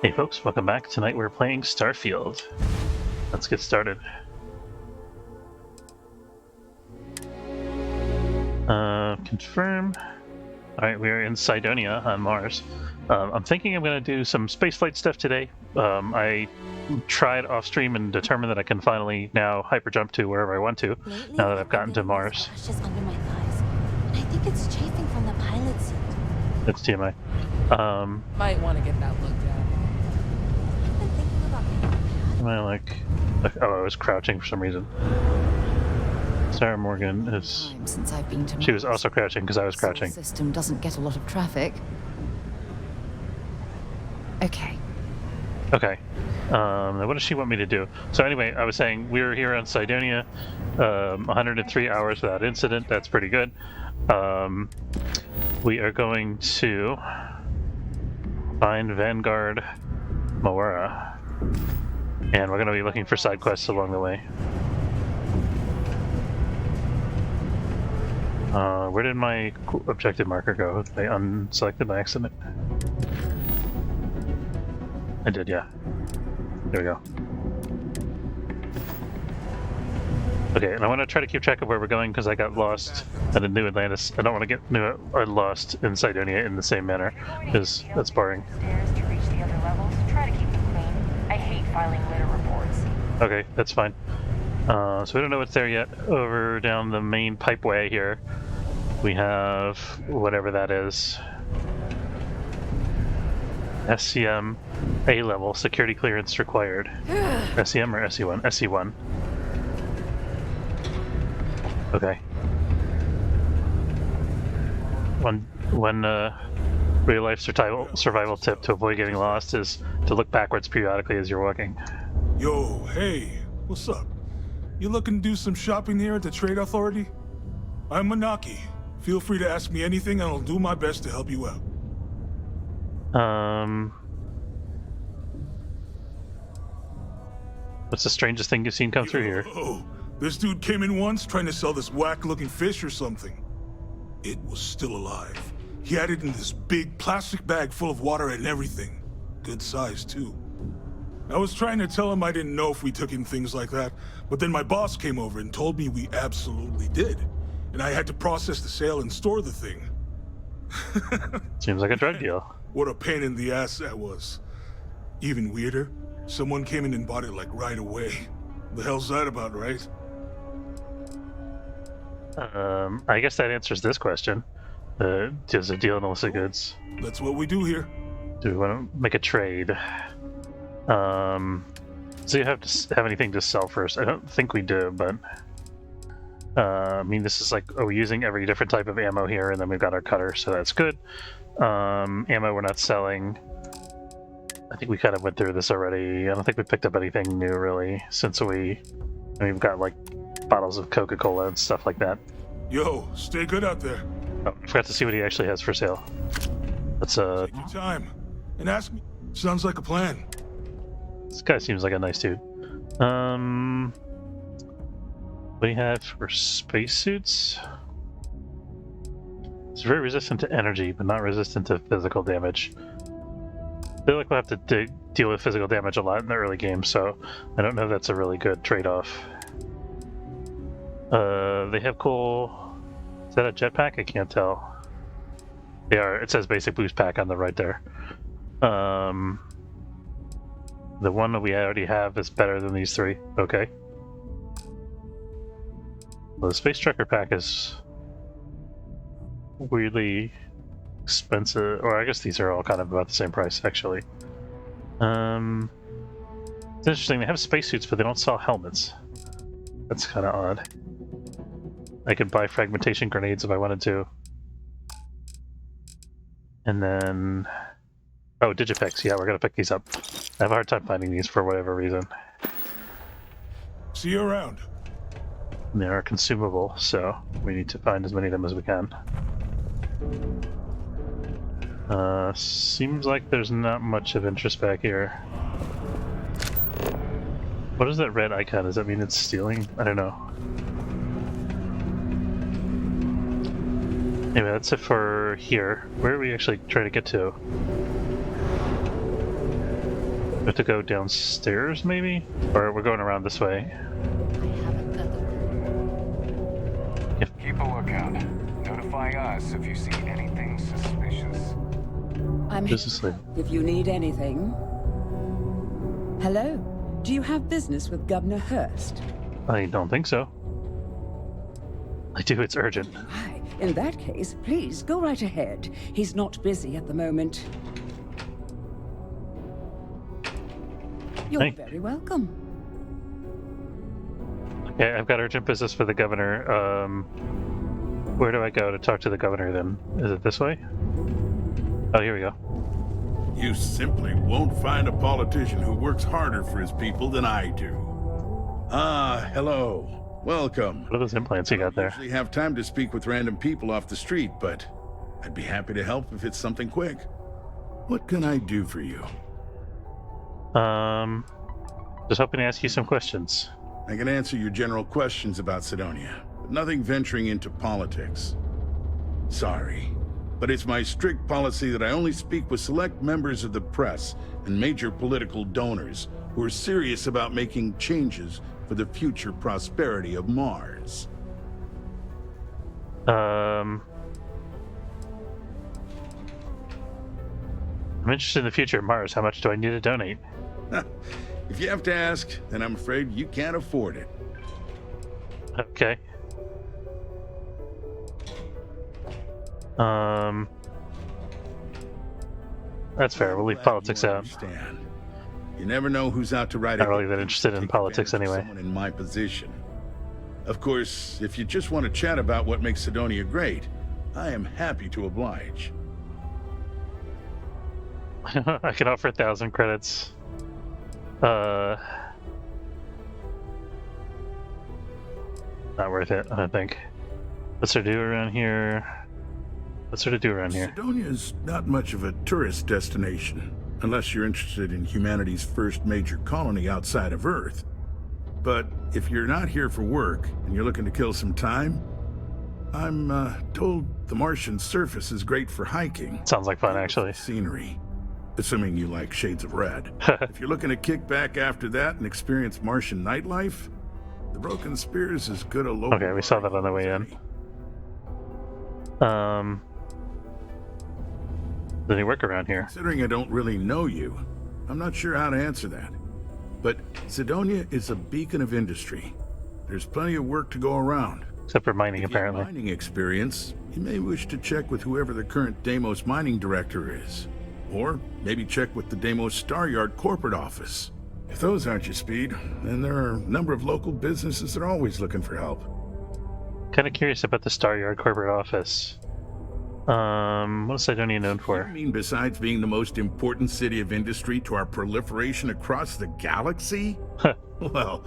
Hey folks, welcome back. Tonight we're playing Starfield. Let's get started. Confirm. Alright, we are in Cydonia on Mars. I'm thinking I'm going to do some spaceflight stuff today. I tried off stream and determined that I can finally now hyperjump to wherever I want to, now that I've gotten to Mars. Under my thighs, and I think it's chafing from the pilot seat. It's TMI. Might want to get that looked at. I've been thinking about Am I like... Oh, I was crouching for some reason. Sarah Morgan is... since I've been to She was also crouching because I was crouching. The system doesn't get a lot of traffic. Okay. Okay. Now what does she want me to do? So anyway, I was saying we were here on Cydonia, 103 hours without incident. That's pretty good. We are going to find Vanguard Moira, and we're going to be looking for side quests along the way. Where did my objective marker go? I unselected by accident. I did, yeah. There we go. Okay, and I want to try to keep track of where we're going because I got lost at the New Atlantis. I don't want to get lost in Cydonia in the same manner because that's boring. Stairs to reach the other levels. Try to keep them clean. I hate filing litter reports. Okay, that's fine. So we don't know what's there yet. Over down the main pipeway here, we have whatever that is. SCM A level security clearance required. SCM or SE1? SE1. Okay. One real life survival tip to avoid getting lost is to look backwards periodically as you're walking. Yo, hey, what's up? You looking to do some shopping here at the Trade Authority? I'm Manaki. Feel free to ask me anything and I'll do my best to help you out. What's the strangest thing you've seen come through here? Oh, this dude came in once trying to sell this whack-looking fish or something. It was still alive. He had it in this big plastic bag full of water and everything. Good size, too. I was trying to tell him I didn't know if we took in things like that, but then my boss came over and told me we absolutely did. And I had to process the sale and store the thing. Seems like a drug deal. What a pain in the ass that was. Even weirder, someone came in and bought it like right away. The hell's that about, right? I guess that answers this question. Does it deal in illicit goods? That's what we do here. Do we want to make a trade? So you have to have anything to sell first? I don't think we do, but I mean, this is like, we're using every different type of ammo here, and then we've have got our cutter, so that's good. Ammo we're not selling. I think we kind of went through this already. I don't think we picked up anything new really since we've got like bottles of Coca-Cola and stuff like that. Yo, stay good out there. Oh, I forgot to see what he actually has for sale. Let's Take your time and ask me. Sounds like a plan. This guy seems like a nice dude. What do you have for spacesuits? It's very resistant to energy, but not resistant to physical damage. I feel like we'll have to deal with physical damage a lot in the early game, so I don't know if that's a really good trade-off. They have cool... Is that a jetpack? I can't tell. They are. It says basic boost pack on the right there. The one that we already have is better than these three. Okay. Well, the space trucker pack is weirdly expensive, or I guess these are all kind of about the same price actually. It's interesting, they have spacesuits but they don't sell helmets. That's kind of odd. I could buy fragmentation grenades if I wanted to. And then... Oh, digipacks, yeah, we're gonna pick these up. I have a hard time finding these for whatever reason. See you around. And they are consumable, so we need to find as many of them as we can. Seems like there's not much of interest back here. What is that red icon? Does that mean it's stealing? I don't know. Anyway, that's it for here. Where are we actually trying to get to? We have to go downstairs, maybe? Or we're going around this way. I haven't got the... Keep a lookout. Notify us if you see anything suspicious. I'm This is like... if you need anything. Hello? Do you have business with Governor Hurst? I don't think so. I do, it's urgent. Why, in that case, please go right ahead. He's not busy at the moment. You're Hey. very welcome. Okay, I've got urgent business for the governor. Where do I go to talk to the governor then? Is it this way? Oh, here we go. You simply won't find a politician who works harder for his people than I do. Ah, hello. Welcome. What are those implants you got I there? usually have time to speak with random people off the street, but I'd be happy to help if it's something quick. What can I do for you? Just hoping to ask you some questions. I can answer your general questions about Sidonia, but nothing venturing into politics. Sorry, but it's my strict policy that I only speak with select members of the press and major political donors who are serious about making changes for the future prosperity of Mars. I'm interested in the future of Mars. How much do I need to donate? If you have to ask, then I'm afraid you can't afford it. Okay. That's fair. We'll leave Glad politics you out. understand. You never know who's out to ride Not a really hit that piece interested to in take politics advantage of anyway. Someone in my position. Of course, if you just want to chat about what makes Sidonia great, I am happy to oblige. I can offer 1,000 credits. Not worth it, I don't think. What's there to do around here? What's there to do around here? Sidonia is not much of a tourist destination, unless you're interested in humanity's first major colony outside of Earth. But if you're not here for work and you're looking to kill some time, I'm told the Martian surface is great for hiking. Sounds like fun, actually. Scenery, assuming you like shades of red. If you're looking to kick back after that and experience Martian nightlife, the Broken Spear is as good a local. Okay, we saw that on the way in. Does he work around here? Considering I don't really know you, I'm not sure how to answer that. But Sidonia is a beacon of industry. There's plenty of work to go around. Except for mining, If you have apparently. mining experience, you may wish to check with whoever the current Deimos mining director is. Or maybe check with the Deimos Star Yard corporate office. If those aren't your speed, then there are a number of local businesses that are always looking for help. Kind of curious about the Star Yard corporate office. What is Sidonia known for? You mean besides being the most important city of industry to our proliferation across the galaxy? Well,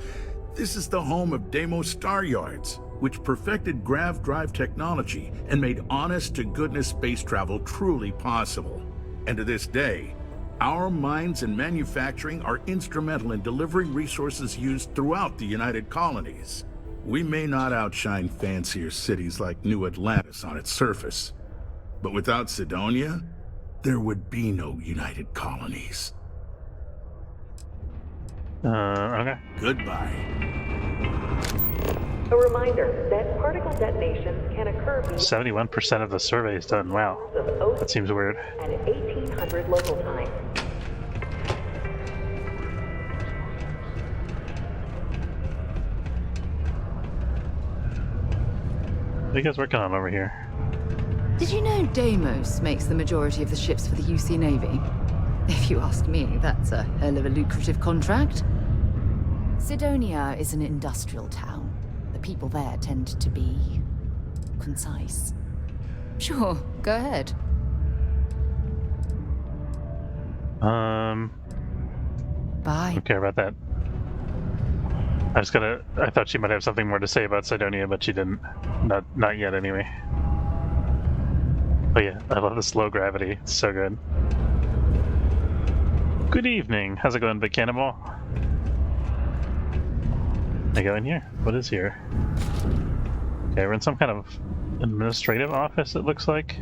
this is the home of Deimos Star Yards, which perfected grav drive technology and made honest-to-goodness space travel truly possible. And to this day, our mines and manufacturing are instrumental in delivering resources used throughout the United Colonies. We may not outshine fancier cities like New Atlantis on its surface, but without Sidonia, there would be no United Colonies. Okay. Goodbye. A reminder that particle detonations can occur beyond 71% of the survey is done. Wow. of That seems weird. and 1800 local time. What are you guys working on over here? Did you know Deimos makes the majority of the ships for the UC Navy? If you ask me, that's a hell of a lucrative contract. Sidonia is an industrial town. The people there tend to be concise. Sure, go ahead. Bye. Don't care about that. I thought she might have something more to say about Sidonia, but she didn't. Not yet, anyway. Oh yeah, I love this low gravity. It's so good. Good evening. How's it going, Big Cannonball? I go in here. What is here? Okay, we're in some kind of administrative office, it looks like.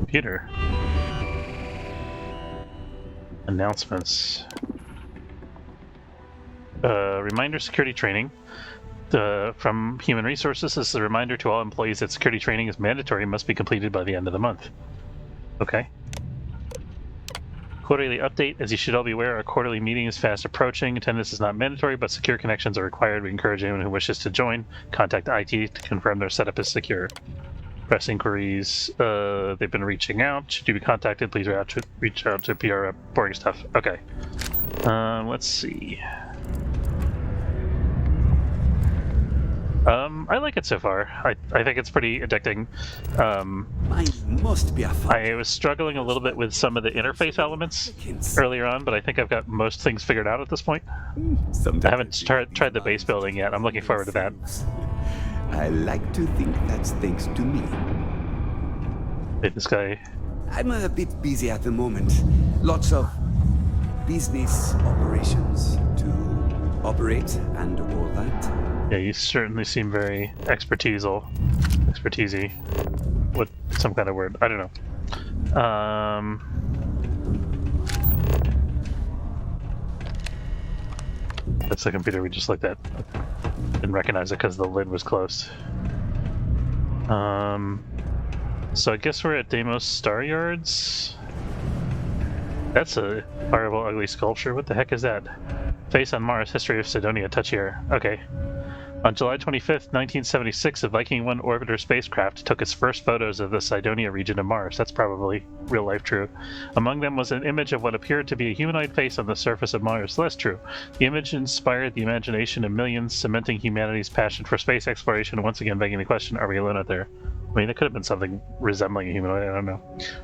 computer. Announcements. Reminder security training. From Human Resources, this is a reminder to all employees that security training is mandatory and must be completed by the end of the month. Okay. Quarterly update. As you should all be aware, our quarterly meeting is fast approaching. Attendance is not mandatory, but secure connections are required. We encourage anyone who wishes to join. Contact IT to confirm their setup is secure. Press inquiries. They've been reaching out. Should you be contacted, please reach out to PR reporting stuff. Okay. Let's see. I like it so far. I think it's pretty addicting. Must be a fun. I was struggling a little bit with some of the interface elements earlier on, but I think I've got most things figured out at this point. I haven't tried the base building yet. I'm looking forward to that. I like to think that's thanks to me. Hey, this guy. I'm a bit busy at the moment. Lots of business operations to operate and all that. Yeah, you certainly seem very expertisey. What? Some kind of word. I don't know. That's the computer we just looked at. Didn't recognize it because the lid was closed. So I guess we're at Deimos Star Yards. That's a horrible, ugly sculpture. What the heck is that? Face on Mars, history of Sidonia, touch here. Okay. On July 25th, 1976, a Viking 1 orbiter spacecraft took its first photos of the Sidonia region of Mars. That's probably real-life true. Among them was an image of what appeared to be a humanoid face on the surface of Mars. Less true. The image inspired the imagination of millions, cementing humanity's passion for space exploration and once again begging the question, are we alone out there? I mean, it could have been something resembling a humanoid, I don't know.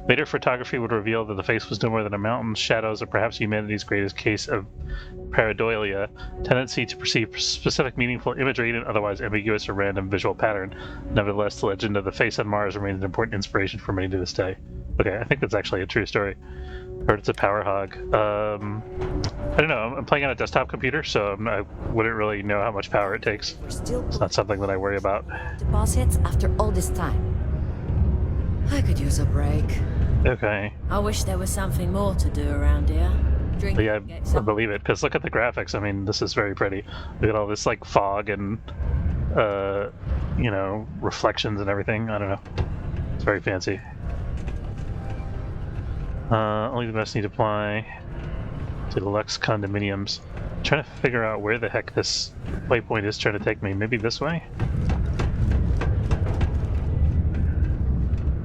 Later photography would reveal that the face was no more than a mountain's shadows, or perhaps humanity's greatest case of pareidolia, tendency to perceive specific meaningful imagery in an otherwise ambiguous or random visual pattern. Nevertheless, the legend of the face on Mars remains an important inspiration for many to this day. Okay, I think that's actually a true story. Heard it's a power hog. I don't know, I'm playing on a desktop computer, so I wouldn't really know how much power it takes. It's not something that I worry about. Deposits after all this time. I could use a break. Okay. I wish there was something more to do around here. Drink. Yeah, I believe it, because look at the graphics. I mean, this is very pretty. Look at all this, like, fog and, you know, reflections and everything. I don't know. It's very fancy. Only the best need apply to deluxe condominiums. I'm trying to figure out where the heck this waypoint is trying to take me. Maybe this way?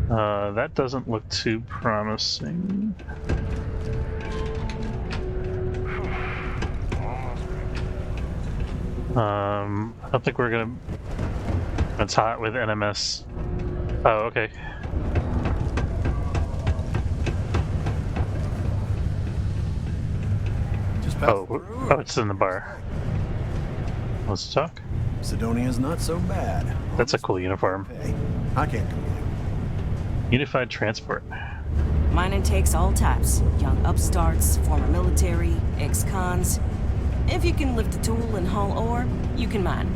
That doesn't look too promising. I don't think we're gonna... It's hot with NMS. Oh, okay. Oh, it's in the bar. Let's talk. Sidonia's not so bad. That's a cool uniform. Hey, I can't complain. Unified transport. Mining takes all types. Young upstarts, former military, ex-cons. If you can lift a tool and haul ore, you can mine.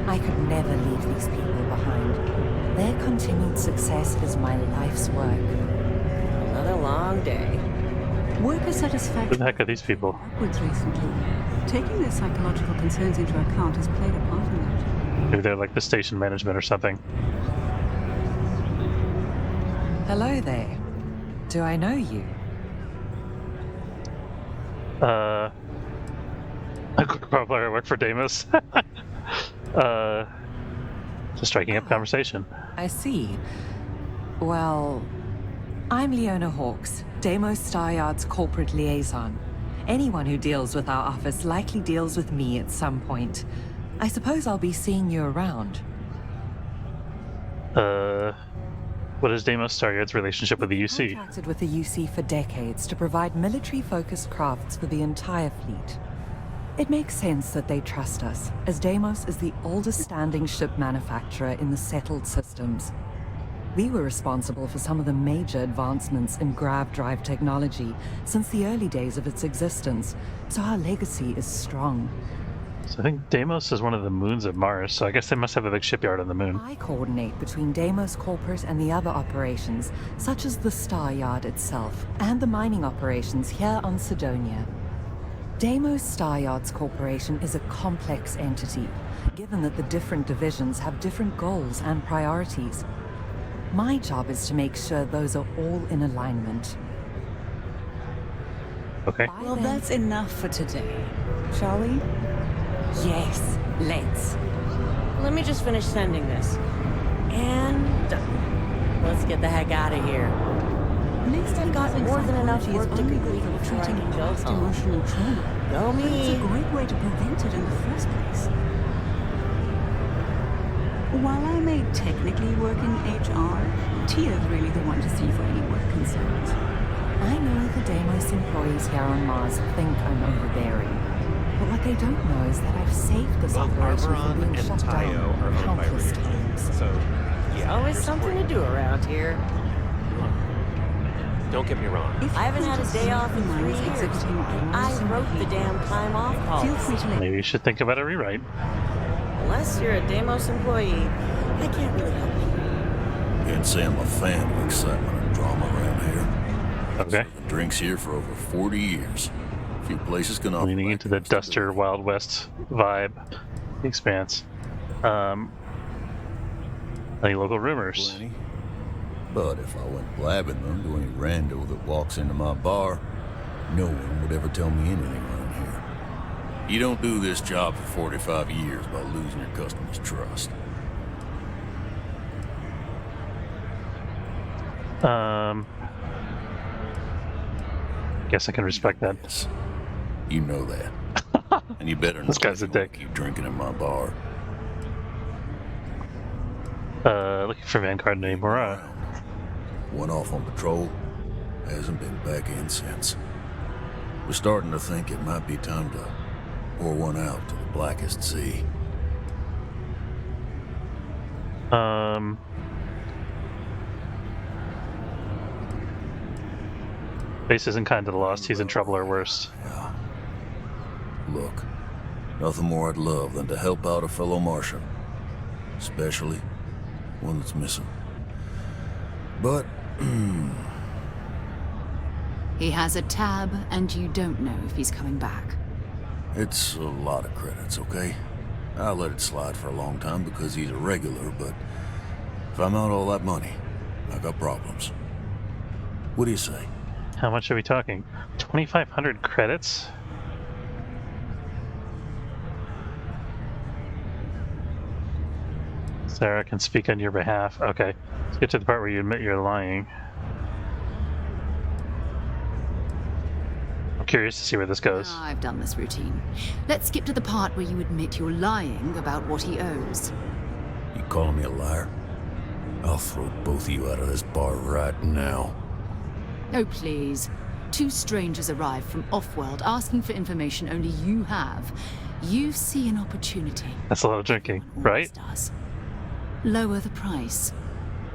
I could never leave these people behind. Their continued success is my life's work. Another long day. Worker satisfaction. Who the heck are these people? Upwards recently. Taking their psychological concerns into account has played a part in that. Maybe they're like the station management or something. Hello there. Do I know you? Probably I work for Deimos. Just striking up conversation. I see. Well, I'm Leona Hawkes, Deimos Star Yard's corporate liaison. Anyone who deals with our office likely deals with me at some point. I suppose I'll be seeing you around. What is Deimos Star Yard's relationship with the UC? I've contracted with the UC for decades to provide military-focused crafts for the entire fleet. It makes sense that they trust us, as Deimos is the oldest standing ship manufacturer in the settled systems. We were responsible for some of the major advancements in grav drive technology since the early days of its existence, so our legacy is strong. I think Deimos is one of the moons of Mars, so I guess they must have a big shipyard on the moon. I coordinate between Deimos Corporate and the other operations, such as the Star Yard itself, and the mining operations here on Sidonia. Deimos Star Yards Corporation is a complex entity, given that the different divisions have different goals and priorities. My job is to make sure those are all in alignment. Okay. Well, that's enough for today. Shall we? Yes, let's. Let me just finish sending this. And done. Let's get the heck out of here. At least I've got more than enough work to complete before I treating can go past home. emotional trauma. Go But it's me. a great way to prevent it in the first place. While I may technically work in HR, Tia's really the one to see for any work concerns. I know the Deimos employees here on Mars think I'm overbearing. But what they don't know is that I've saved this Both operation from Arboron being and shut Tayo down are owned by countless Ridge. times. So, yeah. Always something to do around here. Don't get me wrong. I haven't had a day off in 3 years. I wrote the damn time off Feel free policy. to let Maybe you should think about a rewrite. Unless you're a Deimos employee, I can't really help you. Can't say I'm a fan of excitement and drama around here. Okay. Serving drinks here for over 40 years. Few places can offer. Leaning into the Duster Wild West vibe. The Expanse. Any local rumors? Plenty. But if I went blabbing them to any rando that walks into my bar, no one would ever tell me anything around here. You don't do this job for 45 years by losing your customers' trust. Guess I can respect that. Yes. You know that. And you better This guy's a dick. keep drinking in my bar. Looking for Vanguard Namora. Went off on patrol. Hasn't been back in since. We're starting to think it might be time to pour one out to the blackest sea. Base isn't kind to the lost. He's in trouble or worse. Yeah. Look, nothing more I'd love than to help out a fellow Martian. Especially one that's missing. But, He has a tab, and you don't know if he's coming back. it's a lot of credits, okay? I let it slide for a long time because he's a regular, but if I'm out all that money, I got problems. What do you say? How much are we talking? 2,500 credits? Sarah can speak on your behalf. Okay, let's get to the part where you admit you're lying. I'm curious to see where this goes. I've done this routine. Let's skip to the part where you admit you're lying about what he owes. You calling me a liar? I'll throw both of you out of this bar right now. Oh, please. Two strangers arrive from off-world asking for information only you have. You see an opportunity. That's a lot of drinking, right? Does. Lower the price.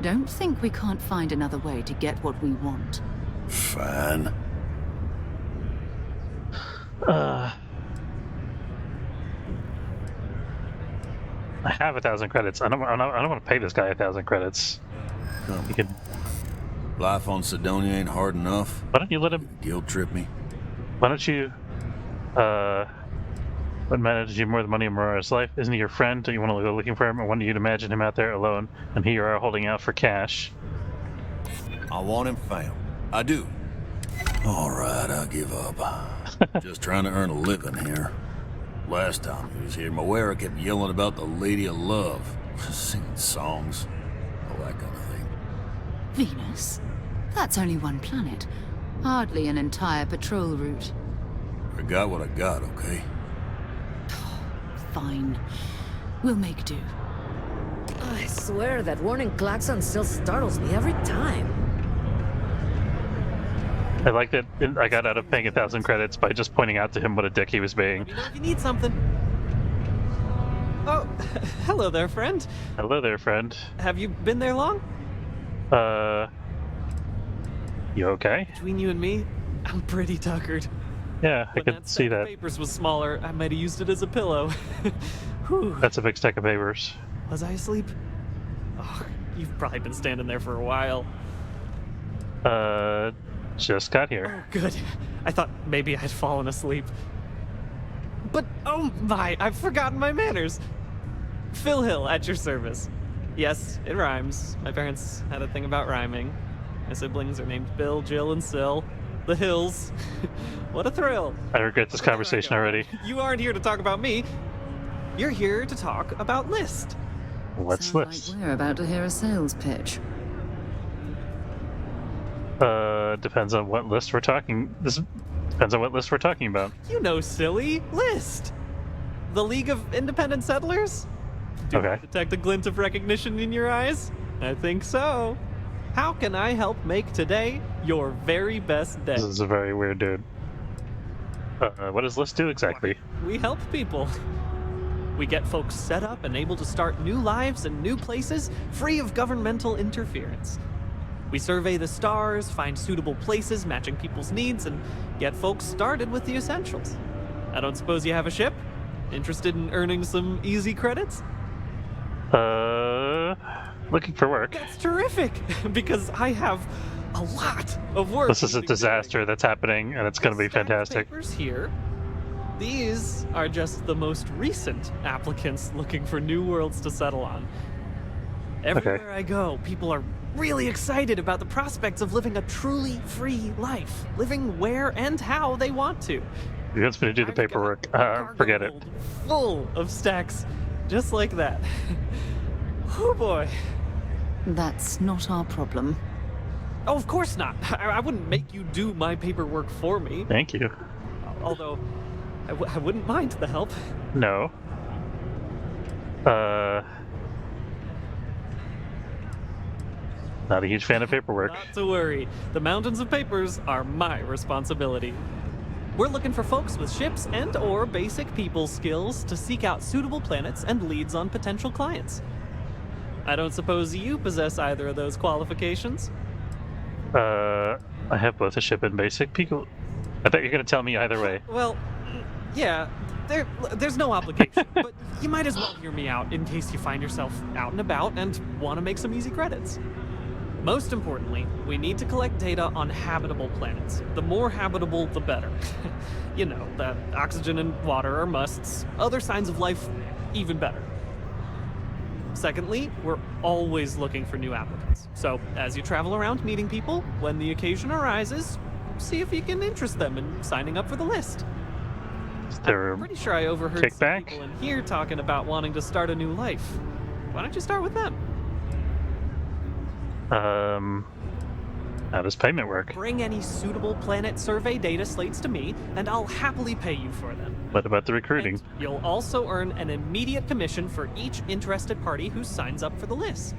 Don't think we can't find another way to get what we want. Fine. I have 1,000 credits. I don't want to pay this guy 1,000 credits. Come. You could. Life on Sidonia ain't hard enough. Why don't you let him? Guilt trip me. Why don't you? What matters to you more than money in Mara's life? Isn't he your friend? Do you want to go looking for him? I want you to imagine him out there alone, and here you are holding out for cash. I want him found. I do. All right, I give up. Just trying to earn a living here. Last time he was here, Moira kept yelling about the Lady of Love, singing songs, all that kind of thing. Venus? That's only one planet. Hardly an entire patrol route. I got what I got, okay? Fine. We'll make do. I swear that warning klaxon still startles me every time. I like that I got out of paying 1,000 credits by just pointing out to him what a dick he was being. Let me know if you need something. Oh, hello there, friend. Hello there, friend. Have you been there long? You okay? Between you and me, I'm pretty tuckered. Yeah, I When could see stack of that. papers was smaller, I might have used it as a pillow. Whew. That's a big stack of papers. Was I asleep? Oh, you've probably been standing there for a while. Just got here. Oh, good. I thought maybe I'd fallen asleep. But, oh my, I've forgotten my manners. Phil Hill, at your service. Yes, it rhymes. My parents had a thing about rhyming. My siblings are named Bill, Jill, and Sil. The Hills. What a thrill. I regret this conversation already. You aren't here to talk about me. You're here to talk about List. What's Sounds List? like we're about to hear a sales pitch. Depends on what list we're talking. This depends on what list we're talking about. You know, silly. List. The League of Independent Settlers? Do I detect a glint of recognition in your eyes? I think so. How can I help make today your very best day? This is a very weird dude. What does List do exactly? We help people. We get folks set up and able to start new lives in new places, free of governmental interference. We survey the stars, find suitable places matching people's needs, and get folks started with the essentials. I don't suppose you have a ship? Interested in earning some easy credits? Looking for work. That's terrific, because I have a lot of work. This is a disaster that's happening, and it's going to be fantastic. Papers here. These are just the most recent applicants looking for new worlds to settle on. Everywhere I go, people are really excited about the prospects of living a truly free life, living where and how they want to. He wants me to do the paperwork. Forget it. Full of stacks, just like that. Oh boy. That's not our problem. Oh, of course not. I wouldn't make you do my paperwork for me. Thank you. Although, I wouldn't mind the help. No. Not a huge fan of paperwork. Not to worry. The mountains of papers are my responsibility. We're looking for folks with ships and or basic people skills to seek out suitable planets and leads on potential clients. I don't suppose you possess either of those qualifications? I have both a ship and basic people. I thought you were going to tell me either way. Well, yeah, there's no obligation, but you might as well hear me out in case you find yourself out and about and want to make some easy credits. Most importantly, we need to collect data on habitable planets. The more habitable, the better. You know, that oxygen and water are musts. Other signs of life, even better. Secondly, we're always looking for new applicants. So, as you travel around meeting people, when the occasion arises, see if you can interest them in signing up for the list. I'm pretty sure I overheard some people in here talking about wanting to start a new life. Why don't you start with them? How does payment work? Bring any suitable planet survey data slates to me, and I'll happily pay you for them. What about the recruiting? And you'll also earn an immediate commission for each interested party who signs up for the list.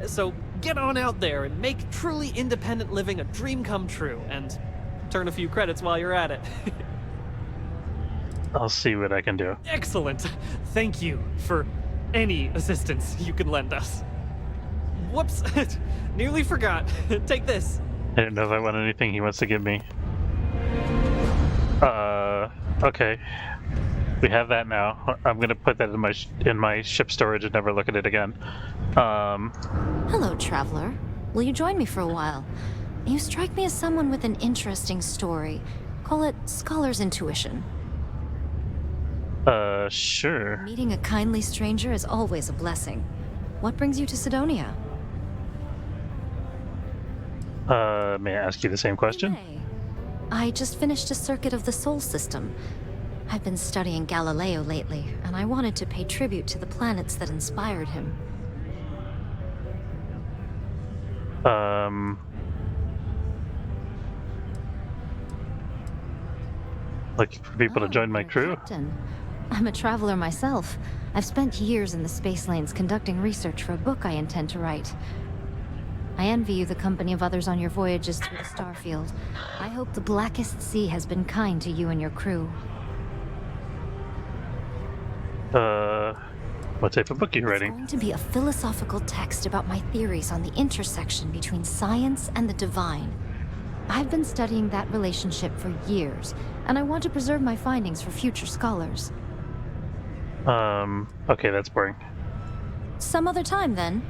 So get on out there and make truly independent living a dream come true, and turn a few credits while you're at it. I'll see what I can do. Excellent. Thank you for any assistance you can lend us. Whoops, nearly forgot. Take this. I don't know if I want anything he wants to give me. Okay. We have that now. I'm gonna put that in my ship storage and never look at it again. Hello, traveler. Will you join me for a while? You strike me as someone with an interesting story. Call it scholar's intuition. Sure. Meeting a kindly stranger is always a blessing. What brings you to Sidonia? May I ask you the same question? I just finished a circuit of the Sol system. I've been studying Galileo lately, and I wanted to pay tribute to the planets that inspired him. Looking for people to join my crew? Captain. I'm a traveler myself. I've spent years in the space lanes conducting research for a book I intend to write. I envy you the company of others on your voyages through the Starfield. I hope the Blackest Sea has been kind to you and your crew. What type of book are you writing? It's going to be a philosophical text about my theories on the intersection between science and the divine. I've been studying that relationship for years, and I want to preserve my findings for future scholars. Okay, that's boring. Some other time, then.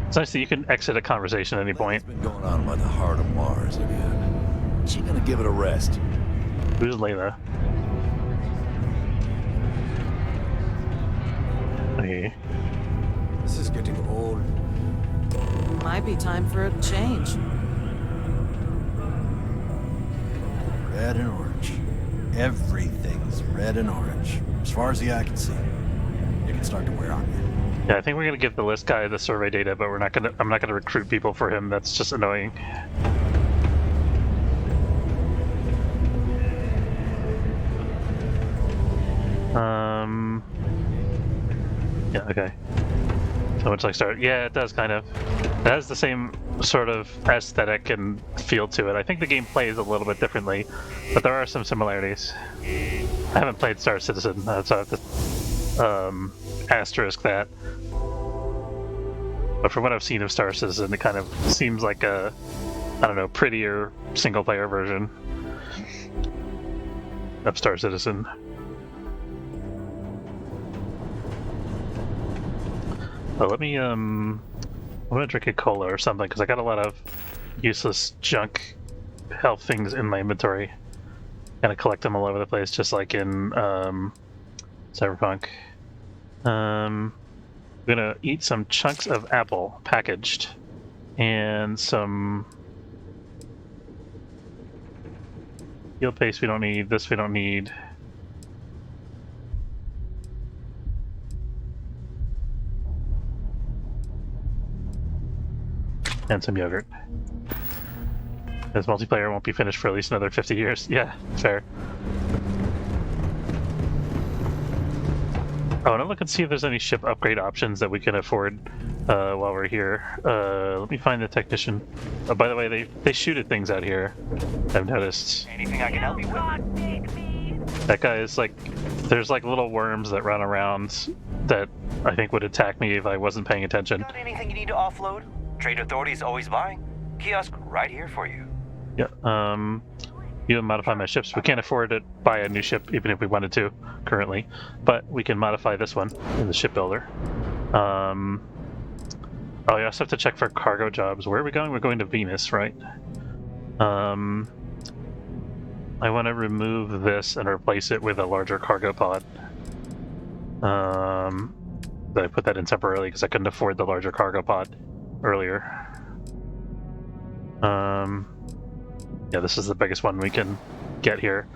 It's nice that you can exit a conversation at any point. What's been going on about the heart of Mars again? She gonna give it a rest? Who's Layla? Okay. This is getting old. Might be time for a change. Red and orange. Everything's red and orange. As far as the eye can see. It can start to wear on you. Yeah, I think we're gonna give the list guy the survey data, but I'm not gonna recruit people for him. That's just annoying. Yeah, okay. So much like Star. Yeah, it does kind of. It has the same sort of aesthetic and feel to it. I think the game plays a little bit differently, but there are some similarities. I haven't played Star Citizen, so I have to asterisk that. But from what I've seen of Star Citizen, it kind of seems like a, I don't know, prettier single-player version of Star Citizen. But let me, I'm gonna drink a cola or something, because I got a lot of useless junk health things in my inventory. Kind of collect them all over the place, just like in Cyberpunk. I'm gonna eat some chunks of apple, packaged, and some heal paste we don't need, this we don't need. And some yogurt. This multiplayer won't be finished for at least another 50 years. Yeah, fair. Oh, and I'll look and see if there's any ship upgrade options that we can afford while we're here. Let me find the technician. Oh, by the way, they shoot at things out here. I've noticed. Anything I can help you with? That guy is like, there's like little worms that run around that I think would attack me if I wasn't paying attention. Got anything you need to offload? Trade authorities always buying. Kiosk right here for you. Yeah, you can modify my ships. We can't afford to buy a new ship even if we wanted to currently, but we can modify this one in the shipbuilder. Oh, you also have to check for cargo jobs. Where are we going? We're going to Venus, right? I want to remove this and replace it with a larger cargo pod. But I put that in temporarily because I couldn't afford the larger cargo pod earlier. Yeah, this is the biggest one we can get here.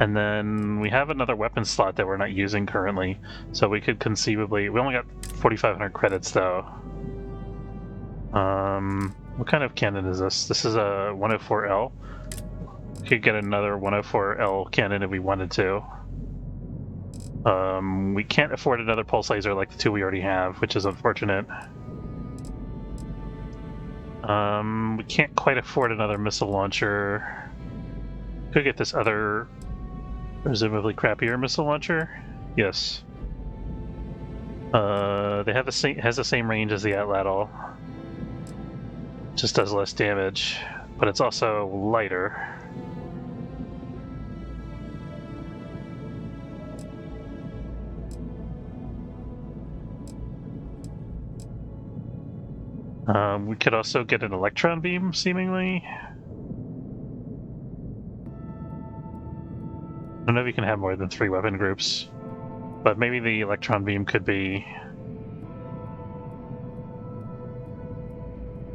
And then we have another weapon slot that we're not using currently, so we could conceivably... We only got 4,500 credits, though. What kind of cannon is this? This is a 104L. We could get another 104L cannon if we wanted to. We can't afford another pulse laser like the two we already have, which is unfortunate. We can't quite afford another missile launcher. Could get this other, presumably crappier missile launcher. Yes. They have the same, has the same range as the Atlatl. Just does less damage, but it's also lighter. We could also get an electron beam, seemingly. I don't know if you can have more than 3 weapon groups, but maybe the electron beam could be...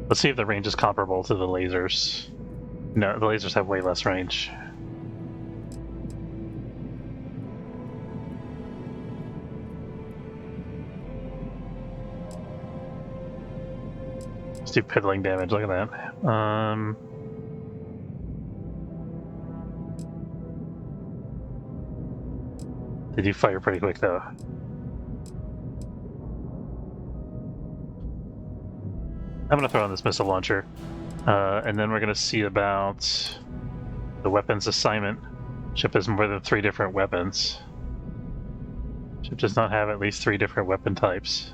Let's see if the range is comparable to the lasers. No, the lasers have way less range. Let's do piddling damage, look at that. They do fire pretty quick though. I'm gonna throw on this missile launcher, and then we're gonna see about the weapons assignment. Ship has more than 3 different weapons. Ship does not have at least 3 different weapon types.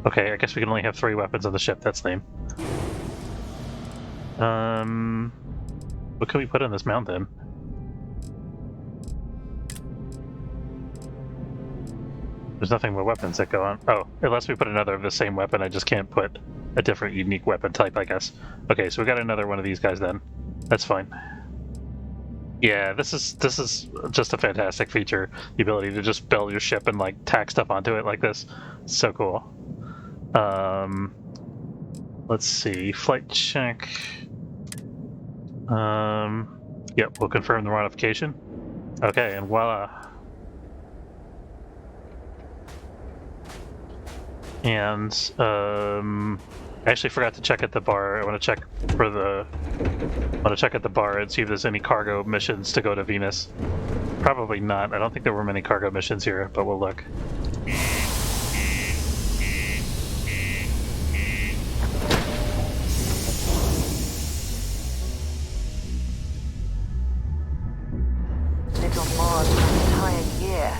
Okay, I guess we can only have 3 weapons on the ship. That's lame. What can we put on this mountain? There's nothing but weapons that go on. Oh, unless we put another of the same weapon, I just can't put a different unique weapon type, I guess. Okay, so we got another one of these guys then. That's fine. Yeah, this is just a fantastic feature. The ability to just build your ship and like tack stuff onto it like this. So cool. Let's see. Flight check. Yep, we'll confirm the modification. Okay, and voila. And I actually forgot to check at the bar. I want to check at the bar and see if there's any cargo missions to go to Venus. Probably not. I don't think there were many cargo missions here, but we'll look. Lived on Mars for an entire year,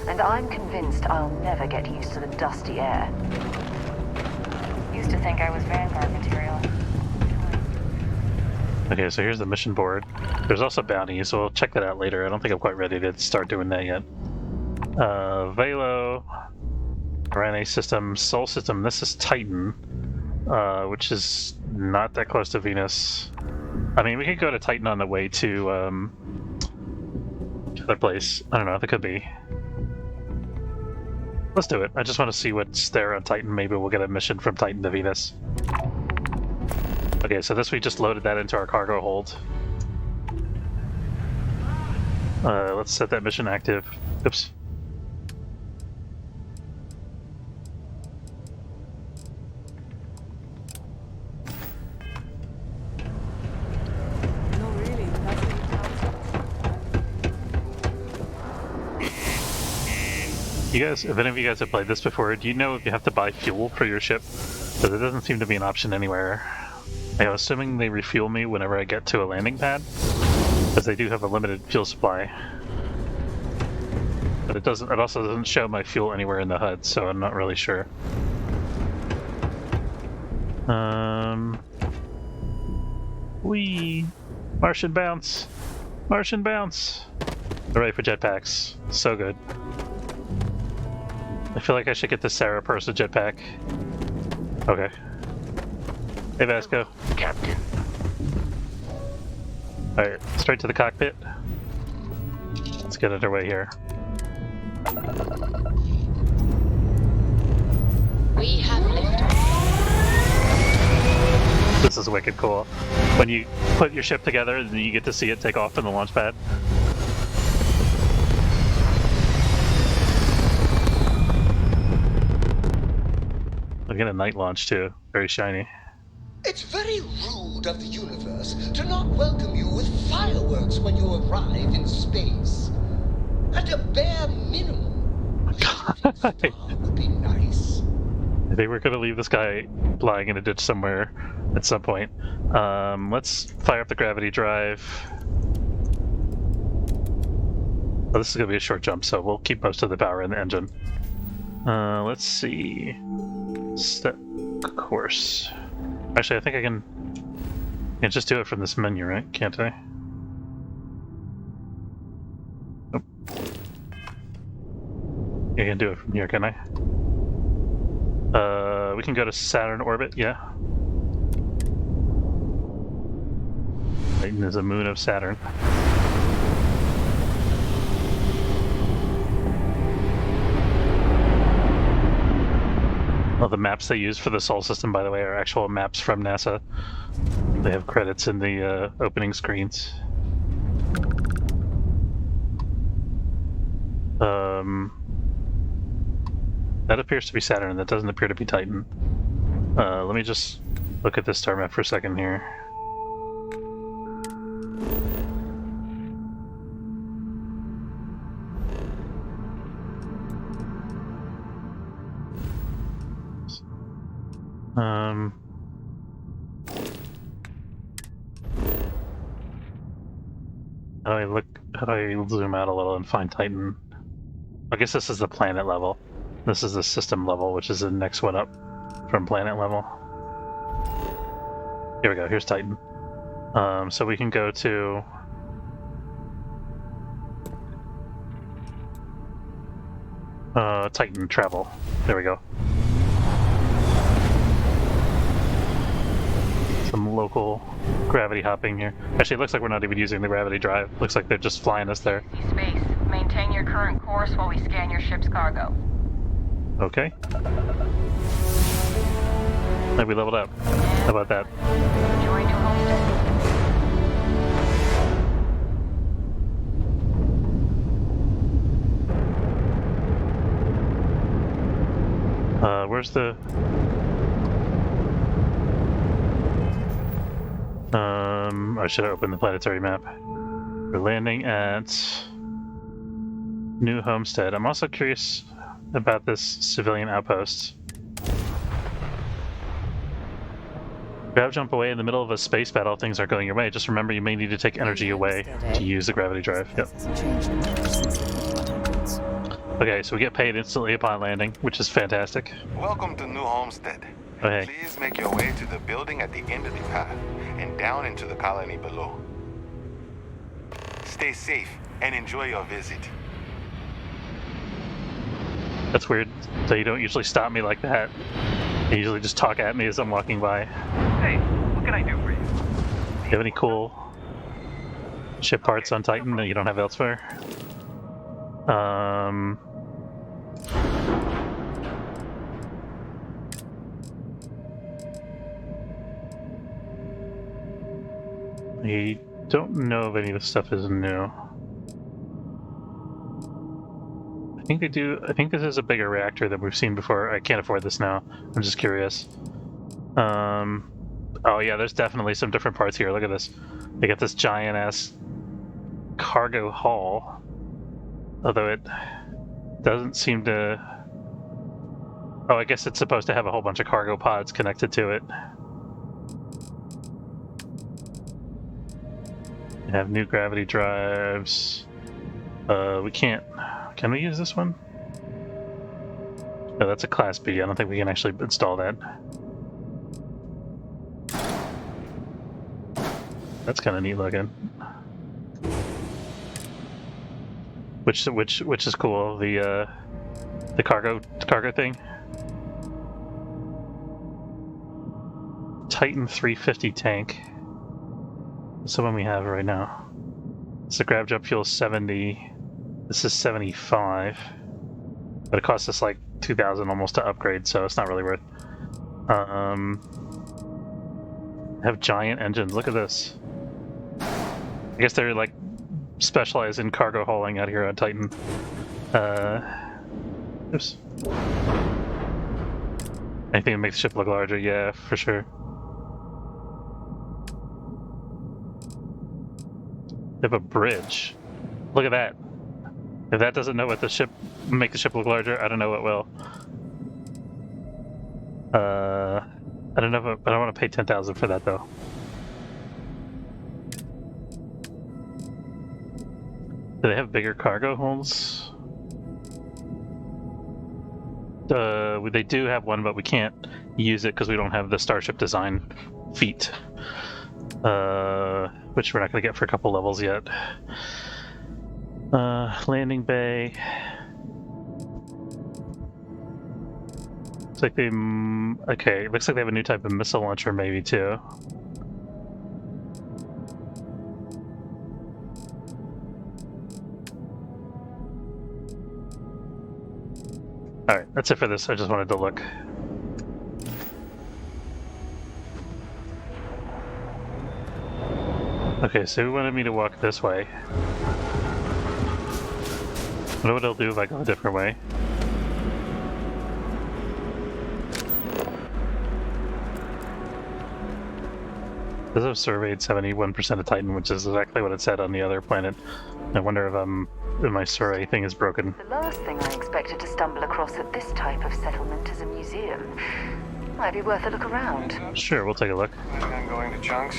and I'm convinced I'll never get used to the dusty air. Used to think I was Vanguard material. Okay, so here's the mission board. There's also bounties, so we'll check that out later. I don't think I'm quite ready to start doing that yet. Velo, RNA system, Sol system. This is Titan, which is not that close to Venus. I mean, we could go to Titan on the way to other place. I don't know. That could be. Let's do it. I just want to see what's there on Titan. Maybe we'll get a mission from Titan to Venus. Okay, so this we just loaded that into our cargo hold. Let's set that mission active. Oops. You guys, if any of you guys have played this before, do you know if you have to buy fuel for your ship? Because it doesn't seem to be an option anywhere. I'm assuming they refuel me whenever I get to a landing pad, because they do have a limited fuel supply. But it doesn't. It also doesn't show my fuel anywhere in the HUD, so I'm not really sure. Whee! Martian bounce! Martian bounce! They're ready for jetpacks. So good. I feel like I should get the Sarah Persa jetpack. Okay. Hey Vasco. Captain. Alright, straight to the cockpit. Let's get underway here. We have liftoff. This is wicked cool. When you put your ship together and you get to see it take off from the launch pad. I get a night launch too. Very shiny. It's very rude of the universe to not welcome you with fireworks when you arrive in space. At a bare minimum, would be nice. I think we're gonna leave this guy lying in a ditch somewhere at some point. Let's fire up the gravity drive. Oh, this is gonna be a short jump, so we'll keep most of the power in the engine. Let's see. Set course. Actually, I think I can just do it from this menu, right? Can't I? Nope. I can do it from here, can I? We can go to Saturn orbit, yeah. Titan is a moon of Saturn. Well, the maps they use for the Sol system, by the way, are actual maps from NASA. They have credits in the opening screens. That appears to be Saturn. That doesn't appear to be Titan. Let me just look at this star map for a second here. How do I zoom out a little and find Titan? I guess this is the planet level. This is the system level, which is the next one up from planet level. Here we go, here's Titan. So we can go to Titan travel. There we go. Some local gravity hopping here. Actually, it looks like we're not even using the gravity drive. Looks like they're just flying us there. Space. Maintain your current course while we scan your ship's cargo. Okay. Like we leveled up. How about that? Enjoy New Homestead. Where's the... I should have opened the planetary map. We're landing at New Homestead. I'm also curious about this civilian outpost. Grab jump away in the middle of a space battle. Things aren't going your way. Just remember you may need to take energy away to use the gravity drive. Yep. Okay, so we get paid instantly upon landing, which is fantastic. Welcome to New Homestead. Okay. Please make your way to the building at the end of the path and down into the colony below. Stay safe and enjoy your visit. That's weird. So you don't usually stop me like that. You usually just talk at me as I'm walking by. Hey, what can I do for you? Do you have any cool ship parts on Titan that you don't have elsewhere? I don't know if any of this stuff is new. I think they do. I think this is a bigger reactor than we've seen before. I can't afford this now. I'm just curious. Oh yeah, there's definitely some different parts here. Look at this. They got this giant ass cargo hull. Although it doesn't seem to... Oh, I guess it's supposed to have a whole bunch of cargo pods connected to it. We have new gravity drives. We can't... Can we use this one? No, that's a Class B. I don't think we can actually install that. That's kind of neat looking. Which is cool. The cargo thing. Titan 350 tank. That's the one we have right now. So grab jump fuel 70. This is 75, but it costs us like 2,000 almost to upgrade, so it's not really worth. Have giant engines. Look at this. I guess they're like specialized in cargo hauling out here on Titan. Oops. Anything that makes the ship look larger, yeah, for sure. They have a bridge. Look at that. If that doesn't know what the ship make the ship look larger, I don't know what will. I don't know if I don't want to pay 10,000 for that though. Do they have bigger cargo holds? They do have one, but we can't use it because we don't have the Starship design feat, which we're not going to get for a couple levels yet. Landing bay. Looks like they... Okay, looks like they have a new type of missile launcher maybe too. Alright, that's it for this. I just wanted to look. Okay, so he wanted me to walk this way. I wonder what it'll do if I go a different way. This have surveyed 71% of Titan, which is exactly what it said on the other planet. I wonder if my survey thing is broken. The last thing I expected to stumble across at this type of settlement is a museum. Might be worth a look around. Sure, we'll take a look. I'm going to Chunks.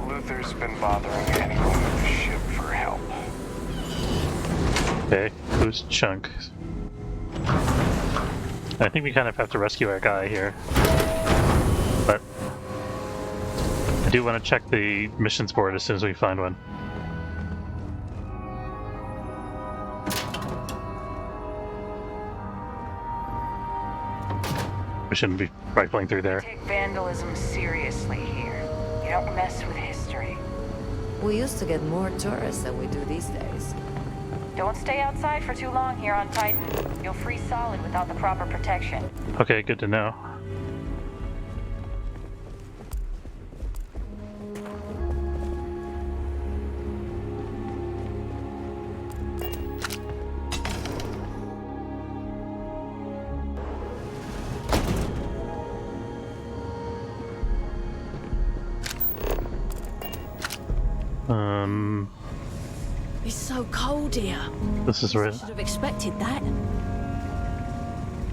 Luther's been bothering anyone with the ship for help. Okay, who's Chunk? I think we kind of have to rescue our guy here. But I do want to check the missions board as soon as we find one. We shouldn't be rifling through there. Take vandalism seriously here. You don't mess with history. We used to get more tourists than we do these days. Don't stay outside for too long here on Titan. You'll freeze solid without the proper protection. Okay, good to know. It's so cold here. This is right. Should have expected that.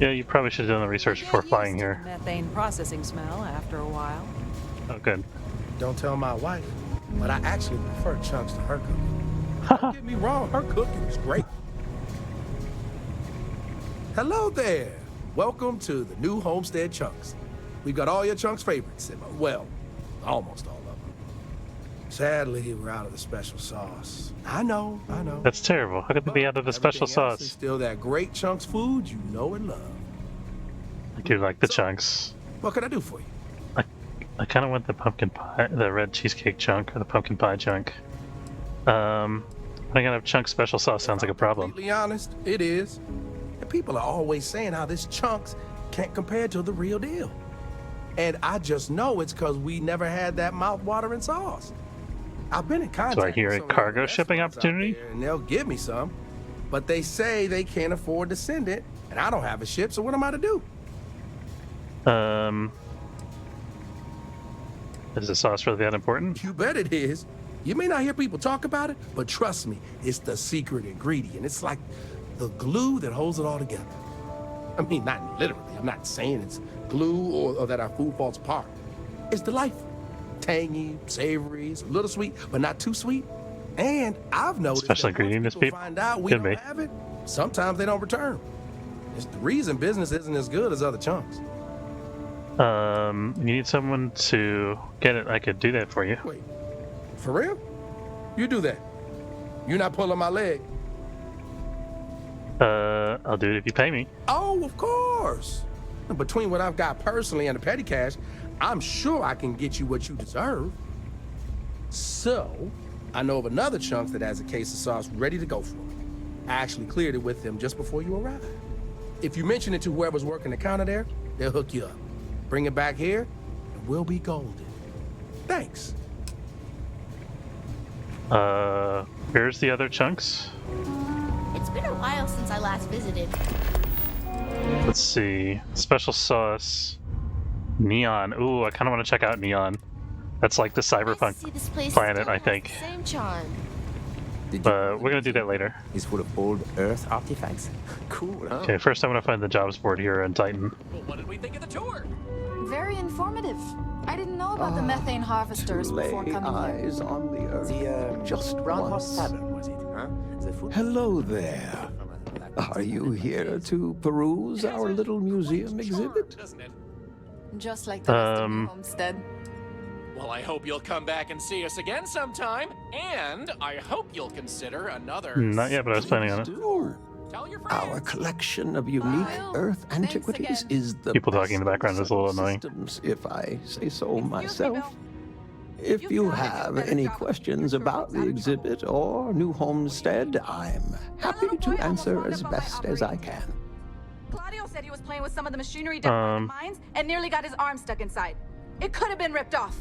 Yeah, you probably should have done the research before flying here. Methane processing smell after a while. Oh, good. Don't tell my wife, but I actually prefer Chunks to her cooking. Don't get me wrong, her cooking is great. Hello there. Welcome to the new Homestead Chunks. We've got all your Chunks favorites, well, almost all of them. Sadly, we're out of the special sauce. I know. That's terrible. How could they be out of the special sauce? It's still that great Chunks food you know and love. I do like the chunks. What can I do for you? I kind of want the pumpkin pie, the red cheesecake chunk, or the pumpkin pie chunk. I gotta have chunk special sauce sounds like a problem. Completely honest, it is. And people are always saying how this Chunks can't compare to the real deal. And I just know it's because we never had that mouth-watering sauce. I've been in contact So I hear a cargo shipping opportunity? and they'll give me some, but they say they can't afford to send it, and I don't have a ship, so what am I to do? Is the sauce really that important? You bet it is. You may not hear people talk about it, but trust me, it's the secret ingredient. It's like the glue that holds it all together. I mean, not literally. I'm not saying it's glue or that our food falls apart. It's delightful. Tangy, savory, it's a little sweet, but not too sweet. And I've noticed Special that once ingredient people this find out we could don't be. have it, sometimes they don't return. It's the reason business isn't as good as other chunks. You need someone to get it. I could do that for you. Wait, for real? You do that. You're not pulling my leg. I'll do it if you pay me. Oh, of course. Between what I've got personally and the petty cash, I'm sure I can get you what you deserve. So, I know of another chunk that has a case of sauce ready to go for me. I actually cleared it with them just before you arrived. If you mention it to whoever's working the counter there, they'll hook you up. Bring it back here, and we'll be golden. Thanks. Here's the other chunks. It's been a while since I last visited. Let's see. Special sauce. Neon. Ooh, I kind of want to check out Neon. That's like the cyberpunk planet, I think. Same charm. But we're gonna do that later. He's full of old Earth artifacts. Cool, huh? Okay, first I'm gonna find the jobs board here on Titan. Well, what did we think of the tour? Very informative. I didn't know about the methane harvesters before coming eyes here. on the Earth. Just Roundhouse once. Tavern, was it? Huh? The food Hello there. Are you here to peruse our little museum exhibit? Doesn't it? Just like the rest of the homestead. Well, I hope you'll come back and see us again sometime, and I hope you'll consider another. Not yet, but I was planning on it. Tell your friends. Our collection of unique Earth antiquities is the People talking in the background is a little annoying. systems, if I say so myself. If you have any questions about the exhibit or new homestead, I'm happy to answer as best as I can. Claudio said he was playing with some of the machinery down by the mines and nearly got his arm stuck inside. It could have been ripped off.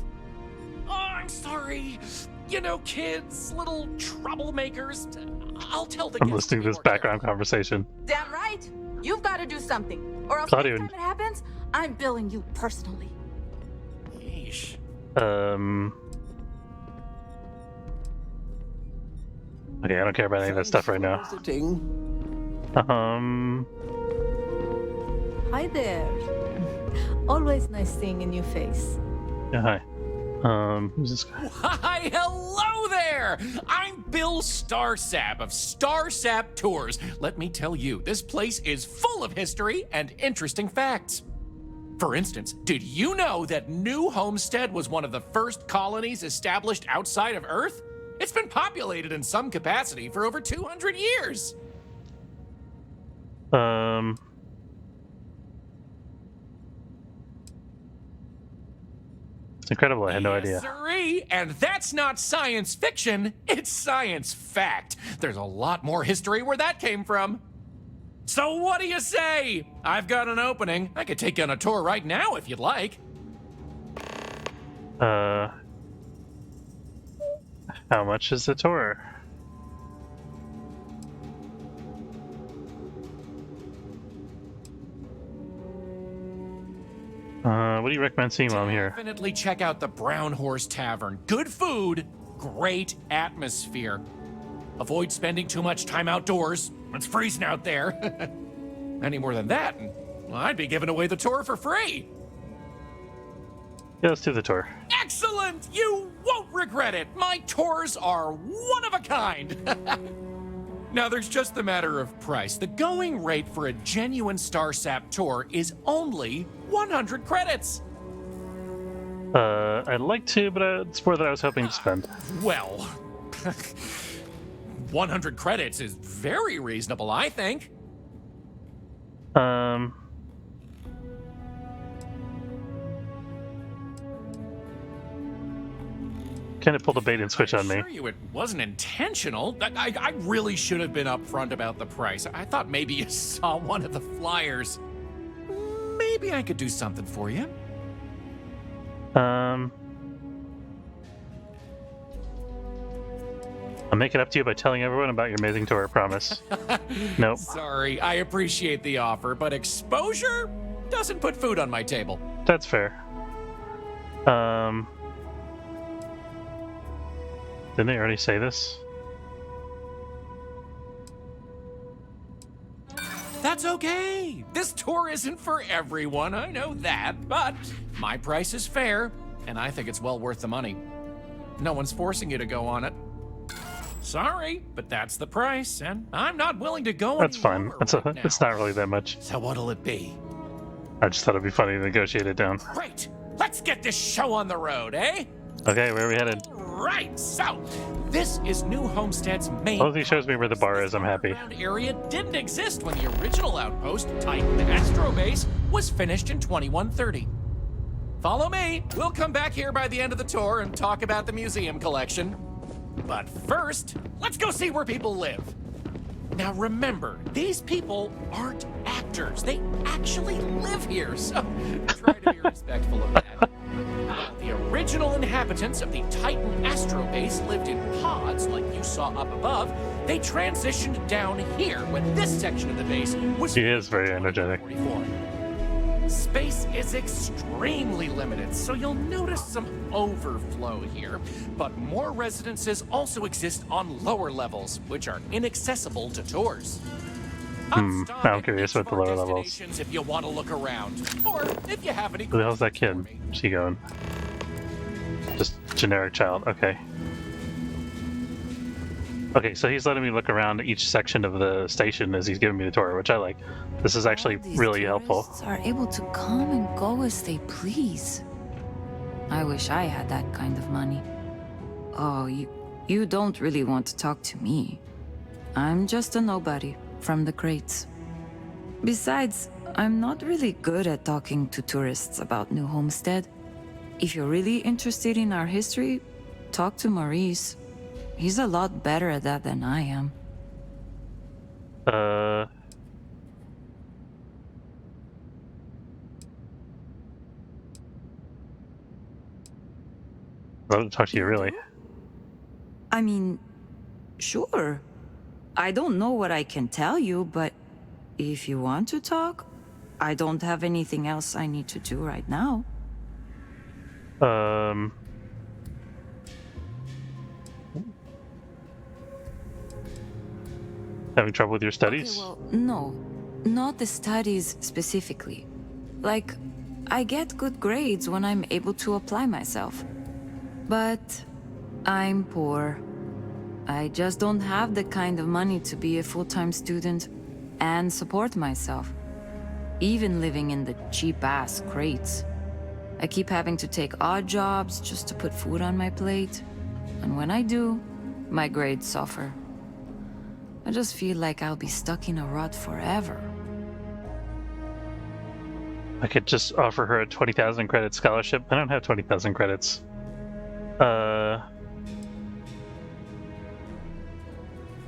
Oh, I'm sorry. You know, kids, little troublemakers. I'll tell the I'm guests listening to this background conversation. Damn right. You've got to do something. Or else Claudio. next time it happens, I'm billing you personally. Yeesh. Okay, I don't care about any of that stuff right now. Hi there. Always nice seeing a new face. Yeah, hi. Who's this guy? Why, hello there! I'm Bill Starsap of Starsap Tours. Let me tell you, this place is full of history and interesting facts. For instance, did you know that New Homestead was one of the first colonies established outside of Earth? It's been populated in some capacity for over 200 years. It's incredible. I had no idea. Sirree, and that's not science fiction, it's science fact. There's a lot more history where that came from. So what do you say? I've got an opening. I could take you on a tour right now if you'd like. How much is the tour? What do you recommend seeing while I'm here? Definitely check out the Brown Horse Tavern. Good food, great atmosphere. Avoid spending too much time outdoors. It's freezing out there. Any more than that, well, I'd be giving away the tour for free. Yeah, let's do the tour. Excellent! You won't regret it. My tours are one of a kind. Now, there's just the matter of price. The going rate for a genuine StarSap tour is only 100 credits. I'd like to, but it's more than I was hoping to spend. Well, 100 credits is very reasonable, I think. Kind of pulled a bait and switch on me. I assure you it wasn't intentional. I really should have been upfront about the price. I thought maybe you saw one of the flyers. Maybe I could do something for you. I'll make it up to you by telling everyone about your amazing tour, I promise. Nope. Sorry, I appreciate the offer, but exposure doesn't put food on my table. That's fair. Didn't they already say this? That's okay. This tour isn't for everyone, I know that, but my price is fair, and I think it's well worth the money. No one's forcing you to go on it. Sorry, but that's the price, and I'm not willing to go. That's fine. It's not really that much. So what'll it be? I just thought it'd be funny to negotiate it down. Great. Let's get this show on the road, eh? Okay, where are we headed? Right. So this is New Homestead's main. Well, he shows me where the bar is. I'm happy. Area didn't exist when the original outpost, Titan Astro Base, was finished in 2130. Follow me. We'll come back here by the end of the tour and talk about the museum collection. But first, let's go see where people live. Now remember, these people aren't actors. They actually live here, so try to be respectful of that. The original inhabitants of the Titan Astro Base lived in pods like you saw up above. They transitioned down here when this section of the base was... He is very energetic. Space is extremely limited, so you'll notice some overflow here. But more residences also exist on lower levels, which are inaccessible to tours. Now I'm curious about the lower levels. If you want to look around, or if you have any. Who the hell's that kid? Where's he going? Just generic child. Okay. Okay, so he's letting me look around each section of the station as he's giving me the tour, which I like. This is actually really helpful. Are able to come and go as they please. I wish I had that kind of money. Oh, you don't really want to talk to me. I'm just a nobody from the crates. Besides, I'm not really good at talking to tourists about New Homestead. If you're really interested in our history, talk to Maurice. He's a lot better at that than I am. I'd love to talk to you, really. I mean, sure. I don't know what I can tell you, but if you want to talk, I don't have anything else I need to do right now. Having trouble with your studies? Okay, well, no. Not the studies specifically. Like, I get good grades when I'm able to apply myself. But I'm poor. I just don't have the kind of money to be a full-time student and support myself. even living in the cheap-ass crates. I keep having to take odd jobs just to put food on my plate. And when I do, my grades suffer. I just feel like I'll be stuck in a rut forever. I could just offer her a 20,000 credit scholarship. I don't have 20,000 credits.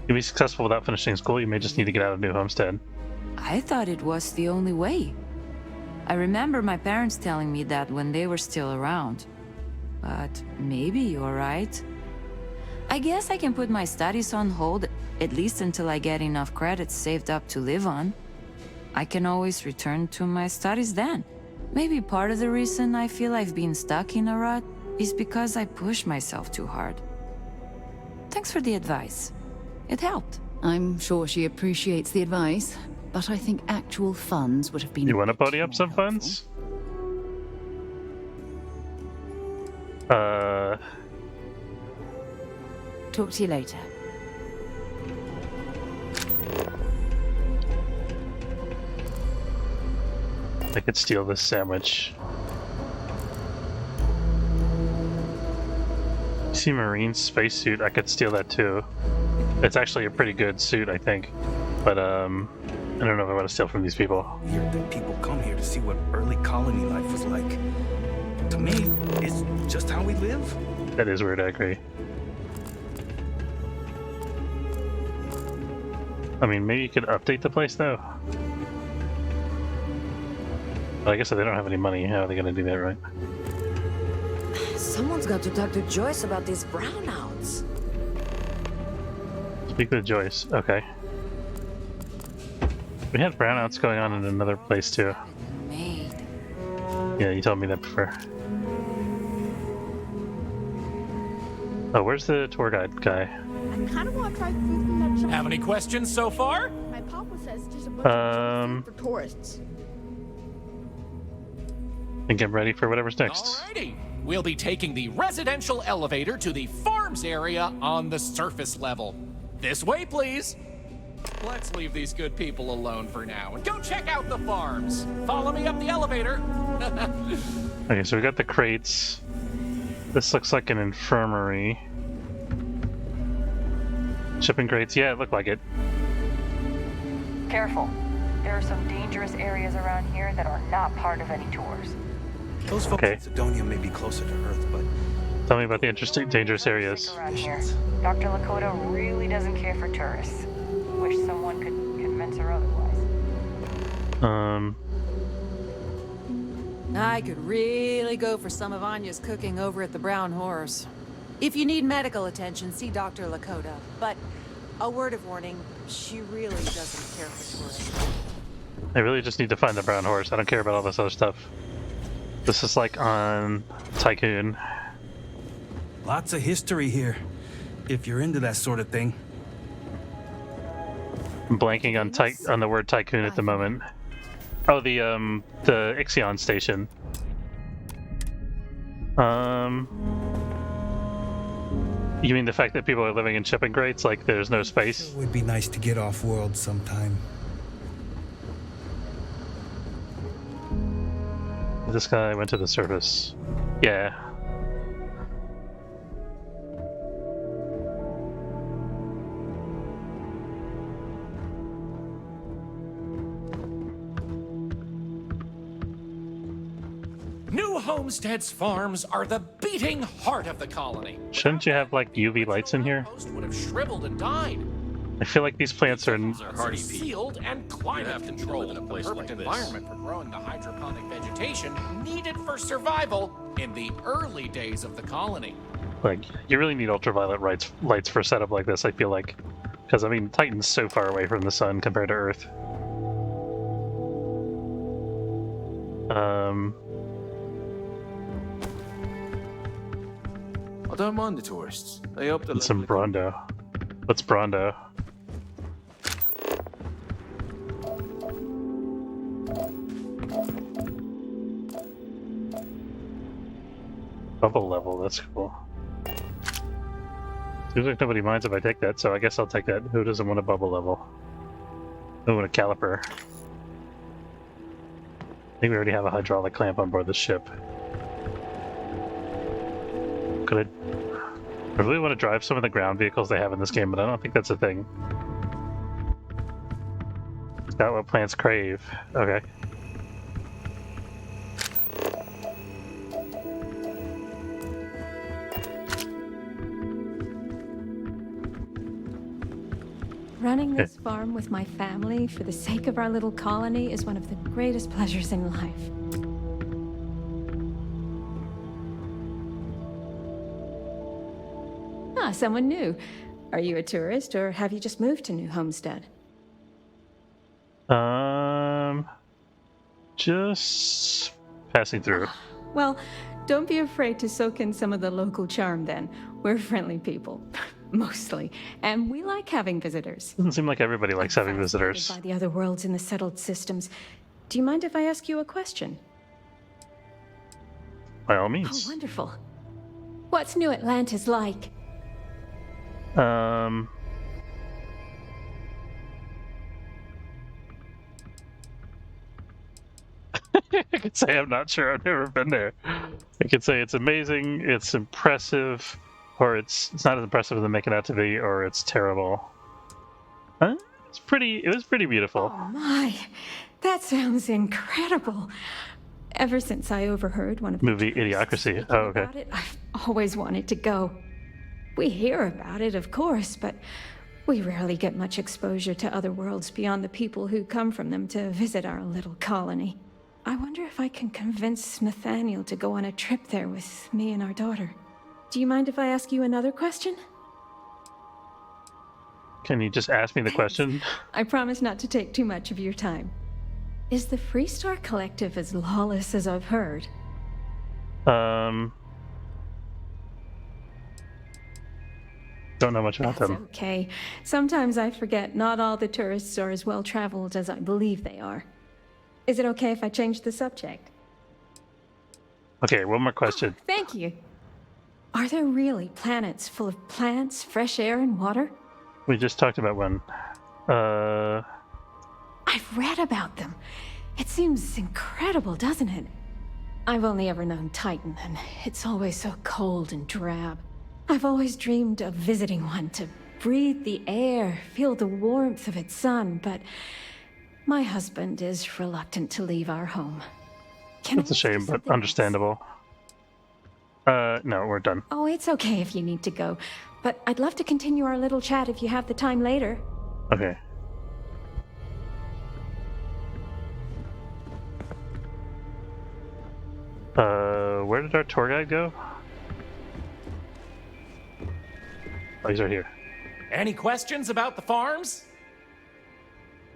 You'll be successful without finishing school. You may just need to get out of New Homestead. I thought it was the only way. I remember my parents telling me that when they were still around. But maybe you're right. I guess I can put my studies on hold, at least until I get enough credits saved up to live on. I can always return to my studies then. Maybe part of the reason I feel I've been stuck in a rut is because I push myself too hard. Thanks for the advice. It helped. I'm sure she appreciates the advice, but I think actual funds would have been... You want to pony up some funds? Talk to you later. I could steal this sandwich. You see Marine spacesuit? I could steal that too. It's actually a pretty good suit, I think. But I don't know if I want to steal from these people. Weird that people come here to see what early colony life was like. To me, it's just how we live. That is weird, I agree. I mean, maybe you could update the place though. But I guess if they don't have any money, how are they going to do that, right? Someone's got to talk to Joyce about these brownouts. Speak with Joyce. Okay. We had brownouts going on in another place too. Yeah, you told me that before. Oh, where's the tour guide guy? I kind of want to try food from that shop. Have any questions so far? My papa says there's a bunch of food for tourists. And get ready for whatever's next. Alrighty. We'll be taking the residential elevator to the farms area on the surface level. This way, please. Let's leave these good people alone for now and go check out the farms. Follow me up the elevator. Okay, so we got the crates. This looks like an infirmary. Shipping crates, yeah, it looked like it. Careful. There are some dangerous areas around here that are not part of any tours. Those folks in Sidonia may be closer to Earth, but... Tell me about the interesting, dangerous areas. Around here. Dr. Lakota really doesn't care for tourists. Wish someone could convince her otherwise. I could really go for some of Anya's cooking over at the Brown Horse. If you need medical attention, see Dr. Lakota. But a word of warning, she really doesn't care for tourists. I really just need to find the brown horse. I don't care about all this other stuff. This is like on Tycoon. Lots of history here, if you're into that sort of thing. I'm blanking on the word Tycoon at the moment. Oh, the Ixion station. You mean the fact that people are living in shipping crates, like there's no space? It would be nice to get off-world sometime. This guy went to the surface. Yeah. New Homestead's farms are the beating heart of the colony. Shouldn't you have like UV lights in here? Most would have shriveled and died. I feel like these plants are Sealed and climate controlled. The perfect environment for growing the hydroponic vegetation needed for survival in the early days of the colony. like you really need ultraviolet lights for a setup like this, I feel like. Because I mean Titan's so far away from the sun compared to Earth. I don't mind the tourists. They help the... Some Brondo. What's Brondo? Bubble level, that's cool. Seems like nobody minds if I take that, so I guess I'll take that. Who doesn't want a bubble level? Who want a caliper? I think we already have a hydraulic clamp on board the ship. Could I really want to drive some of the ground vehicles they have in this game, but I don't think that's a thing. Is that what plants crave? Okay. Running this farm with my family for the sake of our little colony is one of the greatest pleasures in life. Ah, someone new. Are you a tourist, or have you just moved to New Homestead? Just passing through. Well, don't be afraid to soak in some of the local charm then. We're friendly people. Mostly. And we like having visitors. Doesn't seem like everybody likes having visitors. By the other worlds in the settled systems. Do you mind if I ask you a question? By all means. Oh, wonderful. What's New Atlantis like? I could say I'm not sure. I've never been there. I could say it's amazing, it's impressive, or it's not as impressive as they make it out to be, or it's terrible. It was pretty beautiful. Oh my, that sounds incredible. Ever since I overheard one of the movie Idiocracy. Oh, okay. About it, I've always wanted to go. We hear about it, of course, but we rarely get much exposure to other worlds beyond the people who come from them to visit our little colony. I wonder if I can convince Nathaniel to go on a trip there with me and our daughter. Do you mind if I ask you another question? Can you just ask me the question? I promise not to take too much of your time. Is the Freestar Collective as lawless as I've heard? Don't know much about That's them. Okay. Sometimes I forget not all the tourists are as well traveled as I believe they are. Is it okay if I change the subject? Okay, one more question. Thank you. Are there really planets full of plants, fresh air, and water? We just talked about one. I've read about them. It seems incredible, doesn't it? I've only ever known Titan, and it's always so cold and drab. I've always dreamed of visiting one to breathe the air, feel the warmth of its sun, but my husband is reluctant to leave our home. It's a shame, but understandable. No, we're done. Oh, it's okay if you need to go, but I'd love to continue our little chat if you have the time later. Okay. Where did our tour guide go? Oh, he's right here. Any questions about the farms?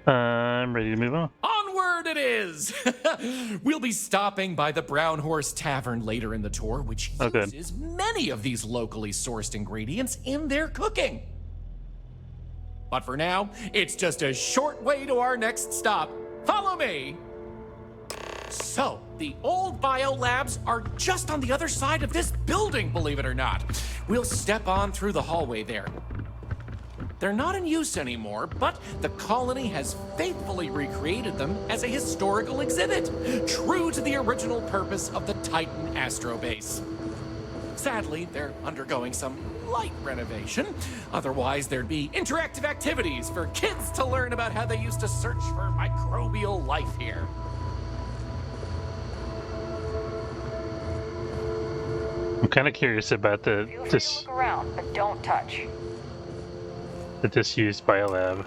I'm ready to move on. Onward it is! We'll be stopping by the Brown Horse Tavern later in the tour, which uses many of these locally sourced ingredients in their cooking. But for now, it's just a short way to our next stop. Follow me! So, the old biolabs are just on the other side of this building, believe it or not. We'll step on through the hallway there. They're not in use anymore, but the colony has faithfully recreated them as a historical exhibit, true to the original purpose of the Titan Astrobase. Sadly, they're undergoing some light renovation. Otherwise, there'd be interactive activities for kids to learn about how they used to search for microbial life here. I'm kind of curious about the Look around, but don't touch. The disused biolab.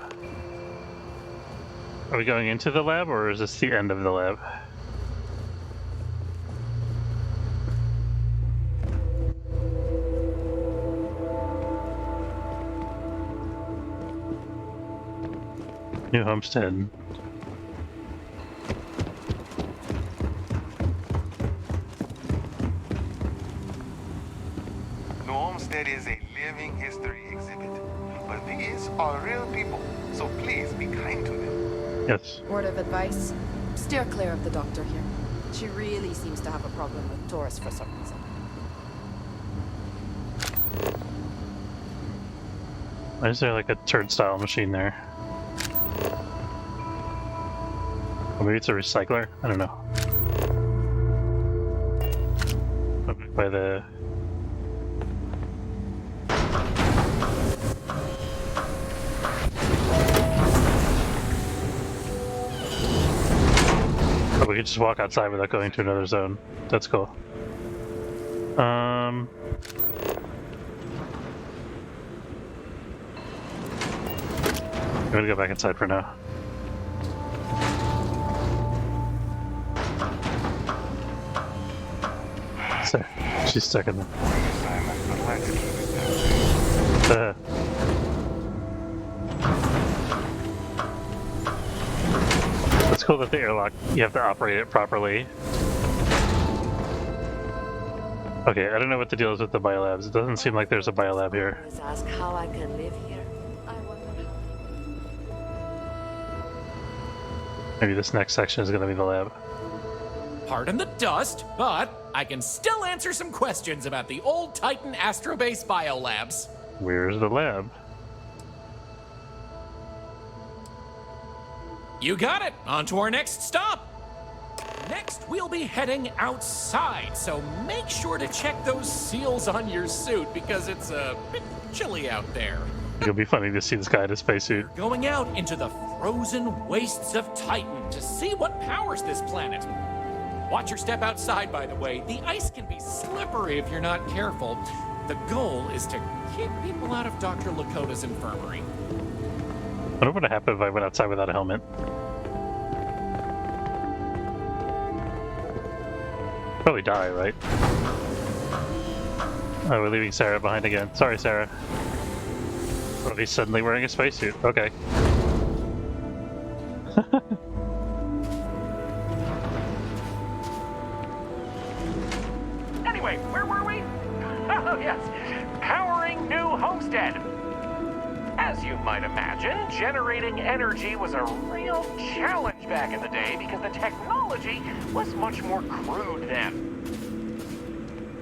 Are we going into the lab, or is this the end of the lab? New Homestead. New Homestead is a living history exhibit. But these are real people, so please be kind to them. Yes. Word of advice, steer clear of the doctor here. She really seems to have a problem with tourists for some reason. Why is there like a turnstile machine there? Or maybe it's a recycler? I don't know. by the... Oh, we could just walk outside without going to another zone. That's cool. I'm gonna go back inside for now. So, she's stuck in there. It's cool that the airlock, you have to operate it properly. Okay, I don't know what the deal is with the biolabs. It doesn't seem like there's a biolab here. Ask how I can live here. Maybe this next section is going to be the lab. Pardon the dust, but I can still answer some questions about the old Titan Astrobase biolabs. Where's the lab? You got it! On to our next stop! Next, we'll be heading outside, so make sure to check those seals on your suit because it's a bit chilly out there. It'll be funny to see this guy in a spacesuit. Going out into the frozen wastes of Titan to see what powers this planet. Watch your step outside, by the way. The ice can be slippery if you're not careful. The goal is to keep people out of Dr. Lakota's infirmary. I wonder what would happen if I went outside without a helmet. Probably die, right? Oh, we're leaving Sarah behind again. Sorry, Sarah. Oh, he's suddenly wearing a spacesuit. Okay. Anyway, where were we? Oh, yes. Powering New Homestead. As you might imagine, generating energy was a real challenge back in the day because the technology was much more crude then.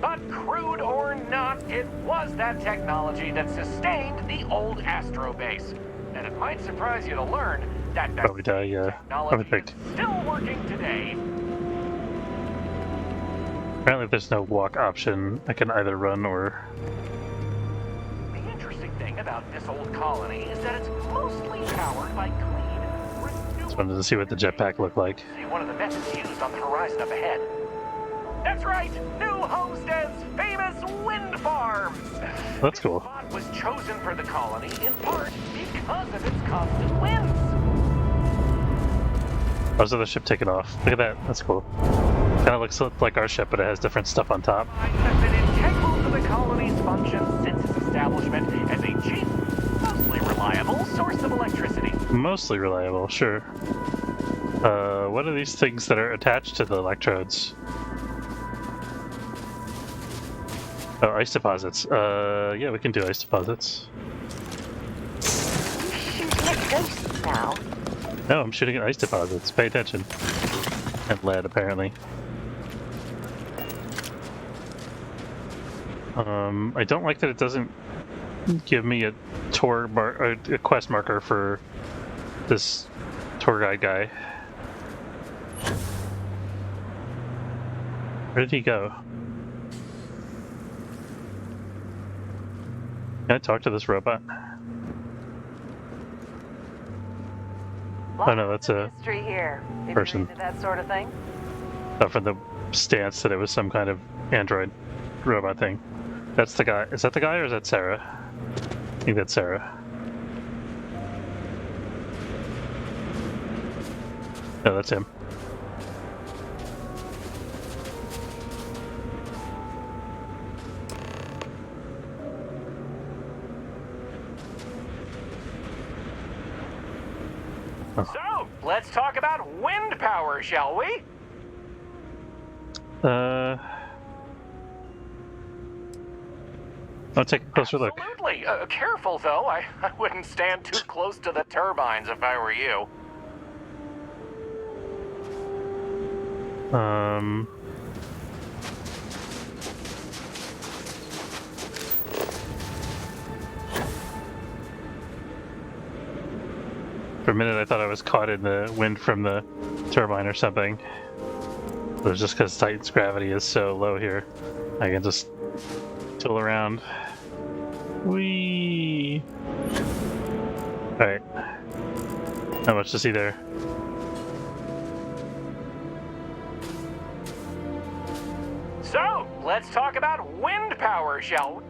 But crude or not, it was that technology that sustained the old Astrobase. And it might surprise you to learn that Probably die, yeah. technology is still working today. Apparently if there's no walk option, I can either run or... The interesting thing about this old colony is that it's mostly powered by clean, Just wanted to see what the jetpack looked like. one of the methods used on the horizon up ahead. That's right! New Homestead's famous wind farms! That's cool. This spot was chosen for the colony in part because of its constant winds. Oh, so the ship taking off. Look at that. That's cool. Kind of looks like our ship, but it has different stuff on top. Has been integral to the colony's function since its establishment as a cheap, mostly reliable source of electricity. Mostly reliable, sure. What are these things that are attached to the electrodes? Oh, ice deposits. Yeah, we can do ice deposits. Shooting at ghosts now. No, I'm shooting at ice deposits. Pay attention. And lead, apparently. I don't like that it doesn't give me a a quest marker for this tour guide guy. Where did he go? Can I talk to this robot? Oh no, that's a Here, person. that sort of thing. Oh, from the stance that it was some kind of android robot thing. That's the guy. Is that the guy or is that Sarah? I think that's Sarah. No, that's him. So, let's talk about wind power, shall we? I'll take a closer look. Absolutely. Careful, though. I wouldn't stand too close to the turbines if I were you. For a minute I thought I was caught in the wind from the turbine or something. But it's just because Titan's gravity is so low here. I can just tool around. Whee! Alright. Not much to see there. So, let's talk about wind power, shall we?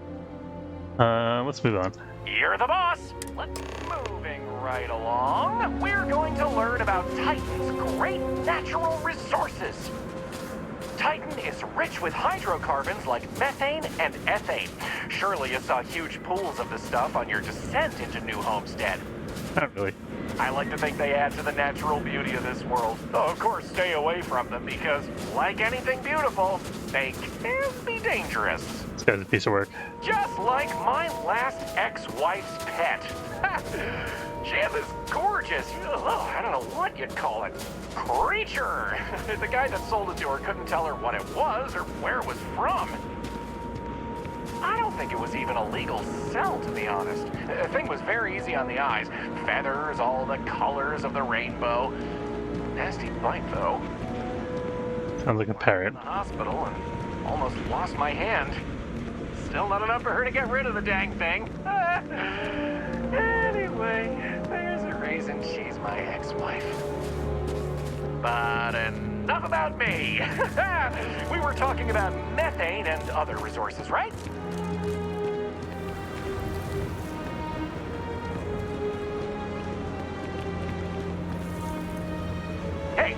Let's move on. You're the boss. Moving right along, we're going to learn about Titan's great natural resources. Titan is rich with hydrocarbons like methane and ethane. Surely you saw huge pools of the stuff on your descent into New Homestead. Not really. I like to think they add to the natural beauty of this world. Though, of course, stay away from them because, like anything beautiful, they can be dangerous. This guy's a piece of work. Just like my last ex-wife's pet. She had this gorgeous, I don't know what you'd call it, creature. The guy that sold it to her couldn't tell her what it was or where it was from. I don't think it was even a legal sell, to be honest. The thing was very easy on the eyes. Feathers, all the colors of the rainbow. Nasty bite, though. Sounds like a parrot. In the hospital and almost lost my hand. Still not enough for her to get rid of the dang thing. Anyway, there's a reason she's my ex-wife. But enough about me. We were talking about methane and other resources, right? Hey,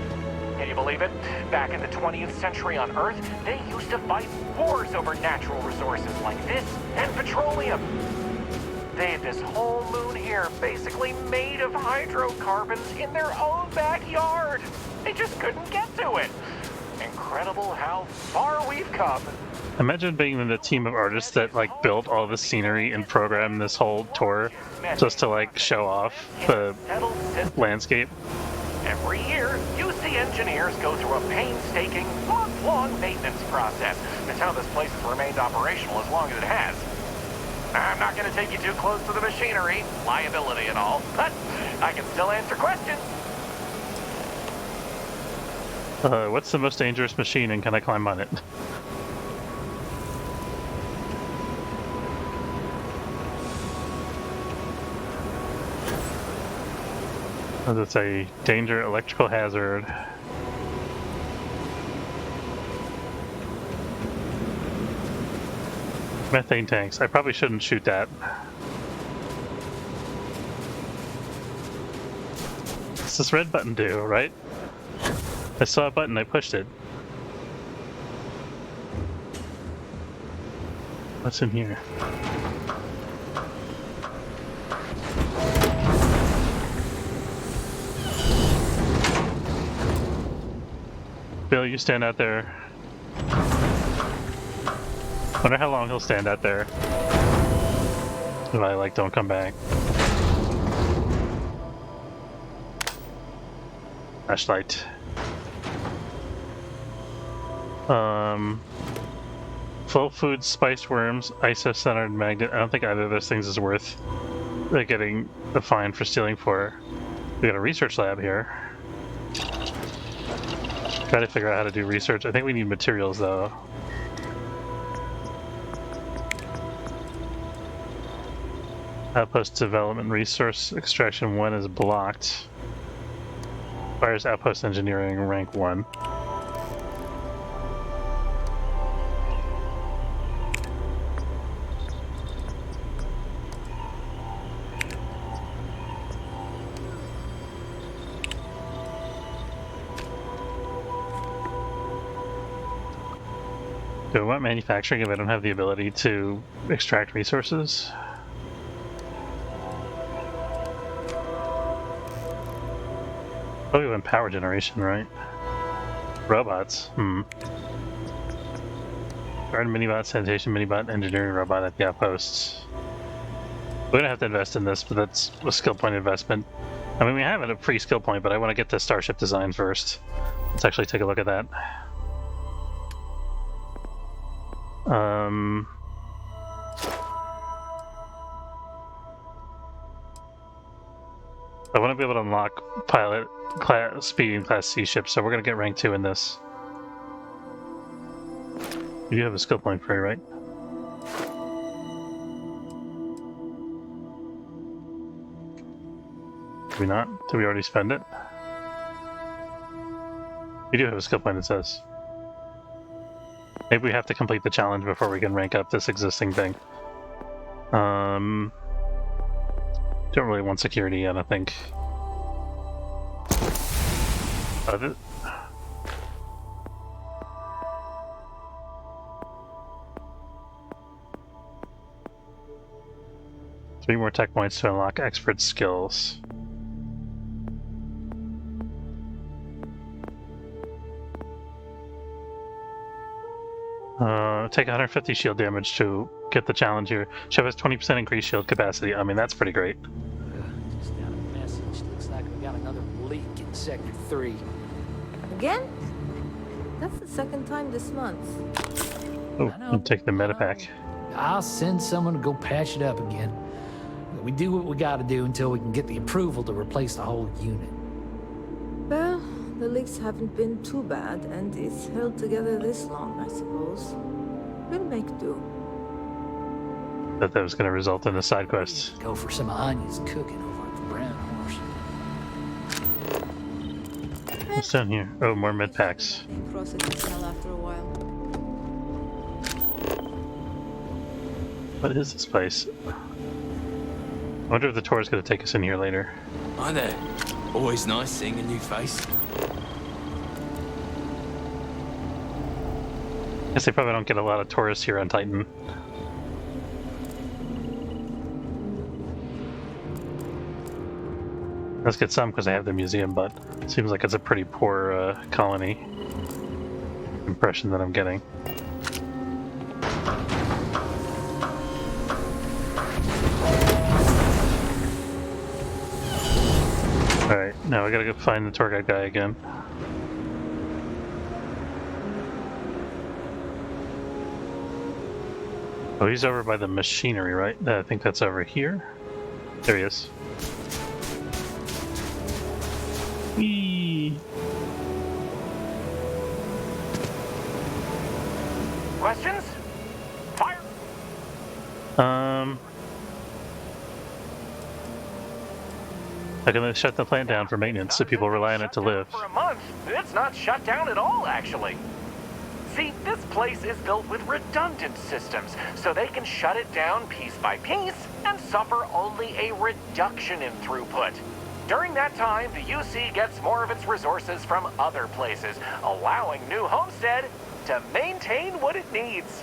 can you believe it? Back in the 20th century on Earth, they used to fight wars over natural resources like this and petroleum. They had this whole moon here basically made of hydrocarbons in their own backyard. They just couldn't get to it. Incredible how far we've come. Imagine being in the team of artists that like built all the scenery and programmed this whole tour just to like show off the landscape. Every year, UC engineers go through a painstaking, month-long maintenance process. That's how this place has remained operational as long as it has. I'm not going to take you too close to the machinery, liability and all, but I can still answer questions. What's the most dangerous machine and can I climb on it? It's a danger electrical hazard. Methane tanks. I probably shouldn't shoot that. What's this red button do, right? I saw a button, I pushed it. What's in here? Bill, you stand out there. Wonder how long he'll stand out there. If I like don't come back. Flashlight. Full food, spiced worms, iso-centered magnet. I don't think either of those things is worth getting a fine for stealing for. We got a research lab here. Gotta figure out how to do research. I think we need materials though. Outpost development resource extraction 1 is blocked. Requires outpost engineering rank 1. Do I want manufacturing if I don't have the ability to extract resources? Probably want power generation, right? Robots. Guard minibot, sanitation minibot, engineering robot at the outposts. We're gonna have to invest in this, but that's a skill point investment. I mean, we have a free skill point, but I want to get the starship design first. Let's actually take a look at that. I want to be able to unlock pilot class speed and class C ships, so we're going to get rank 2 in this. You have a skill point for it, right? Did we not? Did we already spend it? We do have a skill point, it says. Maybe we have to complete the challenge before we can rank up this existing thing. Don't really want security yet, I think. 3 more tech points to unlock expert skills. Take 150 shield damage to get the challenge here. Show us 20% increased shield capacity. I mean, that's pretty great. Just got a message. Looks like we got another leak in Sector 3. Again? That's the second time this month. Oh, and take the medipack. I'll send someone to go patch it up again. We do what we gotta do until we can get the approval to replace the whole unit. Well, the leaks haven't been too bad, and it's held together this long, I suppose. We'll make do. Thought that was going to result in a side quest. Go for some onions cooking over at the Brown Horse. What's down here? Oh, more med packs. Processing smell after a while. What is this place? I wonder if the tour is going to take us in here later. Hi there. Always nice seeing a new face. I guess they probably don't get a lot of tourists here on Titan. Let's get some because they have the museum, but it seems like it's a pretty poor colony impression that I'm getting. Alright, now I gotta go find the tour guide guy again. Oh, he's over by the machinery, right? I think that's over here. There he is. Whee! Questions? Fire! I'm gonna shut the plant down for maintenance so people rely on it to live. For a month, it's not shut down at all, actually. See, this place is built with redundant systems, so they can shut it down piece by piece and suffer only a reduction in throughput. During that time, the UC gets more of its resources from other places, allowing New Homestead to maintain what it needs.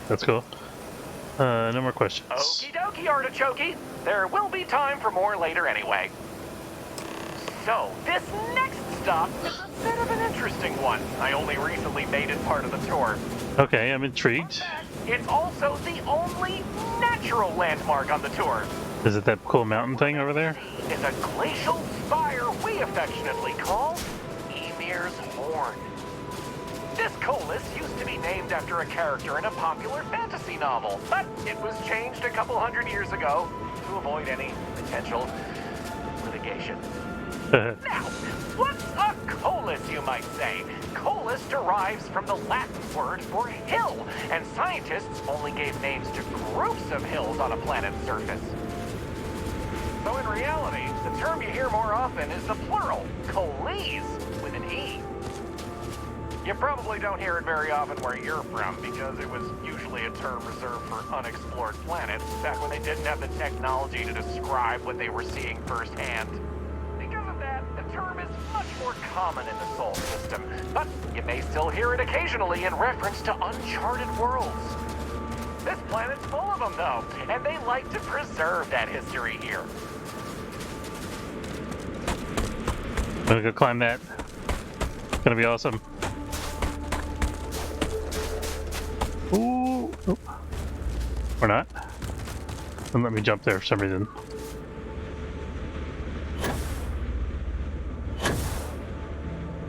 That's cool. No more questions. Okie dokie, artichokey. There will be time for more later anyway. So, this next stop is a bit of an interesting one. I only recently made it part of the tour. Okay, I'm intrigued. It's also the only natural landmark on the tour. Is it that cool mountain thing over there? It's a glacial spire we affectionately call Emir's Horn. This colus used to be named after a character in a popular fantasy novel, but it was changed a couple hundred years ago to avoid any potential litigation. Now, what's a colus, you might say? Colus derives from the Latin word for hill, and scientists only gave names to groups of hills on a planet's surface. So in reality, the term you hear more often is the plural, coles, with an E. You probably don't hear it very often where you're from, because it was usually a term reserved for unexplored planets, back when they didn't have the technology to describe what they were seeing firsthand. Because of that, the term is much more common in the Sol system, but you may still hear it occasionally in reference to uncharted worlds. This planet's full of them, though, and they like to preserve that history here. I'm gonna go climb that. It's gonna be awesome. Ooh. Oh. Or not. Don't let me jump there for some reason.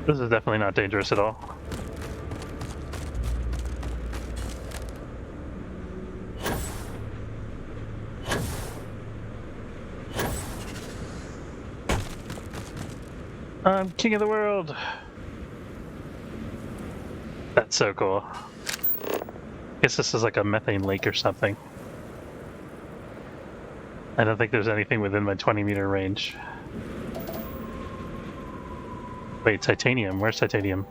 This is definitely not dangerous at all. I'm king of the world. That That's so cool. I guess this is like a methane lake or something. I don't think there's anything within my 20-meter range. Wait, titanium. Where's titanium?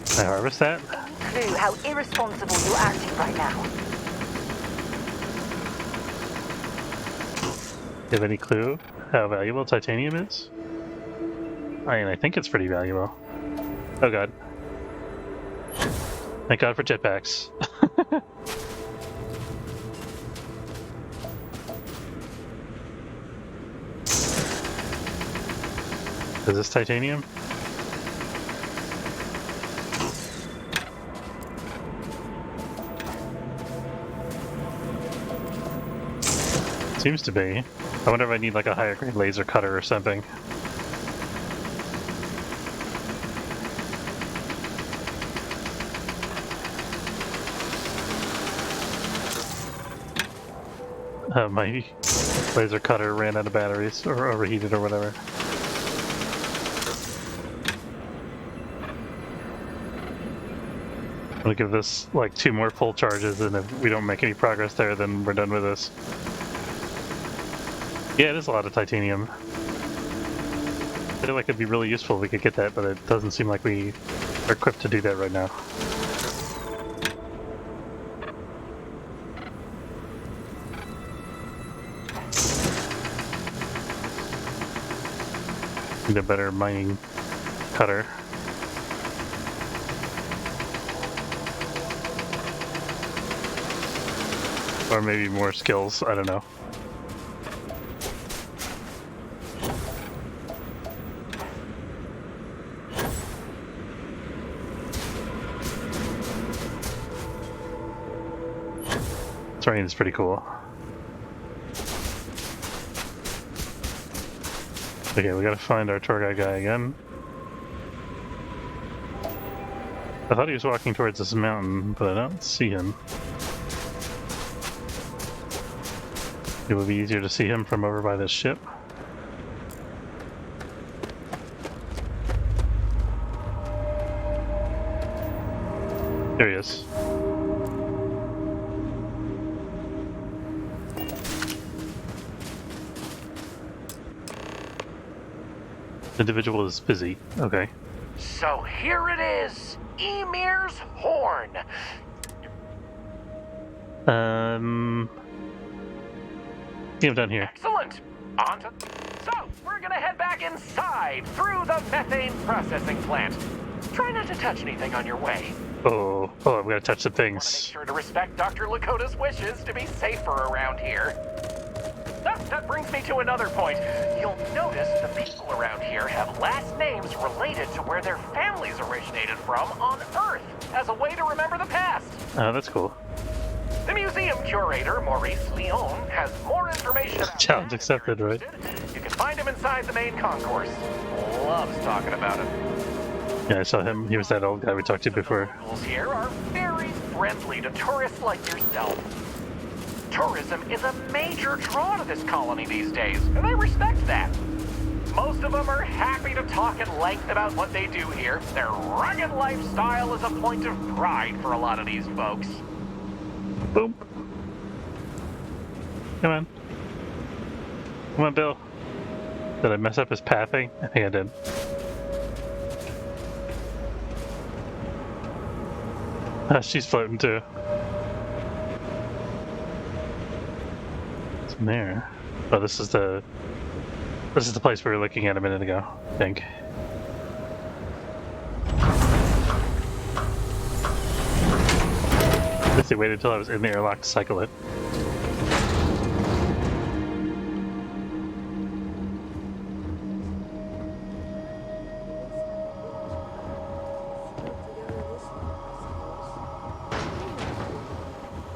Can I harvest that? Clue how irresponsible you're acting right now. Do you have any clue how valuable titanium is? I mean, I think it's pretty valuable. Oh god. Thank god for jetpacks. Is this titanium? Seems to be. I wonder if I need like a higher grade laser cutter or something. My laser cutter ran out of batteries or overheated or whatever. I'm gonna give this like 2 more full charges, and if we don't make any progress there, then we're done with this. Yeah, it is a lot of titanium. I feel like it'd be really useful if we could get that, but it doesn't seem like we are equipped to do that right now. Need a better mining cutter. Or maybe more skills, I don't know. Terrain is pretty cool. Okay, we gotta find our tour guide guy again. I thought he was walking towards this mountain, but I don't see him. It would be easier to see him from over by this ship. There he is. Individual is busy. Okay. So here it is, Emir's horn. See him down here. Excellent. On to... So, we're gonna head back inside through the methane processing plant. Try not to touch anything on your way. Oh, I'm gonna touch the things. Make sure to respect Dr. Lakota's wishes to be safer around here. That brings me to another point. You'll notice the people around here have last names related to where their families originated from on Earth, as a way to remember the past. Oh, that's cool. The museum curator, Maurice Leon, has more information about Challenge accepted, right? You can find him inside the main concourse. Loves talking about it. Yeah, I saw him. He was that old guy we talked to before. Locals here are very friendly to tourists like yourself. Tourism is a major draw to this colony these days, and I respect that. Most of them are happy to talk at length about what they do here. Their rugged lifestyle is a point of pride for a lot of these folks. Boom. Come on. Come on, Bill. Did I mess up his pathing? I think I did. She's floating too. What's in there? Oh, this is the place we were looking at a minute ago, I think. I guess they waited until I was in the airlock to cycle it.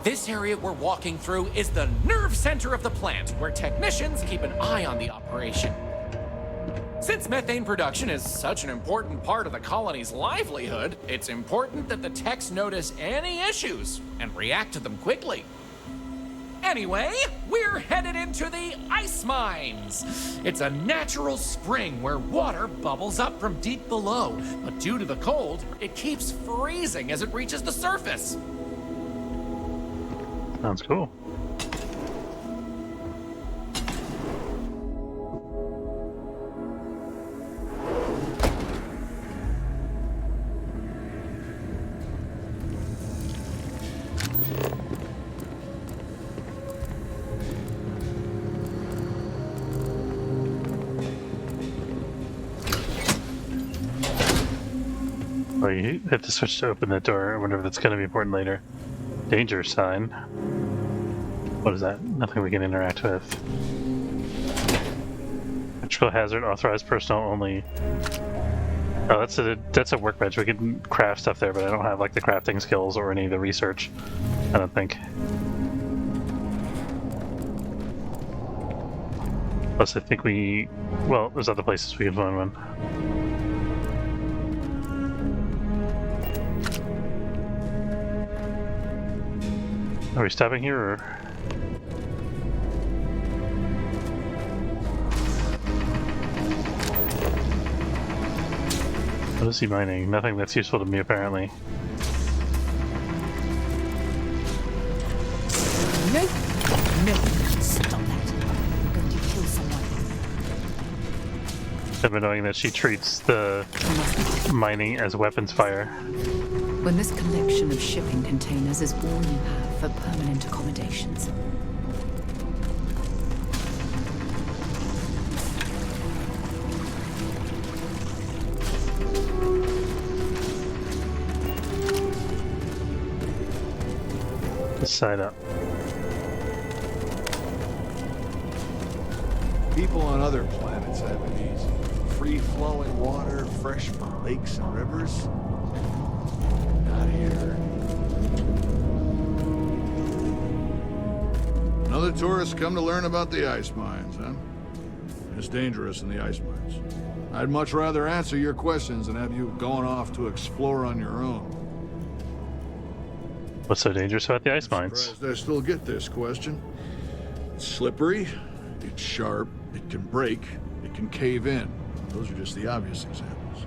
This area we're walking through is the nerve center of the plant, where technicians keep an eye on the operation. Since methane production is such an important part of the colony's livelihood, it's important that the techs notice any issues and react to them quickly. Anyway, we're headed into the ice mines. It's a natural spring where water bubbles up from deep below, but due to the cold, it keeps freezing as it reaches the surface. Sounds cool. Oh, you have to switch to open that door. I wonder if that's going to be important later. Danger sign. What is that? Nothing we can interact with. Electrical hazard, authorized personnel only. Oh, that's a workbench. We can craft stuff there, but I don't have like the crafting skills or any of the research. I don't think. Plus, I think well, there's other places we can find one. Are we stopping here, or...? What is he mining? Nothing that's useful to me, apparently. No! Stop that. You're going to kill someone. I've been knowing that she treats the mining as weapons fire. When this collection of shipping containers is all you have for permanent accommodations. This side up. People on other planets have it easy. Free-flowing water, fresh from lakes and rivers. Not here. Another tourist come to learn about the ice mines, huh? It's dangerous in the ice mines. I'd much rather answer your questions than have you going off to explore on your own. What's so dangerous about the ice mines? Surprised I still get this question. It's slippery, it's sharp, it can break, it can cave in. Those are just the obvious examples.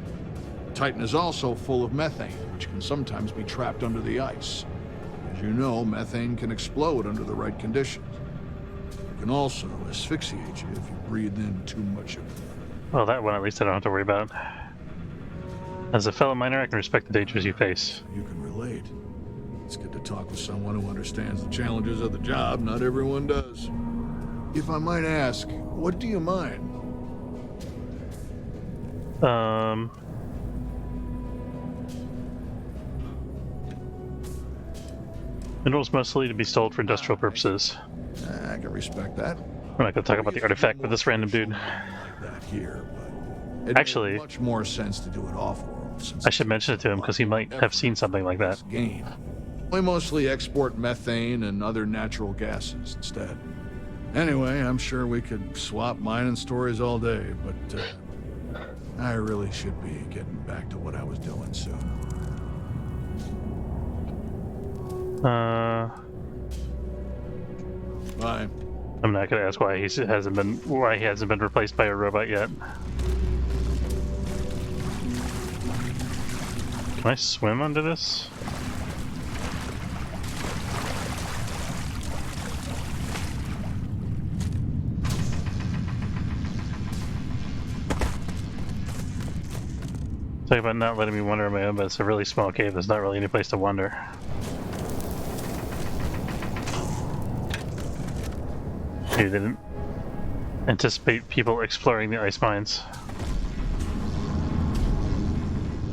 Titan is also full of methane, which can sometimes be trapped under the ice. As you know, methane can explode under the right conditions. It can also asphyxiate you if you breathe in too much of it. Well, that one at least I don't have to worry about. As a fellow miner, I can respect the dangers you face. You can relate. It's good to talk with someone who understands the challenges of the job. Not everyone does. If I might ask, what do you mine? Minerals mostly to be sold for industrial purposes. I can respect that. We're not going to talk about the artifact with this random dude. Like that here, but actually, makes much more sense to do it off-world. I should mention it to him because he might have seen something like that. We mostly export methane and other natural gases instead. Anyway, I'm sure we could swap mining stories all day, but I really should be getting back to what I was doing soon. Bye. I'm not going to ask why he hasn't been replaced by a robot yet. Can I swim under this? Talk about not letting me wander on my own, but it's a really small cave. There's not really any place to wander. Maybe they didn't anticipate people exploring the ice mines.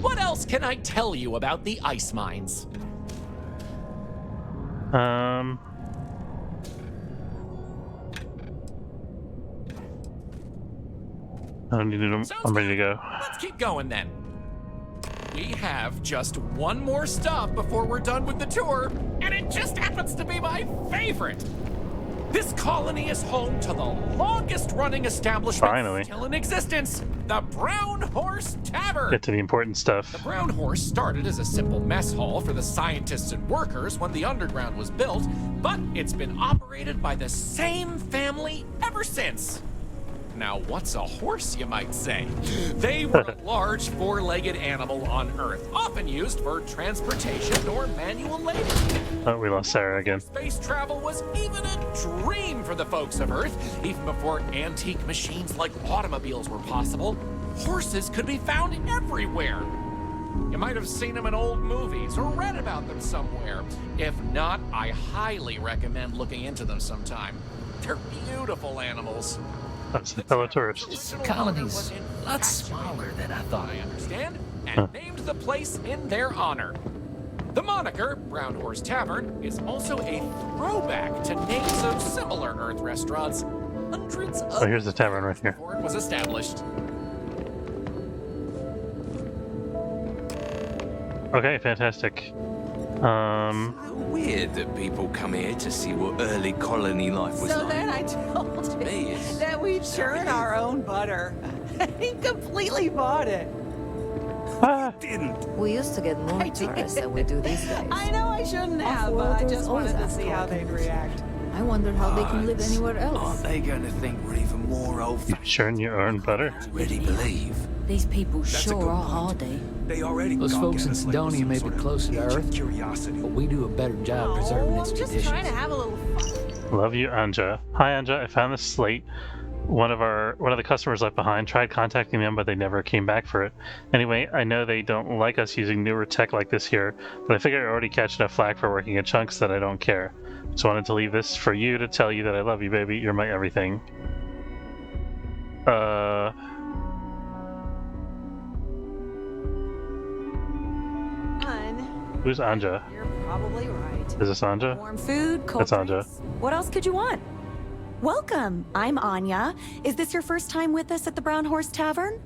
What else can I tell you about the ice mines? I don't need to. I'm ready to go. Let's keep going then. We have just one more stop before we're done with the tour, and it just happens to be my favorite. This colony is home to the longest-running establishment still in existence, the Brown Horse Tavern. Get to the important stuff. The Brown Horse started as a simple mess hall for the scientists and workers when the underground was built, but it's been operated by the same family ever since. Now, what's a horse, you might say? They were a large four-legged animal on Earth, often used for transportation or manual labor. Oh, we lost Sarah again. Space travel was even a dream for the folks of Earth. Even before antique machines like automobiles were possible, horses could be found everywhere. You might have seen them in old movies or read about them somewhere. If not, I highly recommend looking into them sometime. They're beautiful animals. That's the fellow tourists. The colony's a lot smaller than I thought. I understand, and named the place in their honor. The moniker, Brown Horse Tavern, is also a throwback to names of similar Earth restaurants hundreds of Oh, here's the tavern right here. before it was established. Okay, fantastic. Weird that people come here to see what early colony life was So like. then I told him that we churn our own butter. He completely bought it. We used to get more tourists than we do these days. I know I shouldn't have, but I just wanted to see how they'd react. I wonder how they can live anywhere else. Aren't they going to think we're even more old-fashioned? Churn your own butter. Really believe. These people sure are hardy. They already Those can't folks get in us like Sidonia some may be sort of closer to ancient Earth, curiosity. but we do a better job preserving its I'm just traditions. trying to have a little fun. Love you, Anja. Hi, Anja. I found this slate. One of the customers left behind. Tried contacting them, but they never came back for it. Anyway, I know they don't like us using newer tech like this here, but I figure I already catch enough flack for working at Chunks that I don't care. Just wanted to leave this for you to tell you that I love you, baby. You're my everything. Who's Anja? You're probably right. Is this Anja? Warm food, cold That's Anja. drinks. What else could you want? Welcome. I'm Anya. Is this your first time with us at the Brown Horse Tavern?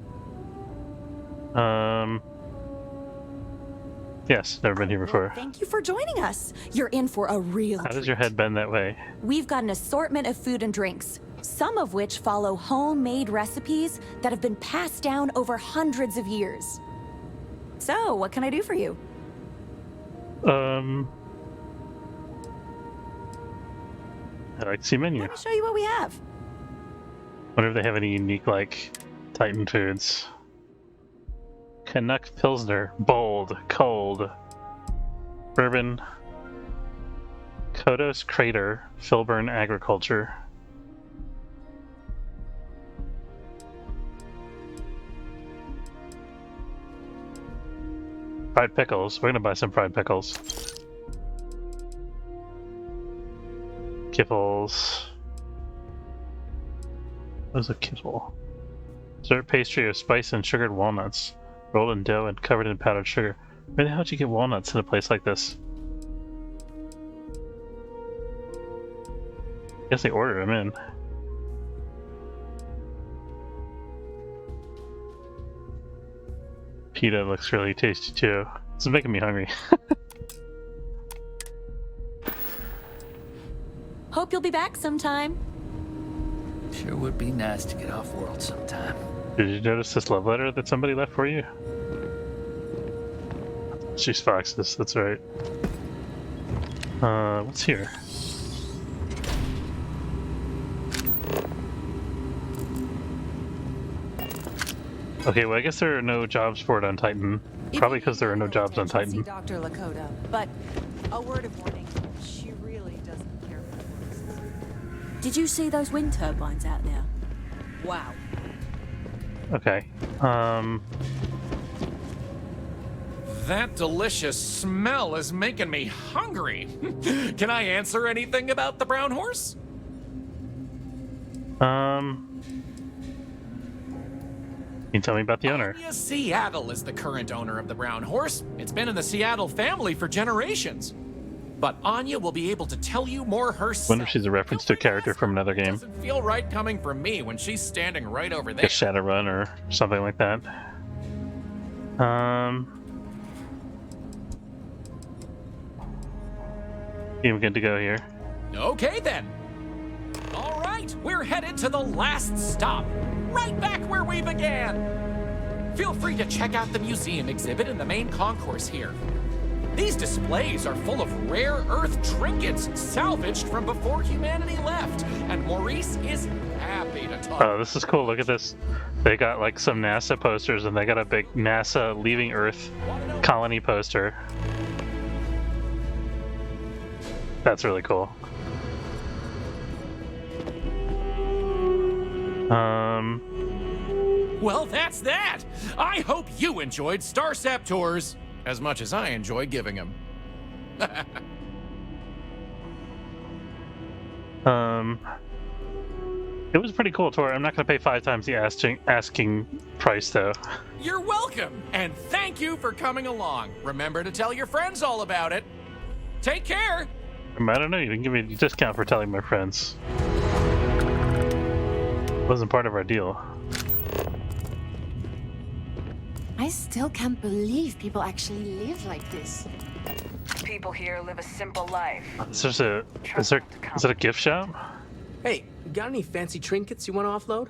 Yes, never been here before. Thank you for joining us. You're in for a real How does your head bend that way? We've got an assortment of food and drinks, some of which follow homemade recipes that have been passed down over hundreds of years. So, what can I do for you? I'd like to see menu. Let me show you what we have. Wonder if they have any unique, like, Titan foods. Canuck Pilsner, bold, cold. Bourbon. Kodos Crater, Filburn Agriculture. Fried pickles. We're gonna buy some fried pickles. Kiffles. What is a kiffle? Dessert pastry of spice and sugared walnuts, rolled in dough and covered in powdered sugar. Where the hell did you get walnuts in a place like this? I guess they ordered them in. Pita looks really tasty too. This is making me hungry. Hope you'll be back sometime. Sure would be nice to get off world sometime. Did you notice this love letter that somebody left for you? She's Fox's, that's right. What's here? Okay, well I guess there are no jobs for it on Titan. Probably because there are no jobs on See Titan. Dr. Lakota, but a word of warning, she really doesn't care for tourists. Did you see those wind turbines out there? Wow. Okay. That delicious smell is making me hungry. Can I answer anything about the Brown Horse? Can you tell me about the owner? Anya Seattle is the current owner of the Brown Horse. It's been in the Seattle family for generations. But Anya will be able to tell you more herself. Wonder if she's a reference to a character from another game. Doesn't feel right coming from me when she's standing right over there. Like Shadowrun or something like that. Seem good to go here. Okay then. All right, we're headed to the last stop, right back where we began. Feel free to check out the museum exhibit in the main concourse here. These displays are full of rare earth trinkets salvaged from before humanity left, and Maurice is happy to talk. Oh, this is cool. Look at this. They got like some NASA posters, and they got a big NASA leaving Earth colony poster. That's really cool. Well, that's that. I hope you enjoyed Starsap tours as much as I enjoy giving them. It was a pretty cool tour. I'm not going to pay 5 times the asking price, though. You're welcome, and thank you for coming along. Remember to tell your friends all about it. Take care. I don't know. You didn't give me a discount for telling my friends. It wasn't part of our deal. I still can't believe people actually live like this. People here live a simple life. Is it a gift shop? Hey, got any fancy trinkets you want to offload?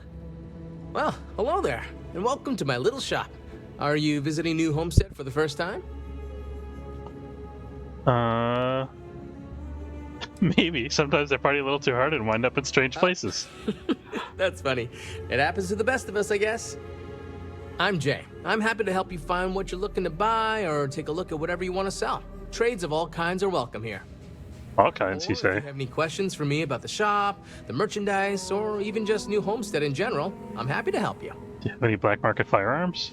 Well, hello there, and welcome to my little shop. Are you visiting New Homestead for the first time? Maybe. Sometimes I party a little too hard and wind up in strange places. That's funny. It happens to the best of us, I guess. I'm Jay. I'm happy to help you find what you're looking to buy or take a look at whatever you want to sell. Trades of all kinds are welcome here. All kinds, you say? If you have any questions for me about the shop, the merchandise, or even just New Homestead in general, I'm happy to help you. Do you have any black market firearms?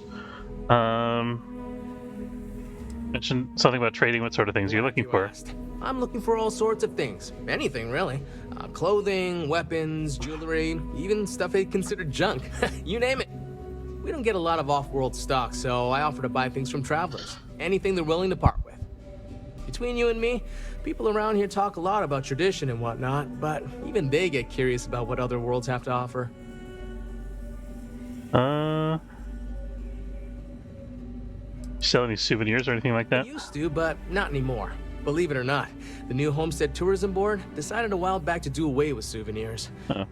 Mentioned something about trading. What sort of things are you looking for? I'm looking for all sorts of things. Anything, really. Clothing, weapons, jewelry, even stuff they consider junk. You name it. We don't get a lot of off-world stock, so I offer to buy things from travelers. Anything they're willing to part with. Between you and me, people around here talk a lot about tradition and whatnot, but even they get curious about what other worlds have to offer. Sell any souvenirs or anything like that? I used to, but not anymore. Believe it or not, the new Homestead Tourism Board decided a while back to do away with souvenirs. Huh.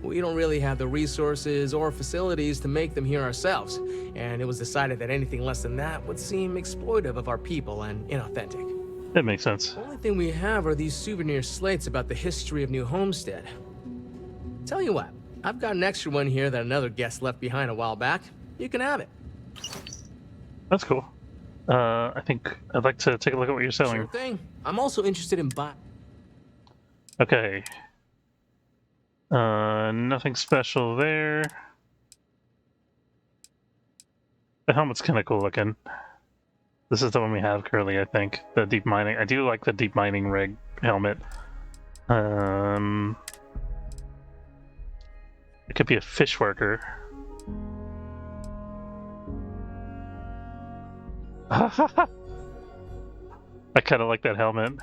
We don't really have the resources or facilities to make them here ourselves, and it was decided that anything less than that would seem exploitive of our people and inauthentic. That makes sense. The only thing we have are these souvenir slates about the history of New Homestead. Tell you what, I've got an extra one here that another guest left behind a while back. You can have it. That's cool. I think I'd like to take a look at what you're selling. Sure thing. I'm also interested in buying. Okay. Nothing special there. The helmet's kind of cool looking. This is the one we have currently, I think. The deep mining. I do like the deep mining rig helmet. It could be a fish worker. I kind of like that helmet.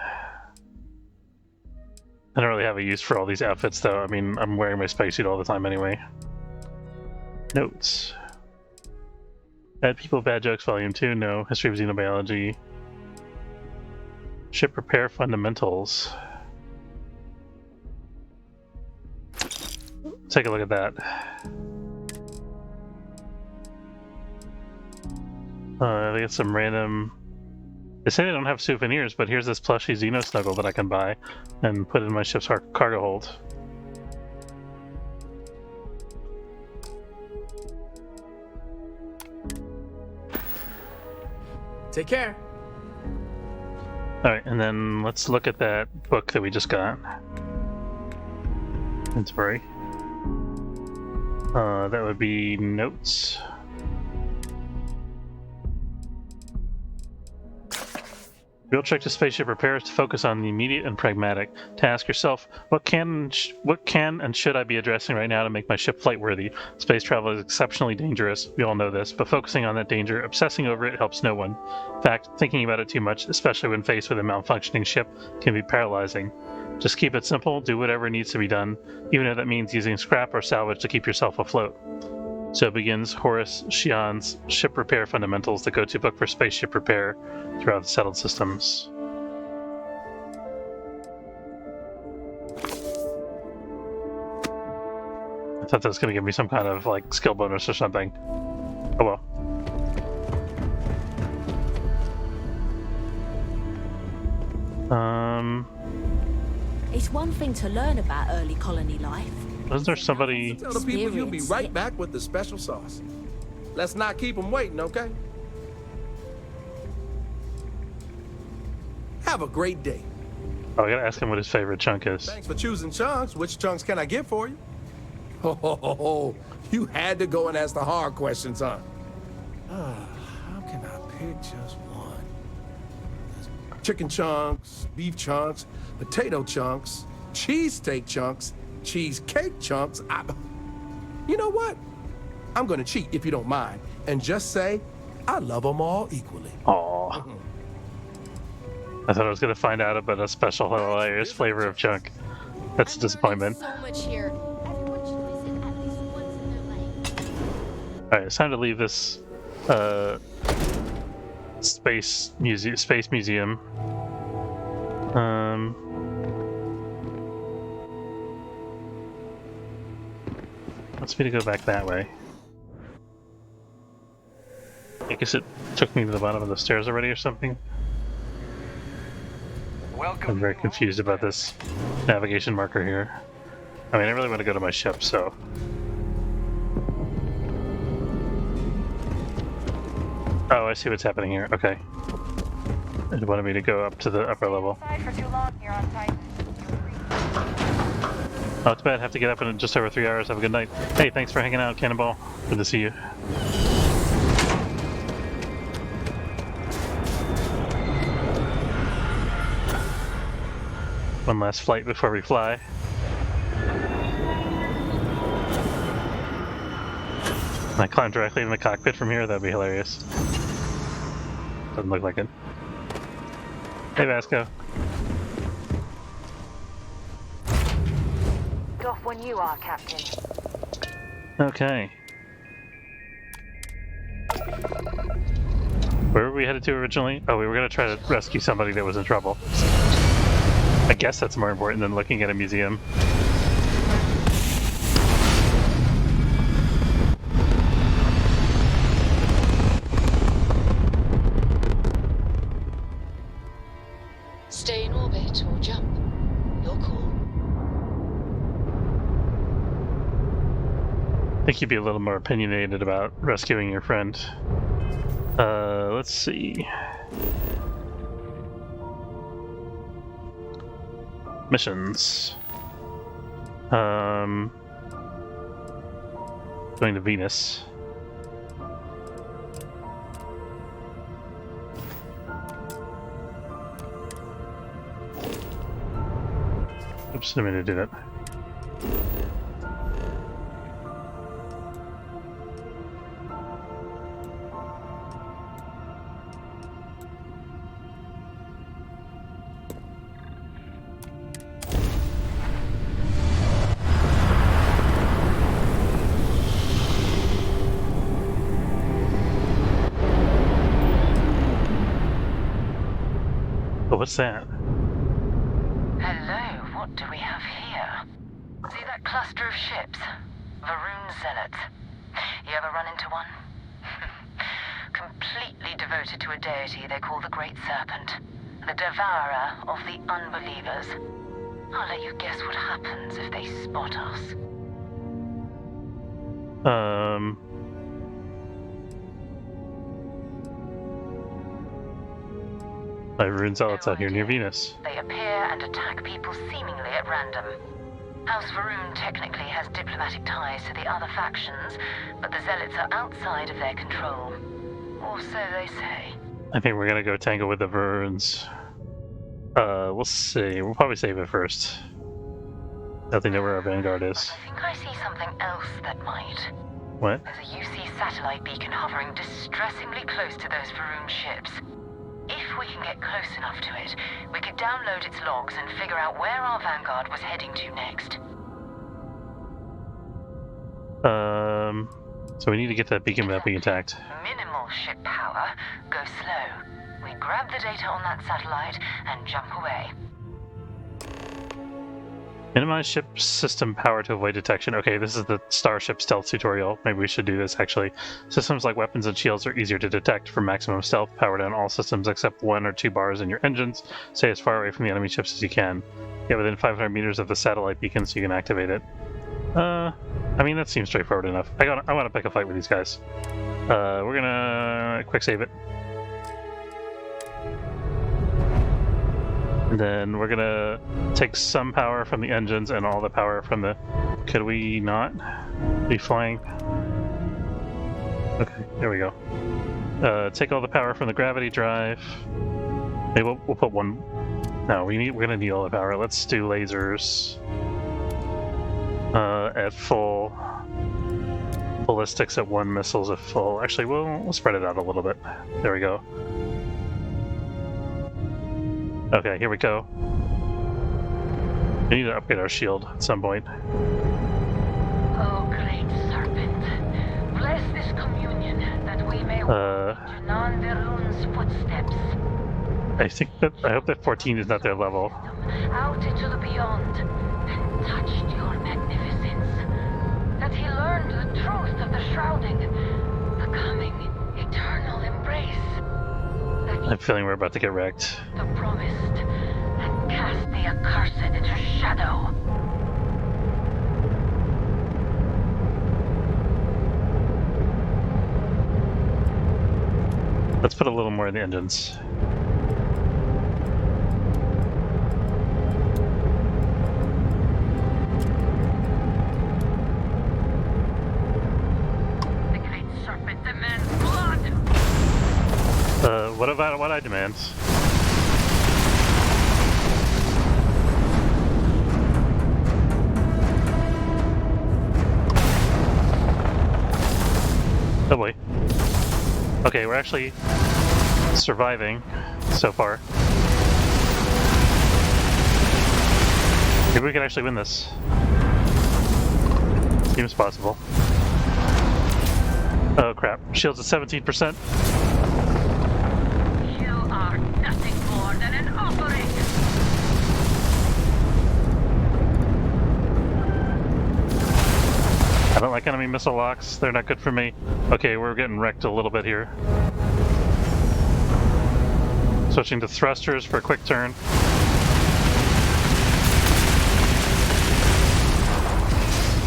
I don't really have a use for all these outfits, though. I mean, I'm wearing my spacesuit all the time anyway. Notes. Bad People, Bad Jokes, Volume 2. No. History of Xenobiology. Ship Repair Fundamentals. Take a look at that. They get some random... They say they don't have souvenirs, but here's this plushy Xeno Snuggle that I can buy and put in my ship's cargo hold. Take care. Alright, and then let's look at that book that we just got. Inventory. That would be notes. Real trick to spaceship repair is to focus on the immediate and pragmatic. To ask yourself, what can and should I be addressing right now to make my ship flight worthy? Space travel is exceptionally dangerous, we all know this, but focusing on that danger, obsessing over it helps no one. In fact, thinking about it too much, especially when faced with a malfunctioning ship, can be paralyzing. Just keep it simple, do whatever needs to be done, even if that means using scrap or salvage to keep yourself afloat. So begins Horace Shian's Ship Repair Fundamentals, the go-to book for spaceship repair throughout the settled systems. I thought that was gonna give me some kind of like skill bonus or something. Oh well. It's one thing to learn about early colony life. Wasn't there somebody? Tell the people you'll be right back with the special sauce. Let's not keep them waiting, okay? Have a great day. Oh, I gotta ask him what his favorite chunk is. Thanks for choosing chunks. Which chunks can I get for you? Oh, you had to go and ask the hard questions, huh? How can I pick just one? Chicken chunks, beef chunks, potato chunks, cheesesteak chunks, cheesecake chunks. You know what? I'm gonna cheat if you don't mind, and just say I love them all equally. Aww. I thought I was gonna find out about a special hilarious flavor of chunk. That's a disappointment. So much here. Everyone should visit at least once in their life. Alright, it's time to leave this space museum. Wants me to go back that way. I guess it took me to the bottom of the stairs already or something. I'm very confused about this navigation marker here. I mean, I really want to go to my ship, so... Oh, I see what's happening here. Okay. It wanted me to go up to the upper level. For too long here on Titan. Oh, it's bad. I have to get up in just over 3 hours. Have a good night. Hey, thanks for hanging out, Cannonball. Good to see you. One last flight before we fly. Can I climb directly in the cockpit from here? That'd be hilarious. Doesn't look like it. Hey, Vasco. Off when you are, Captain. Okay. Where were we headed to originally? Oh, we were going to try to rescue somebody that was in trouble. I guess that's more important than looking at a museum. Stay in orbit or jump. Your call. I think you'd be a little more opinionated about rescuing your friend. Let's see. Missions. Going to Venus. Oops, I didn't mean to do that. Oh, what's that? Hello, what do we have here? See that cluster of ships? Varun Zealots. You ever run into one? Completely devoted to a deity they call the Great Serpent, the devourer of the unbelievers. I'll let you guess what happens if they spot us. Rune Zealots out here near Venus. They appear and attack people seemingly at random. House Varun technically has diplomatic ties to the other factions, but the Zealots are outside of their control. Or so they say. I think we're gonna go tangle with the Varuns. We'll see. We'll probably save it first. Now they know where our vanguard is. I think I see something else that might. What? There's a UC satellite beacon hovering distressingly close to those Varun ships. If we can get close enough to it, we could download its logs and figure out where our vanguard was heading to next. So we need to get that beacon without being attacked. Minimal ship power. Go slow. We grab the data on that satellite and jump away. Minimize ship system power to avoid detection. Okay, this is the Starship stealth tutorial. Maybe we should do this, actually. Systems like weapons and shields are easier to detect. For maximum stealth, power down all systems except 1 or 2 bars in your engines. Stay as far away from the enemy ships as you can. Get within 500 meters of the satellite beacon so you can activate it. I mean, that seems straightforward enough. I want to pick a fight with these guys. We're gonna quick save it. And then we're gonna take some power from the engines and all the power from the... Could we not be flying? Okay, there we go. Take all the power from the gravity drive. Maybe we'll put one... No, we're gonna need all the power. Let's do lasers at full. Ballistics at 1, missiles at full. Actually, we'll spread it out a little bit. There we go. Okay, here we go. We need to upgrade our shield at some point. Oh, great serpent. Bless this communion that we may walk into Non-Verune's footsteps. I hope that 14 is not their level. Out into the beyond and touched your magnificence. That he learned the truth of the shrouding, the coming eternal embrace. I'm feeling we're about to get wrecked. The promised, and cast the accursed into shadow. Let's put a little more in the engines. The great serpent demands blood. What about what I demand? Oh boy. Okay, we're actually surviving so far. Maybe we can actually win this. Seems possible. Oh crap. Shields at 17%. You are nothing more than an offering. I don't like enemy missile locks. They're not good for me. Okay, we're getting wrecked a little bit here. Switching to thrusters for a quick turn.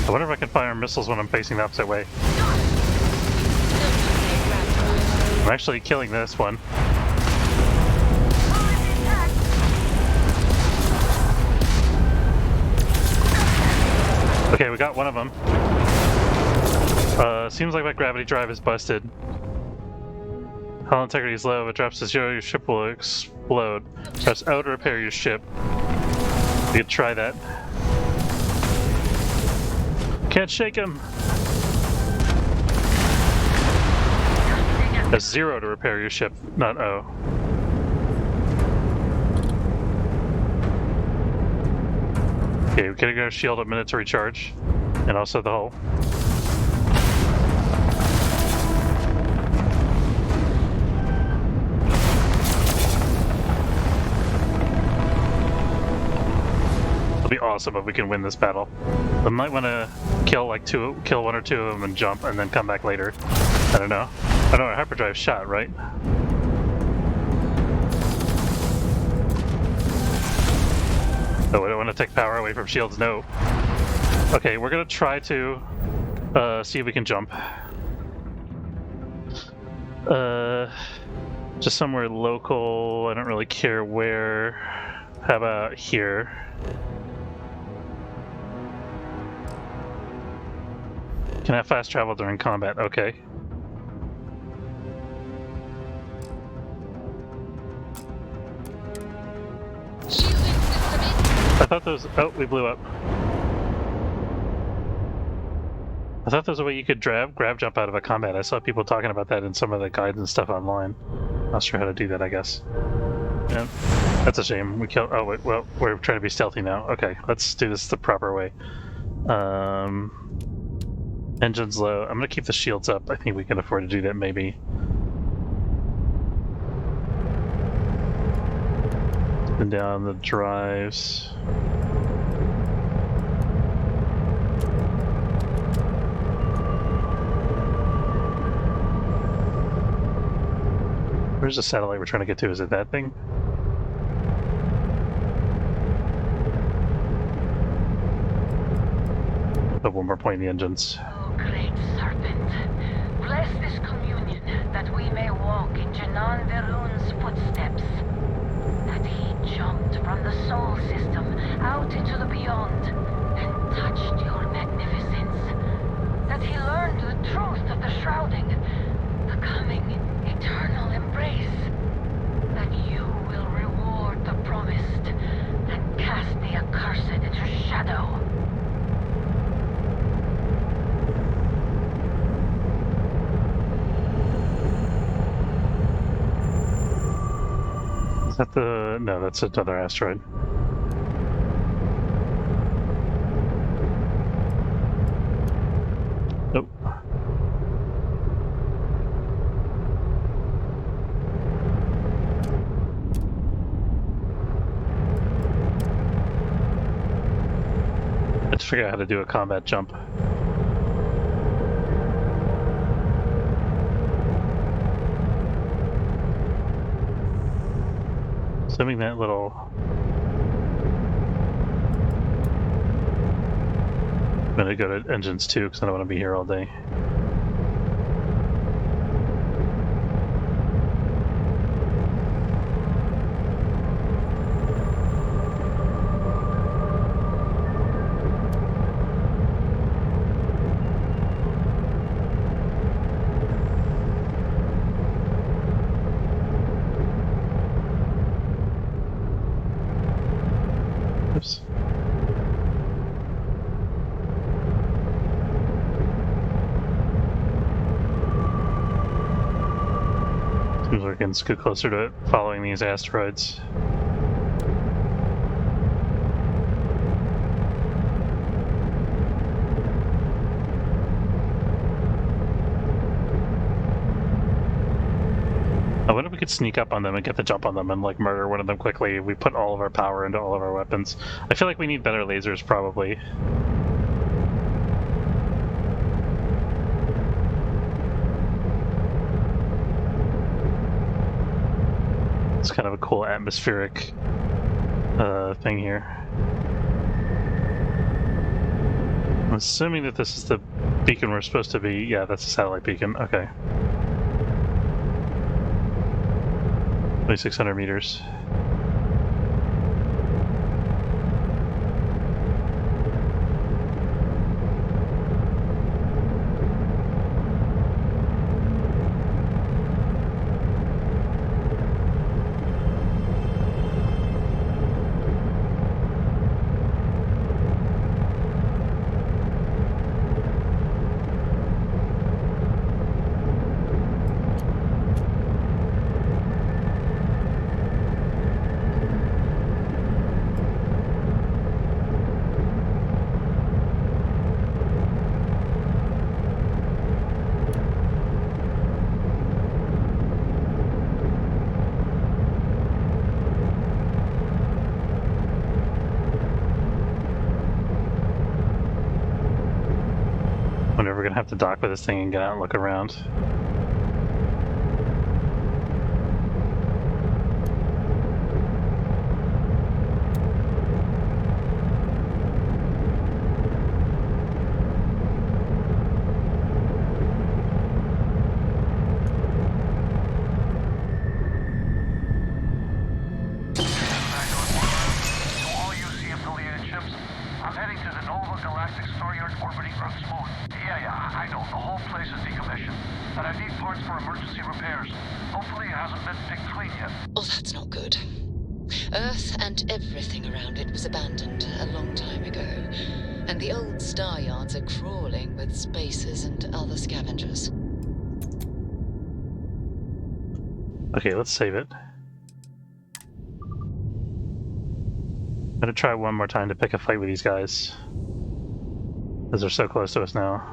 I wonder if I can fire missiles when I'm facing the opposite way. I'm actually killing this one. Okay, we got one of them. Seems like my gravity drive is busted. Hull integrity is low. If it drops to 0, your ship will explode. Press O to repair your ship. You could try that. Can't shake him. Press 0 to repair your ship, not O. Okay, we're getting our shield a minute to recharge, and also the hull. It'll be awesome if we can win this battle. We might want to kill 1 or 2 of them and jump, and then come back later. I don't know. I know our hyperdrive shot, right? Oh, I don't want to take power away from shields, no. Okay, we're gonna try to see if we can jump. Just somewhere local, I don't really care where. How about here? Can have fast travel during combat, okay. I thought those... Oh, we blew up. I thought there was a way you could grab jump out of a combat. I saw people talking about that in some of the guides and stuff online. Not sure how to do that, I guess. Yeah, that's a shame. We killed... Oh, wait, well, we're trying to be stealthy now. Okay, let's do this the proper way. Engine's low. I'm gonna keep the shields up. I think we can afford to do that, maybe. And down the drives. Where's the satellite we're trying to get to? Is it that thing? Put one more point in the engines. Oh, great serpent, bless this communion that we may walk in Janan Verun's footsteps. That he jumped from the soul system out into the beyond and touched your magnificence. That he learned the truth of the shrouding, the coming eternal embrace. That you will reward the promised and cast the accursed into shadow. Is that the... No, that's another asteroid. Nope. I have to figure out how to do a combat jump. Assuming that little... I'm gonna go to engines too, because I don't want to be here all day. Oops. Seems like we can scoot closer to it following these asteroids. I wonder if we could sneak up on them and get the jump on them and like murder one of them quickly. We put all of our power into all of our weapons. I feel like we need better lasers, probably. It's kind of a cool atmospheric thing here. I'm assuming that this is the beacon we're supposed to be. Yeah, that's a satellite beacon. Okay. 2,600 meters. Wonder if we're gonna have to dock with this thing and get out and look around. Oh, that's not good. Earth and everything around it was abandoned a long time ago, and the old star yards are crawling with spacers and other scavengers. Okay, let's save it. I'm gonna try one more time to pick a fight with these guys, because they're so close to us now.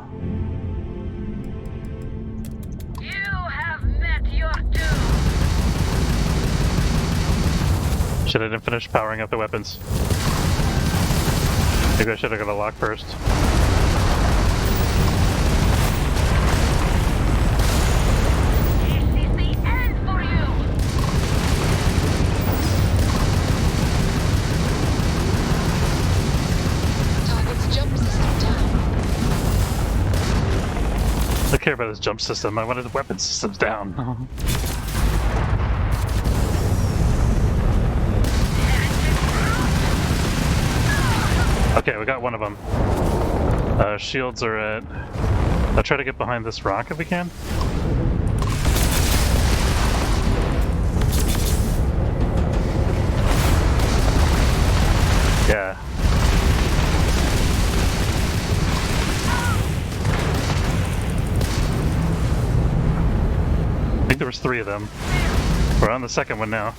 Should I have finished powering up the weapons? Maybe I should have got a lock first. This is the end for you! care about his jump system. I wanted the weapon systems down. Okay, we got one of them. Shields are at... I'll try to get behind this rock if we can. Yeah. I think there was 3 of them. We're on the second one now.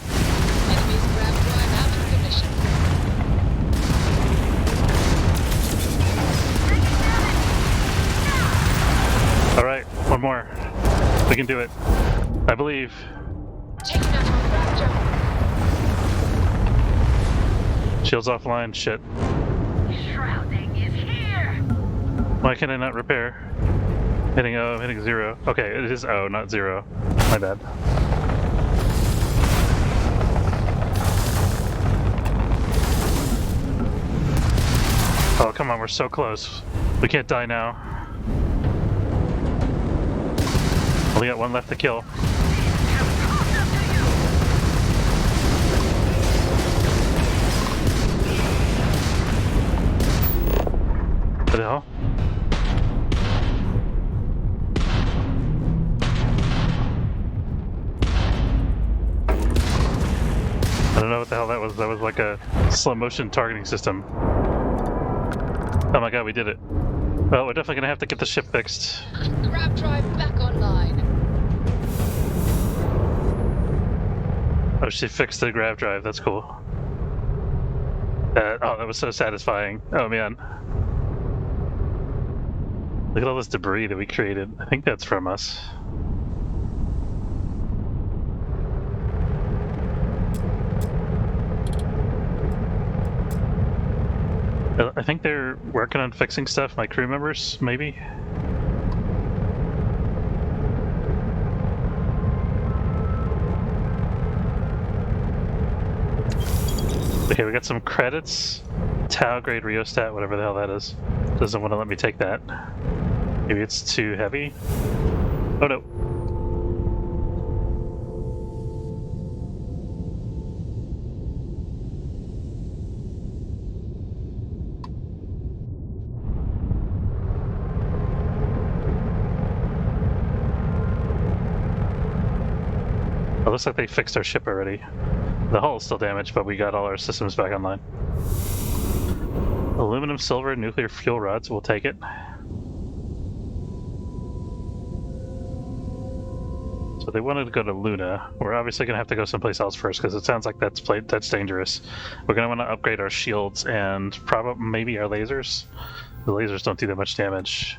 Alright, one more. We can do it. I believe. Shields offline, shit. Shrouding is here. Why can I not repair? Hitting O, hitting 0. Okay, it is O, not 0. My bad. Oh, come on, we're so close. We can't die now. Only got one left to kill. What the hell? I don't know what the hell that was. That was like a slow motion targeting system. Oh my god, we did it. Well, we're definitely gonna have to get the ship fixed. Grab drive back online. Oh, she fixed the grav drive. That's cool. Oh, that was so satisfying. Oh man. Look at all this debris that we created. I think that's from us. I think they're working on fixing stuff, my crew members, maybe? Okay, we got some credits. Tau grade rheostat, whatever the hell that is. Doesn't want to let me take that. Maybe it's too heavy? Oh no. It looks like they fixed our ship already. The hull is still damaged, but we got all our systems back online. Aluminum, silver, nuclear fuel rods, we'll take it. So they wanted to go to Luna. We're obviously going to have to go someplace else first, because it sounds like that's dangerous. We're going to want to upgrade our shields and probably maybe our lasers. The lasers don't do that much damage.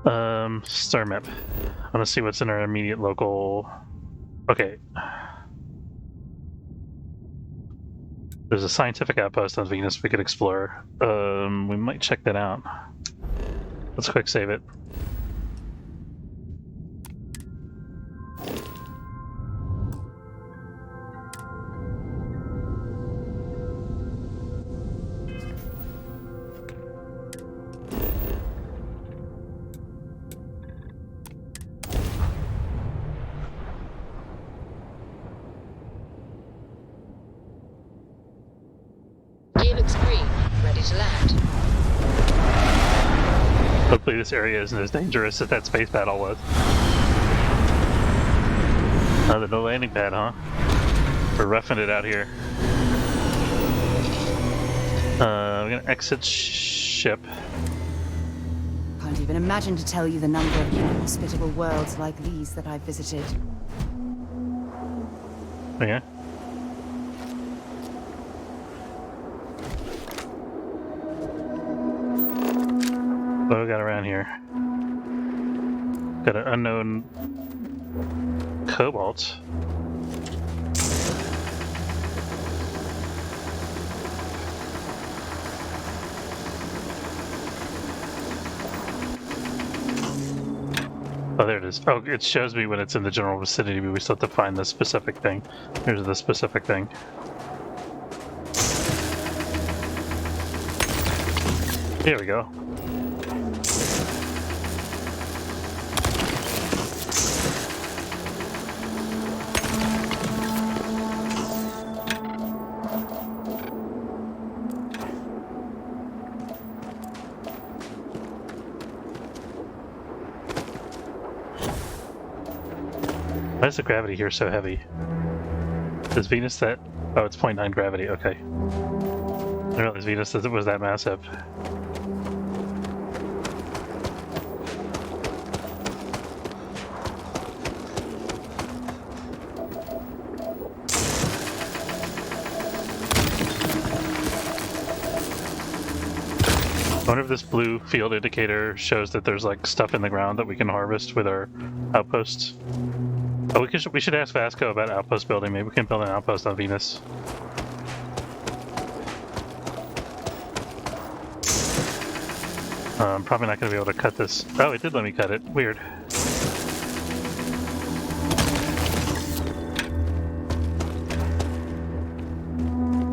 Star map. I want to see what's in our immediate local... Okay. There's a scientific outpost on Venus we could explore. We might check that out. Let's quick save it. Hopefully this area isn't as dangerous as that space battle was. Oh, no landing pad, huh? We're roughing it out here. We're gonna exit ship. Can't even imagine to tell you the number of inhospitable worlds like these that I've visited. Oh, yeah? What do we got around here? Got an unknown cobalt. Oh, there it is. Oh, it shows me when it's in the general vicinity, but we still have to find the specific thing. Here's the specific thing. Here we go. Why is the gravity here so heavy? Is Venus that... Oh, it's 0.9 gravity, okay. I didn't realize Venus was that massive. I wonder if this blue field indicator shows that there's like stuff in the ground that we can harvest with our outposts. Oh, we should ask Vasco about outpost building. Maybe we can build an outpost on Venus. I'm probably not going to be able to cut this. Oh, it did let me cut it. Weird.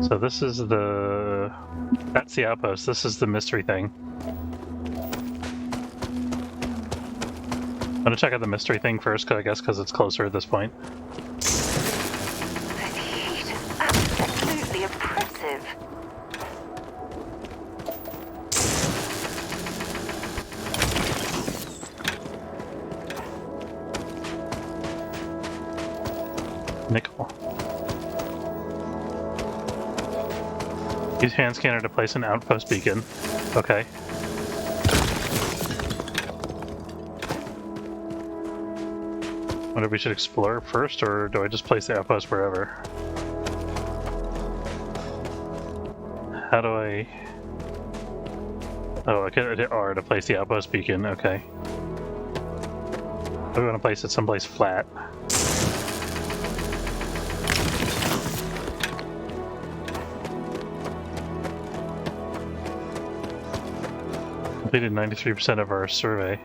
So this is the... That's the outpost. This is the mystery thing. I'm gonna check out the mystery thing first, I guess, because it's closer at this point. The heat is absolutely oppressive. Nickel. Use hand scanner to place an outpost beacon. Okay. Wonder if we should explore first, or do I just place the outpost wherever? How do I... Oh, I can hit R to place the outpost beacon, okay. I want to place it someplace flat. Completed 93% of our survey.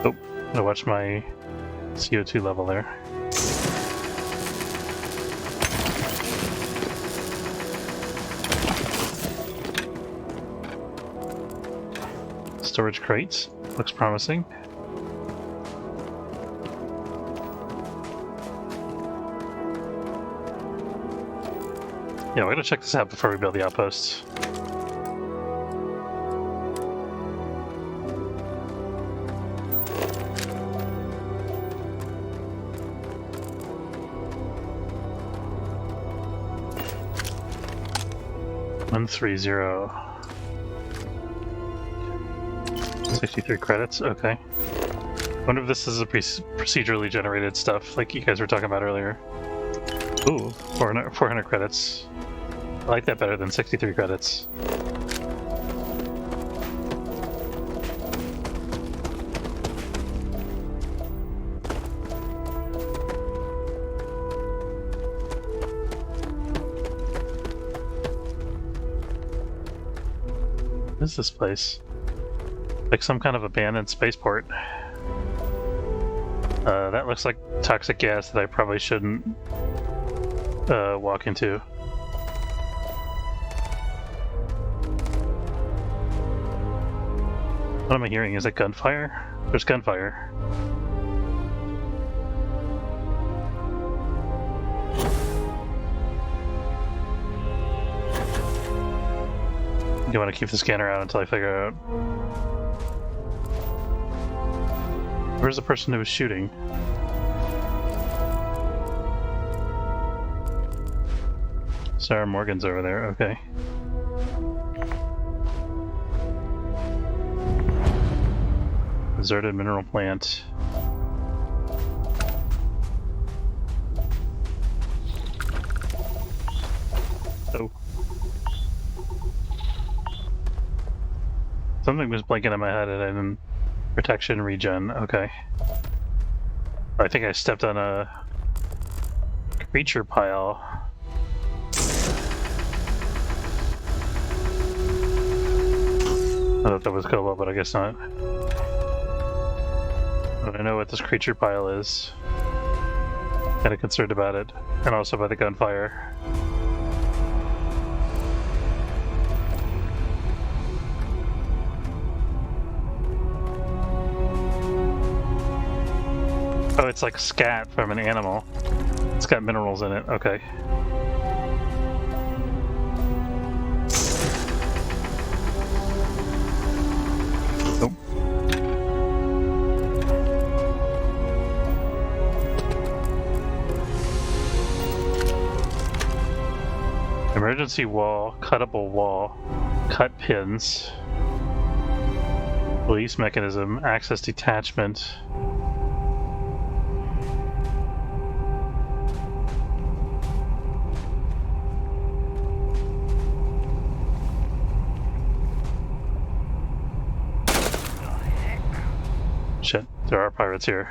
Oh, I'm gonna watch my CO2 level there. Storage crates. Looks promising. Yeah, we're gonna check this out before we build the outposts. $130. 63 credits, okay. I wonder if this is a procedurally generated stuff like you guys were talking about earlier. Ooh, 400 credits. I like that better than 63 credits. What is this place? Like some kind of abandoned spaceport. That looks like toxic gas that I probably shouldn't walk into. What am I hearing? Is it gunfire? There's gunfire. Do you want to keep the scanner out until I figure out? Where's the person who was shooting? Sarah Morgan's over there, okay. Deserted mineral plant. Oh. Something was blinking in my head and I didn't... Protection regen, okay. I think I stepped on a creature pile. I thought that was Kobo, but I guess not. I don't know what this creature pile is. Kind of concerned about it, and also by the gunfire. Oh, it's like scat from an animal. It's got minerals in it, okay. Nope. Emergency wall, cuttable wall, cut pins, release mechanism, access detachment. Shit, there are pirates here.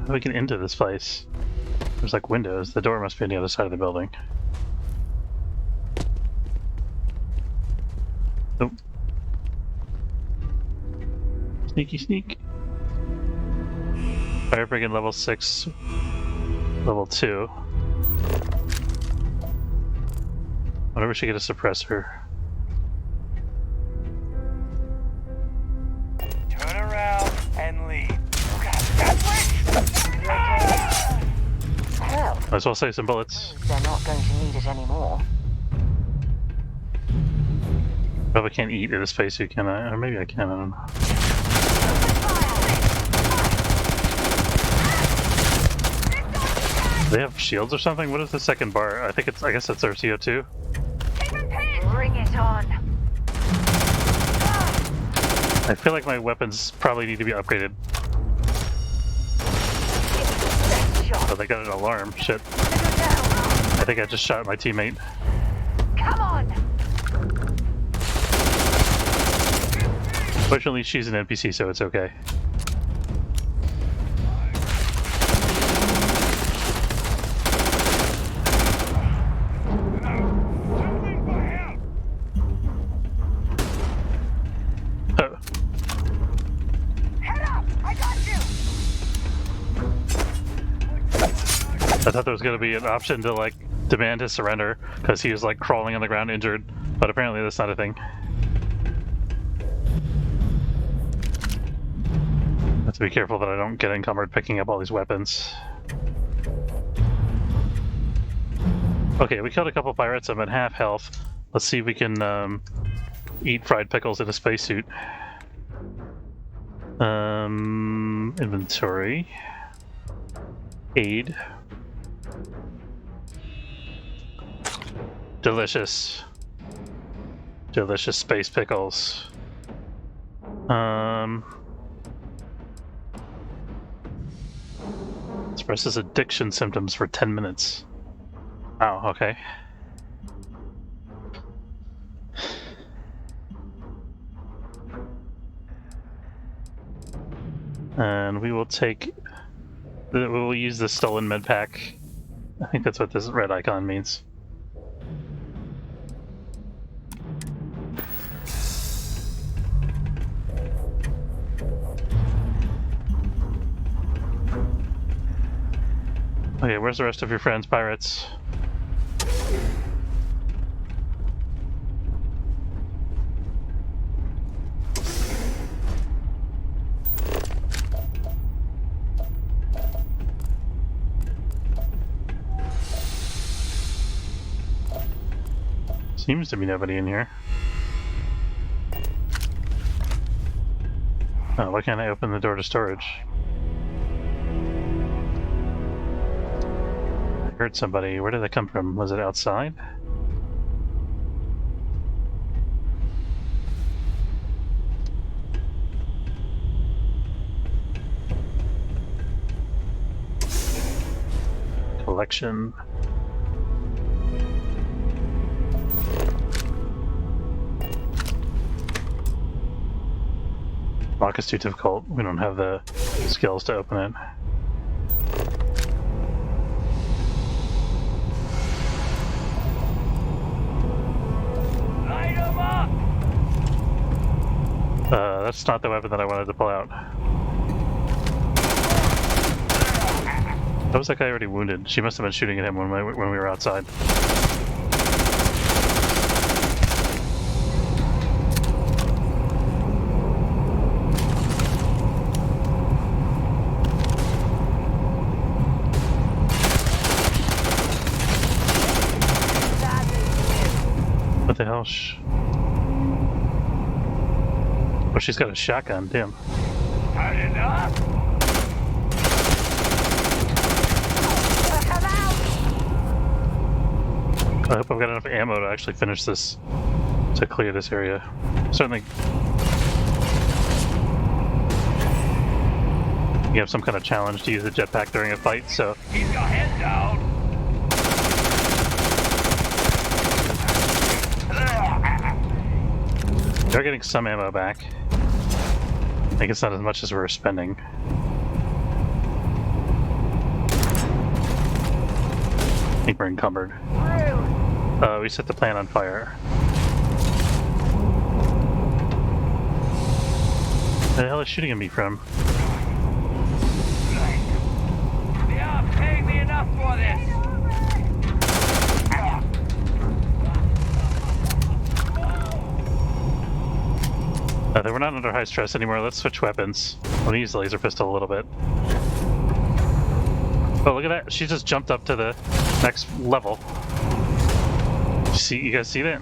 How do we get into this place? There's like windows. The door must be on the other side of the building. Nope. Sneaky sneak. Fire brigade level 6, level 2. I wonder if we should get a suppressor. Turn around and leave. Well, Might as well save some bullets. they're not going to need it anymore. Probably can't eat in a spacesuit, can I? Or maybe I can, I don't know. Do they have shields or something? What is the second bar? I guess that's our CO2. Bring it on. I feel like my weapons probably need to be upgraded. Oh, they got an alarm. Shit. I think I just shot my teammate. Come on. Fortunately, she's an NPC, so it's okay. I thought there was going to be an option to like demand his surrender because he was like crawling on the ground injured, but apparently that's not a thing. I have to be careful that I don't get encumbered picking up all these weapons. Okay, we killed a couple pirates. I'm at half health. Let's see if we can eat fried pickles in a spacesuit. Inventory. Aid. Delicious. Delicious space pickles. Suppresses addiction symptoms for 10 minutes. Oh, okay. And we will take... We will use the stolen med pack. I think that's what this red icon means. Okay, where's the rest of your friends, pirates? Seems to be nobody in here. Oh, why can't I open the door to storage? I heard somebody. Where did they come from? Was it outside? Collection. Lock is too difficult. We don't have the skills to open it. Light 'em up! That's not the weapon that I wanted to pull out. How was that guy already wounded? She must have been shooting at him when we were outside. the hell? Oh, she's got a shotgun. Damn. Turn it up. I hope I've got enough ammo to actually finish this, to clear this area. Certainly. You have some kind of challenge to use a jetpack during a fight, so. Keep your head down. They're getting some ammo back. I think it's not as much as we're spending. I think we're encumbered. We set the plant on fire. Where the hell is shooting at me from? They are paying me enough for this. We're not under high stress anymore. Let's switch weapons. I'm gonna use the laser pistol a little bit. Oh, look at that. She just jumped up to the next level. You guys see that?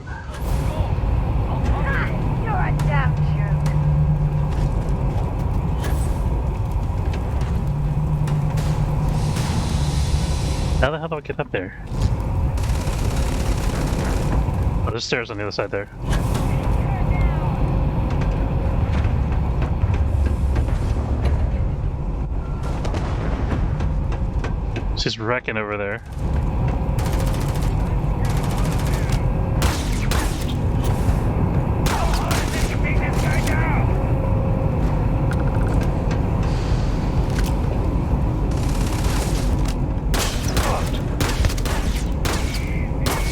You're a damn joke. How the hell do I get up there? Oh, there's stairs on the other side there. She's wrecking over there.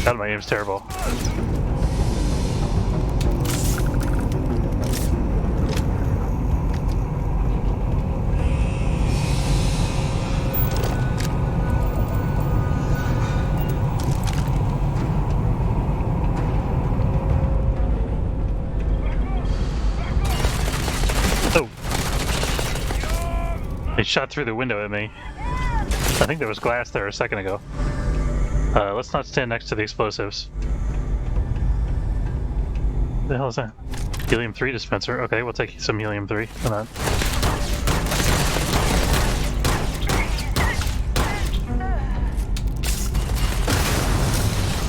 God, my aim's terrible. Oh. They shot through the window at me. I think there was glass there a second ago. Let's not stand next to the explosives. What the hell is that? Helium-3 dispenser. Okay, we'll take some helium-3. Why not?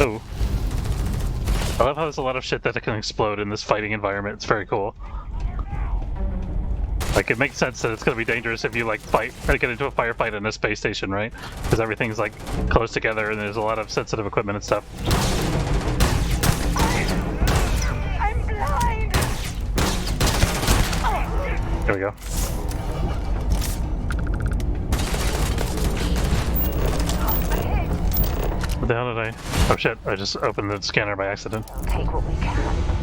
Oh. I love how there's a lot of shit that can explode in this fighting environment. It's very cool. Like, it makes sense that it's going to be dangerous if you, like, fight, or get into a firefight in a space station, right? Because everything's, like, close together and there's a lot of sensitive equipment and stuff. I'm blind. There we go. What the hell did I... Oh shit, I just opened the scanner by accident. Take what we can.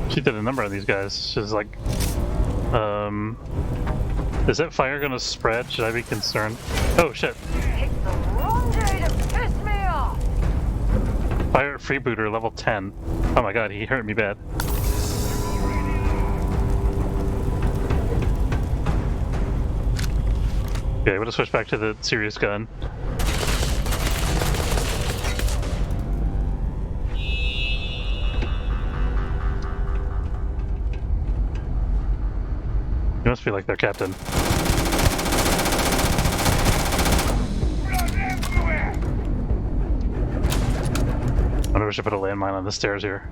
She did a number of these guys. She's like, is that fire gonna spread? Should I be concerned? Oh shit. Picked the wrong day to piss me off. Fire freebooter level 10. Oh my god, he hurt me bad. Okay, I'm gonna switch back to the serious gun. You must be like their captain. I wonder if I should put a landmine on the stairs here.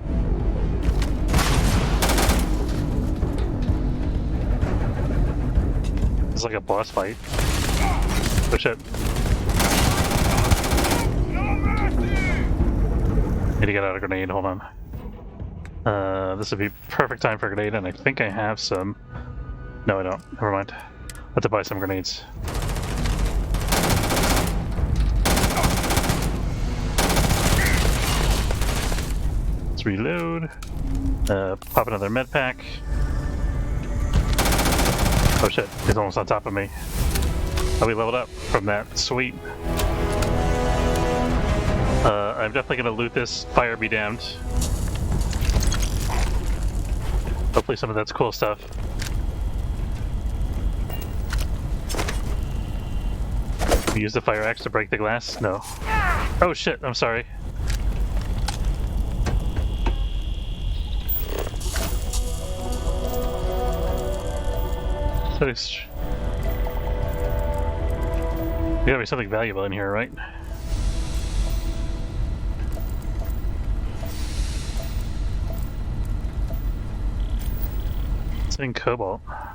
It's like a boss fight. Oh shit. Need to get out a grenade, hold on. This would be perfect time for a grenade, and I think I have some. No, I don't. Never mind. I have to buy some grenades. Let's reload. Pop another med pack. Oh shit, he's almost on top of me. Oh, we leveled up from that. Sweet. I'm definitely gonna loot this. Fire be damned. Hopefully some of that's cool stuff. Use the fire axe to break the glass? No. Oh shit, I'm sorry. So there's gotta be something valuable in here, right? It's in cobalt. I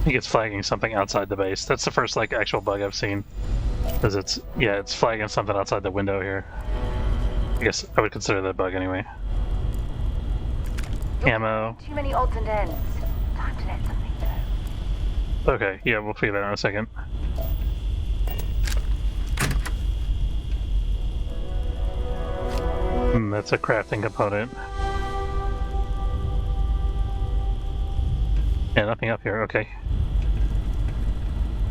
think it's flagging something outside the base. That's the first like actual bug I've seen. Cause it's flagging something outside the window here. I guess I would consider that a bug anyway. Ammo. Too many odds and ends. Time to let something go. Okay, yeah, we'll figure that out in a second. That's a crafting component. Yeah, nothing up here, okay.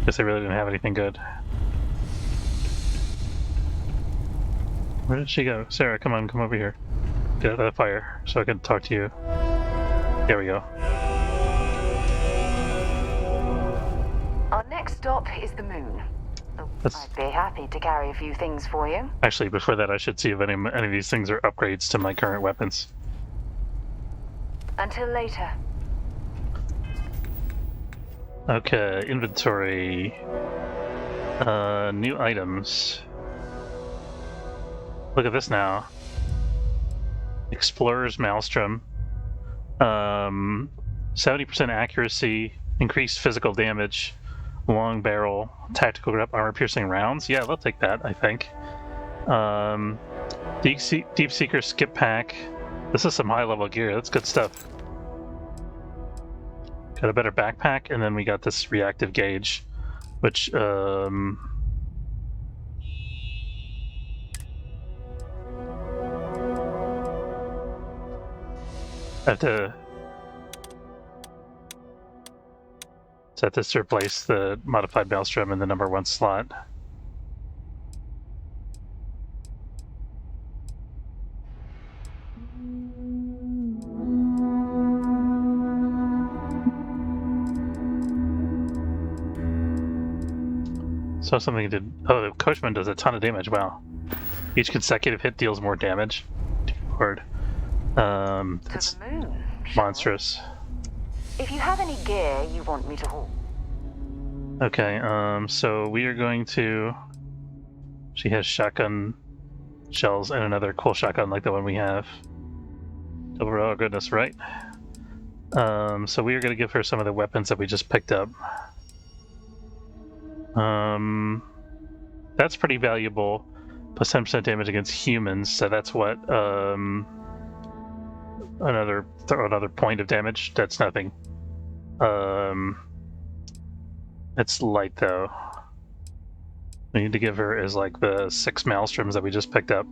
Guess they really didn't have anything good. Where did she go? Sarah, come on, come over here. Get out of the fire so I can talk to you. There we go. Our next stop is the moon. I'd be happy to carry a few things for you. Actually, before that, I should see if any of these things are upgrades to my current weapons. Until later. Okay, inventory. New items. Look at this now. Explorer's Maelstrom. 70% accuracy, increased physical damage, long barrel, tactical grip, armor-piercing rounds. Yeah, they'll take that, I think. Deep Seeker skip pack. This is some high-level gear. That's good stuff. Got a better backpack, and then we got this reactive gauge, which I have to set this to replace the modified Maelstrom in the #1 slot. Saw something did. Oh, the Coachman does a ton of damage. Wow. Each consecutive hit deals more damage. Lord. That's monstrous. If you have any gear you want me to haul. Okay, so we are going to... She has shotgun shells and another cool shotgun like the one we have. Double row, oh goodness, right? So we are going to give her some of the weapons that we just picked up. That's pretty valuable. Plus 10% damage against humans, so that's what, another point of damage. That's nothing. It's light though. We need to give her is like the 6 Maelstroms that we just picked up.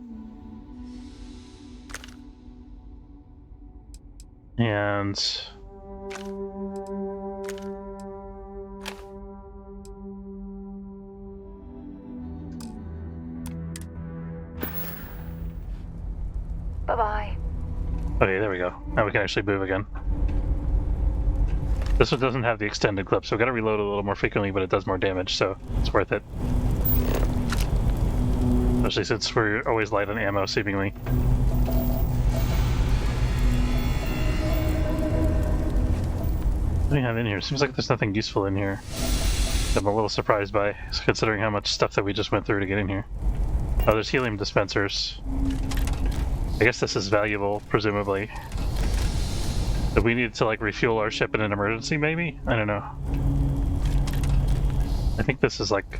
And bye-bye. Okay, there we go. Now we can actually move again. This one doesn't have the extended clip, so we've got to reload a little more frequently, but it does more damage, so it's worth it. Especially since we're always light on ammo, seemingly. What do we have in here? Seems like there's nothing useful in here. I'm a little surprised by, considering how much stuff that we just went through to get in here. Oh, there's helium dispensers. I guess this is valuable, presumably. But we need to like refuel our ship in an emergency, maybe? I don't know. I think this is like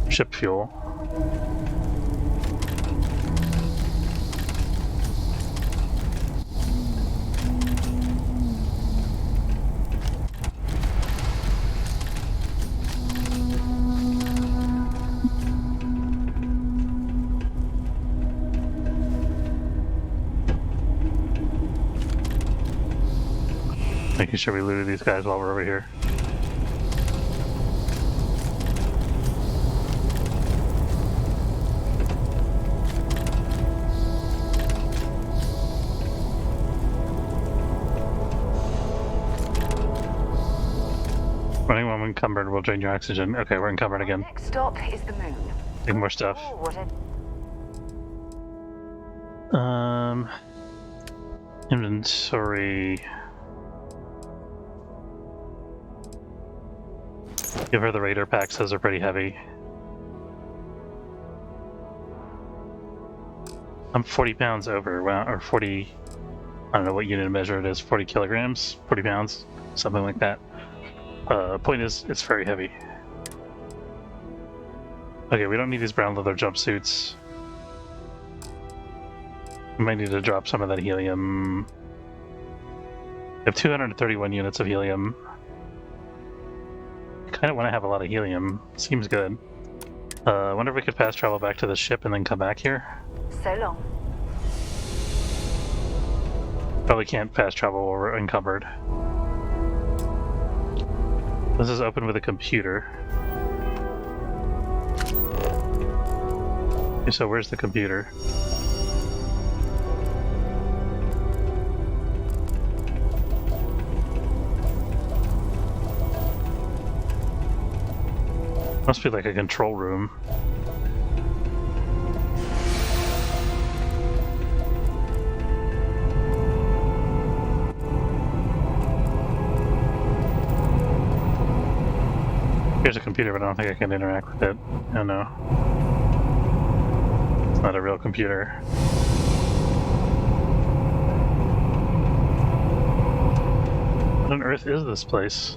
ship fuel. Making sure we looted these guys while we're over here. Running while encumbered will drain your oxygen. Okay, we're encumbered again. Next stop is the moon. Take more stuff. Oh, what a... Inventory. Give her the Raider packs, those are pretty heavy. I'm 40 pounds over, wow, or 40, I don't know what unit of measure it is, 40 kilograms, 40 pounds, something like that. Point is, it's very heavy. Okay, we don't need these brown leather jumpsuits. We might need to drop some of that helium. We have 231 units of helium. I kind of want to have a lot of helium. Seems good. I wonder if we could fast travel back to the ship and then come back here. So long. Probably can't fast travel while we're encumbered. This is open with a computer. Okay, so where's the computer? Must be like a control room. Here's a computer, but I don't think I can interact with it. Oh no. It's not a real computer. What on earth is this place?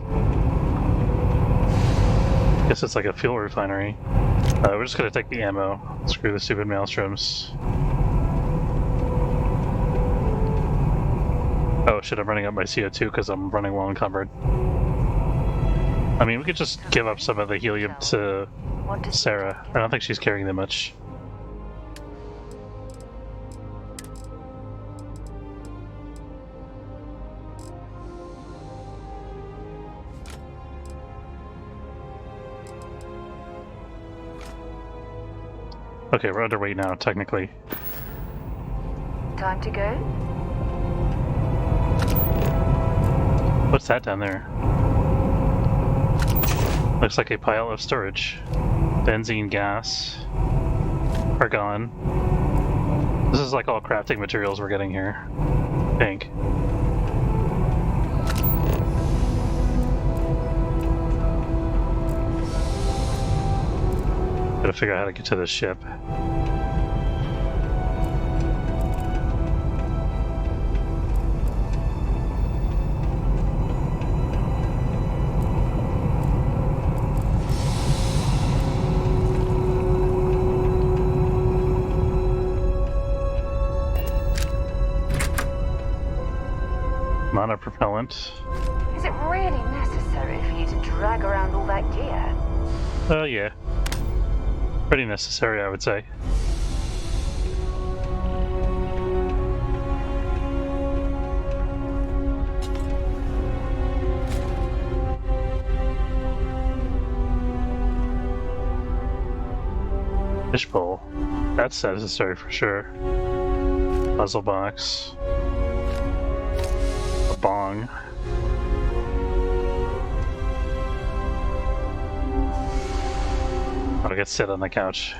I guess it's like a fuel refinery. We're just gonna take the ammo. Screw the stupid maelstroms. Oh shit, I'm running up my CO2 because I'm running well encumbered. I mean, we could just give up some of the helium to Sarah. I don't think she's carrying that much. Okay, we're underweight now, technically. Time to go? What's that down there? Looks like a pile of storage. Benzene gas. Argon. This is like all crafting materials we're getting here. I think. Gotta figure out how to get to the ship. Monopropellant. Is it really necessary for you to drag around all that gear? Oh yeah. Pretty necessary, I would say. Fishbowl. That's necessary for sure. Puzzle box. A bong. I'll get sit on the couch.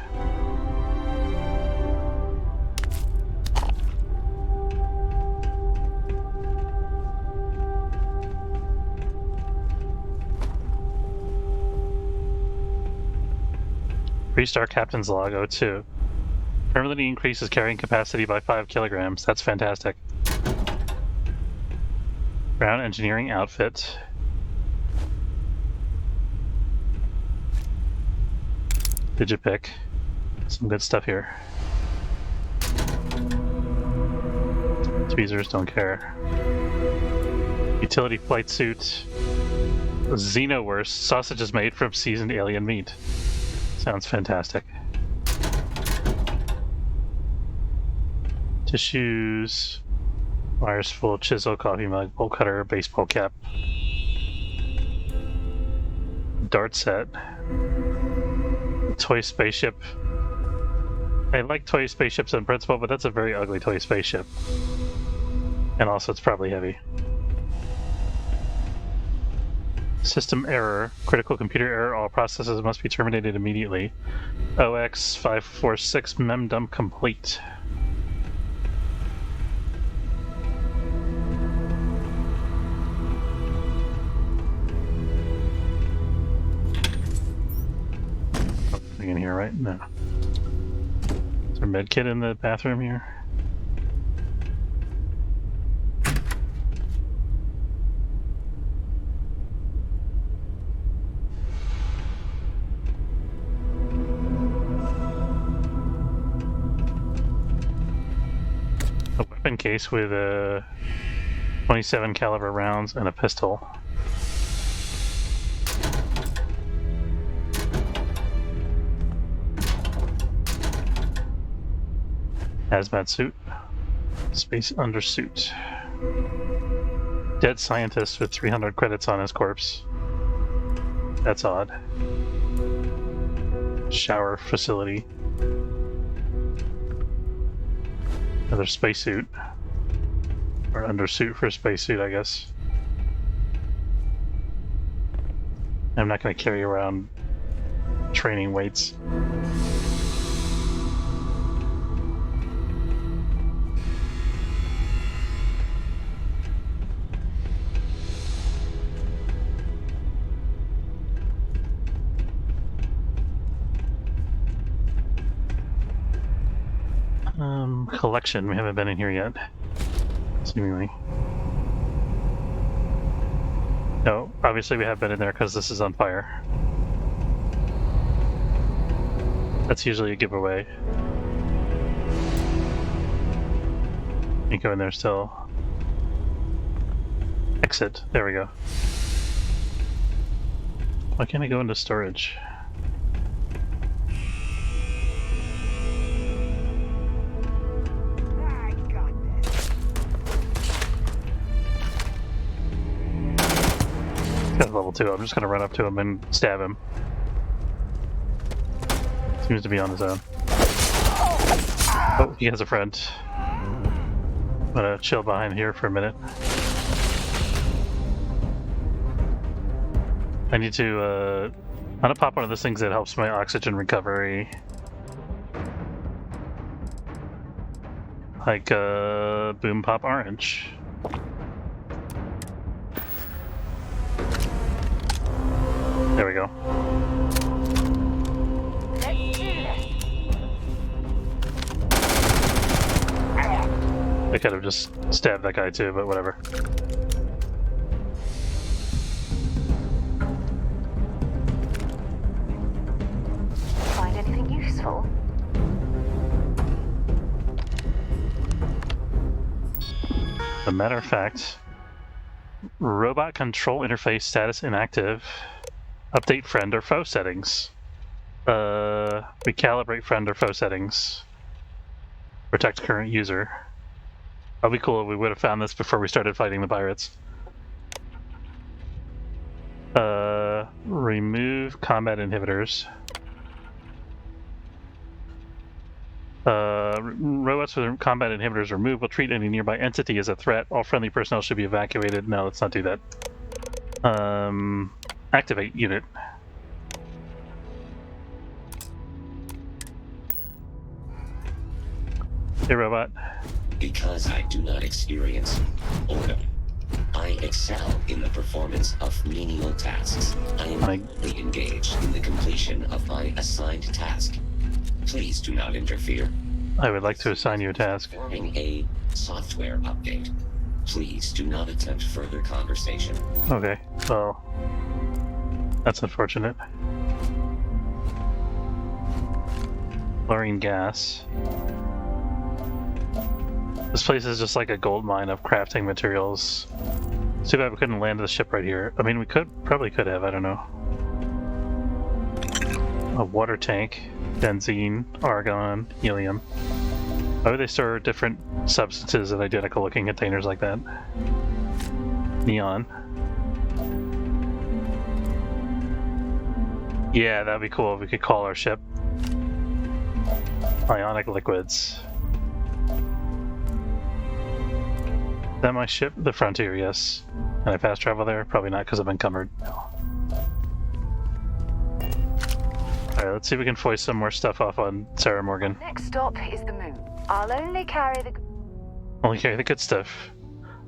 Restart Captain's Log 02. Permanently increases carrying capacity by 5 kilograms. That's fantastic. Brown engineering outfit. Digipick. Some good stuff here. Tweezers, don't care. Utility flight suit. Xenowurst. Sausages made from seasoned alien meat. Sounds fantastic. Tissues. Wires full, chisel, coffee mug, bolt cutter, baseball cap. Dart set. Toy spaceship. I like toy spaceships in principle, but that's a very ugly toy spaceship. And also it's probably heavy. System error. Critical computer error. All processes must be terminated immediately. OX546 mem dump complete. Nothing in here, right? No. Is there a med kit in the bathroom here? A weapon case with 27 caliber rounds and a pistol. Hazmat suit. Space undersuit. Dead scientist with 300 credits on his corpse. That's odd. Shower facility. Another spacesuit. Or undersuit for a spacesuit, I guess. I'm not going to carry around training weights. Collection. We haven't been in here yet. Seemingly. No, obviously we have been in there because this is on fire. That's usually a giveaway. You go in there still. Exit. There we go. Why can't I go into storage? Got level 2. I'm just gonna run up to him and stab him. Seems to be on his own. Oh, he has a friend. I'm gonna chill behind here for a minute. I need to, I'm gonna pop one of those things that helps my oxygen recovery. Like, Boom Pop Orange. There we go. I could have just stabbed that guy too, but whatever. Find anything useful? As a matter of fact, robot control interface status inactive. Update friend or foe settings. Recalibrate friend or foe settings. Protect current user. That'd be cool if we would have found this before we started fighting the pirates. Remove combat inhibitors. Robots with combat inhibitors removed will treat any nearby entity as a threat. All friendly personnel should be evacuated. No, let's not do that. Activate unit. Hey, robot. Because I do not experience boredom, I excel in the performance of menial tasks. I am fully engaged in the completion of my assigned task. Please do not interfere. I would like to assign you a task. Performing a software update. Please do not attempt further conversation. Okay, well, that's unfortunate. Chlorine gas. This place is just like a gold mine of crafting materials. It's too bad we couldn't land the ship right here. I mean, we probably could have, I don't know. A water tank, benzene, argon, helium. Why would they store different substances in identical looking containers like that? Neon. Yeah, that'd be cool if we could call our ship Ionic Liquids. Is that my ship? The Frontier, yes. Can I fast travel there? Probably not because I'm encumbered. No. Alright, let's see if we can foist some more stuff off on Sarah Morgan. Next stop is the moon. I'll only carry the good stuff.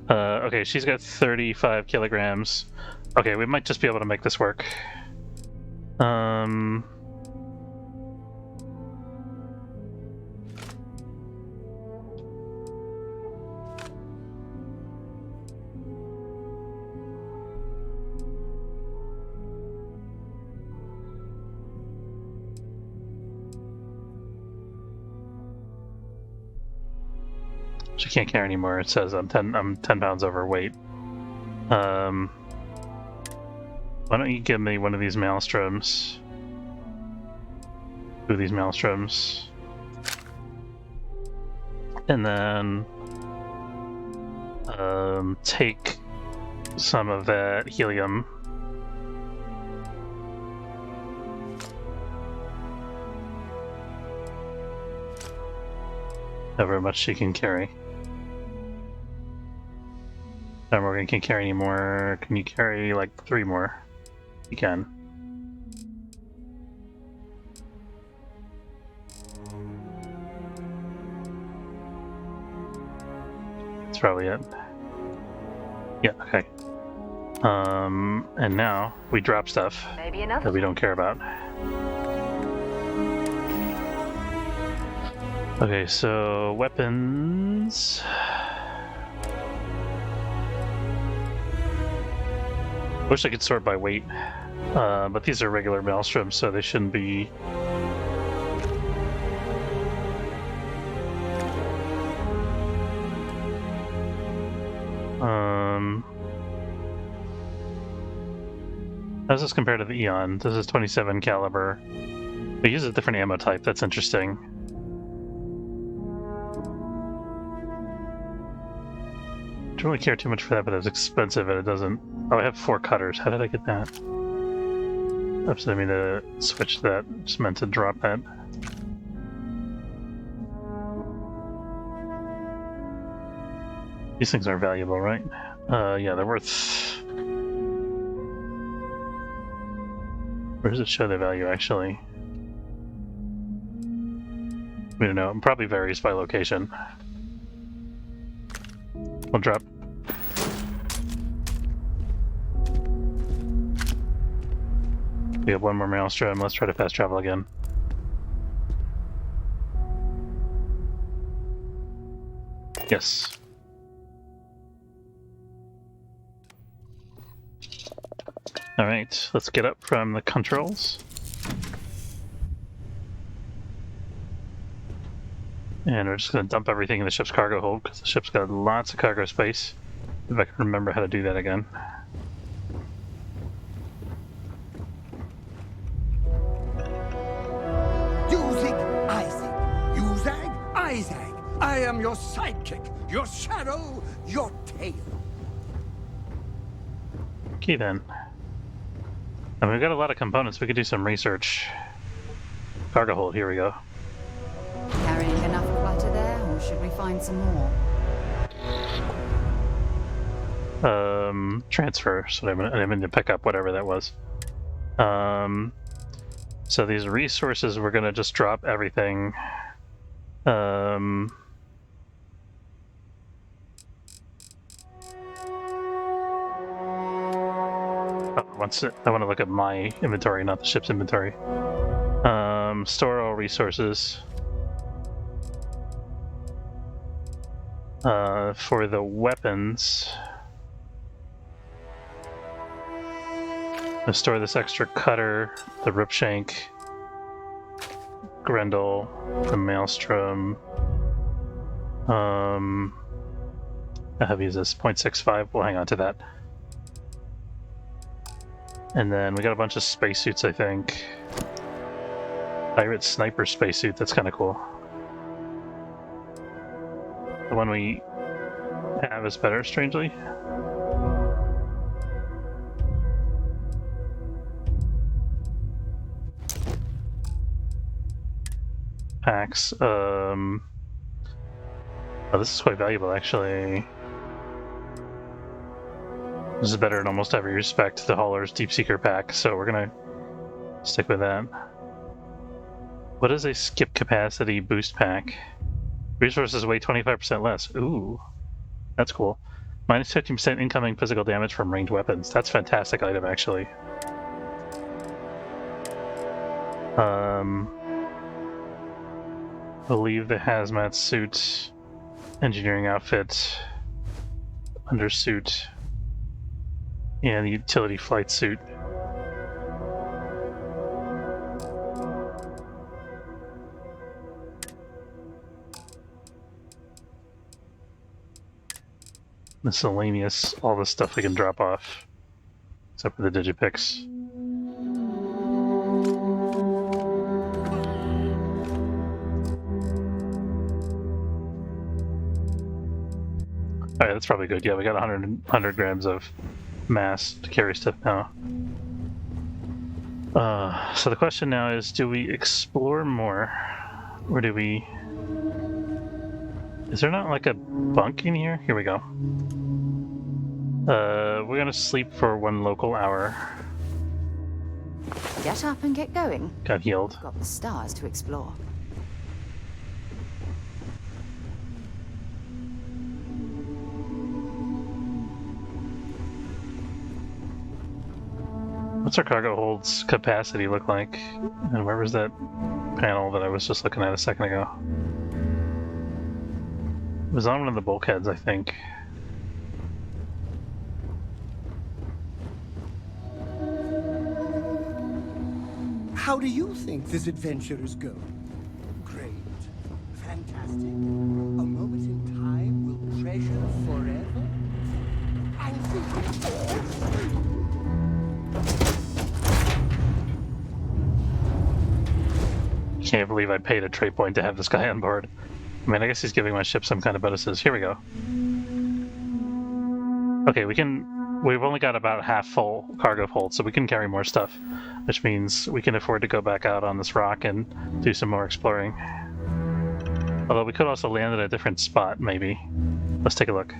Okay, she's got 35 kilograms. Okay, we might just be able to make this work. She can't carry anymore. It says I'm 10 pounds overweight. Why don't you give me one of these maelstroms? Two of these maelstroms. And then take some of that helium. However much she can carry. Sarah Morgan can't carry any more. Can you carry like 3 more? You can. That's probably it. Yeah, okay. And now we drop stuff maybe another that we don't care about. Okay, so weapons. Wish I could sort by weight, but these are regular maelstroms, so they shouldn't be. How does this compare to the Eon? This is 27 caliber. It uses a different ammo type. That's interesting. Don't really care too much for that, but it's expensive and it doesn't. Oh, I have 4 cutters. How did I get that? Oops, I didn't mean to switch that. Just meant to drop that. These things are valuable, right? Yeah, they're worth. Where does it show the value actually? We don't know. It probably varies by location. We'll drop. We have 1 more maelstrom. Let's try to fast travel again. Yes. Alright, let's get up from the controls. And we're just going to dump everything in the ship's cargo hold, because the ship's got lots of cargo space. If I can remember how to do that again. Usig Isaac. Usag Isaac. I am your sidekick, your shadow, your tail. Okay then. And we've got a lot of components. We could do some research. Cargo hold, here we go. Carrying enough clutter there, or should we find some more? Transfer. So I meant to pick up whatever that was. So these resources, we're gonna just drop everything. I want to look at my inventory, not the ship's inventory. Store all resources. For the weapons, I'll store this extra cutter, the ripshank, Grendel, the maelstrom. How heavy is this? 0.65. We'll hang on to that. And then we got a bunch of spacesuits, I think. Pirate sniper spacesuit. That's kind of cool. The one we have is better, strangely. Packs. Oh, this is quite valuable, actually. This is better in almost every respect. The Hauler's Deep Seeker pack, so we're gonna stick with that. What is a skip capacity boost pack? Resources weigh 25% less. Ooh, that's cool. Minus 15% incoming physical damage from ranged weapons. That's a fantastic item, actually. Believe the hazmat suit, engineering outfit, undersuit, and the utility flight suit. Miscellaneous, all the stuff we can drop off, except for the digipicks. Alright, that's probably good. Yeah, we got 100 grams of mass to carry stuff now. So the question now is, do we explore more? Or do we... Is there not like a bunk in here? Here we go. We're gonna sleep for 1 local hour. Get up and get going. Got healed. We've got the stars to explore. What's our cargo hold's capacity look like? And where was that panel that I was just looking at a second ago? It was on one of the bulkheads, I think. How do you think this adventure is going? Great. Fantastic. A moment in time we'll treasure forever? I'm thinking... Can't believe I paid a trade point to have this guy on board. I mean, I guess he's giving my ship some kind of bonuses. Here we go. Okay, we've only got about half full cargo hold, so we can carry more stuff, which means we can afford to go back out on this rock and do some more exploring. Although we could also land at a different spot, maybe. Let's take a look.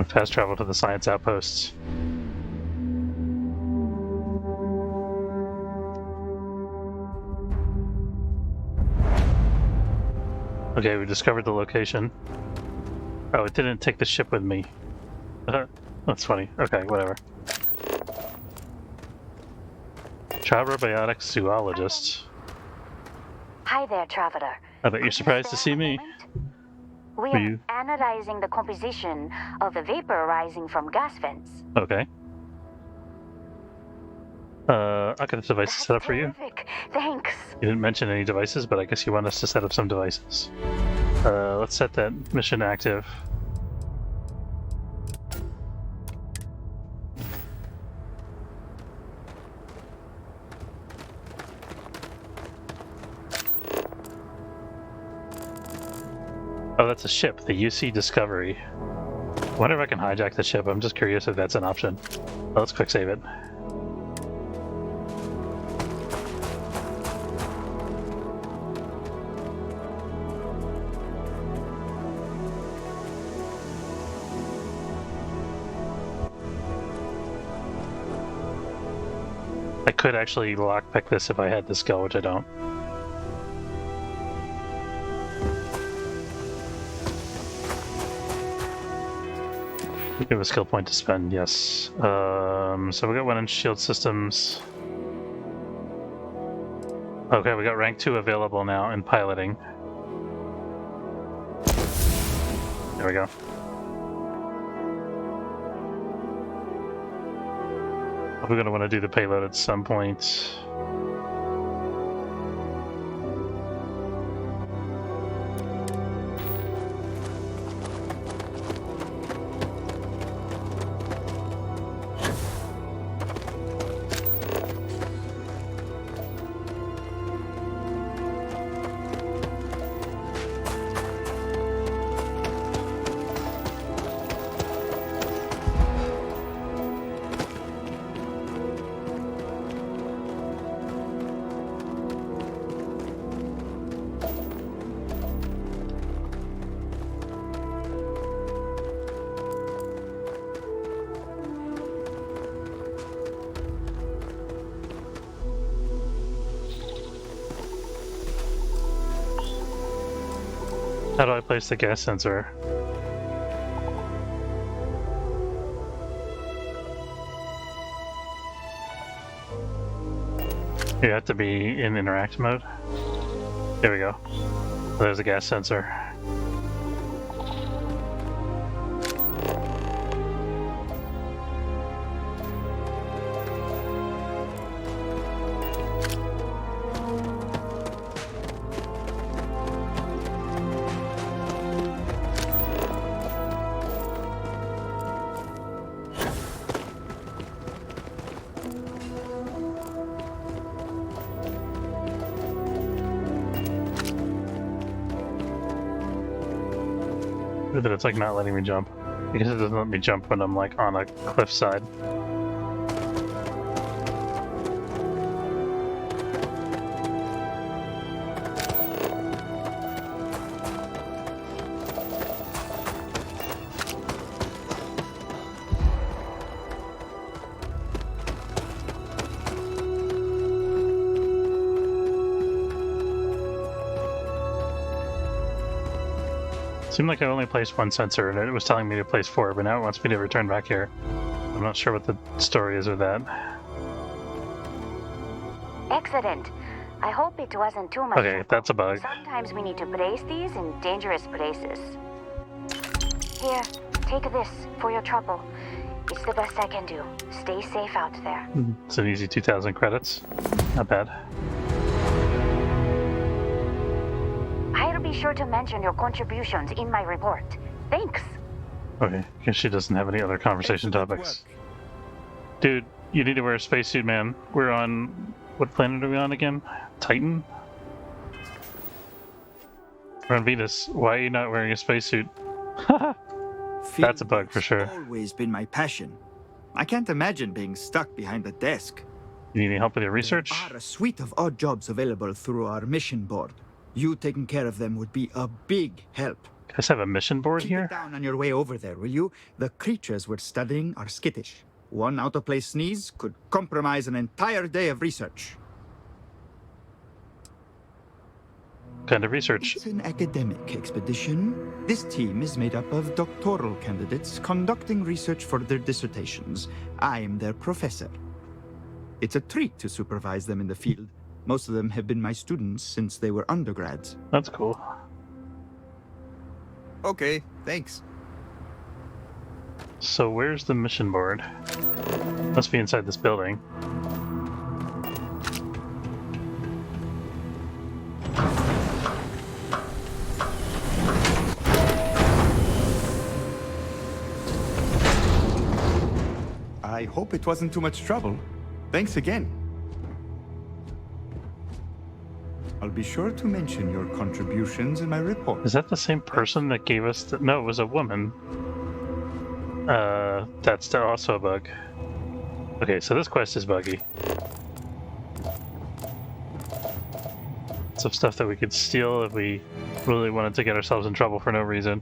Fast travel to the science outposts. Okay, we discovered the location. Oh, it didn't take the ship with me. That's funny. Okay, whatever. Chirobiotic zoologist. Hi there, traveler. I bet you're surprised to see me. We are analyzing the composition of the vapor arising from gas vents. Okay. I got a device set up for you. Thanks. You didn't mention any devices, but I guess you want us to set up some devices. Let's set that mission active. Oh, that's a ship, the UC Discovery. I wonder if I can hijack the ship. I'm just curious if that's an option. Oh, let's quick save it. I could actually lockpick this if I had the skill, which I don't. We have a skill point to spend, yes. So we got one in shield systems. Okay, we got rank 2 available now in piloting. There we go. We're going to want to do the payload at some point. How do I place the gas sensor? You have to be in interact mode. There we go. There's a gas sensor. That it's like not letting me jump because it doesn't let me jump when I'm like on a cliffside. Seemed like I only placed one sensor and it was telling me to place 4, but now it wants me to return back here. I'm not sure what the story is with that. Excellent. I hope it wasn't too much. Okay, that's a bug. Sometimes we need to place these in dangerous places. Here, take this for your trouble. It's the best I can do. Stay safe out there. It's an easy 2,000 credits. Not bad. I'll be sure to mention your contributions in my report. Thanks. Okay, guess she doesn't have any other conversation topics. Dude, you need to wear a spacesuit, man. We're on... What planet are we on again? Titan? We're on Venus. Why are you not wearing a spacesuit? That's a bug for sure. Always been my passion. I can't imagine being stuck behind a desk. You need any help with your research? There are a suite of odd jobs available through our mission board. You taking care of them would be a big help. You guys have a mission board here? Keep it down on your way over there, will you? The creatures we're studying are skittish. One out-of-place sneeze could compromise an entire day of research. Kind of research? It's an academic expedition. This team is made up of doctoral candidates conducting research for their dissertations. I'm their professor. It's a treat to supervise them in the field. Most of them have been my students since they were undergrads. That's cool. Okay, thanks. So where's the mission board? Must be inside this building. I hope it wasn't too much trouble. Thanks again. I'll be sure to mention your contributions in my report. Is that the same person that gave us the... No, it was a woman. That's also a bug. Okay, so this quest is buggy. Some stuff that we could steal if we really wanted to get ourselves in trouble for no reason.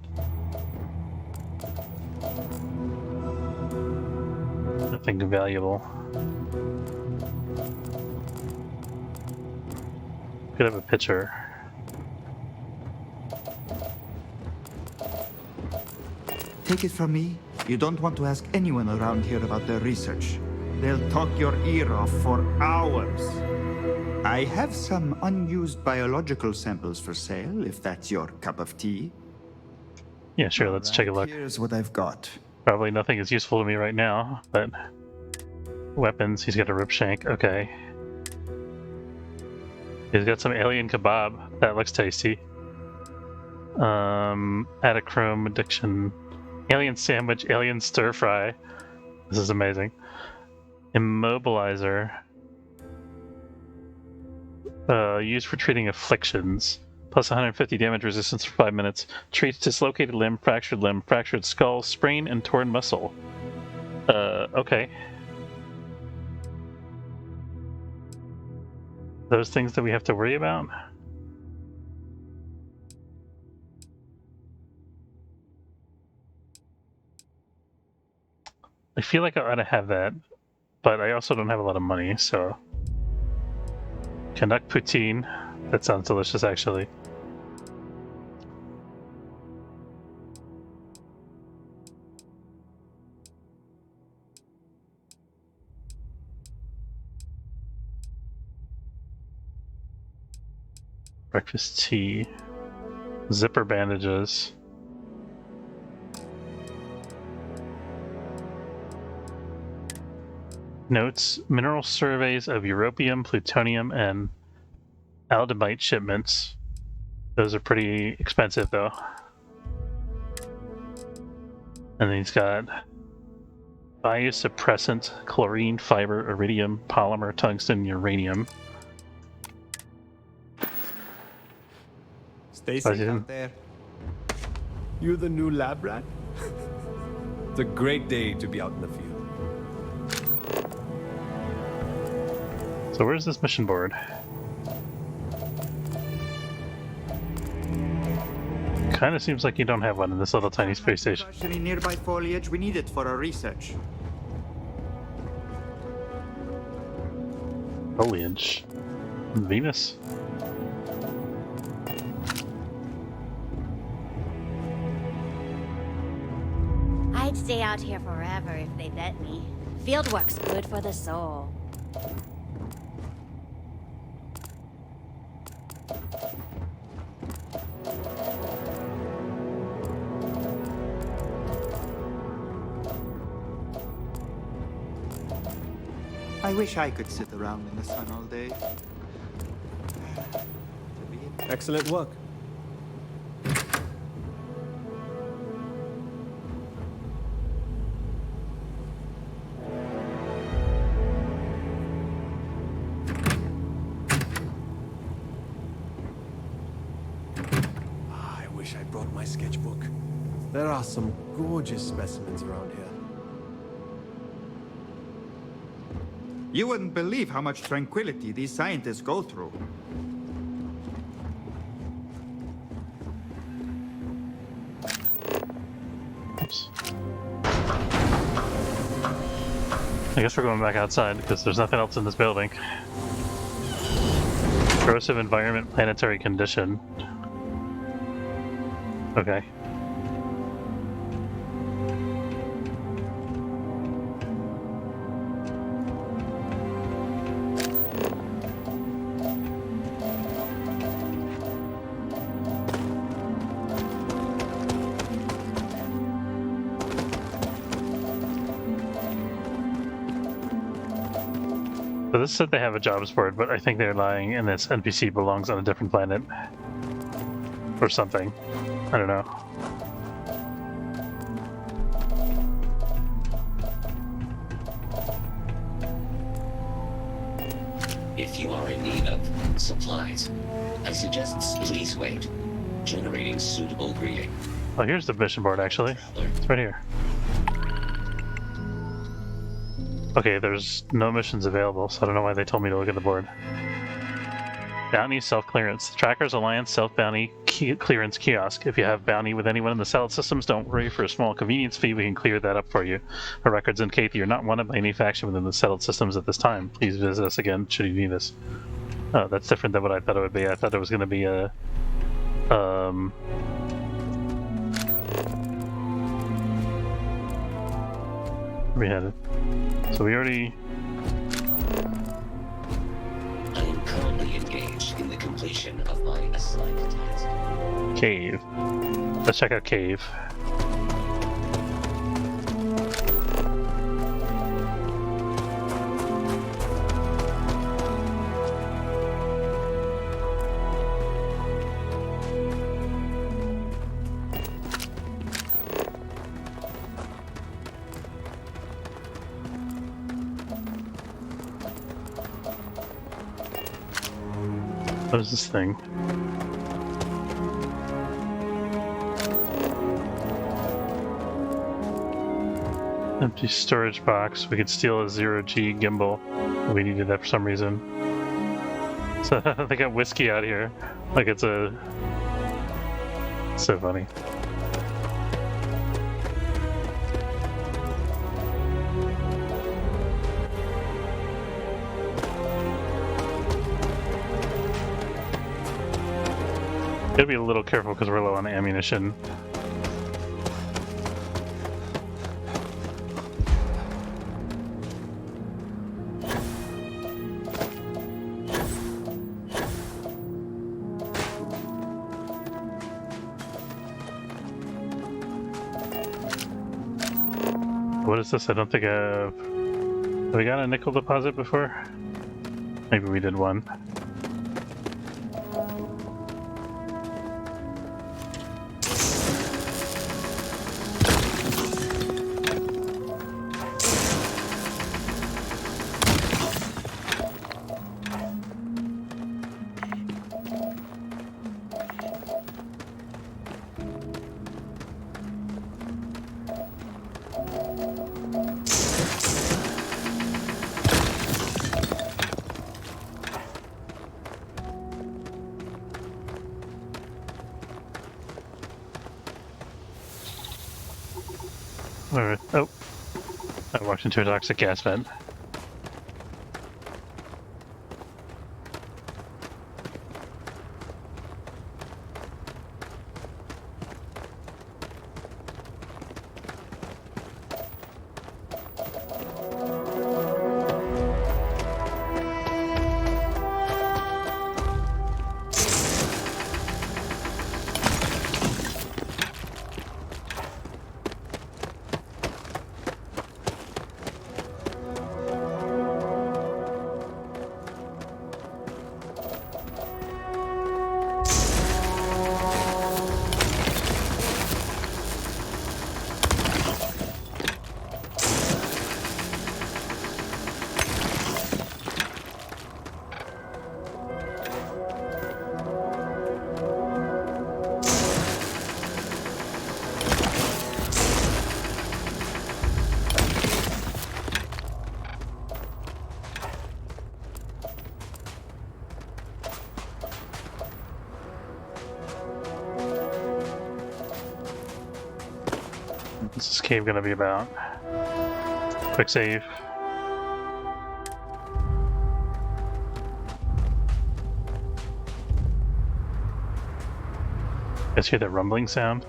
Nothing valuable. Could have a picture. Take it from me, you don't want to ask anyone around here about their research. They'll talk your ear off for hours. I have some unused biological samples for sale, if that's your cup of tea. Yeah, sure, let's take a look. Here's what I've got. Probably nothing is useful to me right now, but... Weapons, he's got a rip shank, okay. He's got some alien kebab. That looks tasty. Adachrome addiction. Alien sandwich, alien stir fry. This is amazing. Immobilizer. Used for treating afflictions. Plus 150 damage resistance for 5 minutes. Treats dislocated limb, fractured skull, sprain, and torn muscle. Okay. Those things that we have to worry about? I feel like I ought to have that, but I also don't have a lot of money, so... Canuck poutine. That sounds delicious, actually. Breakfast tea. Zipper bandages. Notes, mineral surveys of europium, plutonium, and aldemite shipments. Those are pretty expensive, though. And then he's got biosuppressant, chlorine, fiber, iridium, polymer, tungsten, uranium. Stay safe out there. You're the new lab rat? It's a great day to be out in the field. So where's this mission board? Kind of seems like you don't have one in this little tiny space station. Any nearby foliage? We need it for our research. Foliage. Venus. I'd stay out here forever if they let me. Fieldwork's good for the soul. I wish I could sit around in the sun all day. Excellent work. I wish I brought my sketchbook. There are some gorgeous specimens around here. You wouldn't believe how much tranquility these scientists go through. Oops. I guess we're going back outside because there's nothing else in this building. Corrosive environment, planetary condition. Okay. So this said they have a jobs board, but I think they're lying and this NPC belongs on a different planet. Or something. I don't know. If you are in need of supplies, I suggest please wait. Generating suitable greeting. Oh, here's the mission board, actually. It's right here. Okay, there's no missions available, so I don't know why they told me to look at the board. Bounty self-clearance. Trackers Alliance self-bounty clearance kiosk. If you have bounty with anyone in the settled systems, don't worry. For a small convenience fee, we can clear that up for you. Our records indicate that you're not wanted by any faction within the settled systems at this time. Please visit us again should you need us. Oh, that's different than what I thought it would be. I thought it was going to be a... we had it. So we already... I am currently engaged in the completion of my assigned task. Cave. Let's check out Cave. What is this thing? Empty storage box. We could steal a 0G gimbal. We needed that for some reason. So they got whiskey out here. Like it's a... So funny. Gotta be a little careful because we're low on ammunition. What is this? I don't think I've... Have we got a nickel deposit before? Maybe we did one. Alright. Oh. I walked into a toxic gas vent. What's this cave gonna be about? Quick save. Guys hear that rumbling sound?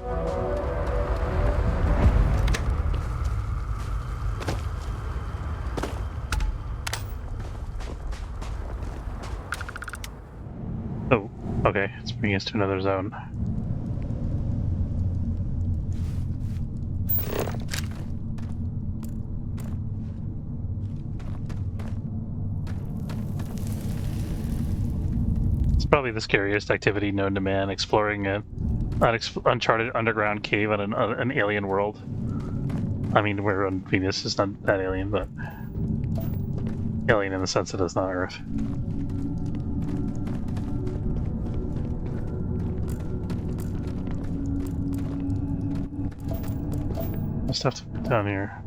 Oh, okay, it's bringing us to another zone. Probably the scariest activity known to man, exploring an uncharted underground cave on an alien world. I mean, we're on Venus, it's not that alien, but alien in the sense that it's not Earth. What's stuff down here?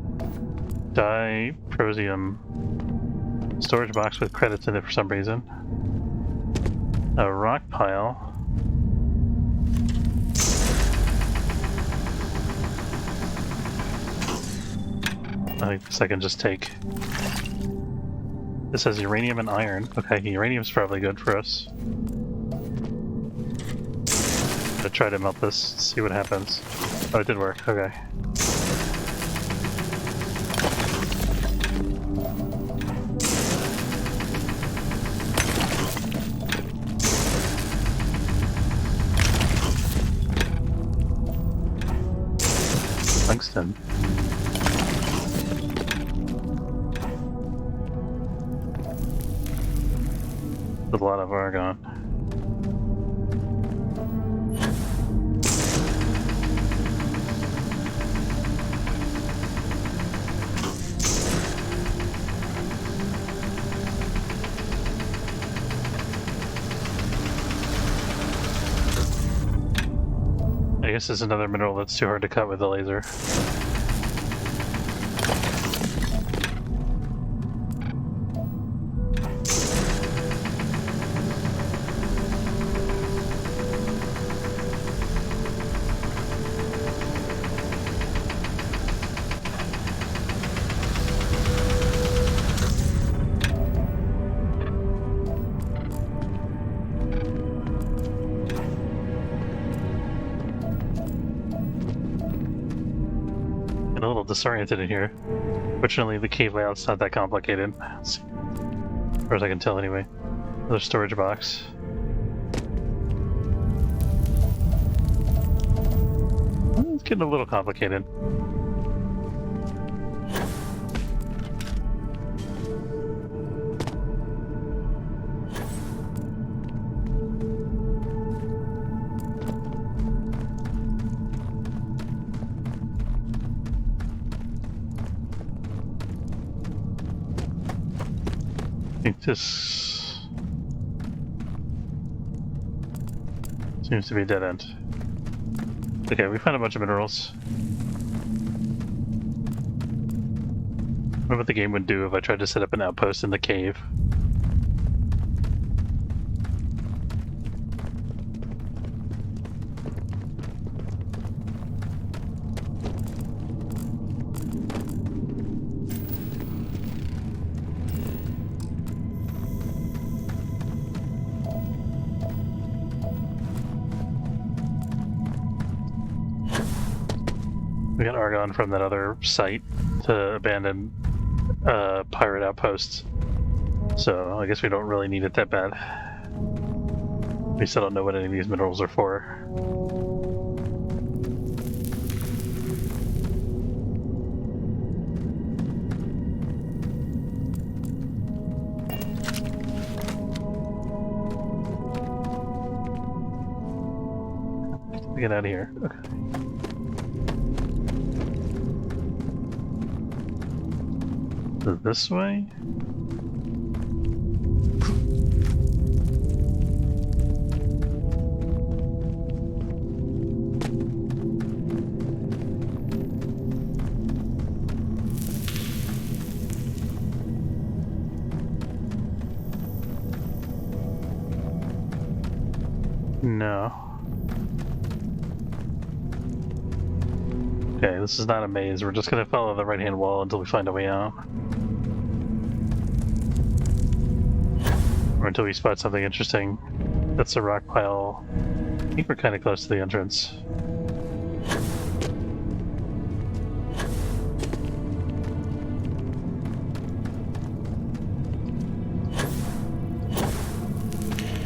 Diprosium. Storage box with credits in it for some reason. A rock pile. I guess I can just take. This has uranium and iron. Okay, uranium's probably good for us. I'm gonna try to melt this, see what happens. Oh, it did work. Okay. Tungsten. With a lot of argon. I guess there's another mineral that's too hard to cut with a laser. A little disoriented in here. Fortunately, the cave layout's not that complicated. As far as I can tell, anyway. Another storage box. It's getting a little complicated. I think this seems to be a dead end. Okay, we found a bunch of minerals. I wonder what the game would do if I tried to set up an outpost in the cave. We got argon from that other site to abandon pirate outposts. So I guess we don't really need it that bad. We still don't know what any of these minerals are for. Get out of here. Okay. This way? No. Okay, this is not a maze. We're just gonna follow the right-hand wall until we find a way out. Or until we spot something interesting. That's a rock pile. I think we're kind of close to the entrance.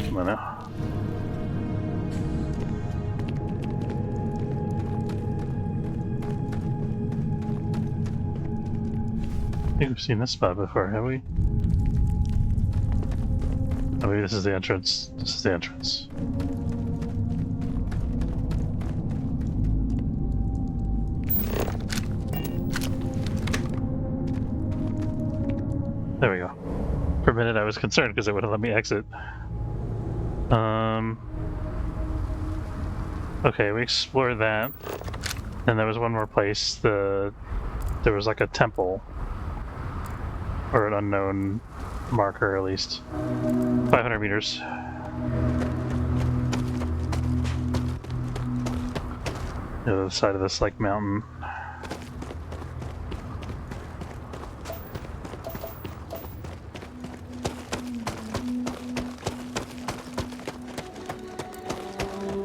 Come on now. I think we've seen this spot before, have we? Oh, maybe this is the entrance. This is the entrance. There we go. For a minute I was concerned because it wouldn't let me exit. Okay, we explored that. And there was one more place. There was like a temple. Or an unknown marker, at least. 500 meters. The other side of this, like, mountain.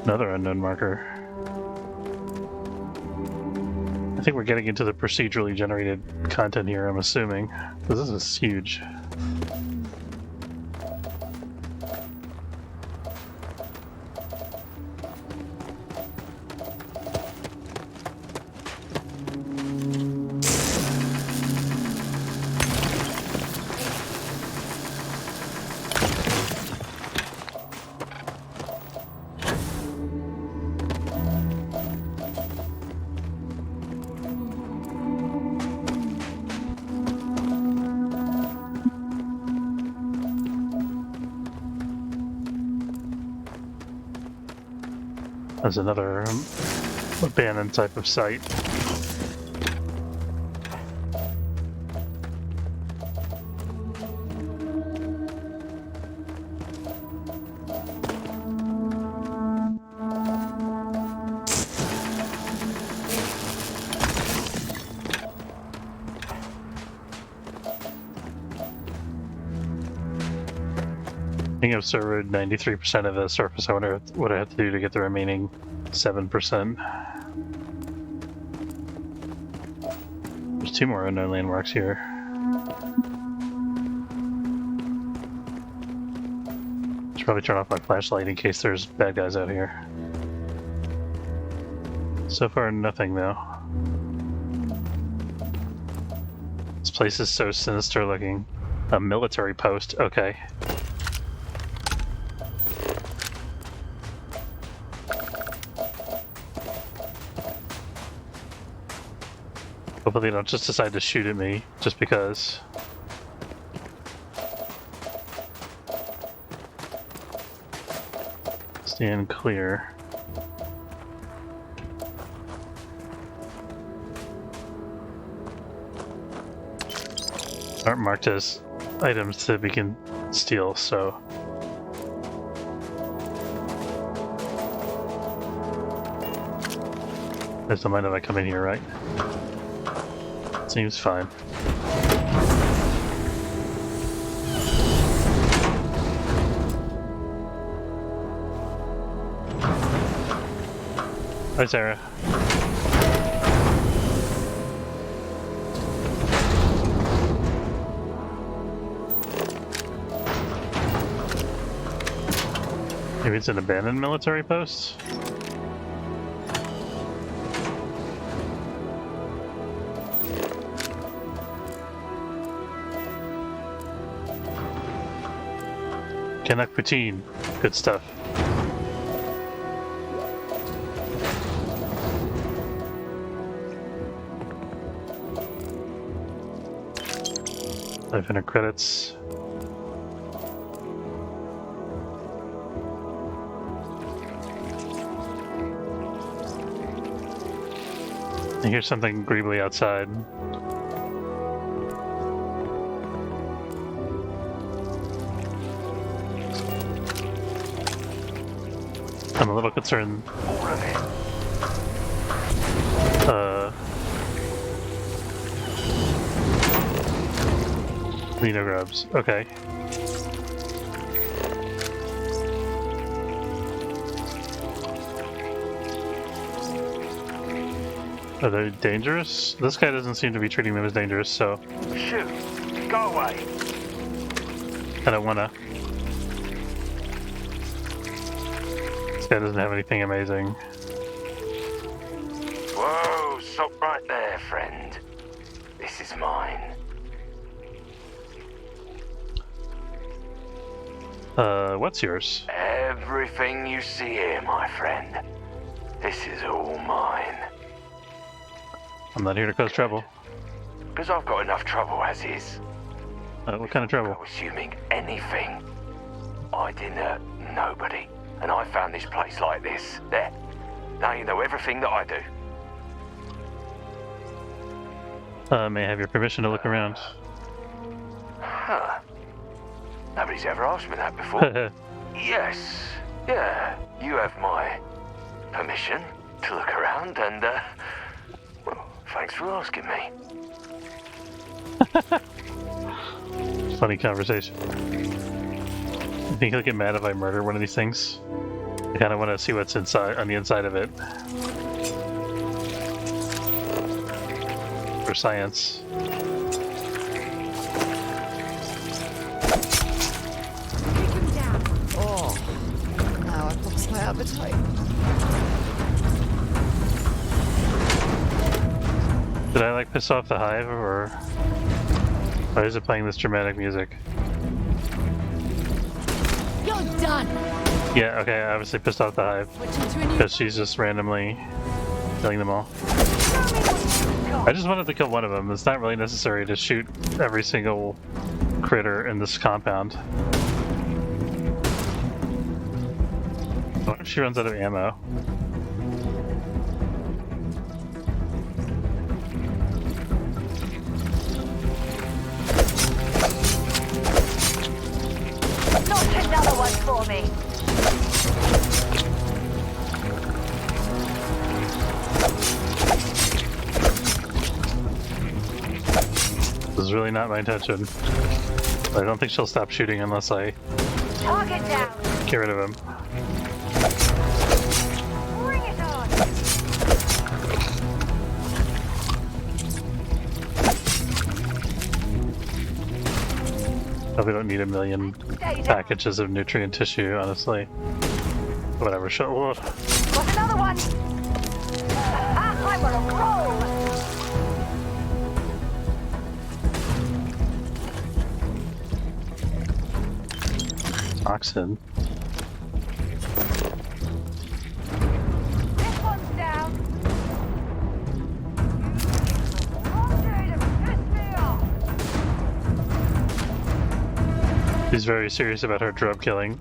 Another unknown marker. I think we're getting into the procedurally generated content here, I'm assuming. Because this is huge. There's another abandoned type of site. I think I've surveyed 93% of the surface. I wonder what I have to do to get the remaining 7%. There's 2 more unknown landmarks here. Should probably turn off my flashlight in case there's bad guys out here. So far, nothing though. This place is so sinister looking. A military post, okay. Hopefully they don't just decide to shoot at me, just because. Stand clear. Aren't marked as items that we can steal, so. I just don't mind if I come in here, right? Seems fine. Hi, Sarah. Maybe it's an abandoned military post? Canuck poutine. Good stuff. $500 credits. I hear something greebly outside. I'm a little concerned. Lino grubs. Okay. Are they dangerous? This guy doesn't seem to be treating them as dangerous, so... Shoot! Go away! I don't wanna... This guy doesn't have anything amazing. Whoa! Stop right there, friend. This is mine. What's yours? Everything you see here, my friend. This is all mine. I'm not here to cause trouble. Because I've got enough trouble as is. What kind of trouble? Assuming anything. I didn't hurt nobody. And I found this place like this. There. Now you know everything that I do. May I have your permission to look around? Huh. Nobody's ever asked me that before. Yes. Yeah. You have my permission to look around and, well, thanks for asking me. Funny conversation. I think he'll get mad if I murder one of these things. I kind of want to see what's inside, on the inside of it. For science. Oh, now I've lost my appetite. Did I like piss off the hive, or why is it playing this dramatic music? You're done. Yeah, okay, I obviously pissed off the hive because she's just randomly killing them all. I just wanted to kill one of them. It's not really necessary to shoot every single critter in this compound. What if she runs out of ammo? Not another one for me. This is really not my intention. I don't think she'll stop shooting unless I Target down. get rid of him. Bring it on. Probably don't need a million packages of nutrient tissue, honestly. Whatever, shut. Got another one. I'm on a roll. Oxen. This one's down. She's very serious about her grub killing.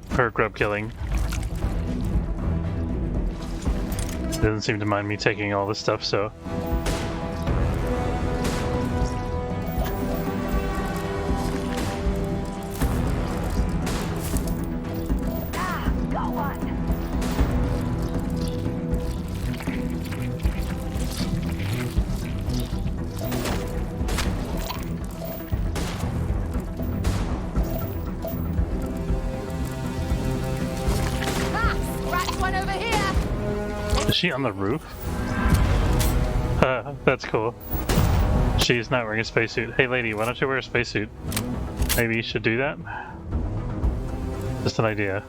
Doesn't seem to mind me taking all this stuff, so. Is she on the roof? That's cool. She's not wearing a spacesuit. Hey lady, why don't you wear a spacesuit? Maybe you should do that? Just an idea.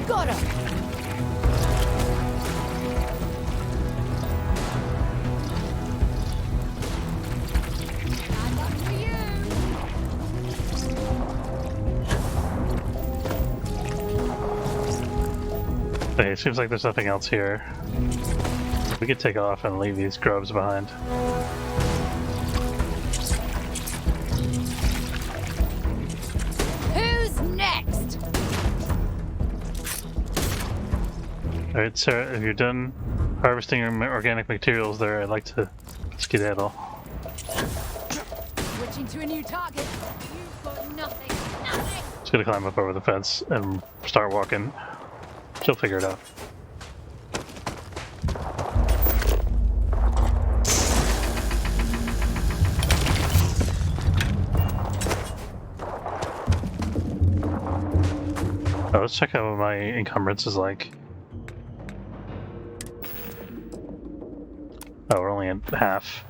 Got her! Okay, it seems like there's nothing else here. We could take off and leave these grubs behind. Who's next? Alright, Sarah, if you're done harvesting organic materials there, I'd like to skedaddle. Switching to a new target. You've got nothing. Nothing! Just gonna climb up over the fence and start walking. She'll figure it out. Oh, let's check out what my encumbrance is like. Oh, we're only at half.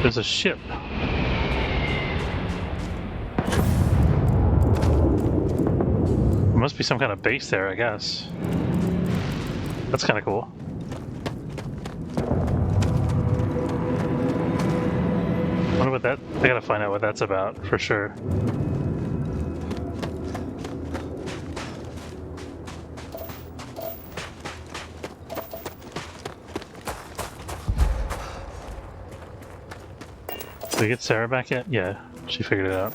There's a ship. There must be some kind of base there, I guess. That's kind of cool. I wonder what that... I gotta find out what that's about, for sure. Did we get Sarah back yet? Yeah, she figured it out.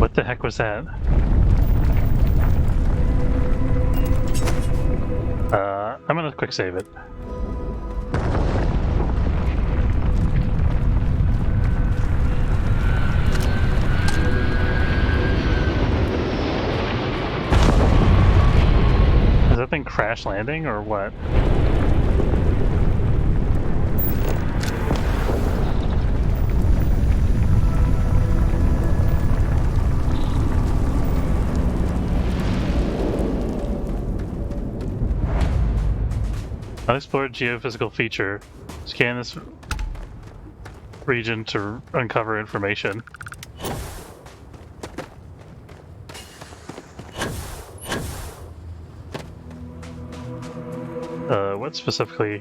What the heck was that? I'm gonna quick save it. Is that thing crash landing or what? Unexplored geophysical feature. Scan this region to uncover information. What specifically?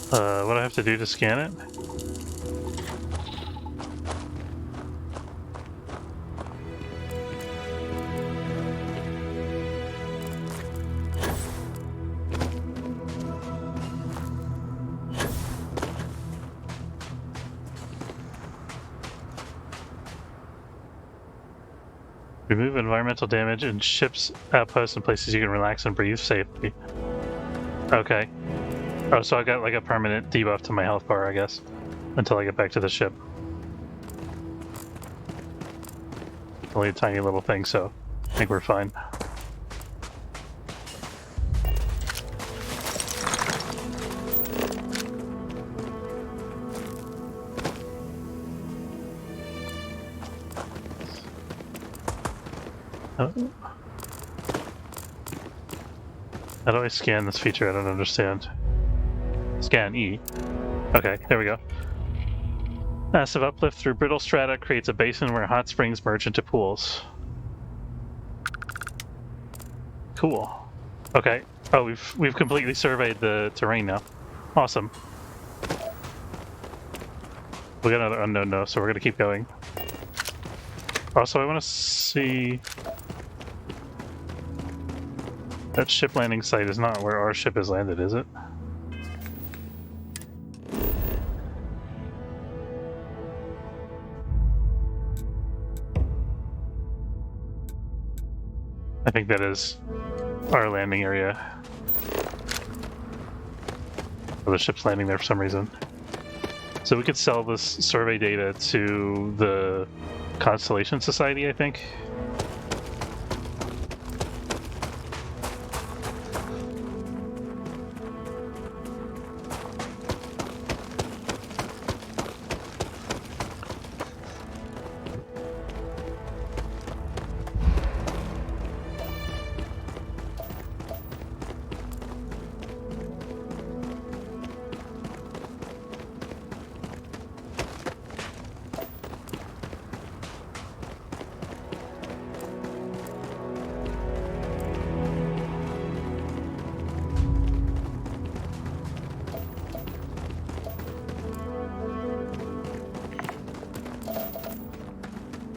What do I have to do to scan it? Remove environmental damage in ships, outposts, and places you can relax and breathe safely. Okay. Oh, so I got like a permanent debuff to my health bar, I guess, until I get back to the ship. Only a tiny little thing, so I think we're fine. How do I scan this feature? I don't understand. Scan E. Okay, there we go. Massive uplift through brittle strata creates a basin where hot springs merge into pools. Cool. Okay. Oh, we've completely surveyed the terrain now. Awesome. We got another unknown node, so we're gonna keep going. Also, I want to see... That ship landing site is not where our ship is landed, is it? I think that is our landing area. Or the ship's landing there for some reason. So we could sell this survey data to the Constellation Society, I think.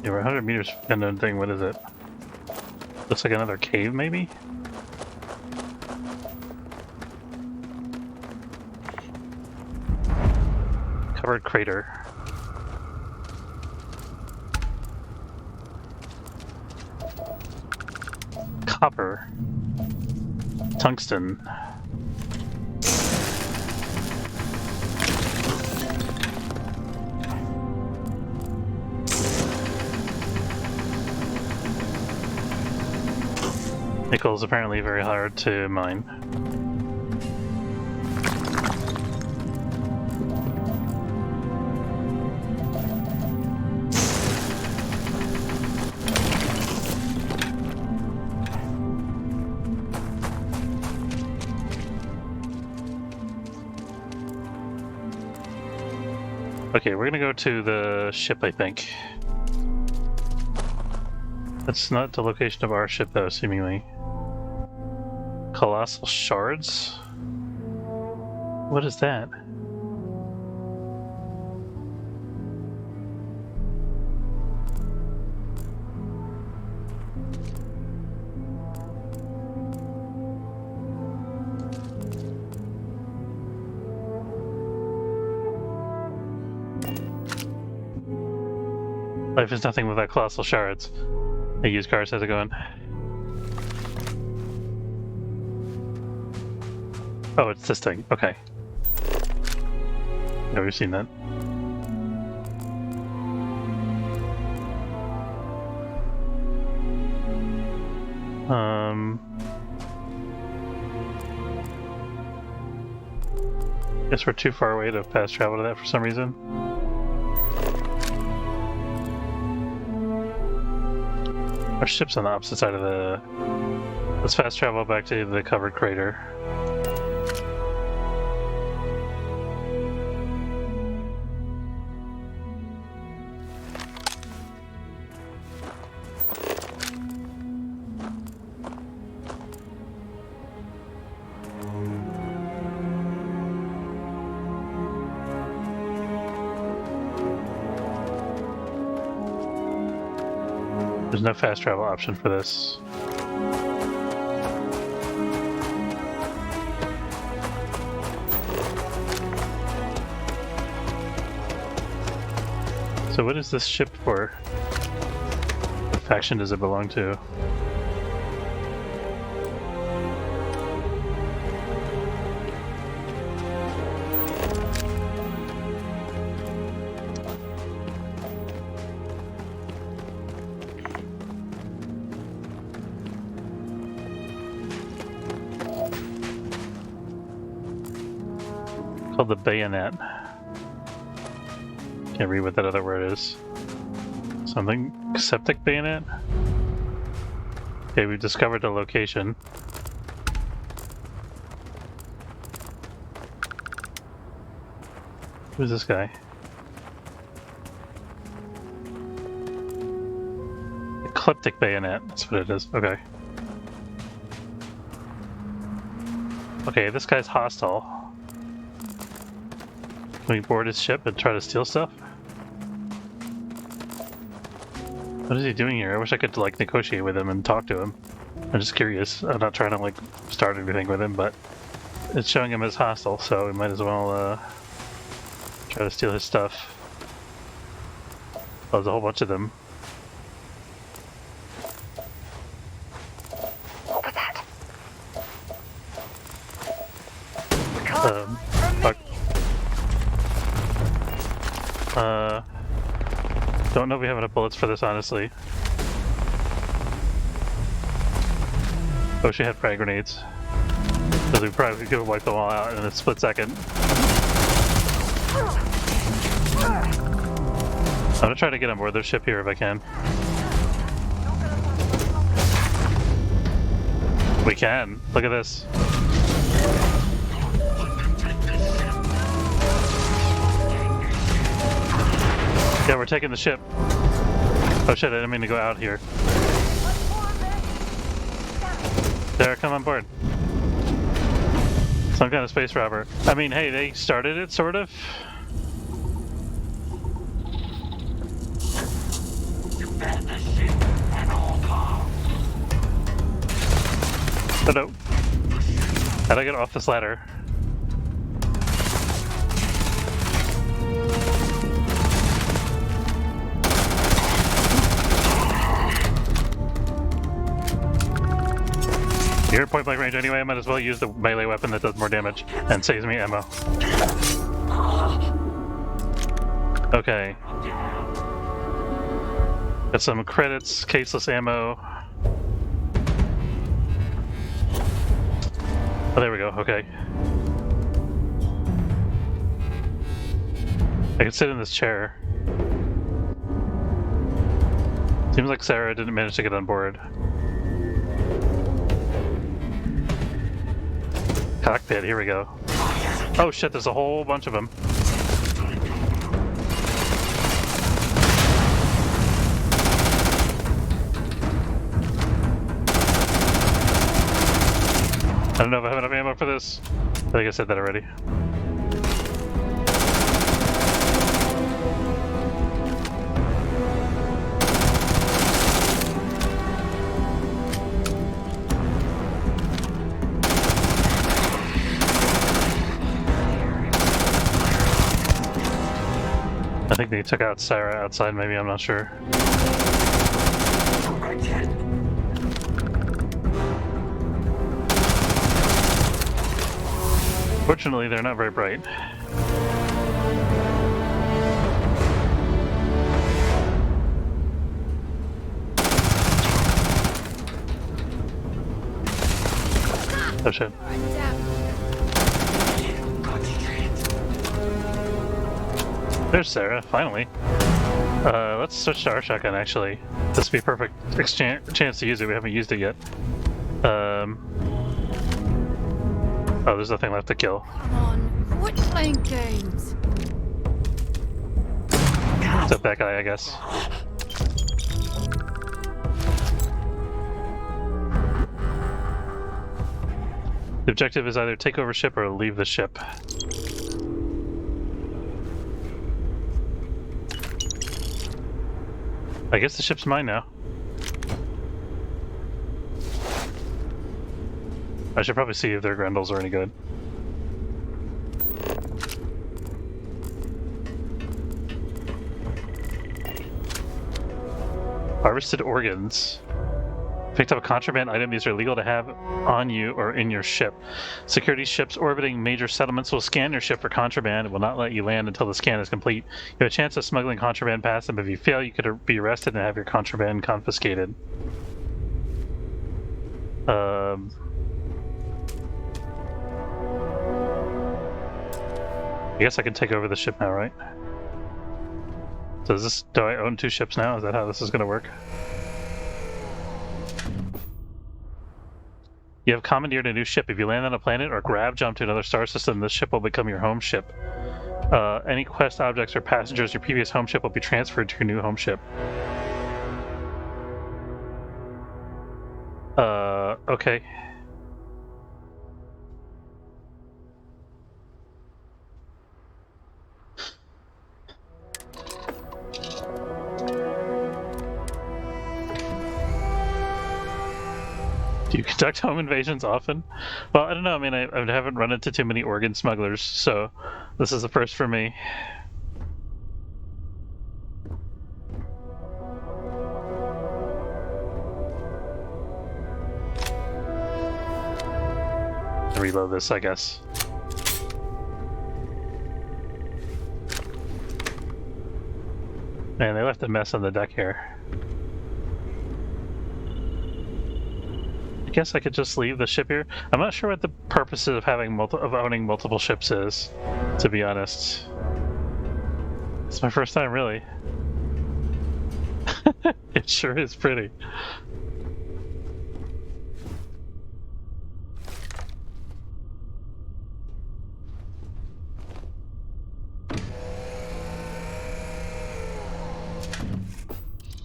Yeah, we're 100 meters from the thing. What is it? Looks like another cave, maybe? Covered crater. Copper. Tungsten. Nickel is apparently very hard to mine. Okay, we're gonna go to the ship, I think. That's not the location of our ship, though, seemingly. Colossal shards? What is that? Life is nothing without colossal shards. Hey, used cars, how's it going? Oh, it's this thing. Okay. Yeah, we've seen that. Guess we're too far away to fast travel to that for some reason. Our ship's on the opposite side of the... Let's fast travel back to the covered crater. There's no fast travel option for this. So what is this ship for? What faction does it belong to? Called the bayonet. Can't read what that other word is. Something septic bayonet? Okay, we've discovered the location. Who's this guy? Ecliptic bayonet, that's what it is. Okay. Okay, this guy's hostile. Can we board his ship and try to steal stuff? What is he doing here? I wish I could like negotiate with him and talk to him. I'm just curious. I'm not trying to like start anything with him, but it's showing him as hostile, so we might as well try to steal his stuff. Oh, there's a whole bunch of them. Over that. Fuck. Don't know if we have enough bullets for this, honestly. Oh, she had frag grenades. Because we probably could have wiped them all out in a split second. I'm gonna try to get on board their ship here if I can. We can. Look at this. Yeah, we're taking the ship. Oh shit, I didn't mean to go out here. There, come on board. Some kind of space robber. I mean, hey, they started it, sort of. Oh no. How'd I get off this ladder? You're at point blank range anyway, I might as well use the melee weapon that does more damage and saves me ammo. Okay. Got some credits, caseless ammo. Oh, there we go, okay. I can sit in this chair. Seems like Sarah didn't manage to get on board. Cockpit, here we go. Oh shit, there's a whole bunch of them. I don't know if I have enough ammo for this. I think I said that already. I think they took out Sarah outside, maybe, I'm not sure. Fortunately, they're not very bright. Oh shit. There's Sarah, finally. Let's switch to our shotgun, actually. This would be a perfect chance to use it. We haven't used it yet. Oh, there's nothing left to kill. Come on, quit playing games. Except that guy, I guess. The objective is either take over ship or leave the ship. I guess the ship's mine now. I should probably see if their Grendels are any good. Harvested organs. Picked up a contraband item. These are illegal to have on you or in your ship. Security ships orbiting major settlements will scan your ship for contraband and will not let you land until the scan is complete. You have a chance of smuggling contraband past them. If you fail, you could be arrested and have your contraband confiscated. I guess I can take over the ship now, right? So is this, do I own 2 ships now? Is that how this is going to work? You have commandeered a new ship. If you land on a planet or grab jump to another star system, this ship will become your home ship. Any quest objects or passengers your previous home ship will be transferred to your new home ship. Okay. Do you conduct home invasions often? Well, I don't know. I mean, I haven't run into too many organ smugglers, so this is the first for me. Reload this, I guess. Man, they left a mess on the deck here. I guess I could just leave the ship here. I'm not sure what the purpose of having owning multiple ships is, to be honest. It's my first time, really. It sure is pretty.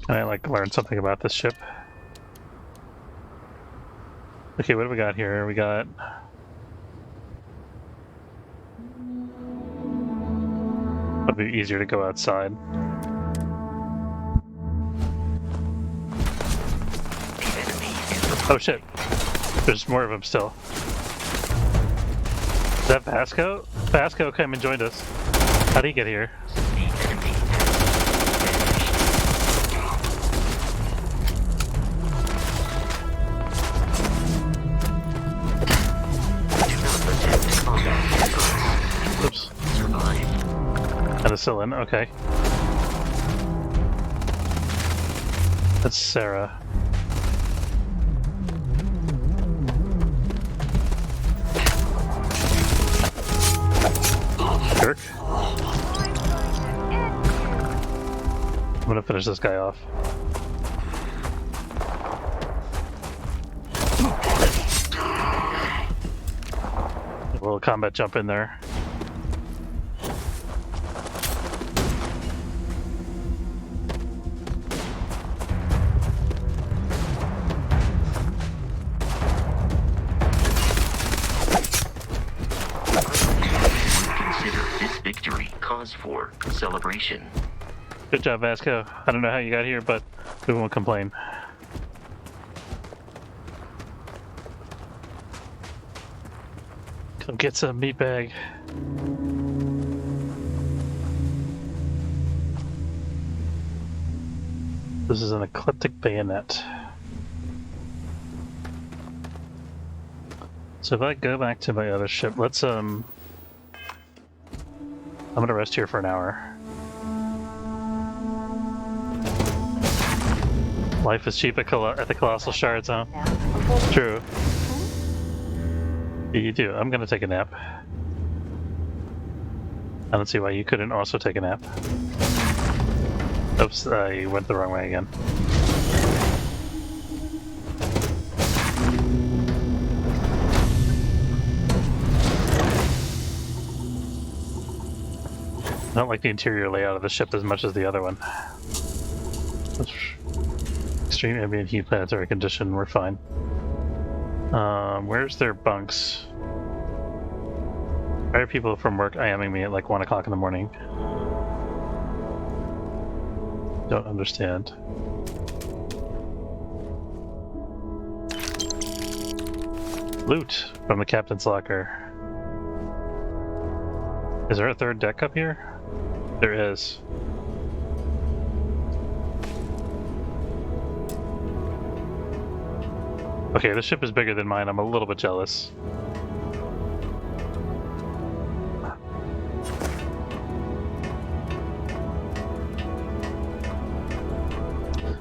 Can I, like, learn something about this ship? Okay, what do we got here? We got... It'd be easier to go outside. Oh shit. There's more of them still. Is that Vasco? Vasco came and joined us. How'd he get here? Oops. Penicillin, okay. That's Sarah. Jerk. I'm gonna finish this guy off. A little combat jump in there. For celebration. Good job, Vasco. I don't know how you got here, but we won't complain. Come get some meat bag. This is an ecliptic bayonet. So if I go back to my other ship, let's I'm gonna rest here for an hour. Life is cheap at the Colossal Shards, huh? True. You do. I'm gonna take a nap. I don't see why you couldn't also take a nap. Oops, I went the wrong way again. I don't like the interior layout of the ship as much as the other one. Extreme ambient heat, planetary condition, we're fine. Where's their bunks? Why are people from work IMing me at like 1 o'clock in the morning? Don't understand. Loot from the captain's locker. Is there a third deck up here? There is. Okay, this ship is bigger than mine. I'm a little bit jealous.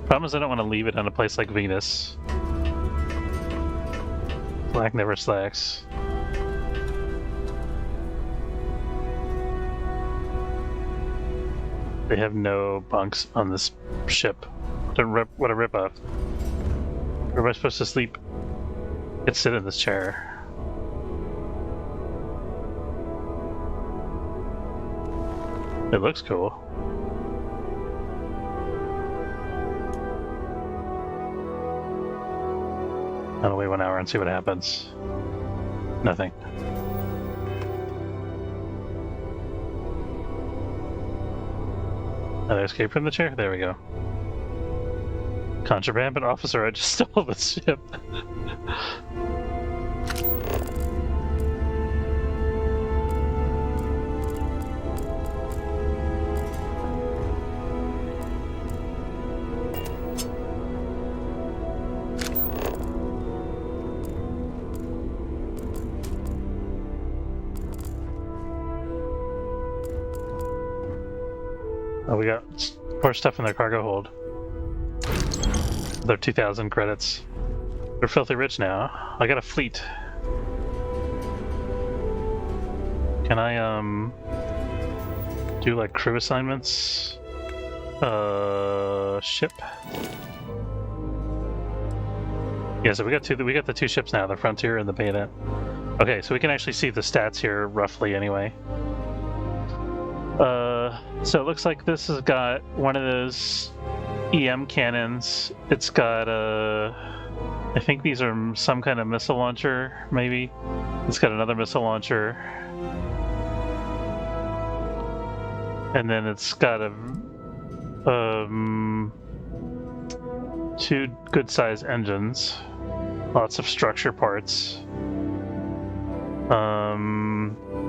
Problem is I don't want to leave it on a place like Venus. Slack never slacks. They have no bunks on this ship. What a ripoff. Where am I supposed to sleep? I could sit in this chair. It looks cool. I'll wait 1 hour and see what happens. Nothing. Did I escape from the chair? There we go. Contraband, but officer, I just stole the ship. Oh, we got more stuff in their cargo hold. They're 2,000 credits. We're filthy rich now. I got a fleet. Can I, do like crew assignments? Ship? Yeah, so we got the two ships now, the Frontier and the Bayonet. Okay, so we can actually see the stats here roughly anyway. So it looks like this has got one of those EM cannons. It's got I think these are some kind of missile launcher, maybe. It's got another missile launcher. And then it's got two good-sized engines. Lots of structure parts.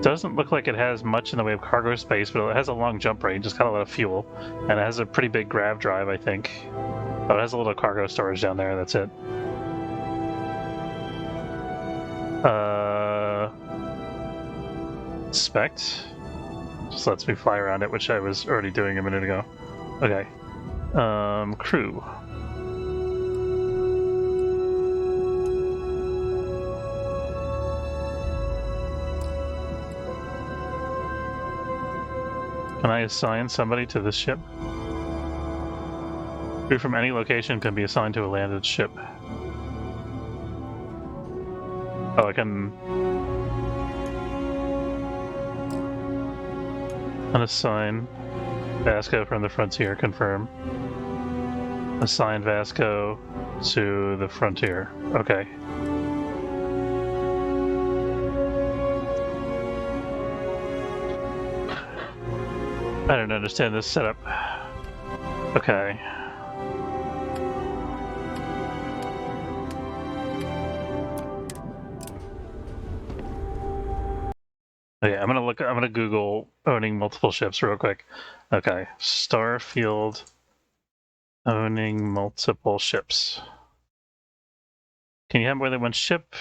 Doesn't look like it has much in the way of cargo space, but it has a long jump range. It's got a lot of fuel, and it has a pretty big grav drive, I think. Oh, it has a little cargo storage down there. That's it. Spect just lets me fly around it, which I was already doing a minute ago. Okay. Crew. Can I assign somebody to this ship? Crew from any location can be assigned to a landed ship. Oh, I can unassign Vasco from the Frontier, confirm. Assign Vasco to the Frontier. Okay. I don't understand this setup. Okay. Okay, I'm gonna Google owning multiple ships real quick. Okay, Starfield owning multiple ships. Can you have more than one ship?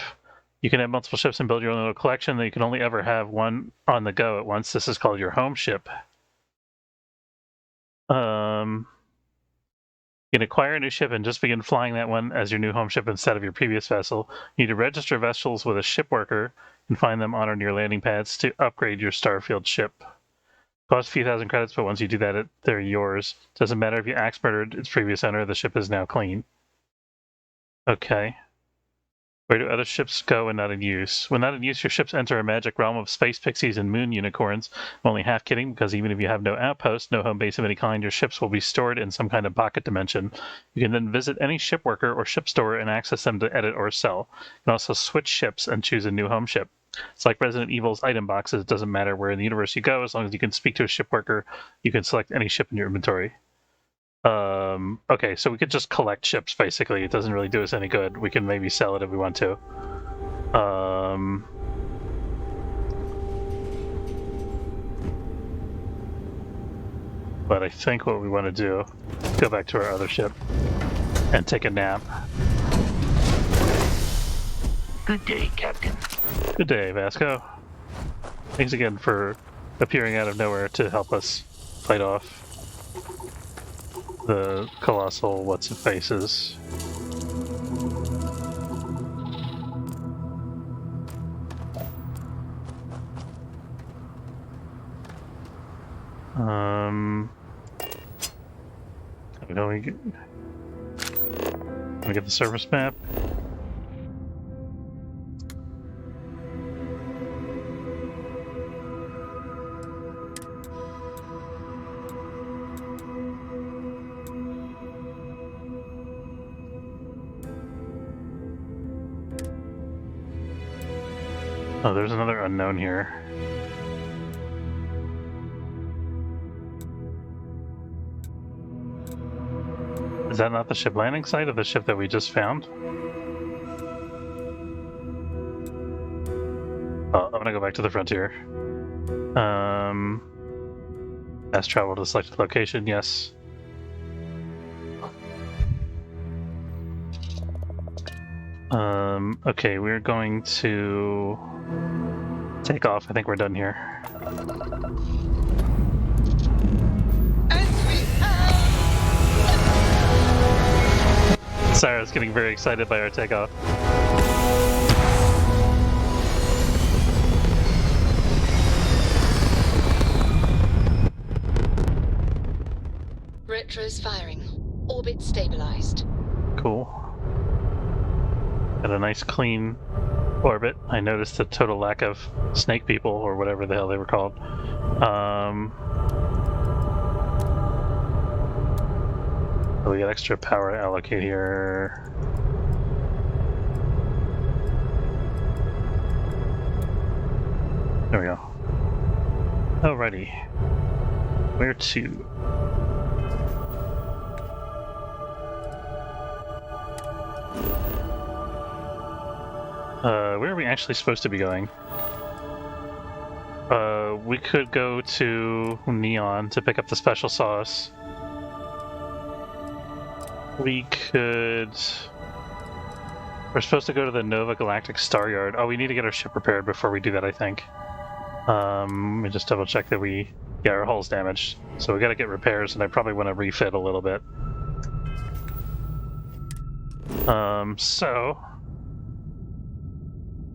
You can have multiple ships and build your own little collection, though you can only ever have one on the go at once. This is called your home ship. You can acquire a new ship and just begin flying that one as your new home ship instead of your previous vessel. You need to register vessels with a ship worker and find them on or near landing pads to upgrade your Starfield ship. Cost a few thousand credits, but once you do that, they're yours. Doesn't matter if you axe murdered its previous owner, the ship is now clean. Okay. Where do other ships go when not in use? When not in use, your ships enter a magic realm of space pixies and moon unicorns. I'm only half kidding, because even if you have no outpost, no home base of any kind, your ships will be stored in some kind of pocket dimension. You can then visit any ship worker or ship store and access them to edit or sell. You can also switch ships and choose a new home ship. It's like Resident Evil's item boxes. It doesn't matter where in the universe you go, as long as you can speak to a ship worker, you can select any ship in your inventory. Okay, so we could just collect ships, basically. It doesn't really do us any good. We can maybe sell it if we want to. But I think what we want to do is go back to our other ship and take a nap. Good day, Captain. Good day, Vasco. Thanks again for appearing out of nowhere to help us fight off the colossal what's-it-faces. We get the surface map. Oh, there's another unknown here. Is that not the ship landing site of the ship that we just found? Oh, I'm gonna go back to the frontier. Fast travel to the selected location, yes. Okay, we're going to take off. I think we're done here. Sarah's getting very excited by our takeoff. Retro's firing. Orbit stabilized. Cool. Got a nice clean orbit. I noticed a total lack of snake people, or whatever the hell they were called. We got extra power to allocate here. There we go. Alrighty. Where to? Where are we actually supposed to be going? We could go to Neon to pick up the special sauce. We could... We're supposed to go to the Nova Galactic Star Yard. Oh, we need to get our ship repaired before we do that, I think. Let me just double check that we... Yeah, our hull's damaged. So we gotta get repairs, and I probably want to refit a little bit. So...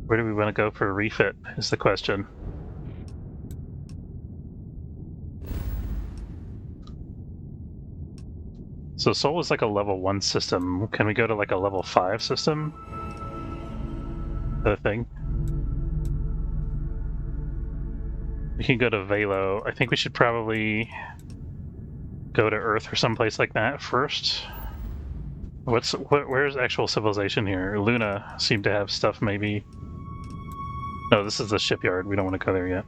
Where do we want to go for a refit, is the question. So Sol is like a level 1 system. Can we go to like a level 5 system? The thing? We can go to Velo. I think we should probably go to Earth or someplace like that first. Where's actual civilization here? Luna seemed to have stuff maybe. No, this is the shipyard. We don't want to go there yet.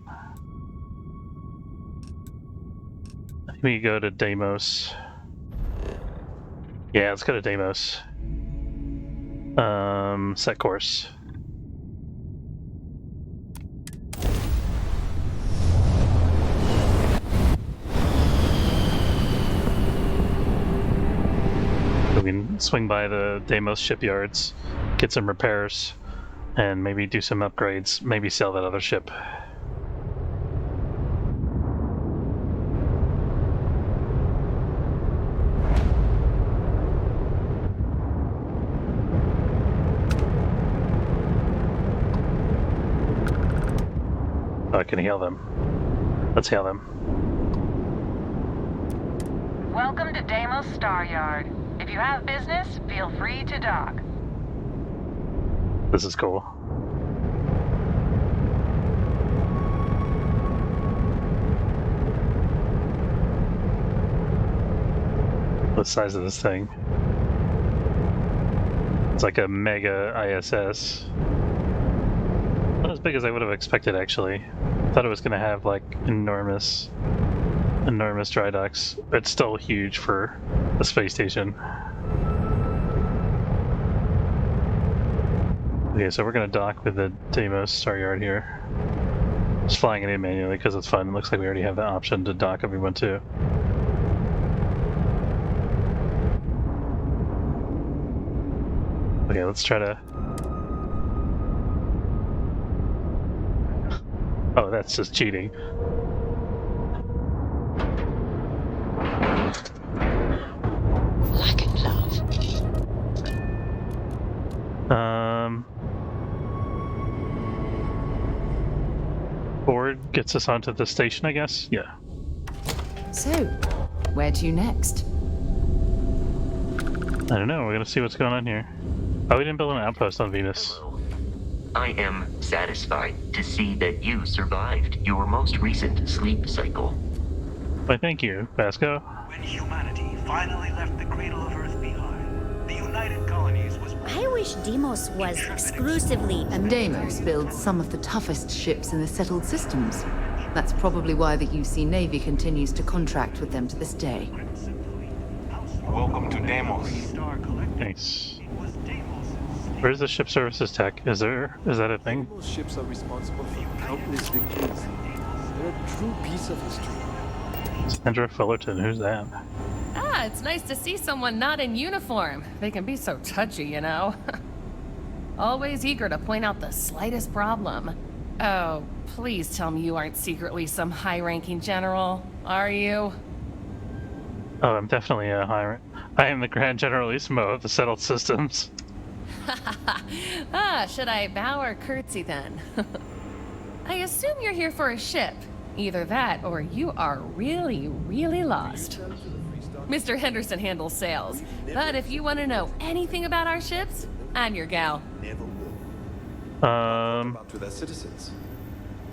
I think we go to Deimos. Yeah, let's go to Deimos. Set course. So we can swing by the Deimos shipyards, get some repairs, and maybe do some upgrades, maybe sell that other ship. Oh, I can hail them. Let's hail them. Welcome to Deimos Star Yard. If you have business, feel free to dock. This is cool. What size is this thing? It's like a mega ISS. Not as big as I would have expected, actually. I thought it was going to have like enormous dry docks. It's still huge for a space station. Okay, so we're going to dock with the Deimos Star Yard here. Just flying it in manually because it's fun. It looks like we already have the option to dock if we want to. Okay, let's try to... Oh, that's just cheating. Lack and love. Board gets us onto the station, I guess? Yeah. So, where to next? I don't know, we're gonna see what's going on here. Oh, we didn't build an outpost on Venus. I am satisfied to see that you survived your most recent sleep cycle. Why, thank you, Vasco. When humanity finally left the cradle of Earth behind, the United Colonies was I wish Deimos was exclusively a... Deimos builds some of the toughest ships in the settled systems. That's probably why the UC Navy continues to contract with them to this day. Welcome to Deimos. Nice. Where's the ship services tech? Is that a thing? Deimos ships are responsible for countless victories. They're a true piece of history. Sandra Fullerton, who's that? Ah, it's nice to see someone not in uniform. They can be so touchy, you know. Always eager to point out the slightest problem. Oh, please tell me you aren't secretly some high-ranking general, are you? Oh, I'm definitely a high. I am the Grand Generalissimo of the settled systems. Ah, should I bow or curtsy then? I assume you're here for a ship. Either that, or you are really, really lost. Mr. Henderson handles sales, but if you want to know anything about our ships, I'm your gal. To their citizens.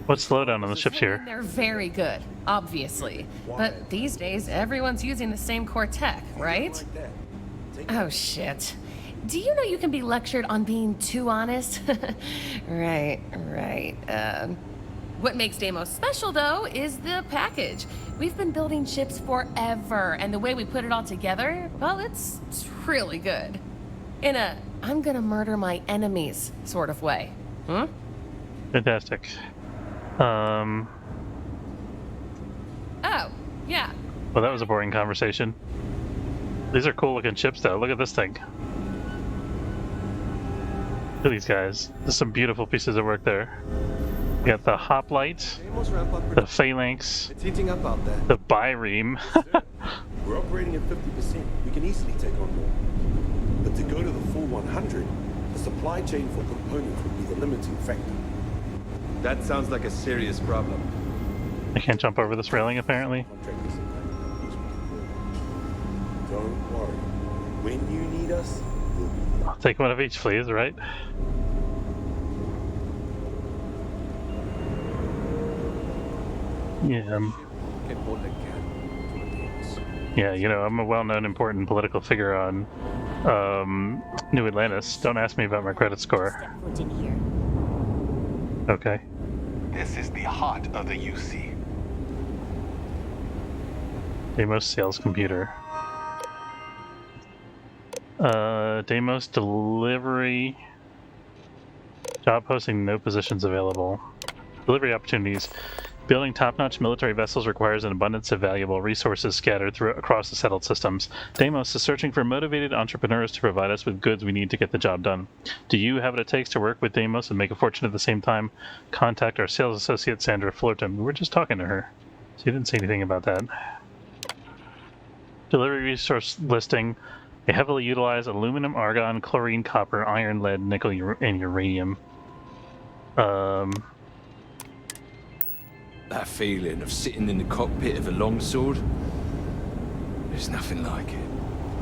What's the lowdown on the ships here? They're very good, obviously. But these days, everyone's using the same core tech, right? Oh, shit. Do you know you can be lectured on being too honest? Right. What makes Deimos special, though, is the package. We've been building ships forever, and the way we put it all together, well, it's really good. In a, I'm gonna murder my enemies sort of way. Fantastic. Oh, yeah. Well, that was a boring conversation. These are cool looking ships, though. Look at this thing. Look at these guys. There's some beautiful pieces of work there. We got the hoplite, the phalanx, It's heating up out there. the bireme. We're operating at 50%. We can easily take on more. But to go to the full 100, the supply chain for components would be the limiting factor. That sounds like a serious problem. I can't jump over this railing, apparently. Don't worry. When you need us, we'll be there. I'll take one of each, please, right? Yeah. Yeah, you know, I'm a well-known important political figure on New Atlantis. Don't ask me about my credit score. Okay. This is the heart of the UC. Deimos sales computer. Deimos delivery. Job posting, no positions available. Delivery opportunities. Building top-notch military vessels requires an abundance of valuable resources scattered across the settled systems. Deimos is searching for motivated entrepreneurs to provide us with goods we need to get the job done. Do you have what it takes to work with Deimos and make a fortune at the same time? Contact our sales associate, Sandra Fullerton. We were just talking to her. She didn't say anything about that. Delivery resource listing. A heavily utilized aluminum, argon, chlorine, copper, iron, lead, nickel, and uranium. That feeling of sitting in the cockpit of a longsword, there's nothing like it.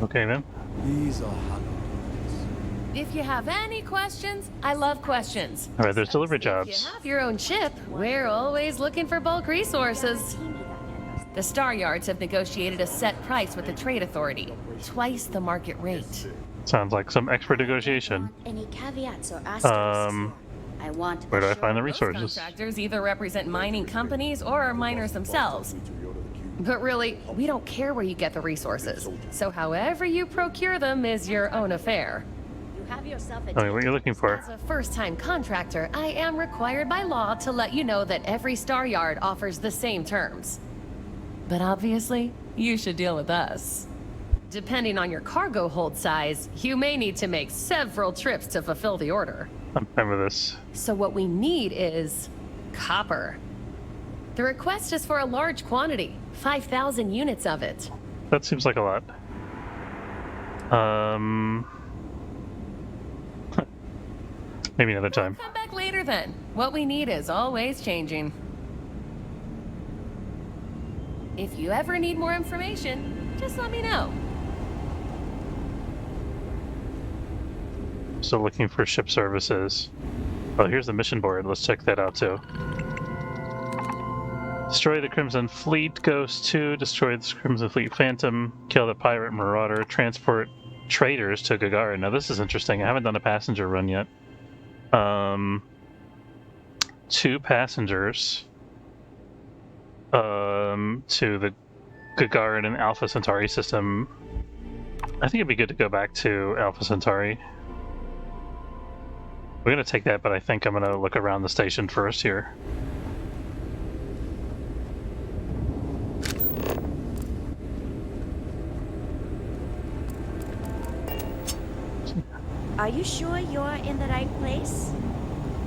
Okay, then. These are If you have any questions, I love questions. All right, there's delivery If you jobs. have your own ship, we're always looking for bulk resources. The Star Yards have negotiated a set price with the Trade Authority, twice the market rate. Sounds like some expert negotiation. Any caveats or asterisks? I want Where do I find the resources? Contractors either represent mining companies or miners themselves. But really, we don't care where you get the resources. So however you procure them is your own affair. You have yourself a Tell me what you're looking for. As a first-time contractor, I am required by law to let you know that every Star Yard offers the same terms. But obviously, you should deal with us. Depending on your cargo hold size, you may need to make several trips to fulfill the order. I'm fine with this. So what we need is copper. The request is for a large quantity, 5,000 units of it. That seems like a lot. Maybe another time. Come back later then. What we need is always changing. If you ever need more information, just let me know. Still looking for ship services. Oh, here's the mission board. Let's check that out too. Destroy the Crimson Fleet, Ghost 2, destroy the Crimson Fleet Phantom, kill the pirate marauder, transport traders to Gagarin. Now this is interesting. I haven't done a passenger run yet. 2 passengers to the Gagarin and Alpha Centauri system. I think it'd be good to go back to Alpha Centauri. We're gonna take that, but I think I'm gonna look around the station first here. Are you sure you're in the right place?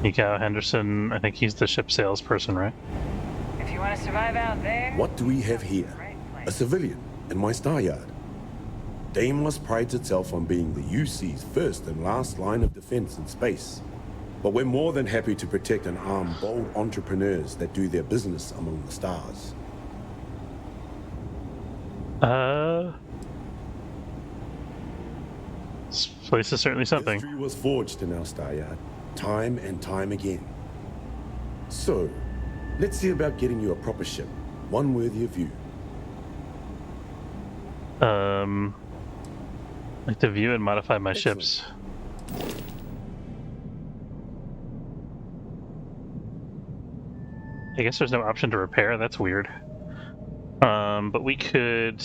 Mikao Henderson, I think he's the ship salesperson, right? If you want to survive out there... What do we have here? A civilian in my star yard. Deimos prides itself on being the UC's first and last line of defense in space. But we're more than happy to protect and arm bold entrepreneurs that do their business among the stars. This place is certainly something. History was forged in our star yard, time and time again. So, let's see about getting you a proper ship, one worthy of you. Like to view and modify my ships. I guess there's no option to repair. That's weird. But we could.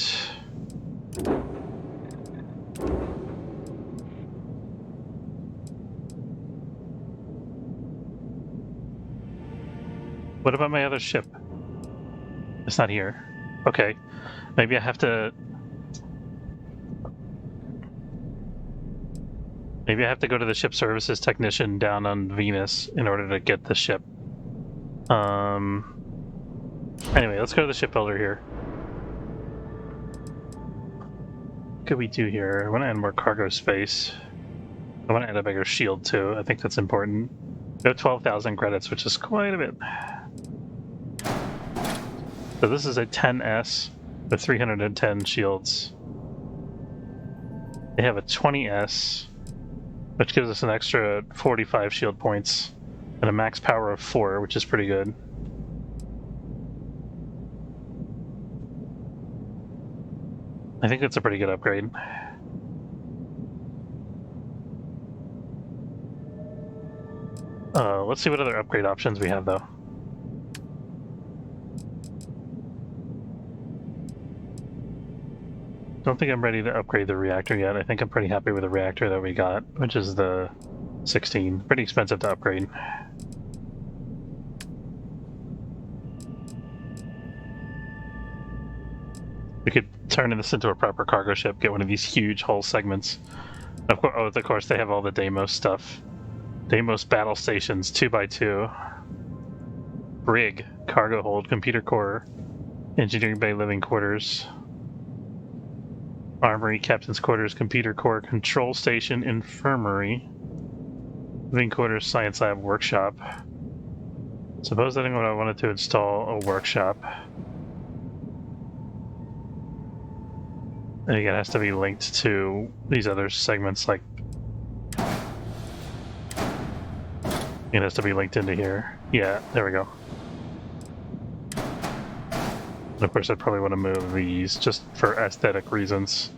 What about my other ship? It's not here. Okay. Maybe I have to... Maybe I have to go to the ship services technician down on Venus in order to get the ship. Anyway, let's go to the shipbuilder here. What could we do here? I want to add more cargo space. I want to add a bigger shield too. I think that's important. We have 12,000 credits, which is quite a bit. So this is a 10S with 310 shields. They have a 20S, which gives us an extra 45 shield points and a max power of 4, which is pretty good. I think that's a pretty good upgrade. Let's see what other upgrade options we have, though. Don't think I'm ready to upgrade the reactor yet. I think I'm pretty happy with the reactor that we got, which is the 16. Pretty expensive to upgrade. We could turn this into a proper cargo ship, get one of these huge hull segments. Of course, they have all the Deimos stuff. Deimos battle stations, 2x2. Brig, cargo hold, computer core, engineering bay, living quarters. Armory, captain's quarters, computer core, control station, infirmary, living quarters, science lab, workshop. Suppose that I wanted to install a workshop. I think it has to be linked to these other segments, like it has to be linked into here. Yeah, there we go. And of course, I'd probably want to move these just for aesthetic reasons.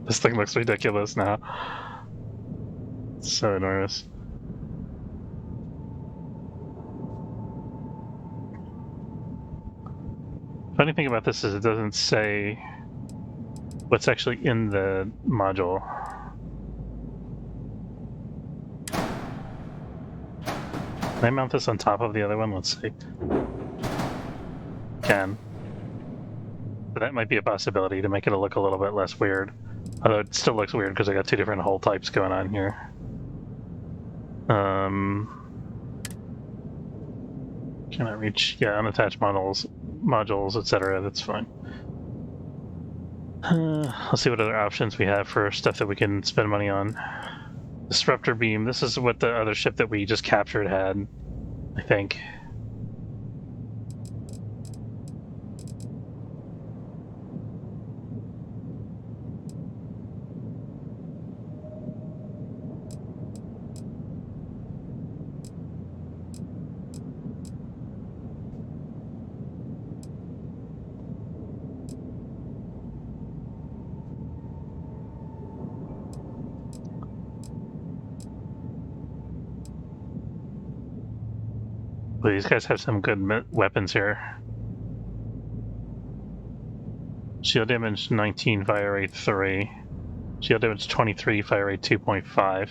This thing looks ridiculous now. It's so enormous. Funny thing about this is it doesn't say what's actually in the module. Can I mount this on top of the other one? Let's see. Can. But that might be a possibility to make it look a little bit less weird. Although it still looks weird because I got 2 different hull types going on here. Can I reach? Yeah, unattached modules, etc. That's fine. Let's see what other options we have for stuff that we can spend money on. Disruptor beam. This is what the other ship that we just captured had, I think. Well, these guys have some good weapons here. Shield damage 19, fire rate 3. Shield damage 23, fire rate 2.5. I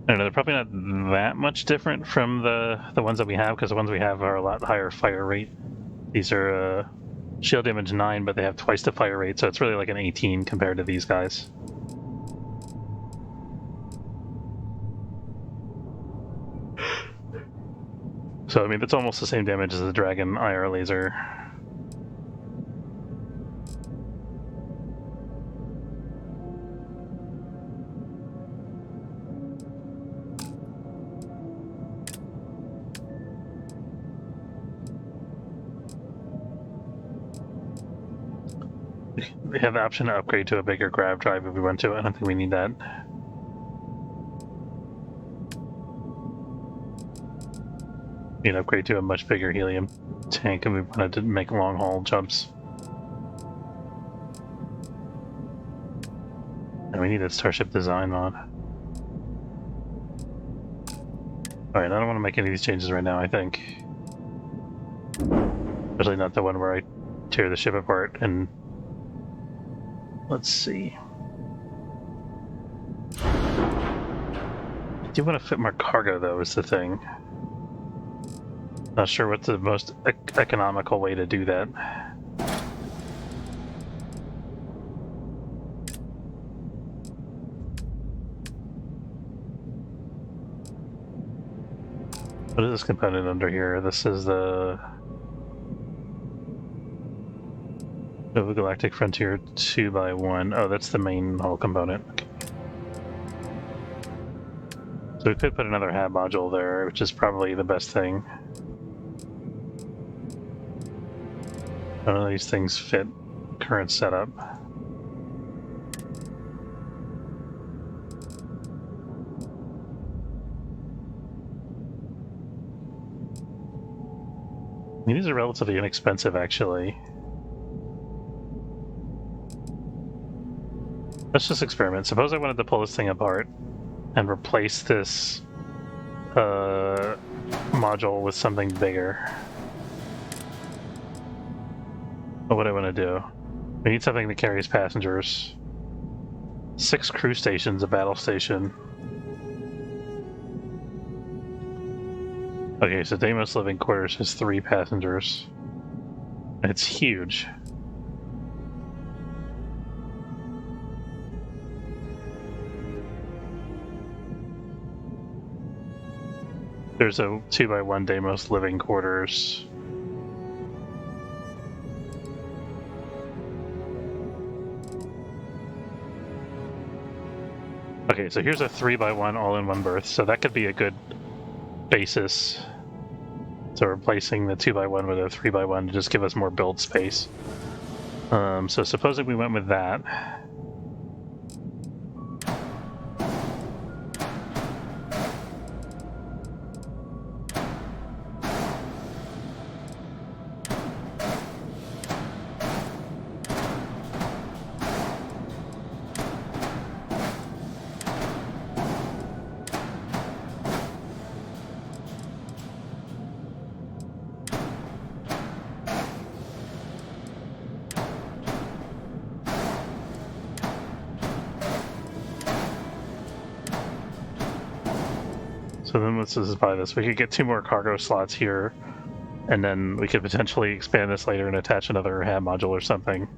don't know, they're probably not that much different from the ones that we have, because the ones we have are a lot higher fire rate. These are shield damage 9, but they have twice the fire rate, so it's really like an 18 compared to these guys. So, I mean, it's almost the same damage as the Dragon IR laser. We have the option to upgrade to a bigger grav drive if we want to. I don't think we need that. We can upgrade to a much bigger helium tank if we wanted to make long haul jumps. And we need a Starship design mod. Alright, I don't want to make any of these changes right now, I think. Especially not the one where I tear the ship apart and... Let's see. I do want to fit more cargo, though, is the thing. Not sure what's the most economical way to do that. What is this component under here? This is the Nova Galactic Frontier 2x1. Oh, that's the main hull component. Okay. So we could put another HAB module there, which is probably the best thing. None of these things fit current setup. I mean, these are relatively inexpensive, actually. Let's just experiment. Suppose I wanted to pull this thing apart and replace this module with something bigger. What would I want to do? We need something that carries passengers. 6 crew stations, a battle station. Okay, so Deimos Living Quarters has 3 passengers. It's huge. There's a 2x1 Deimos Living Quarters. Okay, so here's a 3x1 all-in-one berth, so that could be a good basis. So replacing the 2x1 with a 3x1 to just give us more build space. So supposing we went with that. So then let's just buy this. We could get 2 more cargo slots here, and then we could potentially expand this later and attach another HAB module or something.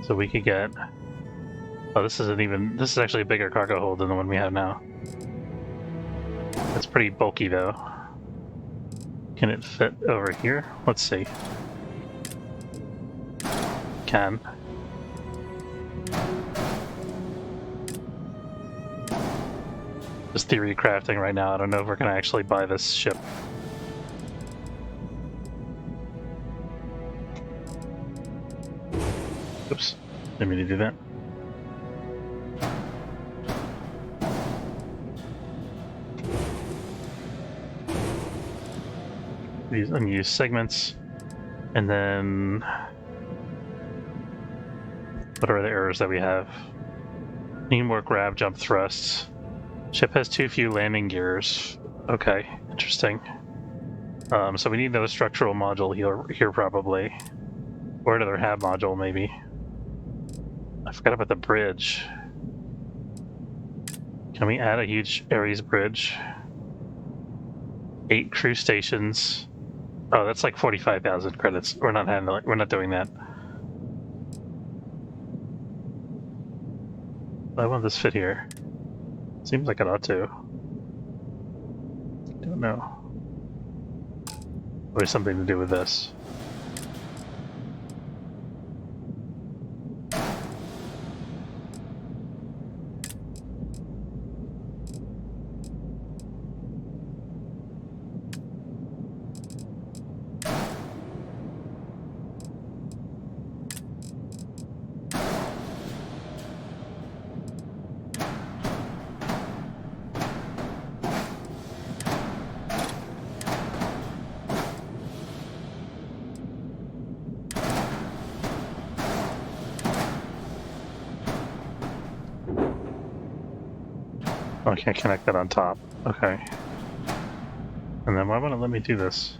So we could get... Oh, this isn't even... This is actually a bigger cargo hold than the one we have now. It's pretty bulky, though. Can it fit over here? Let's see. Can. Just theory crafting right now. I don't know if we're going to actually buy this ship. Oops. Didn't mean to do that. These unused segments. And then... What are the errors that we have? Need more grab jump thrusts. Ship has too few landing gears. Okay, interesting. So we need another structural module here probably. Or another hab module, maybe. I forgot about the bridge. Can we add a huge Ares bridge? 8 crew stations. Oh, that's like 45,000 credits. We're not doing that. Why won't this fit here? Seems like it ought to. Don't know. Or something to do with this. Oh, I can't connect that on top. Okay. And then why won't it let me do this?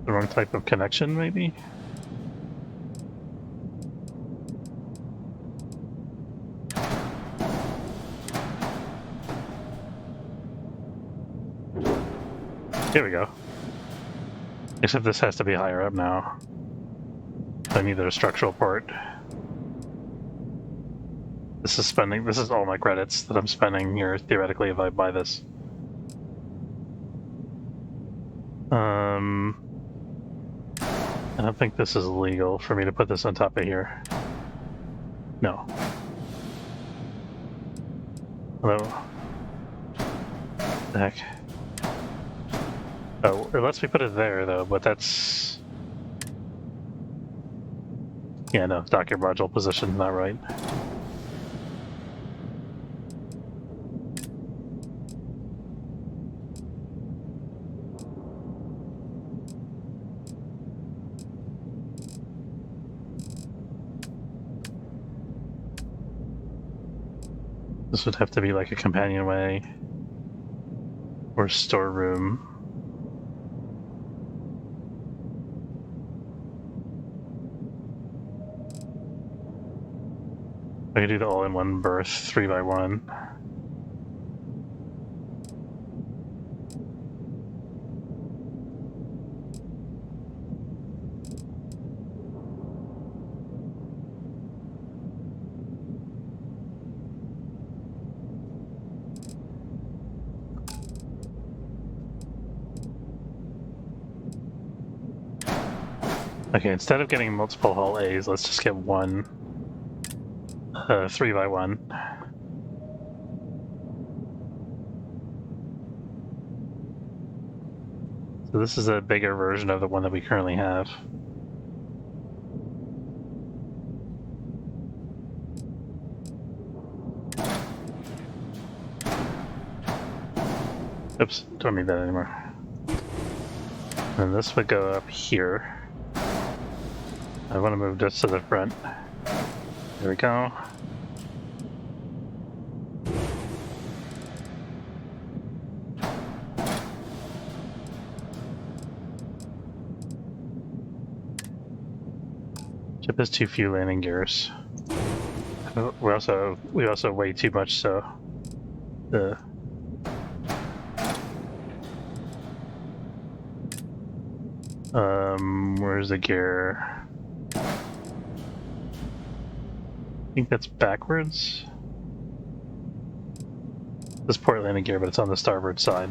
The wrong type of connection, maybe? Here we go. Except this has to be higher up now. I need a structural part. This is all my credits that I'm spending here, theoretically, if I buy this. I don't think this is legal for me to put this on top of here. No. Hello? The heck? Oh, it lets me put it there, though, but that's... Yeah, no, dock your module position's not right. This would have to be like a companionway or storeroom. I could do the all-in-one berth 3x1. Okay, instead of getting multiple hull A's, let's just get one 3x1. So this is a bigger version of the one that we currently have. Oops, don't need that anymore. And this would go up here. I want to move this to the front. There we go. Ship has too few landing gears. We also weigh too much, so where's the gear? I think that's backwards. This port landing gear, but it's on the starboard side.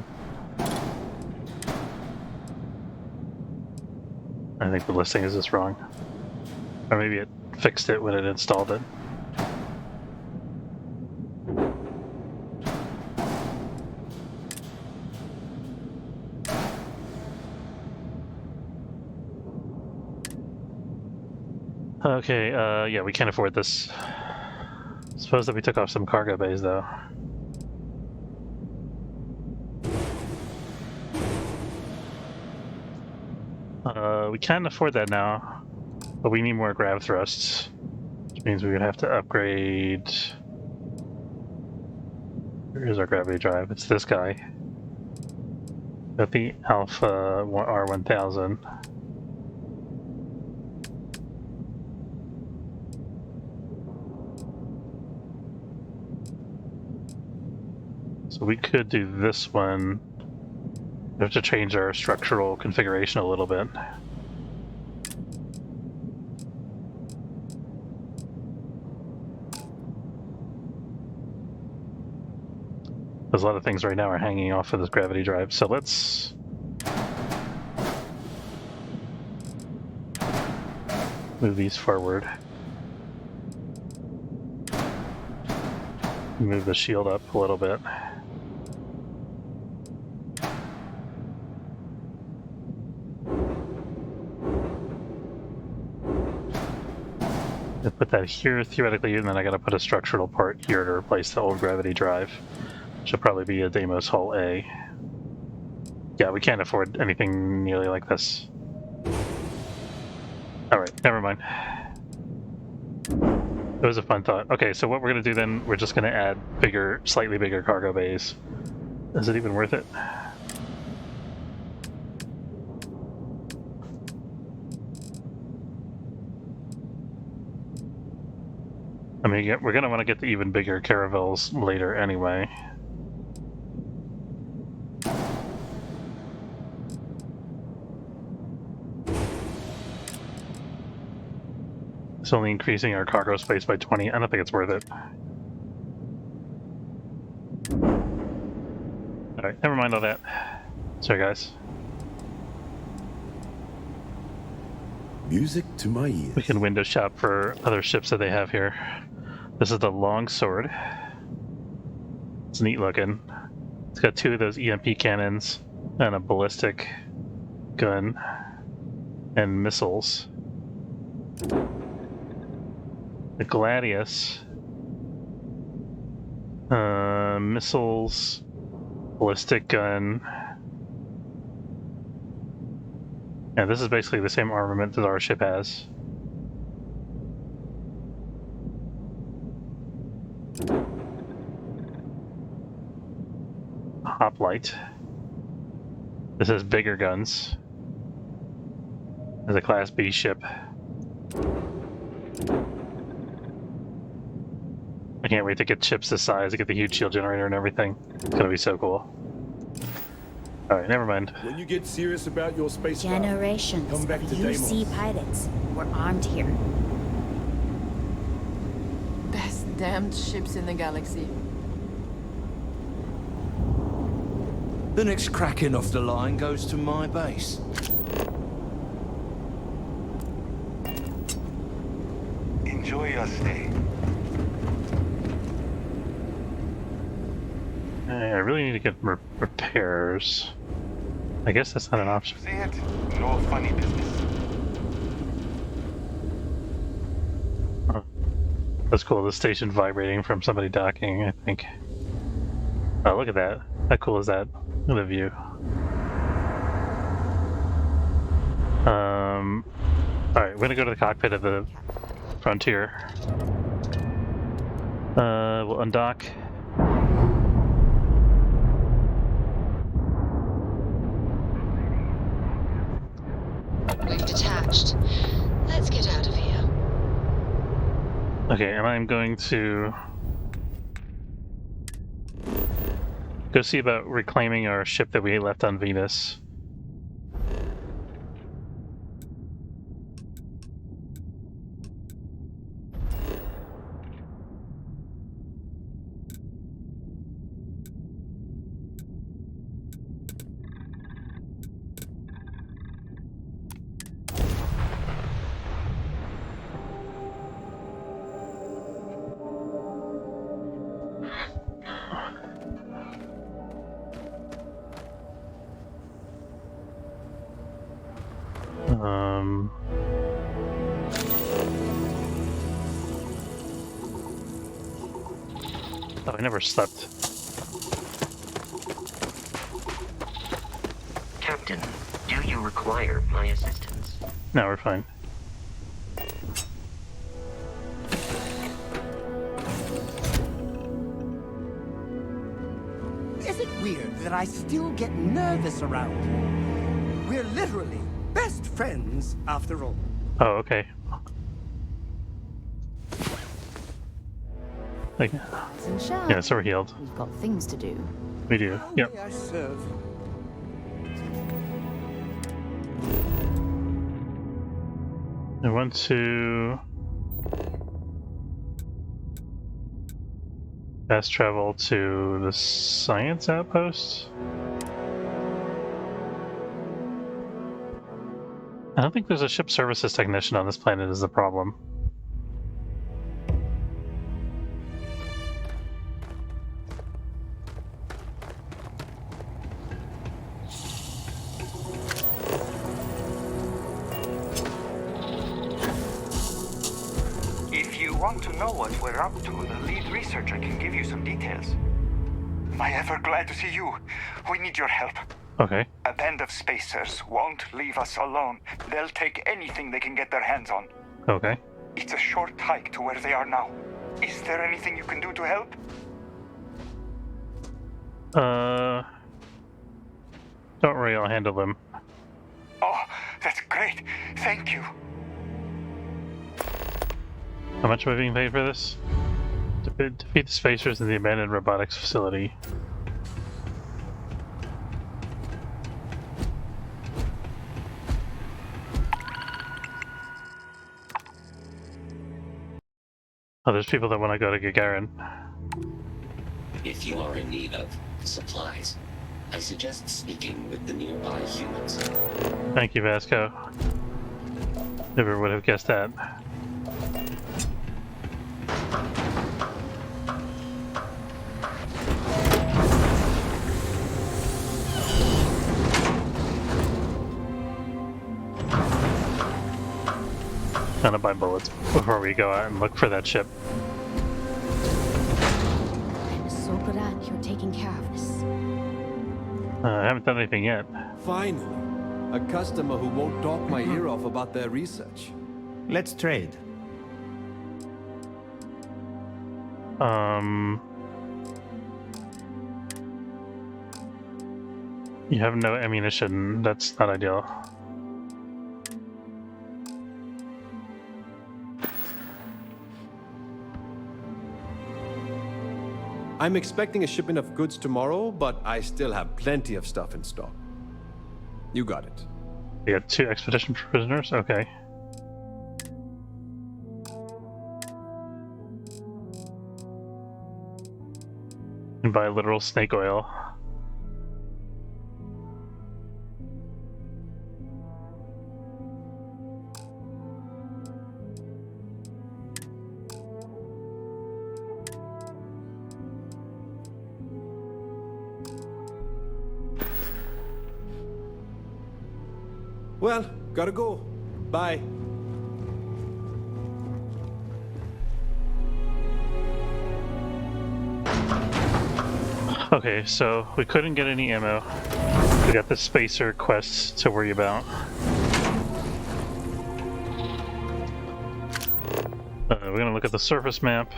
I think the listing is just wrong. Or maybe it fixed it when it installed it. Okay, yeah, we can't afford this. Suppose that we took off some cargo bays, though. We can afford that now, but we need more grab thrusts, which means we would have to upgrade Where is our gravity drive? It's this guy. Got the Alpha R1000. So we could do this one. We have to change our structural configuration a little bit. There's a lot of things right now are hanging off of this gravity drive, so let's move these forward. Move the shield up a little bit. I put that here theoretically, and then I gotta put a structural part here to replace the old gravity drive. Should probably be a Deimos Hull A. Yeah, we can't afford anything nearly like this. Alright, never mind. It was a fun thought. Okay, so what we're gonna do then, we're just gonna add bigger, slightly bigger cargo bays. Is it even worth it? I mean, we're gonna want to get the even bigger caravels later anyway. It's only increasing our cargo space by 20. I don't think it's worth it. Alright, never mind all that. Sorry, guys. Music to my ears. We can window shop for other ships that they have here. This is the longsword. It's neat looking. It's got 2 of those EMP cannons and a ballistic gun and missiles. The Gladius. Missiles, ballistic gun. Yeah, this is basically the same armament that our ship has. Hoplite. This is bigger guns. As a Class B ship. I can't wait to get ships this size, to get the huge shield generator and everything. It's gonna be so cool. Alright, never mind. When you get serious about your space Generations come back of to UC Deimos. pilots were armed here. Best damned ships in the galaxy. The next cracking off the line goes to my base. Enjoy your stay. I really need to get repairs. I guess that's not an option. See it? No funny business. Huh. That's cool. The station vibrating from somebody docking, I think. Oh, look at that. How cool is that? Look at the view. Alright, we're gonna go to the cockpit of the Frontier. We'll undock. We've detached. Let's get out of here. Okay, and I'm going to go see about reclaiming our ship that we left on Venus. Oh, I never slept. Captain, do you require my assistance? No, we're fine. that I still get nervous around you. We're literally best friends after all. Oh, okay. Like, yeah, so we're healed. We've got things to do. We do. Yep. May I serve? I want to fast travel to the science outpost. I don't think there's a ship services technician on this planet is the problem. If you want to know what we're up to, the lead researcher can give you some details. Am I ever glad to see you? We need your help. Okay. A band of spacers won't leave us alone. They'll take anything they can get their hands on. Okay. It's a short hike to where they are now. Is there anything you can do to help? Don't worry, I'll handle them. Oh, that's great. Thank you. How much am I being paid for this? Defeat the spacers in the abandoned robotics facility. Oh, there's people that want to go to Gagarin. If you are in need of supplies, I suggest speaking with the nearby humans. Thank you, Vasco. Never would have guessed that. Gonna buy bullets before we go out and look for that ship. I'm so glad you're taking care of this. I haven't done anything yet. Finally, a customer who won't talk my ear off about their research. Let's trade. You have no ammunition. That's not ideal. I'm expecting a shipment of goods tomorrow, but I still have plenty of stuff in stock. You got it. You got 2 expedition prisoners? Okay. And buy literal snake oil. Well, gotta go. Bye. Okay, so we couldn't get any ammo. We got the spacer quests to worry about. We're gonna look at the surface map.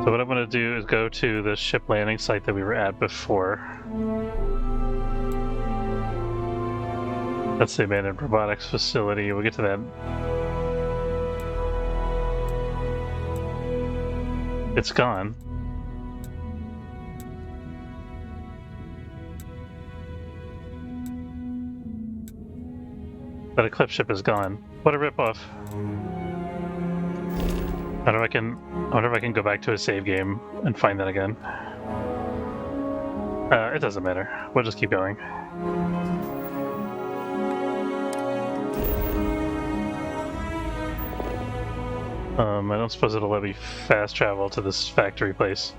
So what I'm gonna do is go to the ship landing site that we were at before. That's the abandoned robotics facility. We'll get to that. It's gone. That Eclipse ship is gone. What a ripoff. I wonder if I can go back to a save game and find that again. It doesn't matter. We'll just keep going. I don't suppose it'll let me fast travel to this factory place.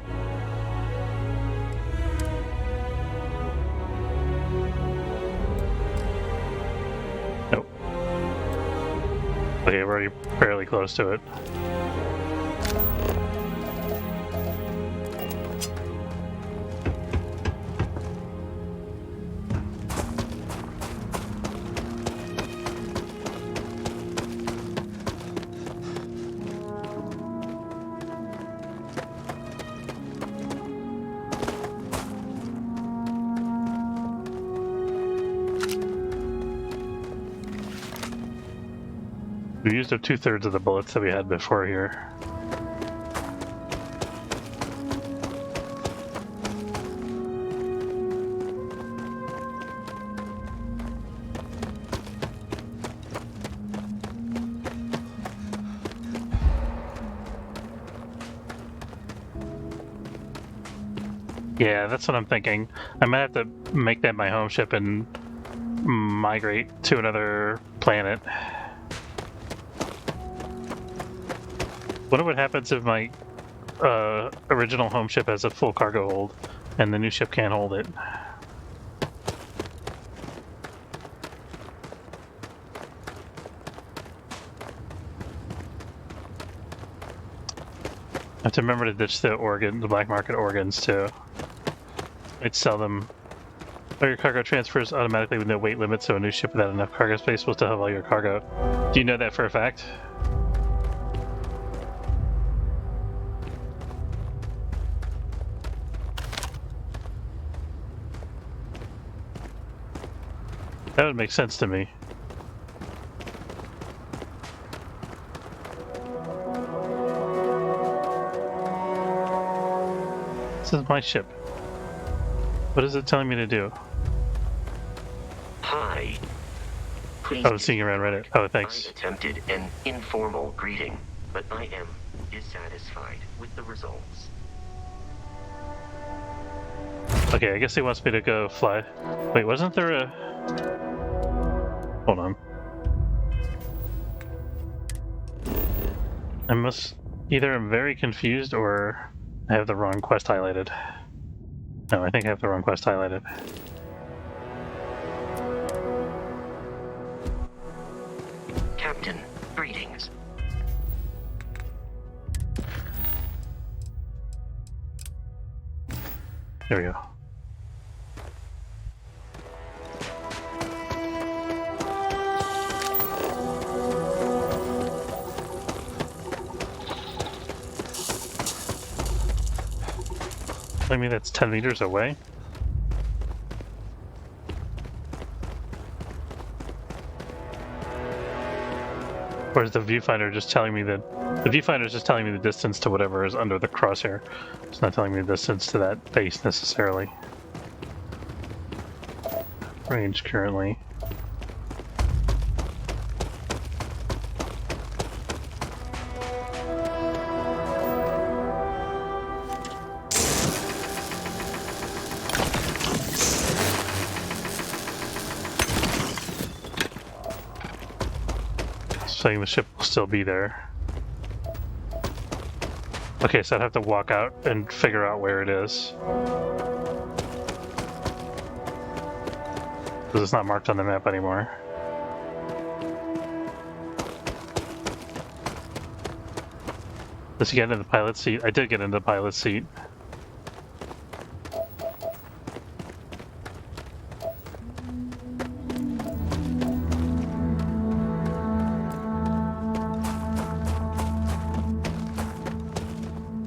Nope. Okay, we're already fairly close to it. We used up 2/3 of the bullets that we had before here. Yeah, that's what I'm thinking. I might have to make that my home ship and migrate to another planet. Wonder what happens if my original home ship has a full cargo hold and the new ship can't hold it. I have to remember to ditch the black market organs too. I'd sell them. All your cargo transfers automatically with no weight limit, so a new ship without enough cargo space will still have all your cargo. Do you know that for a fact? That would make sense to me. This is my ship. What is it telling me to do? Hi. Please. Oh, seeing you around Reddit. Oh, thanks. I attempted an informal greeting, but I am dissatisfied with the results. Okay, I guess he wants me to go fly. Wait, wasn't there a... Hold on. Either I'm very confused or I have the wrong quest highlighted. No, I think I have the wrong quest highlighted. Captain, greetings. There we go. I mean, that's 10 meters away. Or is the viewfinder just telling me that... The viewfinder is just telling me the distance to whatever is under the crosshair. It's not telling me the distance to that base necessarily. Range currently. Saying the ship will still be there. Okay, so I'd have to walk out and figure out where it is. Because it's not marked on the map anymore. Did you get into the pilot seat? I did get into the pilot seat.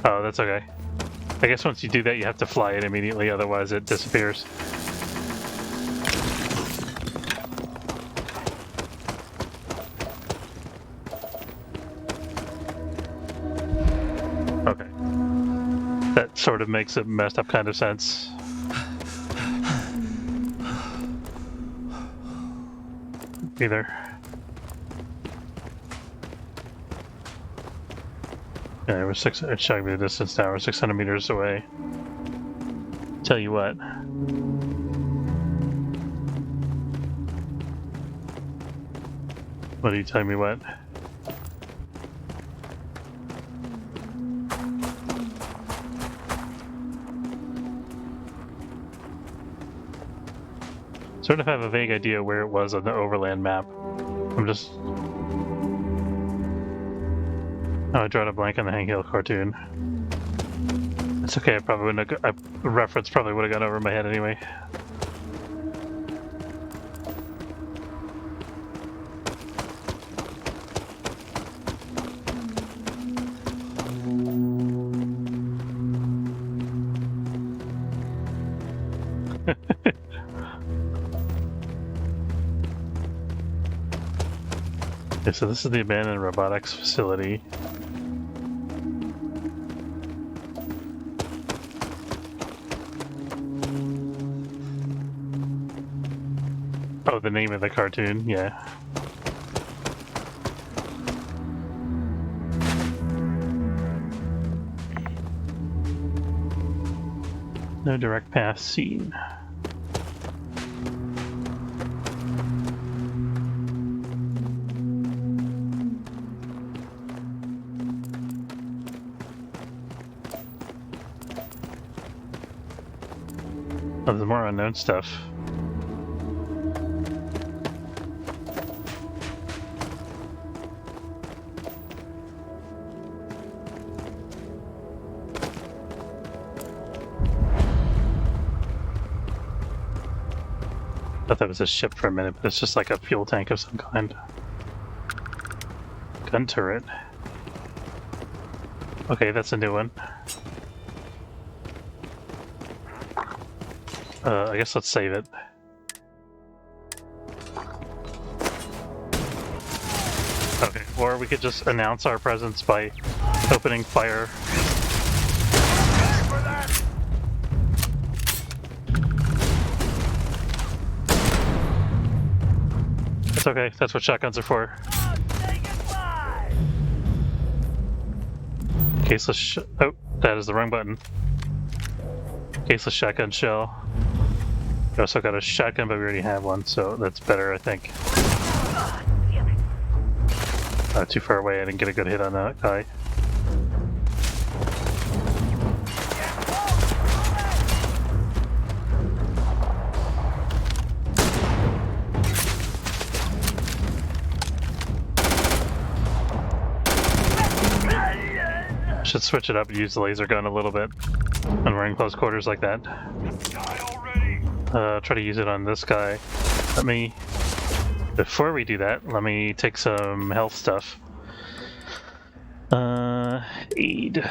Oh, that's okay. I guess once you do that, you have to fly it immediately, otherwise it disappears. Okay. That sort of makes a messed up kind of sense. Either. Yeah, it's showing me the distance now. We're 600 meters away. Tell you what. What are you telling me what? Sort of have a vague idea where it was on the overland map. I'm just... Oh, I drawn a blank on the Hank Hill cartoon. It's okay, I probably wouldn't have... A reference probably would have gone over my head anyway. Okay, so this is the abandoned robotics facility. Oh, the name of the cartoon, yeah. No direct path seen. Oh, there's more unknown stuff. I thought that was a ship for a minute, but it's just like a fuel tank of some kind. Gun turret. Okay, that's a new one. I guess let's save it. Okay, or we could just announce our presence by opening fire. That's okay, that's what shotguns are for. Caseless oh, that is the wrong button. Caseless shotgun shell. We also got a shotgun, but we already have one, so that's better, I think. Too far away, I didn't get a good hit on that guy. Should switch it up and use the laser gun a little bit when we're in close quarters like that. Try to use it on this guy. Before we do that, let me take some health stuff. Aid.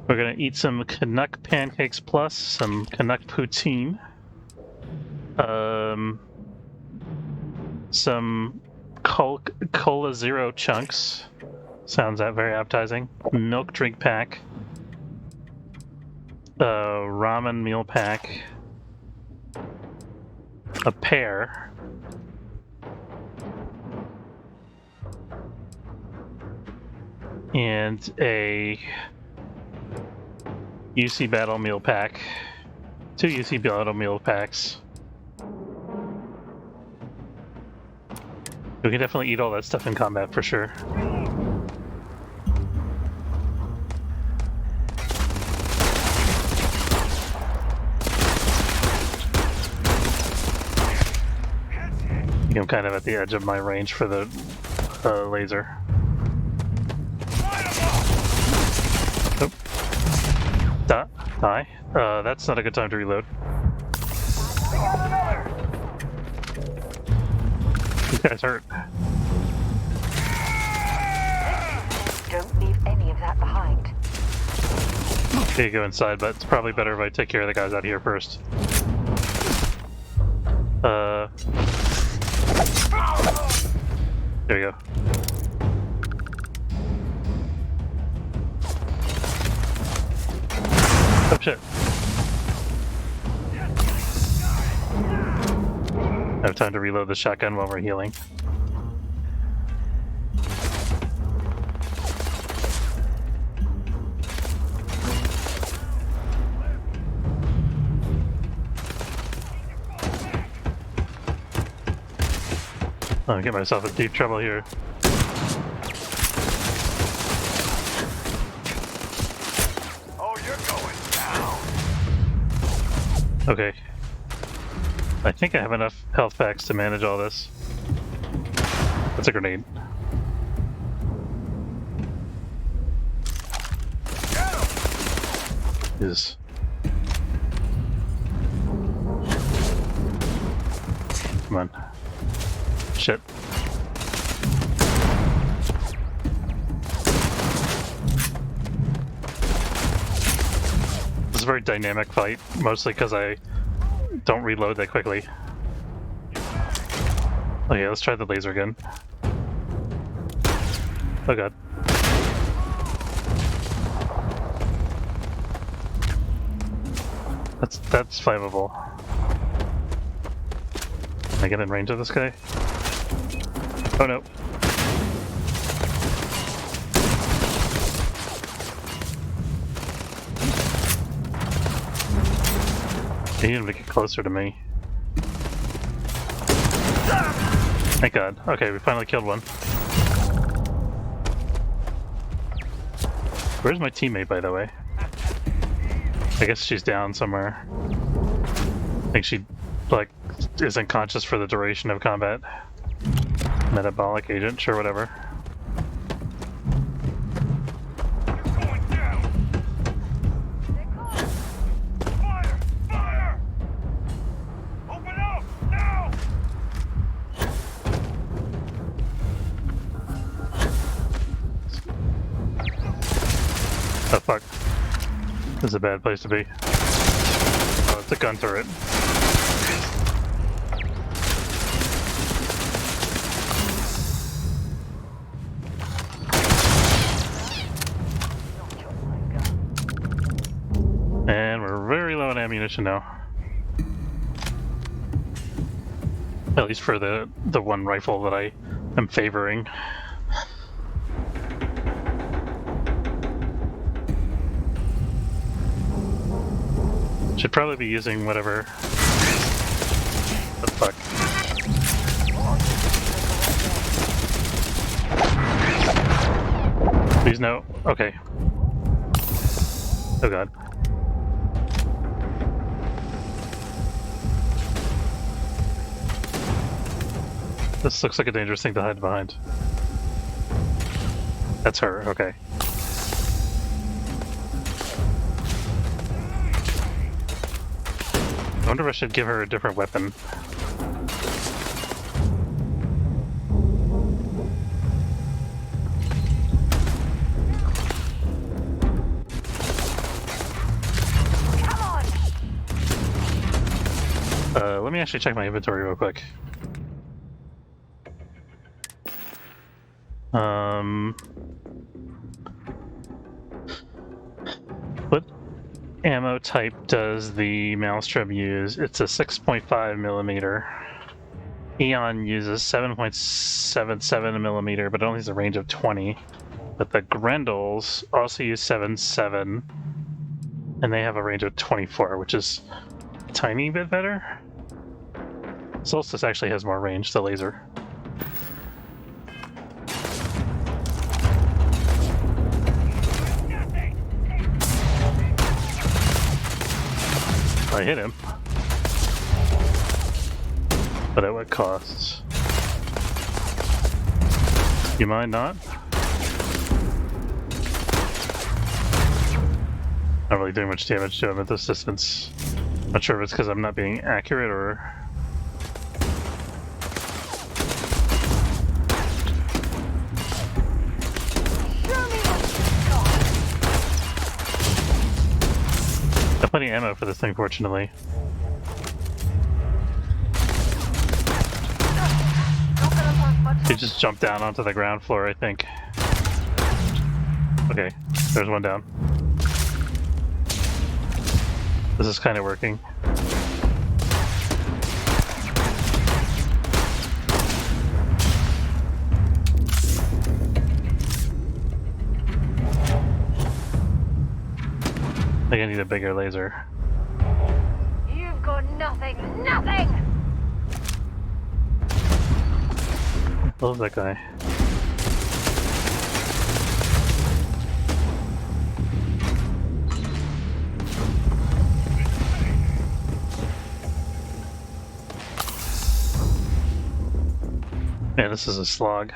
We're gonna eat some Canuck pancakes plus some Canuck poutine. Some Cola Zero chunks. Sounds very appetizing. Milk drink pack. Ramen meal pack. A pear. And a UC battle meal pack. 2 UC battle meal packs. We can definitely eat all that stuff in combat for sure. I'm kind of at the edge of my range for the laser. Oh. Die. That's not a good time to reload. These guys hurt. Don't leave any of that behind. Okay, go inside, but it's probably better if I take care of the guys out here first. There you go. Oh shit. I have time to reload the shotgun while we're healing. I'll get myself in deep trouble here. Oh, you're going down. Okay. I think I have enough health packs to manage all this. That's a grenade. Jesus. Come on. Shit. This is a very dynamic fight, mostly because I don't reload that quickly. Okay, let's try the laser again. Oh god. That's flammable. Can I get in range of this guy? Oh no. He needed to get closer to me. Thank god. Okay, we finally killed one. Where's my teammate, by the way? I guess she's down somewhere. I think she, like, isn't conscious for the duration of combat. Metabolic agent, sure, whatever. Oh fuck. This is a bad place to be. Oh, it's a gun turret. And we're very low on ammunition now. At least for the one rifle that I am favoring. Should probably be using whatever. The fuck. Please no. Okay. Oh god. This looks like a dangerous thing to hide behind. That's her, okay. I wonder if I should give her a different weapon. Let me actually check my inventory real quick. What ammo type does the Maelstrom use? It's a 6.5 millimeter. Eon uses 7.77 millimeter, but it only has a range of 20. But the Grendels also use 7.7, and they have a range of 24, which is a tiny bit better. Solstice actually has more range, the laser. I hit him. But at what cost? You mind not? Not really doing much damage to him at this distance. Not sure if it's because I'm not being accurate or... Got plenty of ammo for this thing, fortunately. He just jumped down onto the ground floor, I think. Okay, there's one down. This is kind of working. I think I need a bigger laser. You've got nothing, nothing! I love that guy. Yeah, this is a slog.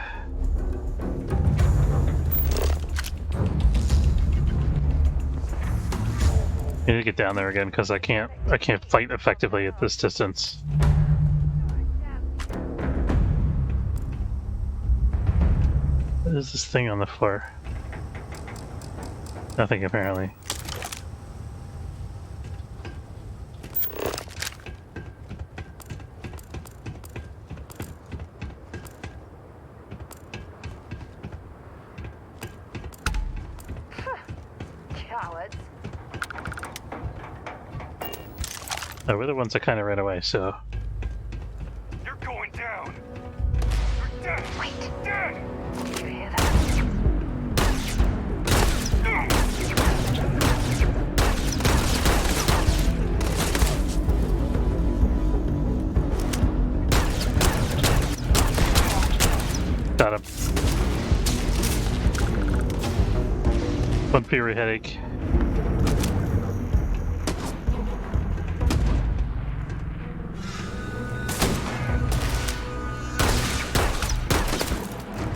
I need to get down there again because I can't fight effectively at this distance. What is this thing on the floor? Nothing apparently. Oh, we're the ones that kind of ran away, so... You're going down. You're dead. Wait. Dead. You hear that? Got him. One fury headache.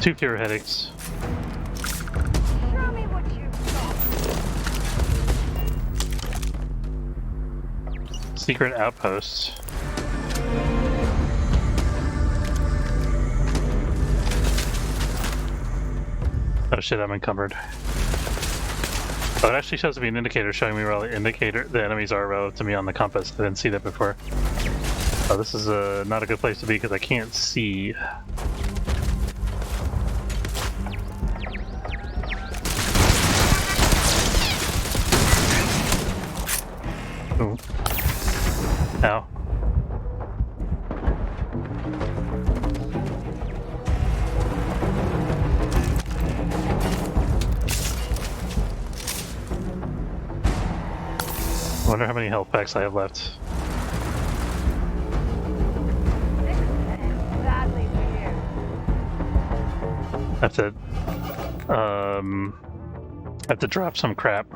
Two fury headaches. Show me what you've got. Secret outposts. Oh shit, I'm encumbered. Oh, it actually shows me an indicator showing me where all the enemies are relative to me on the compass. I didn't see that before. Oh, this is not a good place to be because I can't see. Ooh. Ow. I wonder how many health packs I have left. Badly for you. I have to drop some crap.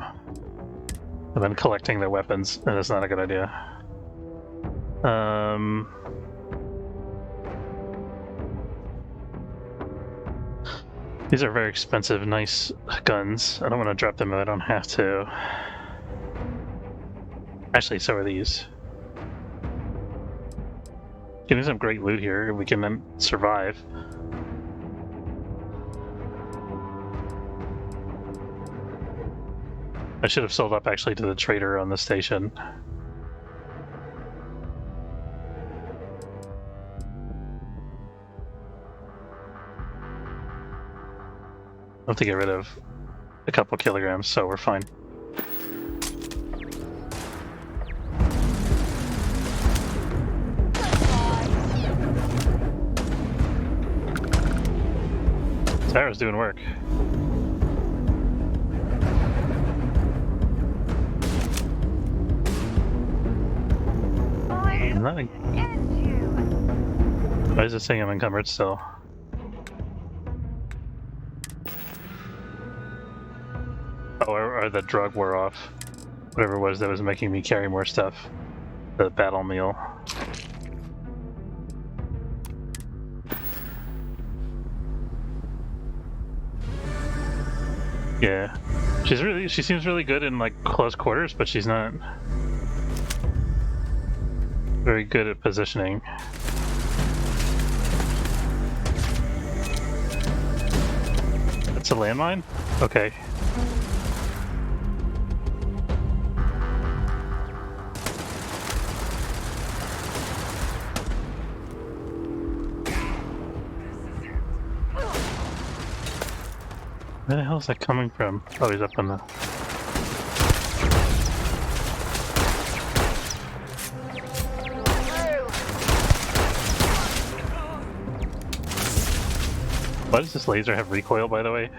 I've been collecting their weapons, and it's not a good idea. These are very expensive, nice guns. I don't want to drop them if I don't have to. Actually, so are these. Getting some great loot here, we can then survive. I should have sold up actually to the trader on the station. I have to get rid of a couple kilograms, so we're fine. Sarah's doing work. Nothing. Why is it saying I'm encumbered still? Oh, or the drug wore off. Whatever it was that was making me carry more stuff. The battle meal. Yeah. She seems really good in like close quarters, but she's not very good at positioning. That's a landmine? Okay. Where the hell is that coming from? Oh, he's up on the... Why does this laser have recoil, by the way?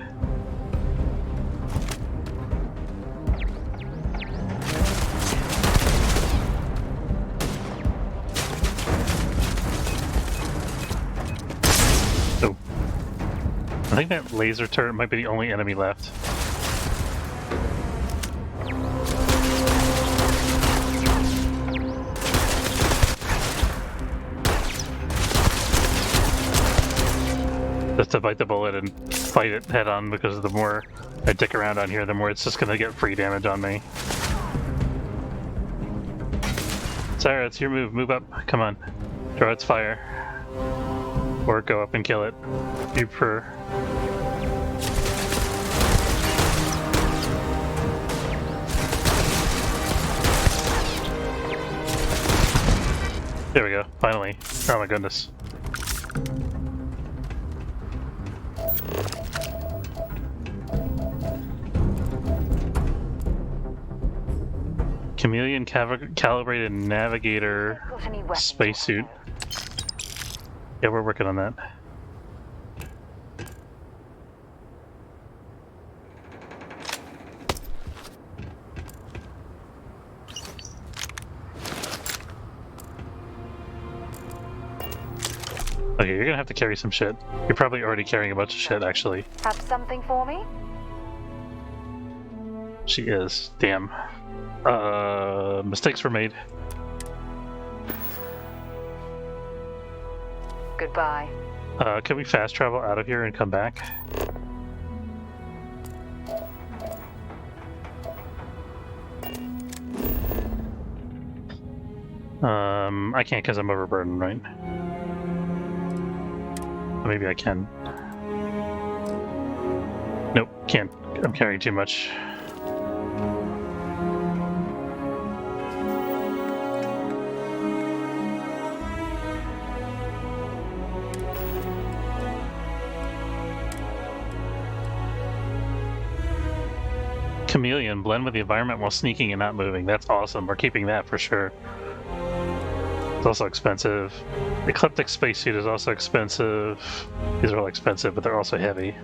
Oh. I think that laser turret might be the only enemy left. Just to bite the bullet and fight it head on, because the more I dick around on here, the more it's just gonna get free damage on me. Sarah, it's your move. Move up. Come on. Draw its fire. Or go up and kill it. You prefer. There we go. Finally. Oh my goodness. Chameleon calibrated navigator spacesuit. Yeah, we're working on that. Okay, you're gonna have to carry some shit. You're probably already carrying a bunch of shit, actually. Have something for me? She is. Damn. Mistakes were made. Goodbye. Can we fast travel out of here and come back? I can't because I'm overburdened, right? Maybe I can. Nope, can't. I'm carrying too much. Chameleon, blend with the environment while sneaking and not moving. That's awesome. We're keeping that for sure. It's also expensive. Ecliptic spacesuit is also expensive. These are all expensive, but they're also heavy.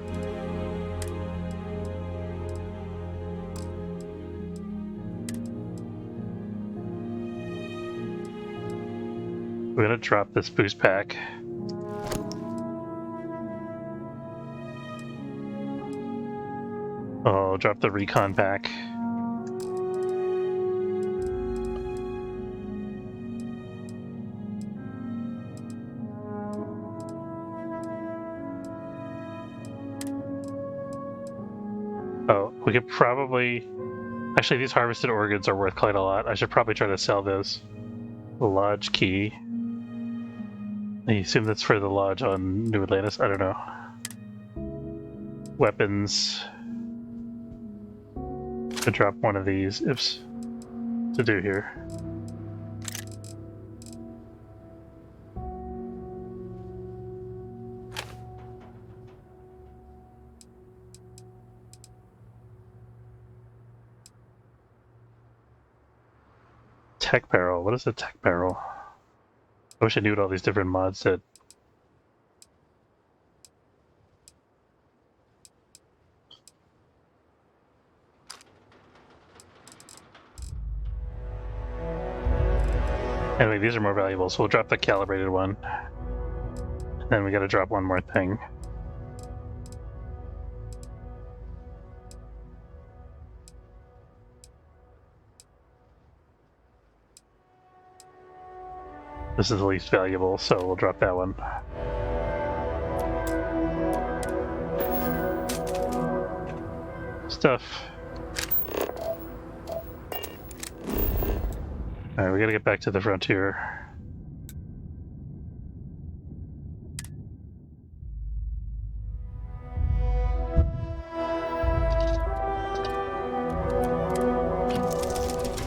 We're gonna drop this boost pack. Oh, drop the recon pack. Oh, we could probably... Actually, these harvested organs are worth quite a lot. I should probably try to sell those. Lodge key. I assume that's for the lodge on New Atlantis. I don't know. Weapons. To drop one of these. Ifs. To do here. Tech barrel. What is a tech barrel? I wish I knew what all these different mods did. Anyway, these are more valuable, so we'll drop the calibrated one. And then we gotta drop one more thing. This is the least valuable, so we'll drop that one. Stuff. Alright, we gotta get back to the frontier.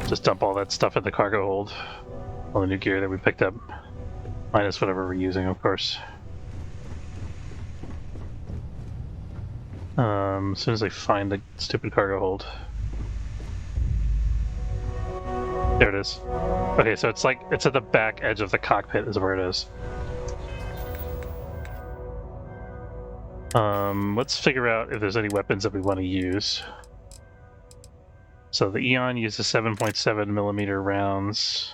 Just dump all that stuff in the cargo hold. All the new gear that we picked up. Minus whatever we're using, of course. As soon as I find the stupid cargo hold. There it is. Okay, so it's like, it's at the back edge of the cockpit is where it is. Let's figure out if there's any weapons that we want to use. So the Eon uses 7.7 millimeter rounds.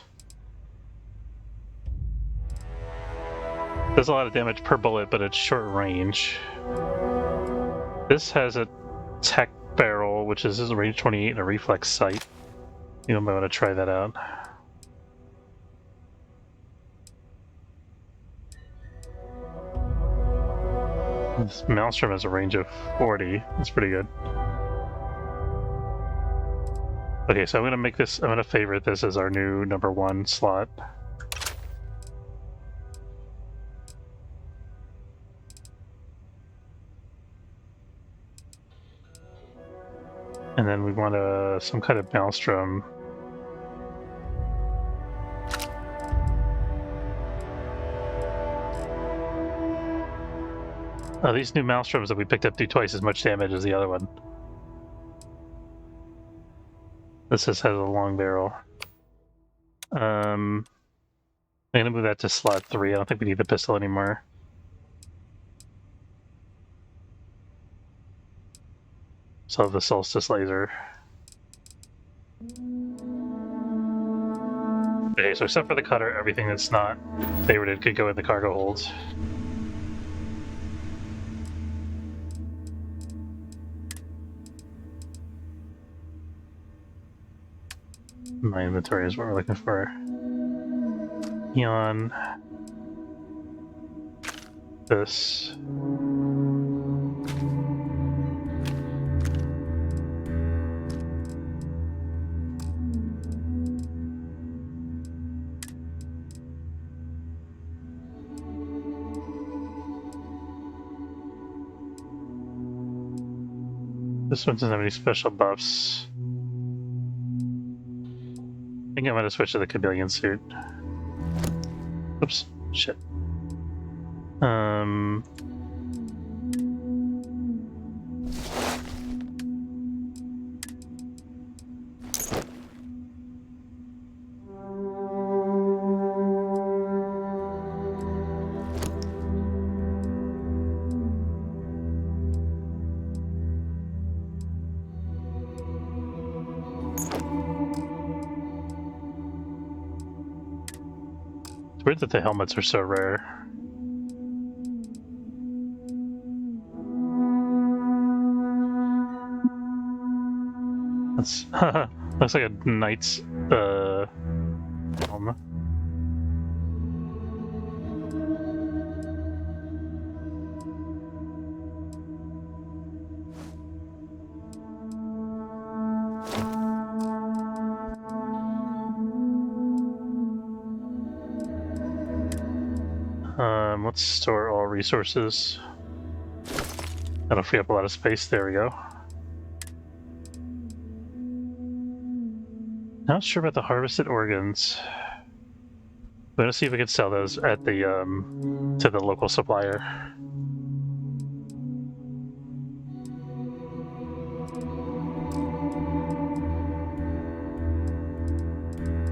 Does a lot of damage per bullet, but it's short range. This has a tech barrel, which is a range 28 and a reflex sight. You might want to try that out. This Maelstrom has a range of 40. That's pretty good. Okay, so I'm gonna make this. I'm gonna favorite this as our new #1 slot. And then we want some kind of Maelstrom. Oh, these new Maelstroms that we picked up do twice as much damage as the other one. This just has a long barrel. I'm gonna move that to slot 3. I don't think we need the pistol anymore. So the Solstice laser. Okay, so except for the cutter, everything that's not favorited could go in the cargo holds. My inventory is what we're looking for. Eon. This. This one doesn't have any special buffs. I think I'm gonna switch to the chameleon suit. Oops, shit. It's weird that the helmets are so rare. That's looks like a knight's helmet. Let's store all resources. That'll free up a lot of space. There we go. Not sure about the harvested organs. I'm gonna see if we can sell those at the to the local supplier.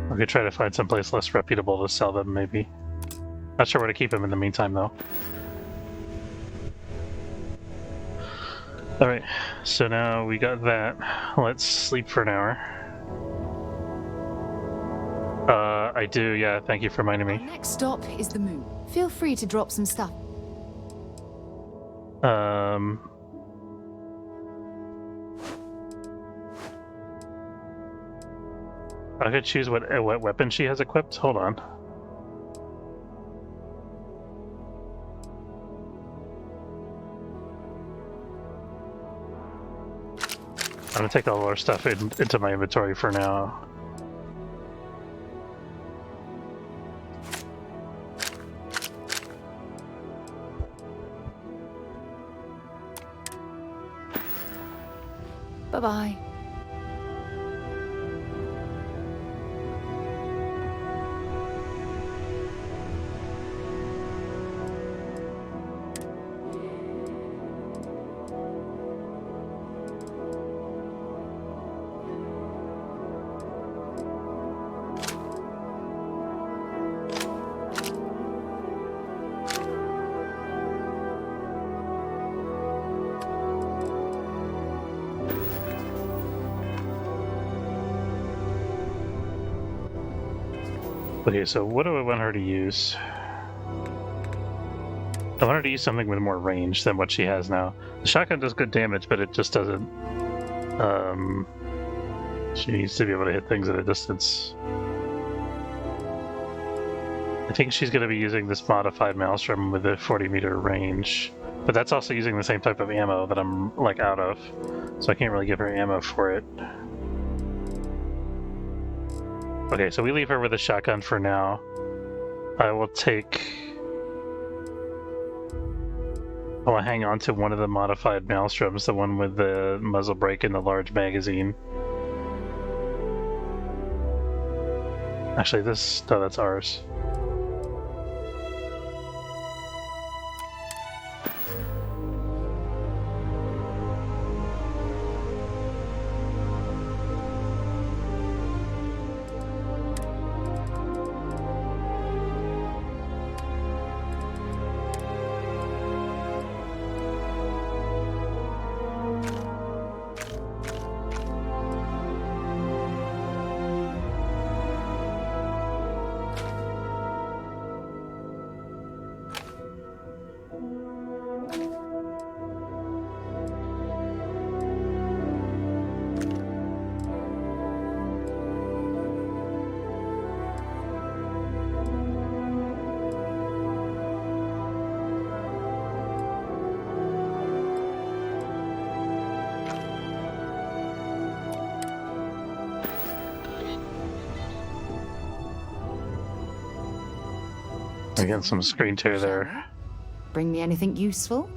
We could try to find someplace less reputable to sell them, maybe. Not sure where to keep them in the meantime, though. Alright, so now we got that. Let's sleep for an hour. I do, yeah, thank you for reminding me. Our next stop is the moon. Feel free to drop some stuff. I could choose what weapon she has equipped. Hold on. I'm gonna take all our stuff into my inventory for now. Bye-bye. Okay, so what do I want her to use? I want her to use something with more range than what she has now. The shotgun does good damage, but it just doesn't... she needs to be able to hit things at a distance. I think she's going to be using this modified Maelstrom with a 40-meter range. But that's also using the same type of ammo that I'm, like, out of. So I can't really give her ammo for it. Okay, so we leave her with a shotgun for now. I will hang on to one of the modified Maelstroms, the one with the muzzle brake and the large magazine. Actually, no, that's ours. We're getting some screen tear there. Bring me anything useful?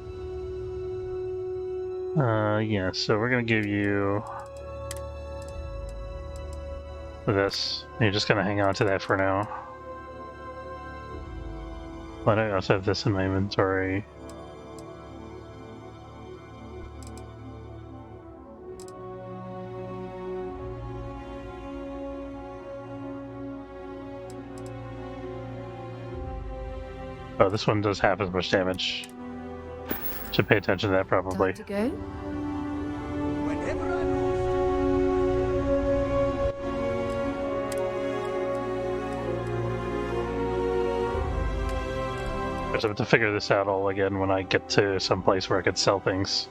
Yeah, so we're gonna give you this. You're just gonna hang on to that for now. But I also have this in my inventory. Oh, this one does half as much damage. Should pay attention to that probably. Time to go? I just have to figure this out all again when I get to some place where I could sell things.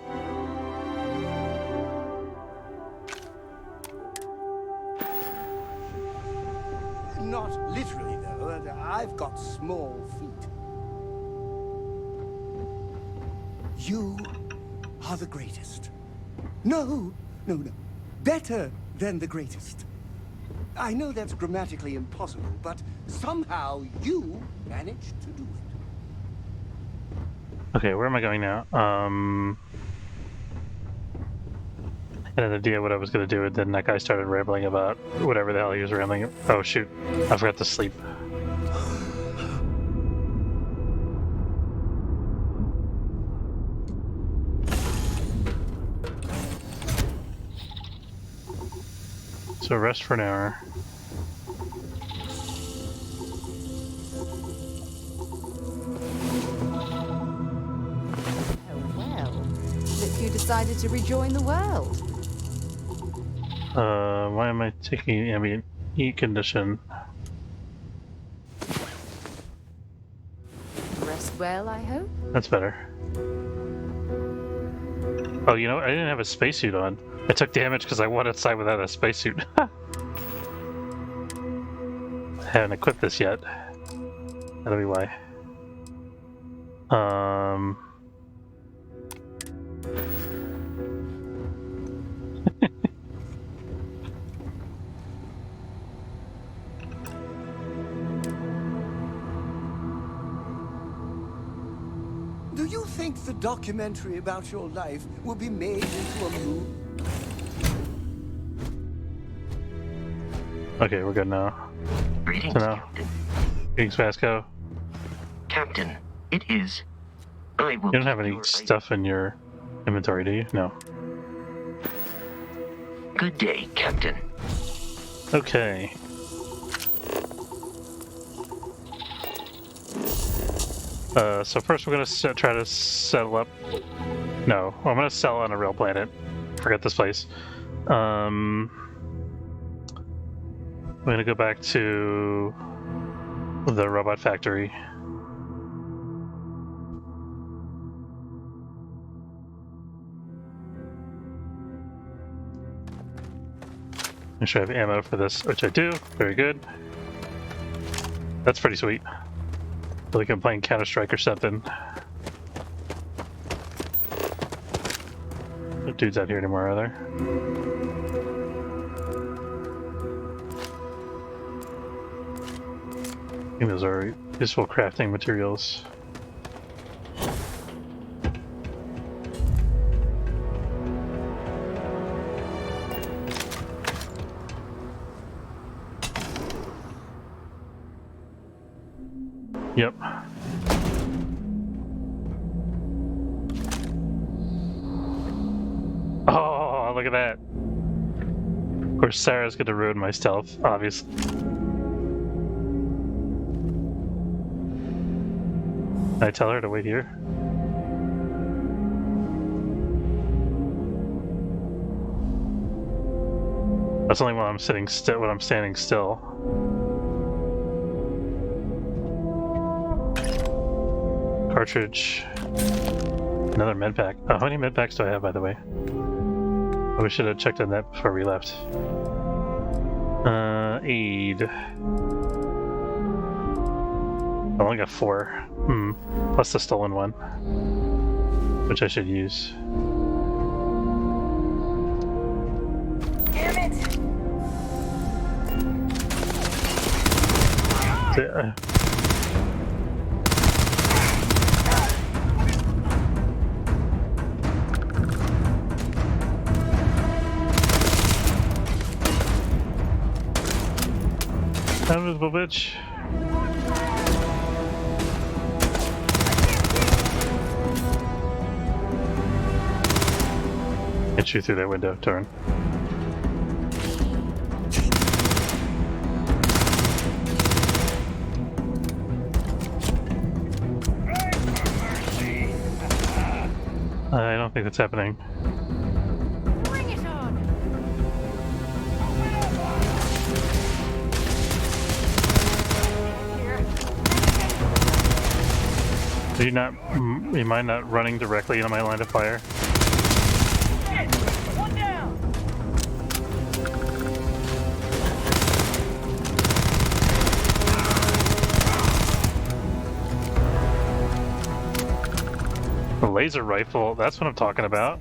Not literally, though. I've got small feet. You are the greatest. No. Better than the greatest. I know that's grammatically impossible, but somehow you managed to do it. Okay, where am I going now? I had an idea what I was going to do, and then that guy started rambling about whatever the hell he was rambling. Oh shoot, I forgot to sleep. So rest for an hour. Look who decided to rejoin the world. Why am I taking ambient heat condition? Rest well, I hope. That's better. Oh, you know what? I didn't have a spacesuit on. I took damage because I went outside without a spacesuit. I haven't equipped this yet. That'll be why. Do you think the documentary about your life will be made into a movie? Okay, we're good now. Greetings, So now, Captain. Greetings, Vasco. Captain, it is. I will. You don't have any stuff in your inventory, do you? No. Good day, Captain. Okay. So first we're gonna try to settle up. No, I'm gonna sell on a real planet. Forget this place. I'm gonna go back to the robot factory. Make sure I have ammo for this, which I do. Very good. That's pretty sweet. Feel like I'm playing Counter-Strike or something. No dudes out here anymore, are there? I think those are useful crafting materials. Yep. Oh, look at that. Of course, Sarah's gonna ruin my stealth, obviously. Can I tell her to wait here? That's only when I'm sitting still. When I'm standing still. Cartridge. Another med pack. Oh, how many med packs do I have, by the way? Oh, we should have checked on that before we left. Aid. I only got 4. Plus the stolen one, which I should use. Damn it! little bitch. Get you through that window, turn. I don't think that's happening. Bring it on. Do you not? You mind not running directly into my line of fire? One down. The laser rifle, that's what I'm talking about.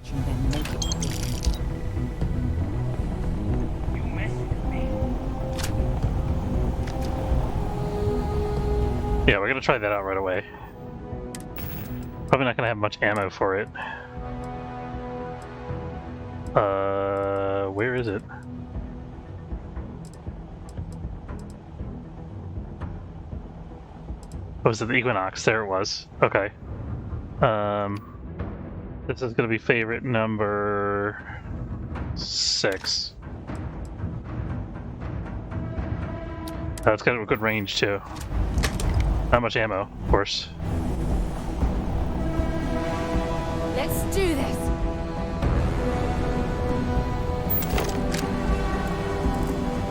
Yeah, we're gonna try that out right away. Probably not gonna have much ammo for it. Where is it? Oh, was it the Equinox? There it was. Okay. This is gonna be favorite number 6. It's got a good range too. Not much ammo, of course. Let's do this.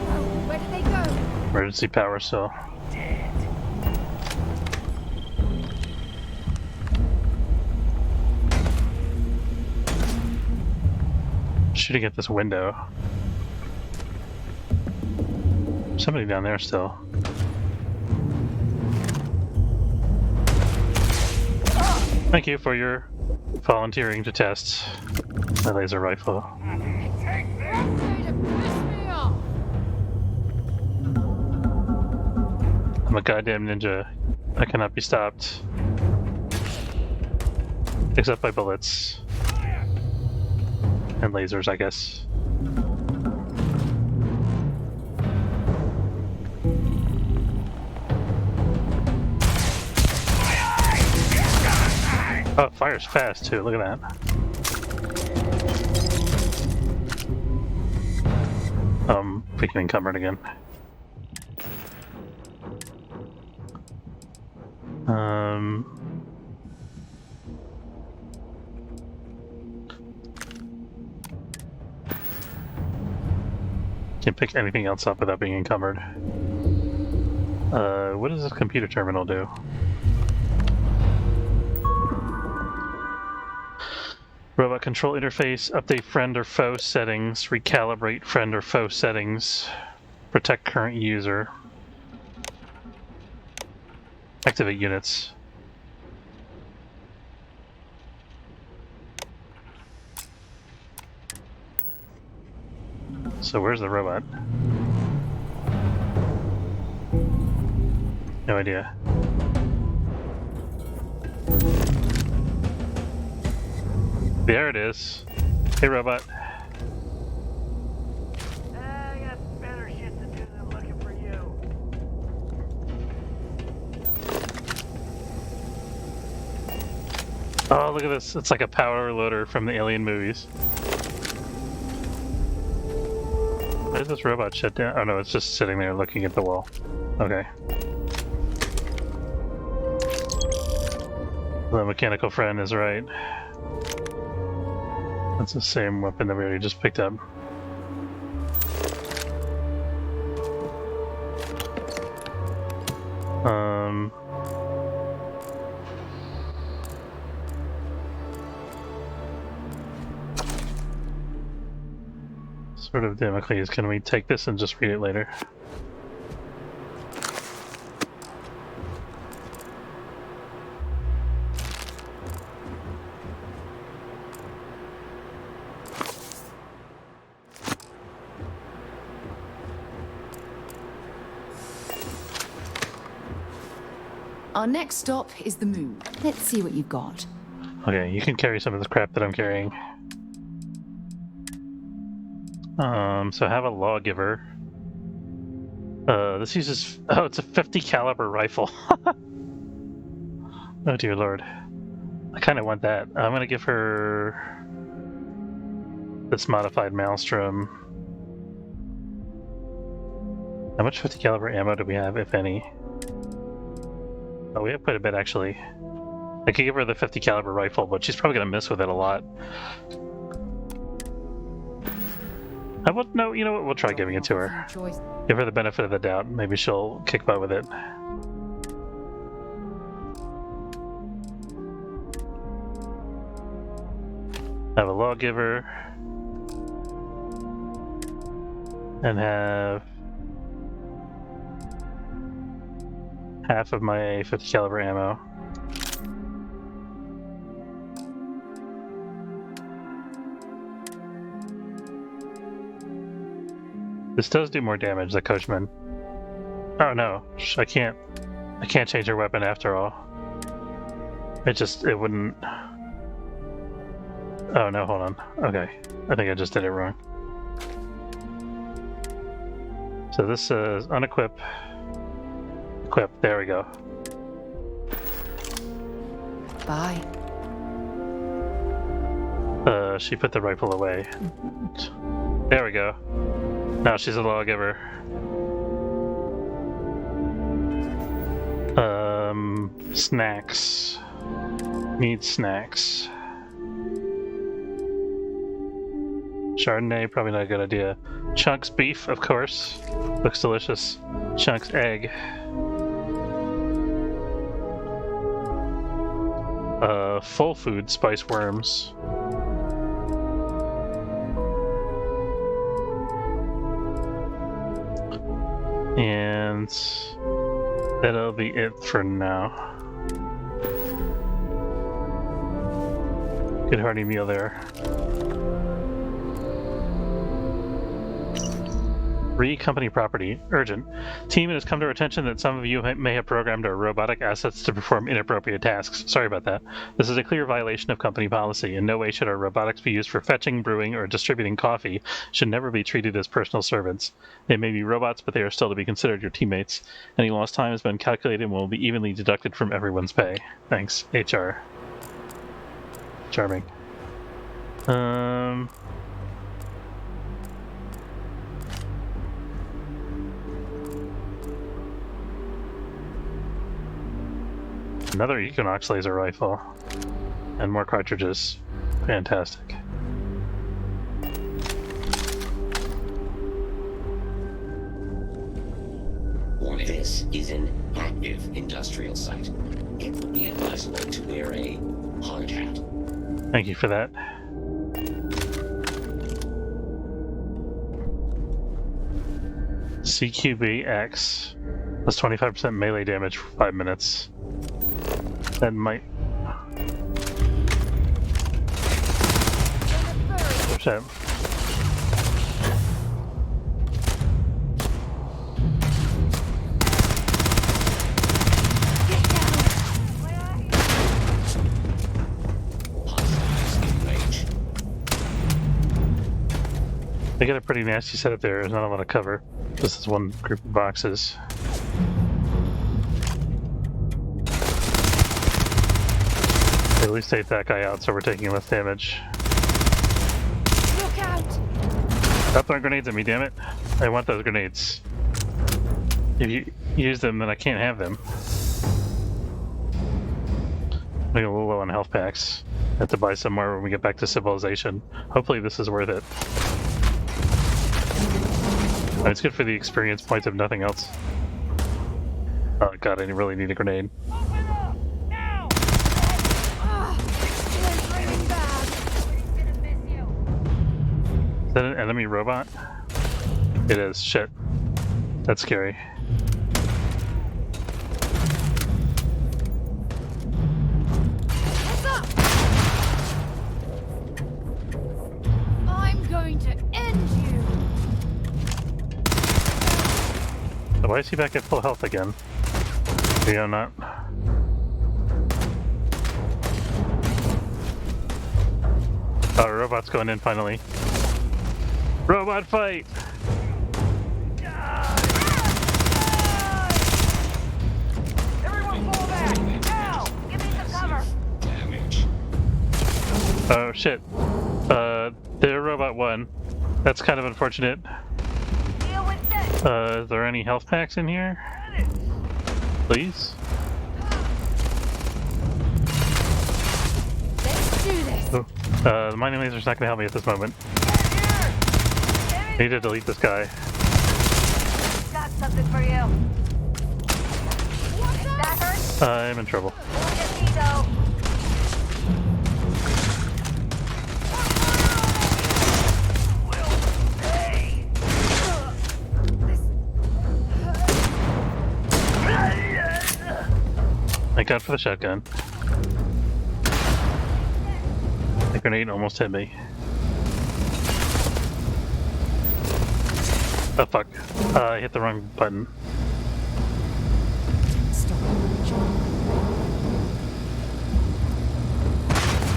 Oh, where did they go? Emergency power cell. Shooting at this window. Somebody down there still. Thank you for your volunteering to test my laser rifle. I'm a goddamn ninja. I cannot be stopped. Except by bullets. And lasers, I guess. Oh, it fires fast too, look at that. Freaking encumbered again. Can't pick anything else up without being encumbered. What does this computer terminal do? Robot control interface, update friend or foe settings, recalibrate friend or foe settings, protect current user, activate units. So where's the robot? No idea. There it is. Hey, robot. I got better shit to do than looking for you. Oh, look at this. It's like a power loader from the Alien movies. Why is this robot shut down? Oh no, it's just sitting there looking at the wall. Okay. The mechanical friend is right. That's the same weapon that we already just picked up. Sort of Damocles, can we take this and just read it later? Our next stop is the moon. Let's see what you've got. Okay, you can carry some of the crap that I'm carrying. So have a lawgiver. This uses... Oh, it's a 50 caliber rifle. Oh dear lord. I kind of want that. I'm gonna give her this modified Maelstrom. How much 50 caliber ammo do we have, if any? Oh, we have quite a bit actually. I could give her the 50 caliber rifle, but she's probably gonna miss with it a lot. I will, no, you know what? We'll try giving it to her. Give her the benefit of the doubt. Maybe she'll kick butt with it. Have a lawgiver. And have half of my 50 caliber ammo. This does do more damage, the coachman. Oh no, I can't change her weapon after all. It wouldn't... Oh no, hold on. Okay, I think I just did it wrong. So this says unequip, equip, there we go. Bye. She put the rifle away. There we go. Now she's a lawgiver. Snacks. Need snacks. Chardonnay, probably not a good idea. Chunks beef, of course. Looks delicious. Chunks egg. Full food spice worms. And that'll be it for now. Good hearty meal there. Company property. Urgent. Team, it has come to our attention that some of you may have programmed our robotic assets to perform inappropriate tasks. Sorry about that. This is a clear violation of company policy. In no way should our robotics be used for fetching, brewing, or distributing coffee. Should never be treated as personal servants. They may be robots, but they are still to be considered your teammates. Any lost time has been calculated and will be evenly deducted from everyone's pay. Thanks, HR. Charming. Another Equinox laser rifle. And more cartridges. Fantastic. This is an active industrial site. It would be advisable to wear a hard hat. Thank you for that. CQBX. Plus 25% melee damage for 5 minutes. That might... Shit. They got a pretty nasty setup there. There's not a lot of cover. This is one group of boxes. At least take that guy out so we're taking less damage. Look out! Stop throwing grenades at me, damn it. I want those grenades. If you use them, then I can't have them. I'm getting a little low on health packs. I have to buy some more when we get back to civilization. Hopefully this is worth it. It's good for the experience points if nothing else. Oh god, I really need a grenade. Is that an enemy robot? It is. Shit. That's scary. What's up? I'm going to end you. Why is he back at full health again? Leo not. Oh, robot's going in finally. Robot fight! Oh shit. They're robot 1. That's kind of unfortunate. Is there any health packs in here? Please? Let's do this. Oh. The mining laser's not gonna help me at this moment. I need to delete this guy. Got something for you. That hurts. I'm in trouble. Look at me, though. Thank God for the shotgun. The grenade almost hit me. Oh fuck. I hit the wrong button.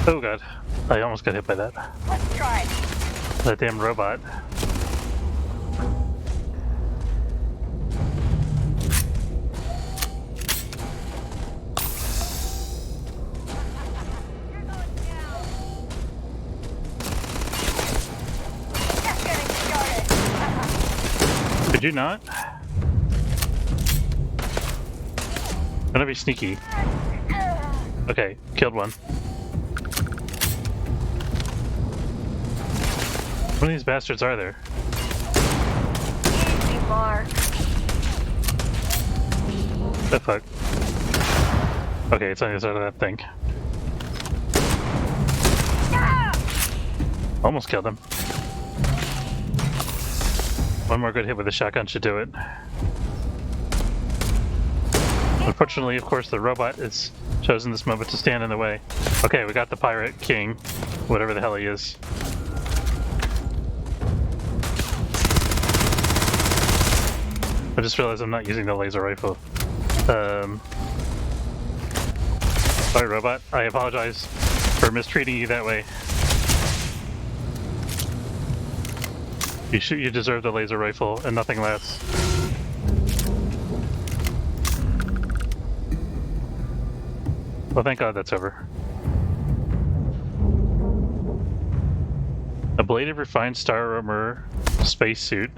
Oh god. I almost got hit by that. Let's try. That damn robot. Did you not? I'm gonna be sneaky. Okay, killed one. How many of these bastards are there? Easy, Mark. Oh fuck. Okay, it's on the other side of that thing. Almost killed him. One more good hit with the shotgun should do it. Unfortunately, of course, the robot is chosen this moment to stand in the way. Okay, we got the pirate king, whatever the hell he is. I just realized I'm not using the laser rifle. Sorry, robot. I apologize for mistreating you that way. You deserve the laser rifle and nothing less. Well, thank God that's over. A bladed refined star armor spacesuit.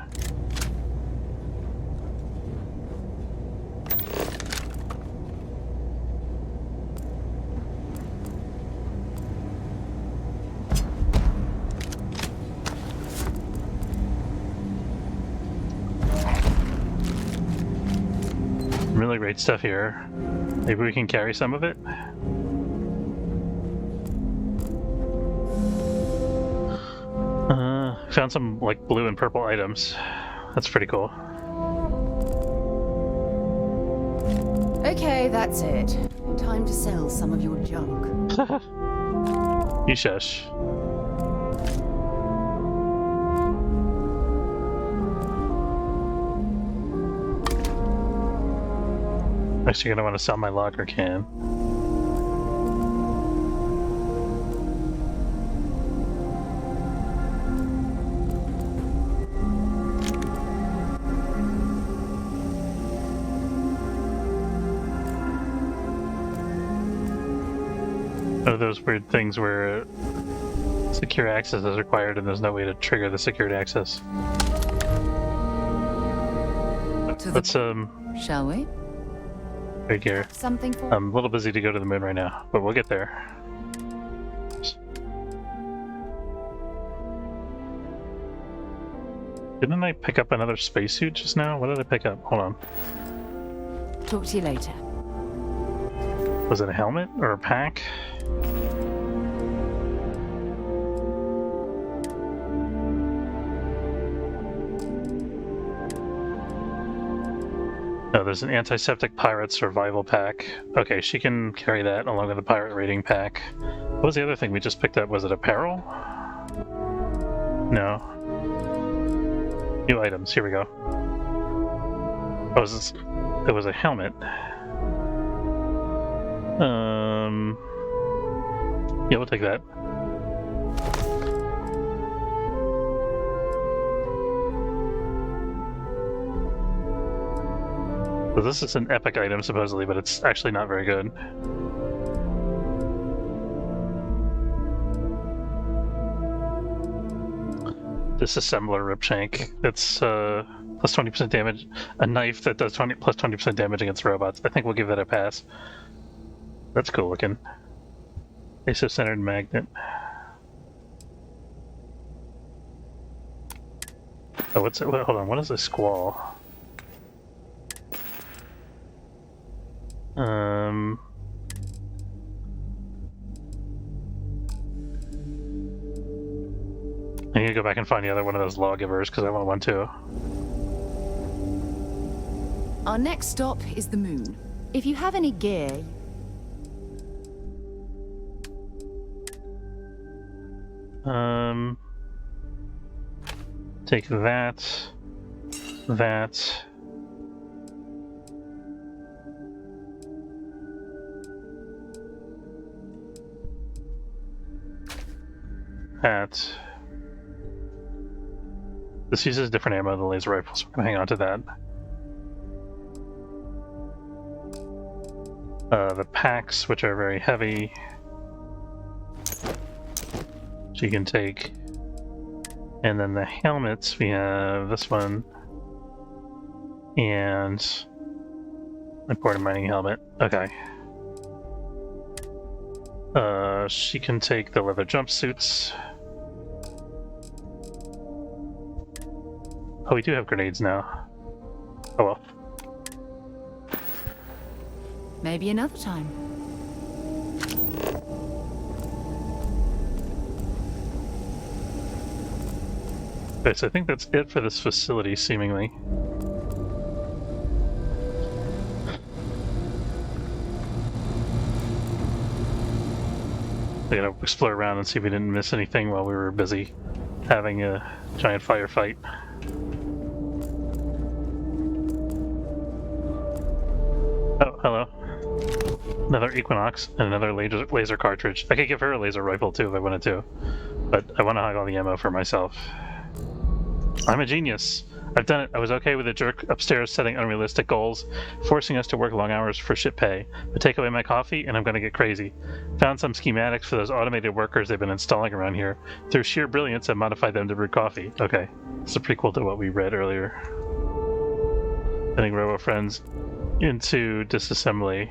Really great stuff here. Maybe we can carry some of it? Found some like blue and purple items. That's pretty cool. Okay, that's it. Time to sell some of your junk. You shush. Actually, gonna want to sell my locker can. Of those weird things where secure access is required and there's no way to trigger the secured access. Let's shall we? Right here. Something for I'm a little busy to go to the moon right now, but we'll get there. Didn't I pick up another spacesuit just now? What did I pick up? Hold on. Talk to you later. Was it a helmet or a pack? No, there's an antiseptic pirate survival pack. Okay, she can carry that along with the pirate rating pack. What was the other thing we just picked up? Was it apparel? No. New items, here we go. Oh, it was a helmet. Yeah, we'll take that. So this is an epic item, supposedly, but it's actually not very good. disassembler rip shank. It's plus 20% damage. A knife that does plus 20% damage against robots. I think we'll give that a pass. That's cool looking. Isocentered magnet. Oh, what's it? Hold on. What is a squall? I need to go back and find the other one of those lawgivers because I want one too. Our next stop is the moon. If you have any gear... Take that. That. That. This uses different ammo than the laser rifle, so we're gonna hang on to that. The packs, which are very heavy, so you can take. And then the helmets, we have this one and important mining helmet. Okay. She can take the leather jumpsuits. Oh, we do have grenades now. Oh well. Maybe another time. Okay, so I think that's it for this facility, seemingly. We gotta explore around and see if we didn't miss anything while we were busy having a giant firefight. Oh, hello. Another Equinox and another laser cartridge. I could give her a laser rifle too if I wanted to, but I want to hog all the ammo for myself. I'm a genius. I've done it. I was okay with the jerk upstairs setting unrealistic goals, forcing us to work long hours for shit pay. But take away my coffee and I'm gonna get crazy. Found some schematics for those automated workers they've been installing around here. Through sheer brilliance, I modified them to brew coffee. Okay. It's a prequel to what we read earlier. Sending Robo Friends into disassembly.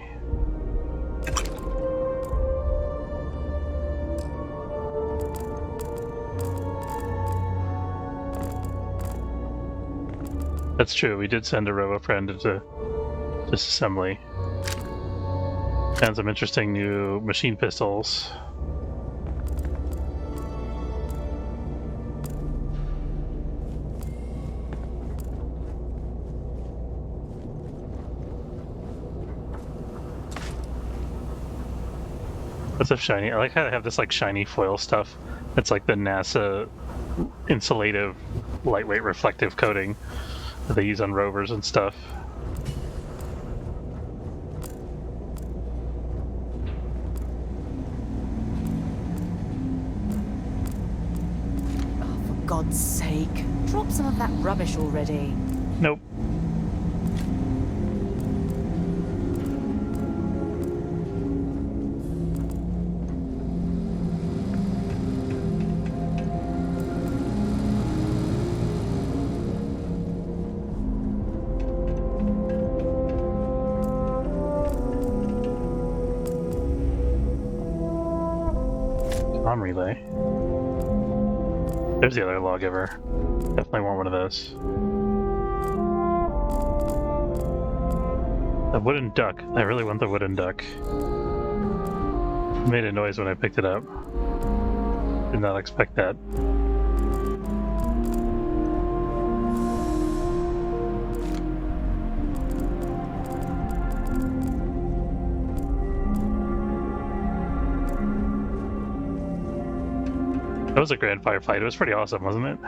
That's true, we did send a Robo Friend into disassembly. And some interesting new machine pistols. What's up, shiny? I like how they have this like shiny foil stuff. It's like the NASA insulative, lightweight reflective coating that they use on rovers and stuff. Oh, for God's sake. Drop some of that rubbish already. Nope. Relay. There's the other lawgiver. Definitely want one of those. A wooden duck. I really want the wooden duck. It made a noise when I picked it up. Did not expect that. That was a grand firefight. It was pretty awesome, wasn't it?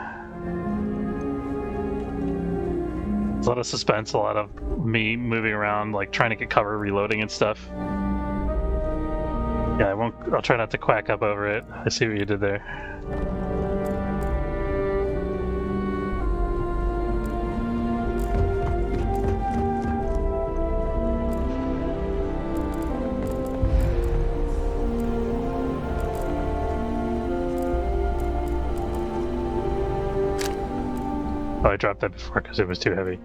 There's a lot of suspense, a lot of me moving around, like trying to get cover, reloading and stuff. Yeah, I'll try not to quack up over it. I see what you did there. Oh, I dropped that before because it was too heavy.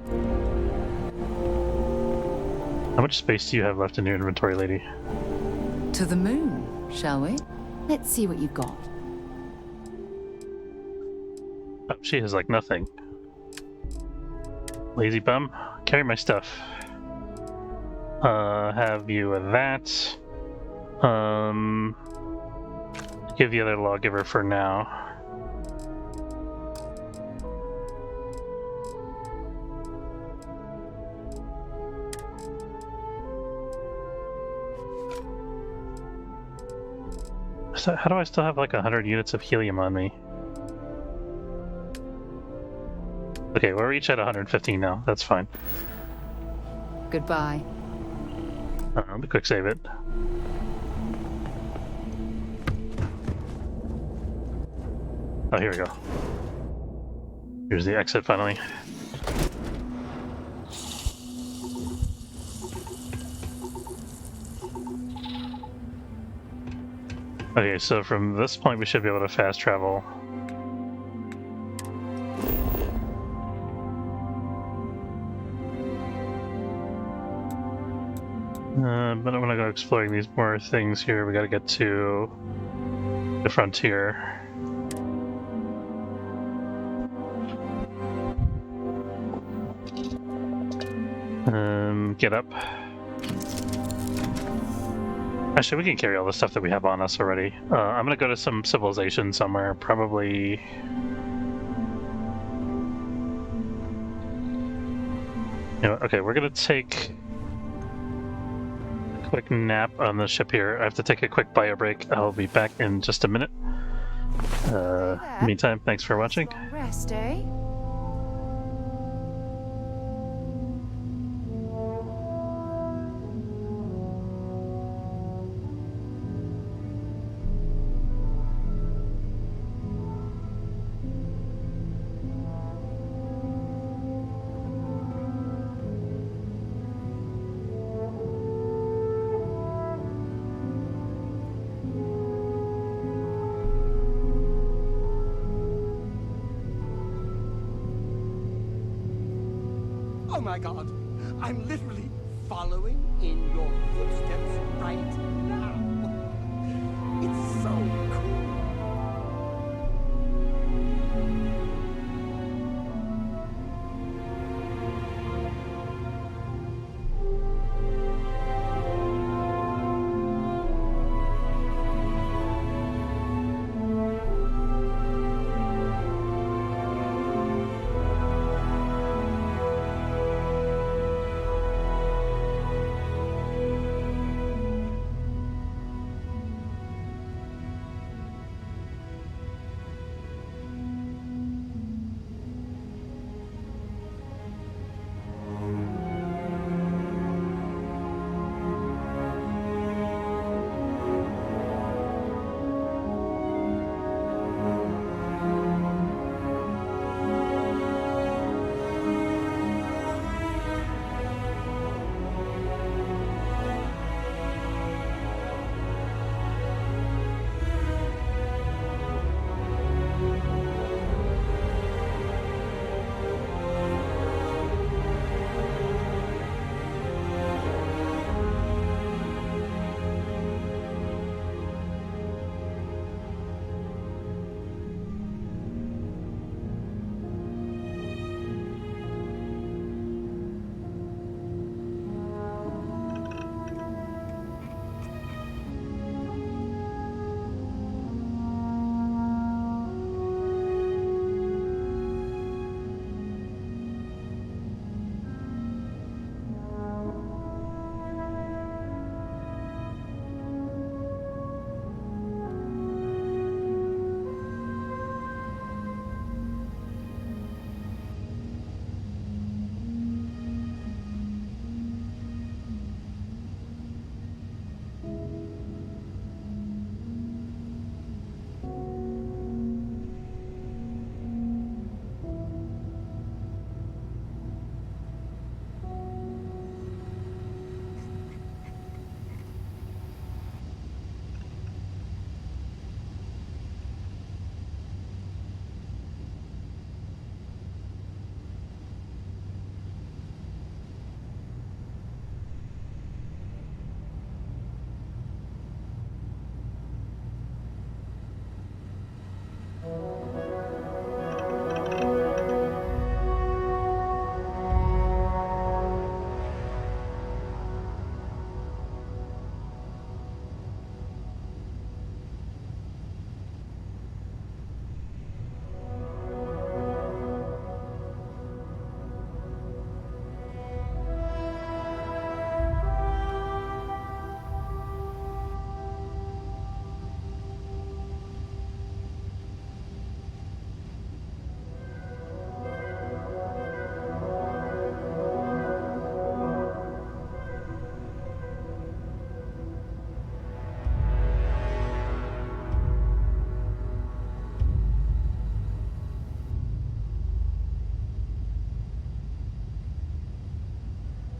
How much space do you have left in your inventory, lady? To the moon, shall we? Let's see what you've got. Oh, she has like nothing. Lazy bum. Carry my stuff. Have you of that. Give the other lawgiver for now. So how do I still have like 100 units of helium on me? Okay, we're each at 115 now. That's fine. Goodbye. Let me quick save it. Oh, here we go. Here's the exit finally. Okay, so from this point we should be able to fast travel. But I'm gonna go exploring these more things here. We gotta get to the frontier. Get up. Actually, we can carry all the stuff that we have on us already. I'm gonna go to some civilization somewhere, probably. You know, okay, we're gonna take a quick nap on the ship here. I have to take a quick bio break. I'll be back in just a minute. Meantime, thanks for watching. Rest, eh? Oh my god, I'm literally following in your footsteps right now. It's so cool.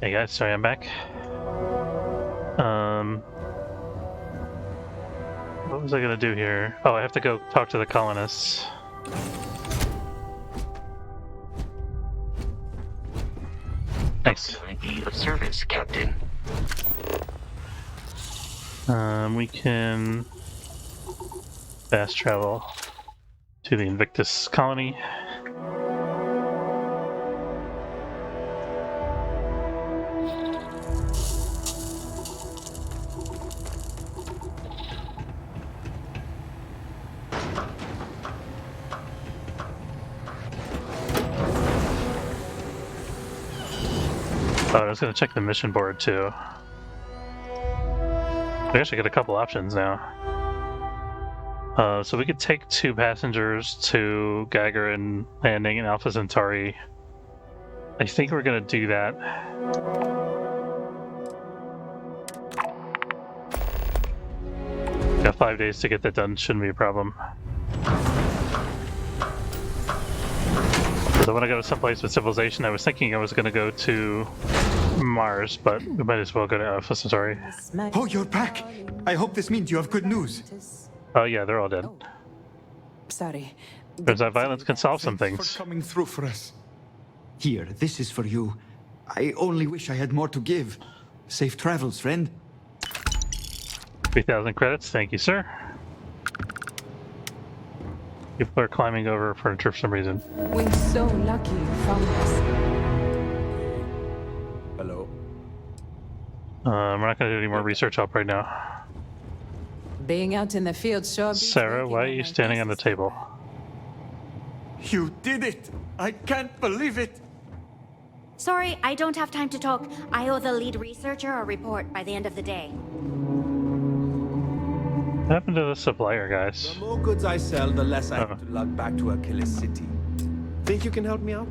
Hey guys, sorry I'm back. What was I gonna do here? Oh, I have to go talk to the colonists. Thanks. Of service, Captain. We can fast travel to the Invictus colony. Oh, I was gonna check the mission board too. We actually get a couple options now. So we could take 2 passengers to Gagarin Landing in Alpha Centauri. I think we're gonna do that. Got 5 days to get that done, shouldn't be a problem. So when I go to someplace with civilization, I was thinking I was gonna go to Mars, but we might as well go to Alpha Centauri. Oh, you're back! I hope this means you have good news. Oh yeah, they're all dead. Sorry. Turns out violence can solve some things. For coming through for us. Here, this is for you. I only wish I had more to give. Safe travels, friend. 3,000 credits, thank you, sir. People are climbing over furniture for some reason. We're so lucky you found us. Hello. We're not going to do any more research help right now. Being out in the field sure beats Sarah, working why are on you my standing on the table? You did it! I can't believe it! Sorry, I don't have time to talk. I owe the lead researcher a report by the end of the day. What happened to the supplier, guys? The more goods I sell, the less I have to lug back to Achilles City. Think you can help me out?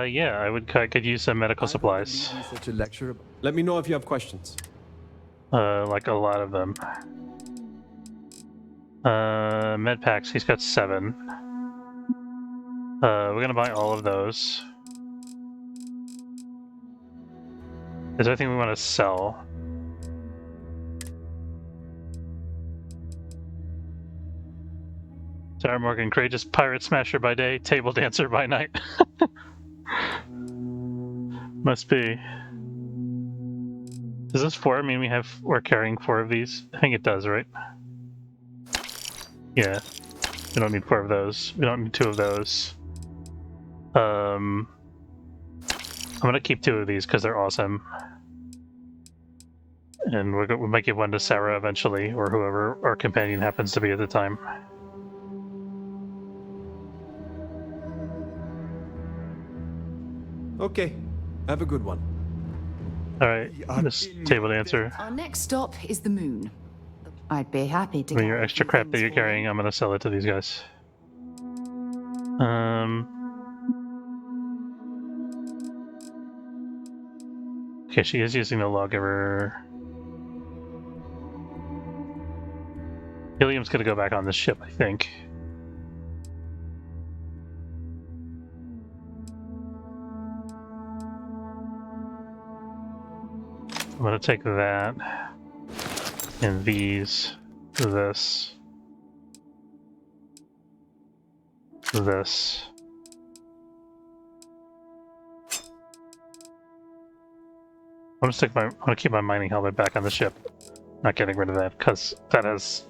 Yeah, I could use some medical supplies. Such a lecture. Let me know if you have questions. Like a lot of them. Med packs, he's got 7. We're gonna buy all of those. Is there anything we want to sell? Sarah Morgan, courageous pirate smasher by day, table dancer by night. Must be. Does this 4 mean we're carrying 4 of these? I think it does, right? Yeah. We don't need 4 of those. We don't need 2 of those. I'm gonna keep 2 of these because they're awesome. And we might give one to Sarah eventually, or whoever our companion happens to be at the time. Okay. Have a good one. Alright, this table dancer. Our next stop is the moon. I'd be happy to. I mean, your extra crap that you're carrying, I'm gonna sell it to these guys. Okay, she is using the lawgiver. Helium's gonna go back on this ship, I think. I'm gonna take that and these, this, this. I'm gonna keep my mining helmet back on the ship. Not getting rid of that because that has,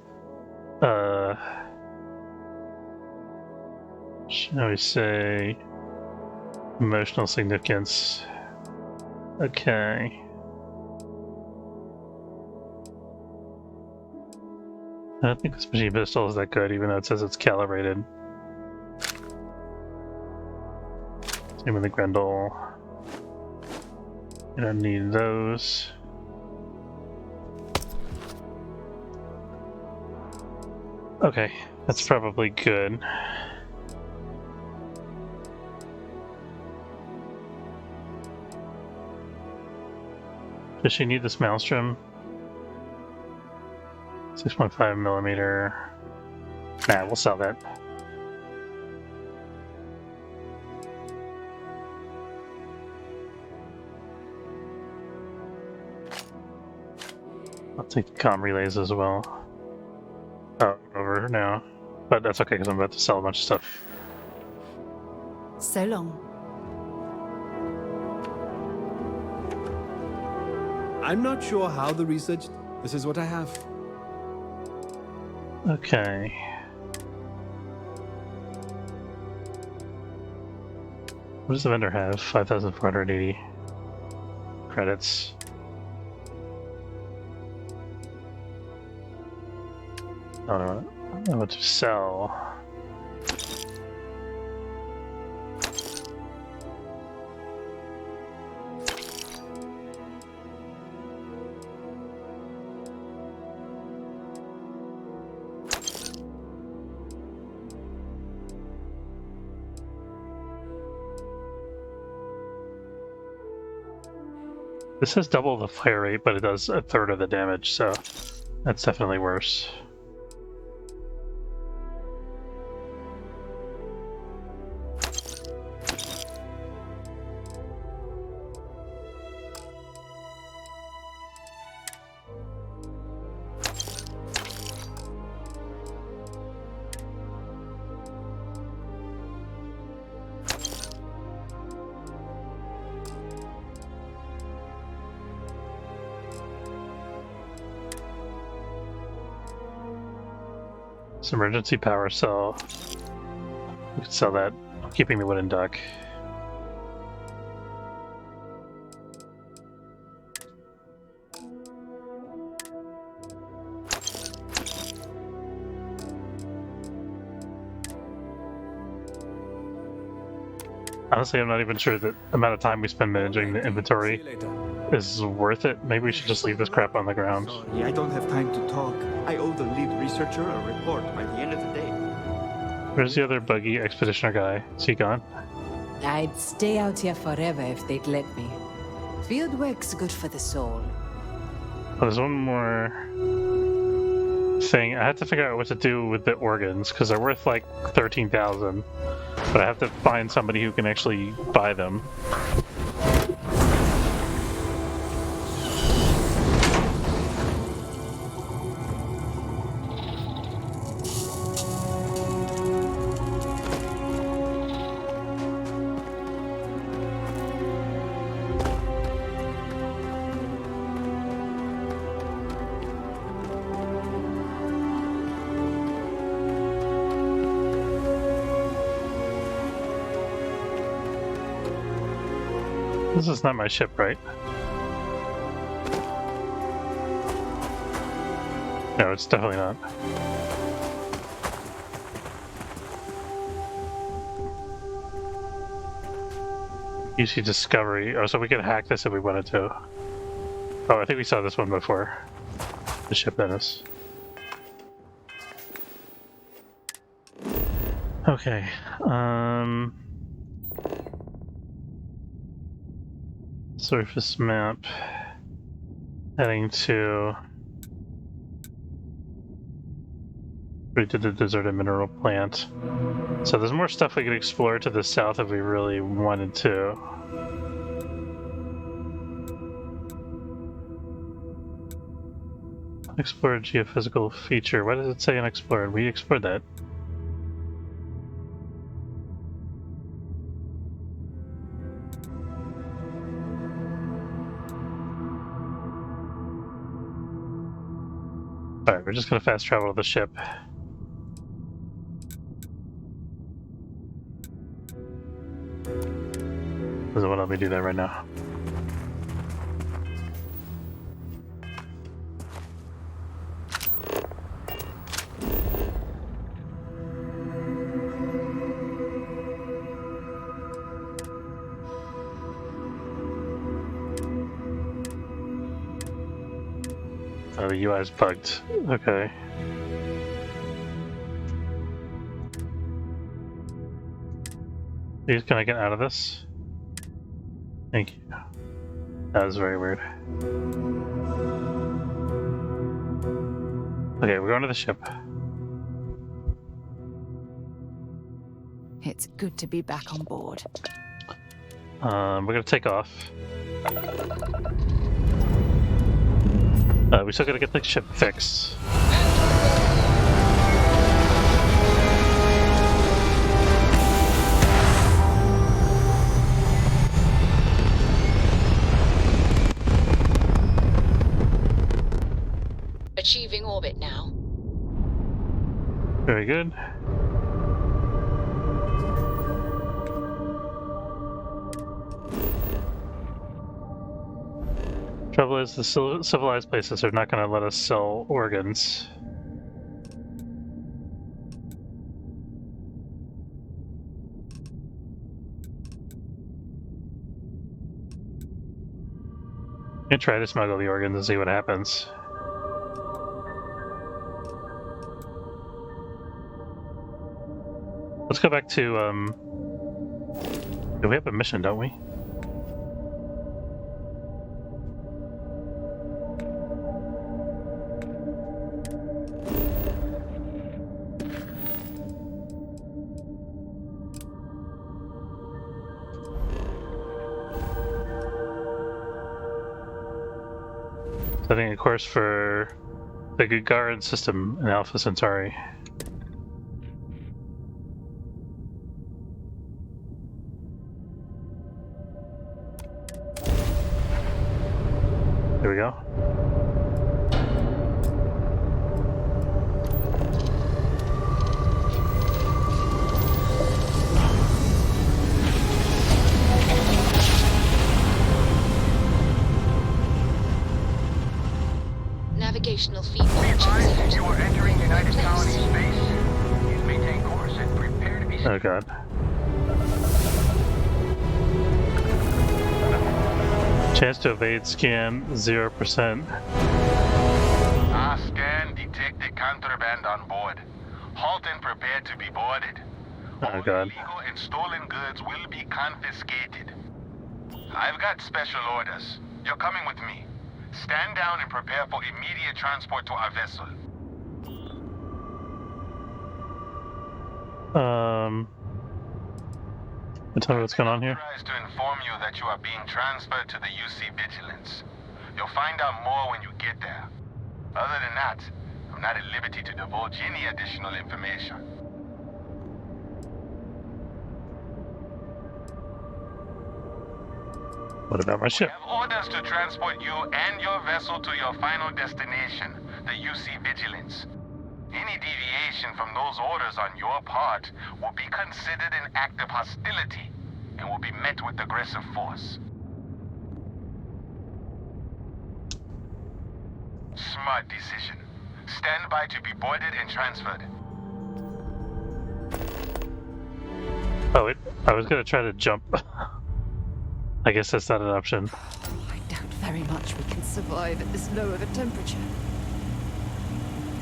shall we say, emotional significance. Okay. I don't think this machine pistol is that good, even though it says it's calibrated. Same with the Grendel. I don't need those. Okay, that's probably good. Does she need this Maelstrom? 6.5 millimeter. Nah, we'll sell that. take the comm relays as well. Oh, over now. But that's okay, because I'm about to sell a bunch of stuff. So long. I'm not sure how the research... This is what I have. Okay. What does the vendor have? 5,480 credits. I want to sell. This has double the fire rate, but it does a third of the damage, so that's definitely worse. Emergency power cell. We could sell that. I'm keeping the wooden duck. Honestly, I'm not even sure that the amount of time we spend managing the inventory is worth it. Maybe we should just leave this crap on the ground. Sorry, I don't have time to talk. I owe the lead researcher a report by the end of the day. Where's the other buggy expeditioner guy? Is he gone? I'd stay out here forever if they'd let me. Field work's good for the soul. Oh, there's one more thing. I have to figure out what to do with the organs, because they're worth like 13,000. But I have to find somebody who can actually buy them. This is not my ship, right? No, it's definitely not. UC Discovery. Oh, so we could hack this if we wanted to. Oh, I think we saw this one before. The ship that is. Okay. Surface map. Heading to... We did the deserted mineral plant. So there's more stuff we could explore to the south if we really wanted to. Explore geophysical feature. What does it say unexplored? We explored that. Alright, we're just gonna fast travel to the ship. Doesn't want to let me do that right now. Oh, the UI is bugged. Okay. Please, can I get out of this? Thank you. That was very weird. Okay, we're going to the ship. It's good to be back on board. We're gonna take off. We still gotta get the ship fixed. Achieving orbit now. Very good. Trouble is, the civilized places are not going to let us sell organs. And try to smuggle the organs and see what happens. Let's go back to, we have a mission, don't we? Setting a course for the Gagarin system in Alpha Centauri. There we go. Navigational feedback. You are entering United Colony space. Please maintain course and prepare to be. Oh god. Chance to evade scan 0%. Scan detected contraband on board. Halt and prepare to be boarded. Oh god. Illegal and stolen goods will be confiscated. I've got special orders. You're coming with me. Stand down and prepare for immediate transport to our vessel. Tell me what's going on here. To inform you that you are being transferred to the UC Vigilance. You'll find out more when you get there. Other than that, I'm not at liberty to divulge any additional information. What about my ship? I have orders to transport you and your vessel to your final destination, the UC Vigilance. Any deviation from those orders on your part will be considered an act of hostility and will be met with aggressive force. Smart decision. Stand by to be boarded and transferred. Oh, I was gonna try to jump. I guess that's not an option. I doubt very much we can survive at this low of a temperature.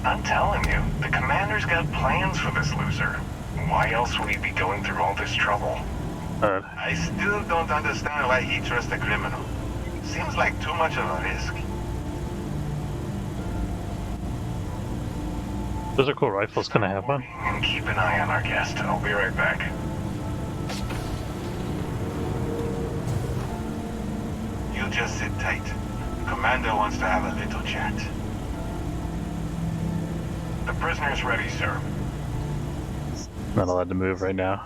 I'm telling you, the commander's got plans for this loser. Why else would he be going through all this trouble? I still don't understand why he trusts a criminal. Seems like too much of a risk. Those are cool rifles. Can I have one? And keep an eye on our guest. I'll be right back. You just sit tight. The commander wants to have a little chat. The prisoner's ready, sir. Not allowed to move right now.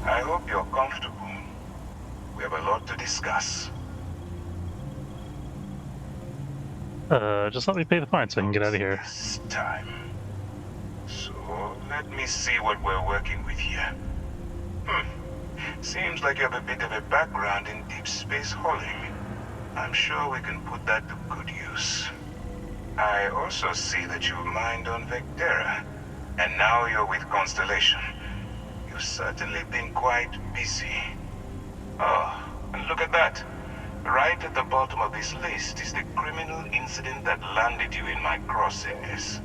I hope you're comfortable. We have a lot to discuss. Just let me pay the fine so I can get out of here. This time. So, let me see what we're working with here. Seems like you have a bit of a background in deep space hauling. I'm sure we can put that to good use. I also see that you mined on Vectera, and now you're with Constellation. You've certainly been quite busy. Oh, and look at that. Right at the bottom of this list is the criminal incident that landed you in my crosshairs.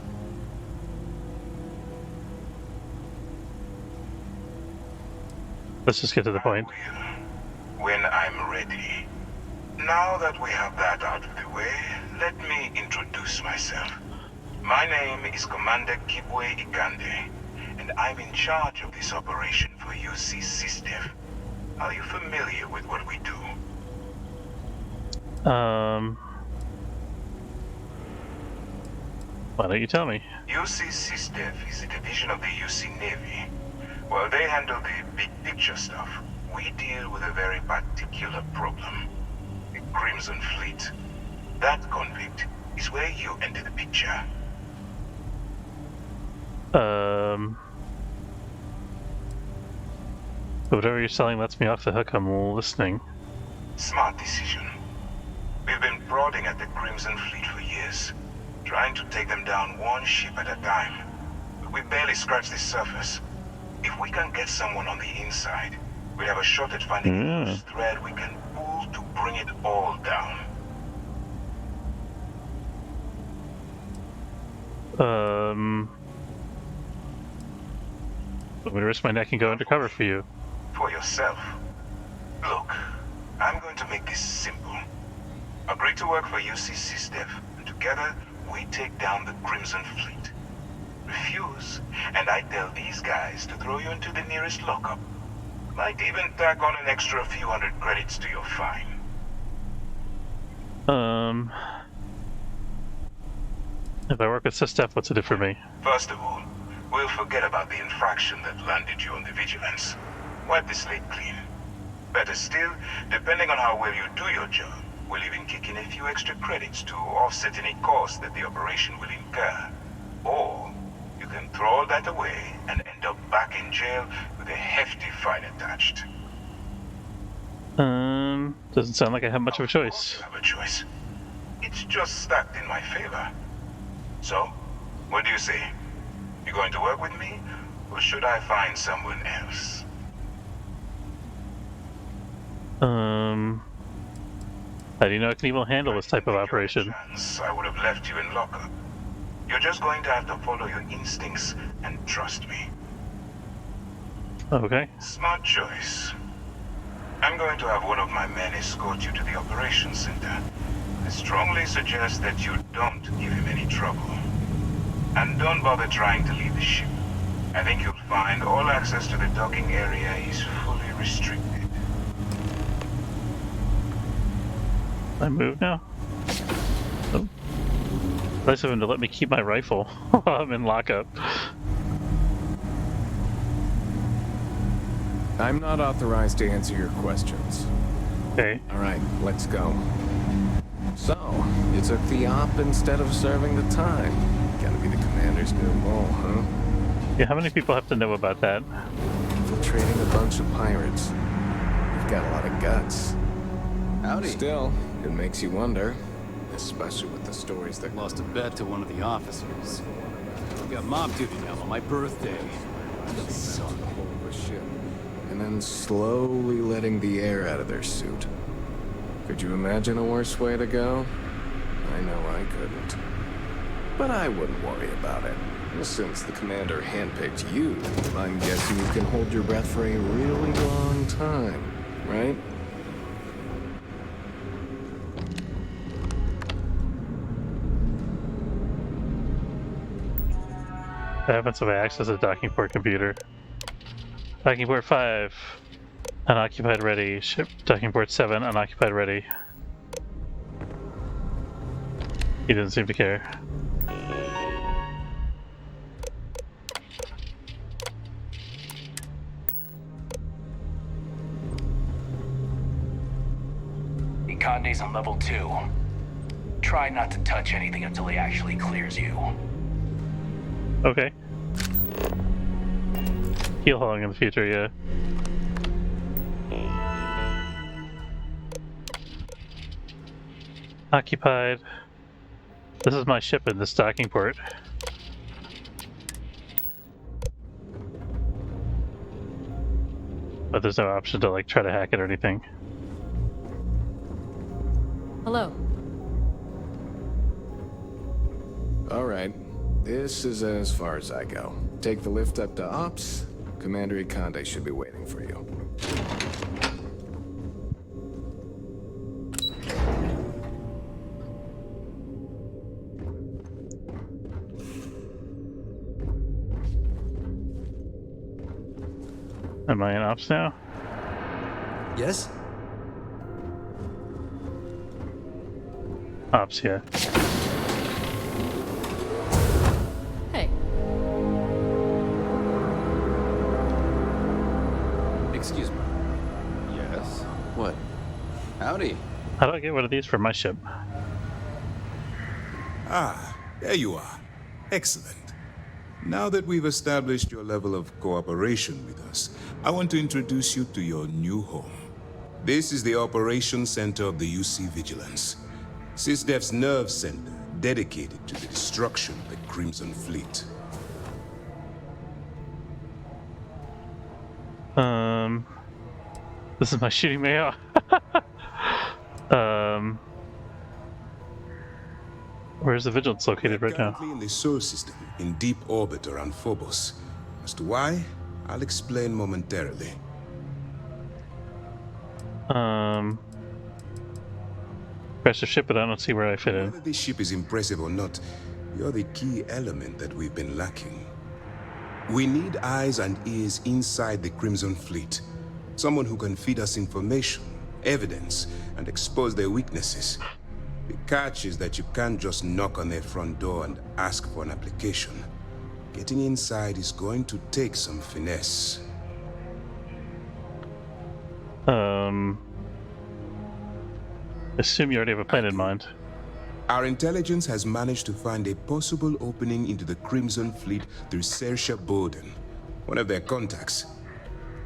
Let's just get to the point. When I'm ready. Now that we have that out of the way, let me introduce myself. My name is Commander Kibwe Ikande, and and I'm in charge of this operation for UC SysDev. Are you familiar with what we do? Why don't you tell me? UC SysDev is a division of the UC Navy. Well, they handle the big picture stuff. We deal with a very particular problem. The Crimson Fleet. That convict is where you enter the picture. Whatever you're selling lets me off the hook. I'm listening. Smart decision. We've been prodding at the Crimson Fleet for years, trying to take them down one ship at a time. But we barely scratched the surface. If we can get someone on the inside, we have a shot at finding a loose thread we can pull to bring it all down. I'm gonna risk my neck and go undercover for you. For yourself. Look, I'm going to make this simple. Agree to work for UC SysDev, and together we take down the Crimson Fleet. Refuse, and I tell these guys to throw you into the nearest lockup. Might even tack on an extra few hundred credits to your fine. If I work with SysDev, what's it do for me? First of all, we'll forget about the infraction that landed you on the Vigilance. Wipe the slate clean. Better still, depending on how well you do your job, we'll even kick in a few extra credits to offset any costs that the operation will incur. Or, you can throw all that away and end up back in jail with a hefty fine attached. Doesn't sound like I have much of a choice. You have a choice. It's just stacked in my favor. So, what do you say? You going to work with me, or should I find someone else? How do you know I can even handle this type of operation? I would have left you in lockup. You're just going to have to follow your instincts and trust me. Okay. Smart choice. I'm going to have one of my men escort you to the operations center. I strongly suggest that you don't give him any trouble. And don't bother trying to leave the ship. I think you'll find all access to the docking area is fully restricted. I move now? Oh. Nice of him to let me keep my rifle while I'm in lockup. I'm not authorized to answer your questions. Okay. Alright, let's go. So, you took the op instead of serving the time. Gotta be the commander's new role, huh? Yeah, how many people have to know about that? Infiltrating a bunch of pirates. You've got a lot of guts. Howdy. Still, it makes you wonder, especially with the stories that... Lost a bet to one of the officers. Got mob duty now on my birthday. Son of a ship. And then slowly letting the air out of their suit. Could you imagine a worse way to go? I know I couldn't. But I wouldn't worry about it. Since the commander handpicked you, I'm guessing you can hold your breath for a really long time, right? What happens if I access a docking port computer? Docking port 5, unoccupied ready. Ship docking port 7, unoccupied ready. He doesn't seem to care. Conde's on level 2. Try not to touch anything until he actually clears you. Okay. Keel hauling in the future, yeah. Occupied. This is my ship in this docking port. But there's no option to, like, try to hack it or anything. Hello. All right. This is as far as I go. Take the lift up to Ops. Commander Conde should be waiting for you. Am I in ops now? Yes? Ops, yeah. Hey. Excuse me. Yes? What? Howdy. How do I get one of these for my ship? Ah, there you are. Excellent. Now that we've established your level of cooperation with us, I want to introduce you to your new home. This is the Operations Center of the UC Vigilance, SysDef's nerve center dedicated to the destruction of the Crimson Fleet. This is my shooting mail. Where's the Vigilance located right now? Currently in the Sol system, in deep orbit around Phobos. As to why, I'll explain momentarily. Crash the ship, but I don't see where I fit in. Whether this ship is impressive or not, you're the key element that we've been lacking. We need eyes and ears inside the Crimson Fleet. Someone who can feed us information, evidence, and expose their weaknesses. The catch is that you can't just knock on their front door and ask for an application. Getting inside is going to take some finesse. Assume you already have a plan in mind. Our intelligence has managed to find a possible opening into the Crimson Fleet through Saoirse Bowden, one of their contacts.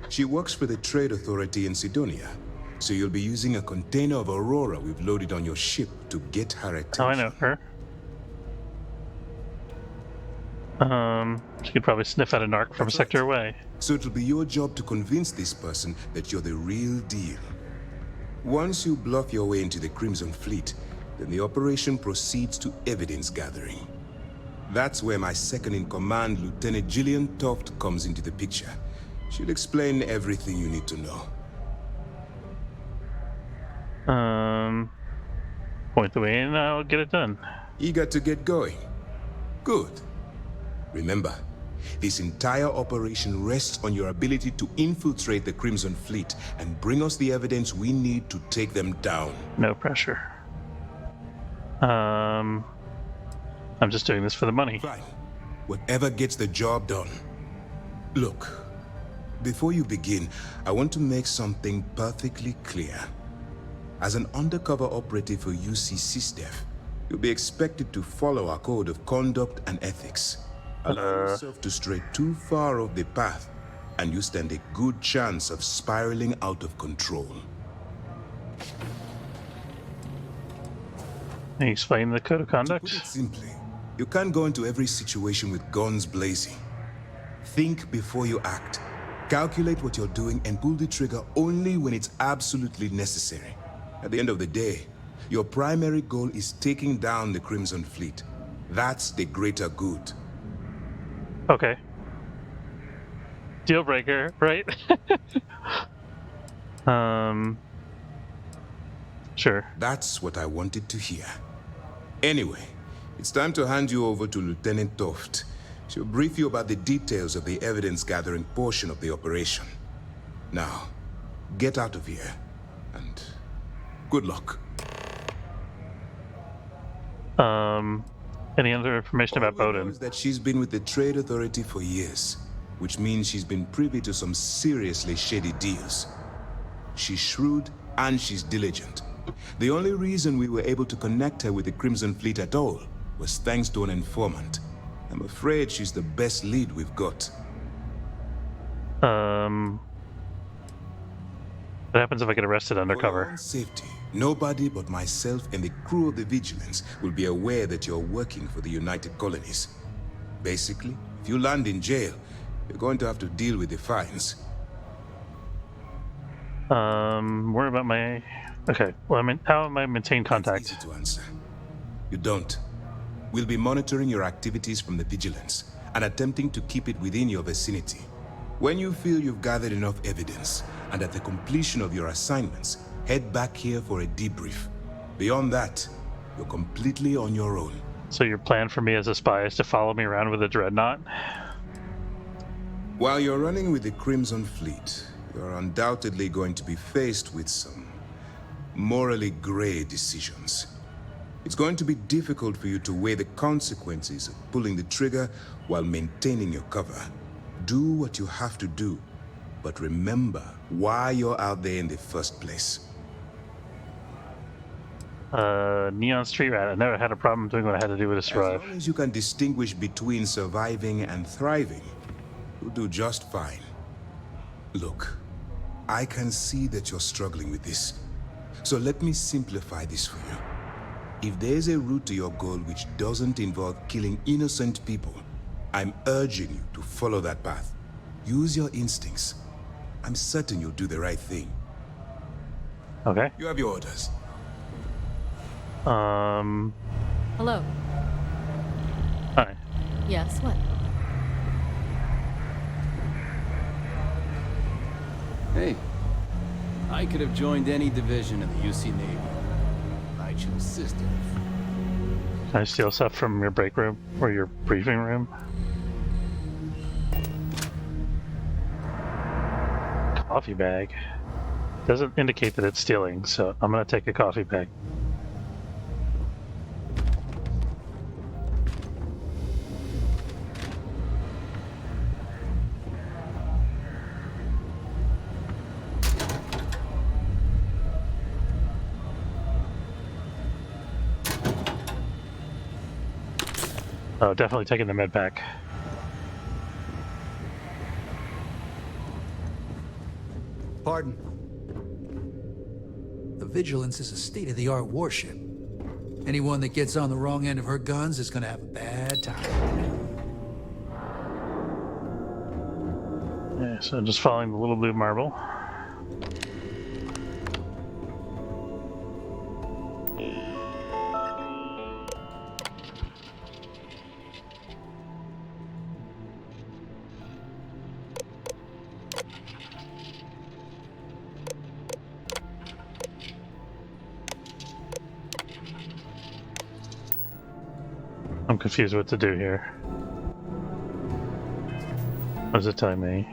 She works for the Trade Authority in Sidonia, so you'll be using a container of Aurora we've loaded on your ship to get her attention. Oh, I know her. She could probably sniff out a narc from a sector away. So it'll be your job to convince this person that you're the real deal. Once you bluff your way into the Crimson Fleet, then the operation proceeds to evidence gathering. That's where my second-in-command, Lieutenant Gillian Toft, comes into the picture. She'll explain everything you need to know. Point the way in, I'll get it done. Eager to get going? Good. Remember, this entire operation rests on your ability to infiltrate the Crimson Fleet and bring us the evidence we need to take them down. No pressure. I'm just doing this for the money. Fine. Whatever gets the job done. Look, before you begin, I want to make something perfectly clear. As an undercover operative for UC SysDef, you'll be expected to follow our code of conduct and ethics. Allow yourself to stray too far off the path, and you stand a good chance of spiraling out of control. Can you explain the code of conduct? To put it simply, you can't go into every situation with guns blazing. Think before you act. Calculate what you're doing and pull the trigger only when it's absolutely necessary. At the end of the day, your primary goal is taking down the Crimson Fleet. That's the greater good. Okay. Deal breaker, right? Sure. That's what I wanted to hear. Anyway, it's time to hand you over to Lieutenant Toft. She'll brief you about the details of the evidence-gathering portion of the operation. Now, get out of here, and good luck. Any other information about Bowden? Is that she's been with the Trade Authority for years, which means she's been privy to some seriously shady deals. She's shrewd and she's diligent. The only reason we were able to connect her with the Crimson Fleet at all was thanks to an informant. I'm afraid she's the best lead we've got. What happens if I get arrested undercover? For your own safety, nobody but myself and the crew of the Vigilance will be aware that you're working for the United Colonies. Basically, if you land in jail, you're going to have to deal with the fines. Worry about my... Okay, well, I mean, how am I maintain contact? It's easy to answer. You don't. We'll be monitoring your activities from the Vigilance and attempting to keep it within your vicinity. When you feel you've gathered enough evidence, and at the completion of your assignments, head back here for a debrief. Beyond that, you're completely on your own. So your plan for me as a spy is to follow me around with a dreadnought? While you're running with the Crimson Fleet, you're undoubtedly going to be faced with some morally gray decisions. It's going to be difficult for you to weigh the consequences of pulling the trigger while maintaining your cover. Do what you have to do, but remember why you're out there in the first place. Neon Street Rat. I never had a problem doing what I had to do to survive. As long as you can distinguish between surviving and thriving, you'll do just fine. Look, I can see that you're struggling with this. So let me simplify this for you. If there's a route to your goal which doesn't involve killing innocent people, I'm urging you to follow that path. Use your instincts. I'm certain you'll do the right thing. Okay. You have your orders. Hello. Hi. Yes, what? Hey, I could have joined any division in the UC Navy. I chose systems. Can I steal stuff from your break room or your briefing room? Coffee bag. Doesn't indicate that it's stealing, so I'm gonna take a coffee bag. Oh, definitely taking the med pack. Pardon? The Vigilance is a state-of-the-art warship. Anyone that gets on the wrong end of her guns is gonna have a bad time. Yeah, so just following the little blue marble. I'm confused what to do here. What does it tell me?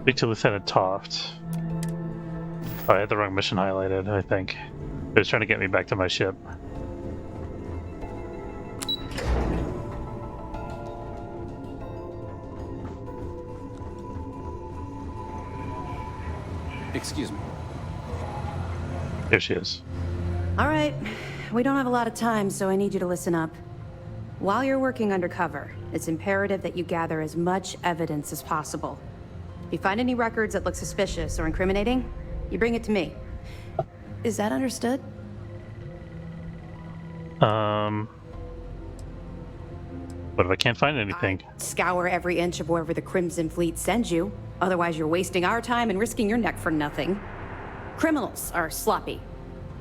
Speak to Lieutenant Toft. Oh, I had the wrong mission highlighted, I think. It was trying to get me back to my ship. Excuse me. Here she is. All right, we don't have a lot of time, so I need you to listen up. While you're working undercover, it's imperative that you gather as much evidence as possible. If you find any records that look suspicious or incriminating, you bring it to me. Is that understood? What if I can't find anything? Scour every inch of wherever the Crimson Fleet sends you. Otherwise, you're wasting our time and risking your neck for nothing. Criminals are sloppy.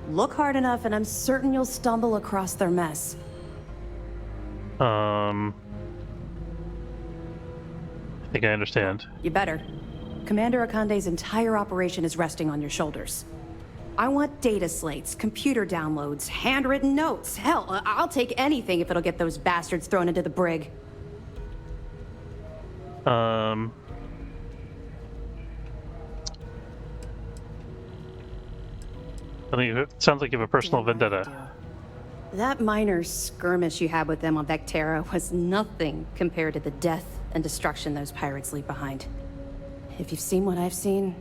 Look hard enough and I'm certain you'll stumble across their mess. I think I understand. You better. Commander Akande's entire operation is resting on your shoulders. I want data slates, computer downloads, handwritten notes. Hell, I'll take anything if it'll get those bastards thrown into the brig. I think it sounds like you have a personal vendetta. That minor skirmish you had with them on Vectera was nothing compared to the death and destruction those pirates leave behind. If you've seen what I've seen,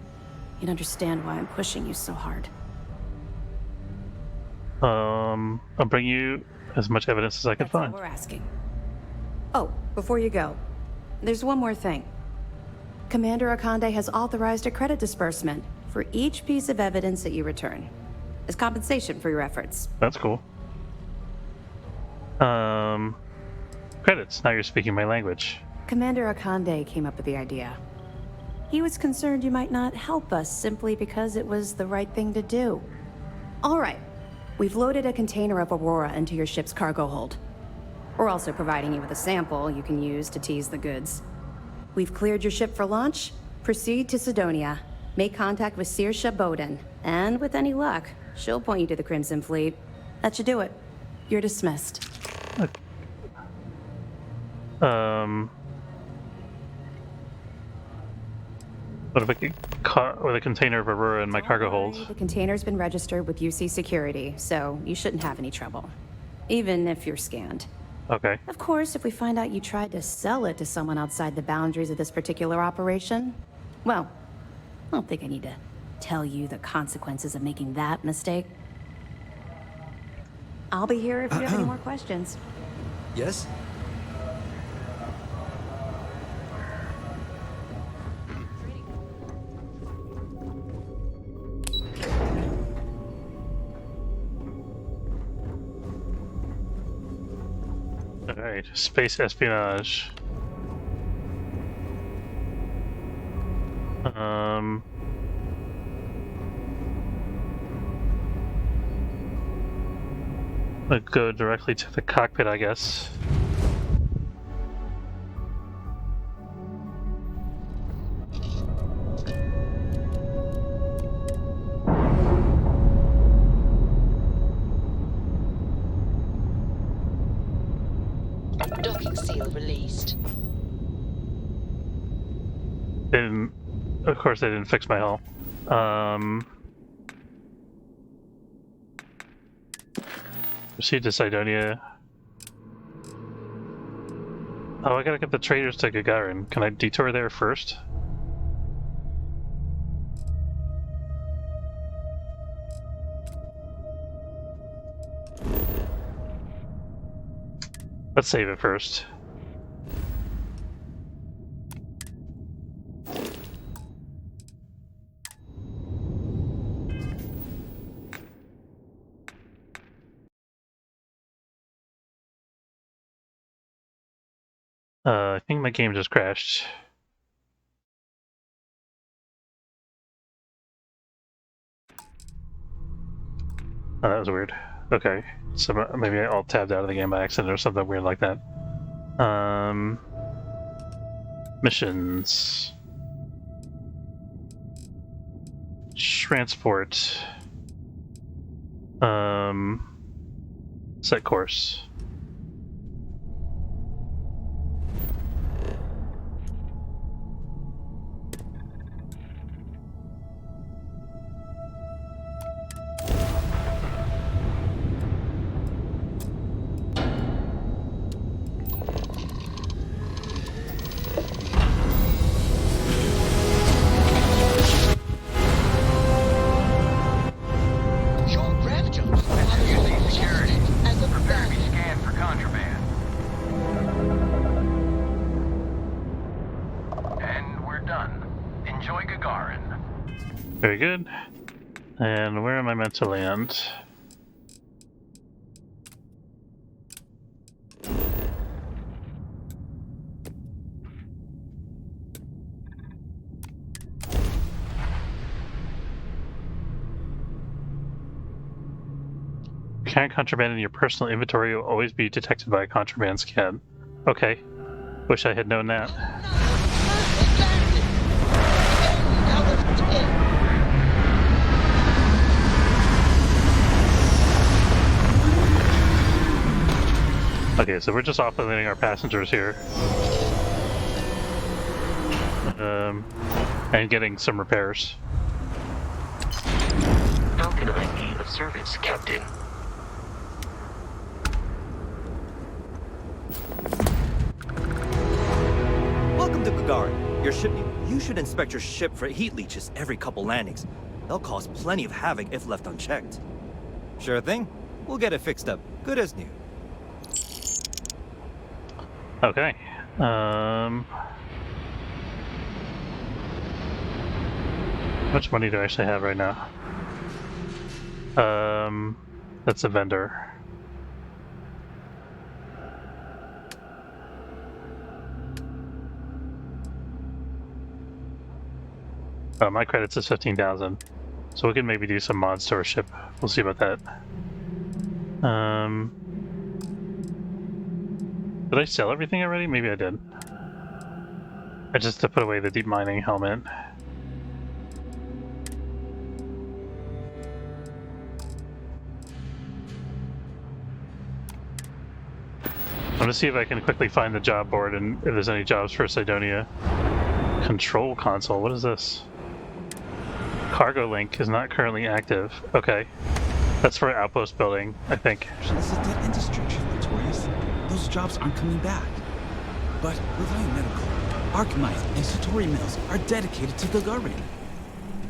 you'd understand why I'm pushing you so hard. I'll bring you as much evidence as I can find. That's all we're asking. Oh, before you go, there's one more thing. Commander Akande has authorized a credit disbursement for each piece of evidence that you return, as compensation for your efforts. That's cool. Credits. Now you're speaking my language. Commander Akande came up with the idea. He was concerned you might not help us simply because it was the right thing to do. All right. We've loaded a container of Aurora into your ship's cargo hold. We're also providing you with a sample you can use to tease the goods. We've cleared your ship for launch. Proceed to Sidonia. Make contact with Saoirse Bowden. And with any luck, she'll point you to the Crimson Fleet. That should do it. You're dismissed. What if I get caught with a container of Aurora in my cargo hold? The container's been registered with UC Security, so you shouldn't have any trouble. Even if you're scanned. Okay. Of course, if we find out you tried to sell it to someone outside the boundaries of this particular operation, well, I don't think I need to tell you the consequences of making that mistake. I'll be here if you have any more questions. Yes? Alright, space espionage. I'd go directly to the cockpit, I guess. Docking seal released. Of course, they didn't fix my hull. Proceed to Cydonia. Oh, I gotta get the traders to Gagarin. Can I detour there first? Let's save it first. I think my game just crashed. Oh, that was weird. Okay, so maybe I all tabbed out of the game by accident or something weird like that. Missions. Transport. Set course. Very good. And where am I meant to land? Carrying contraband in your personal inventory will always be detected by a contraband scan. Okay. Wish I had known that. Okay, so we're just offloading our passengers here. And getting some repairs. Falcon ID of service, Captain. Welcome to Gagarin. Your ship. You should inspect your ship for heat leeches every couple landings. They'll cause plenty of havoc if left unchecked. Sure thing. We'll get it fixed up. Good as new. Okay. How much money do I actually have right now? That's a vendor. My credits is 15,000, so we can maybe do some mods to our ship. We'll see about that. Did I sell everything already? Maybe I did. I just to put away the deep mining helmet. gonna see if I can quickly find the job board and if there's any jobs for Cydonia. Control console, what is this? Cargo link is not currently active. Okay. That's for outpost building, I think. This is dead industry, Notorious. Those jobs aren't coming back. But Reliant Medical, Arcanite, and Satori Mills are dedicated to Gagarin.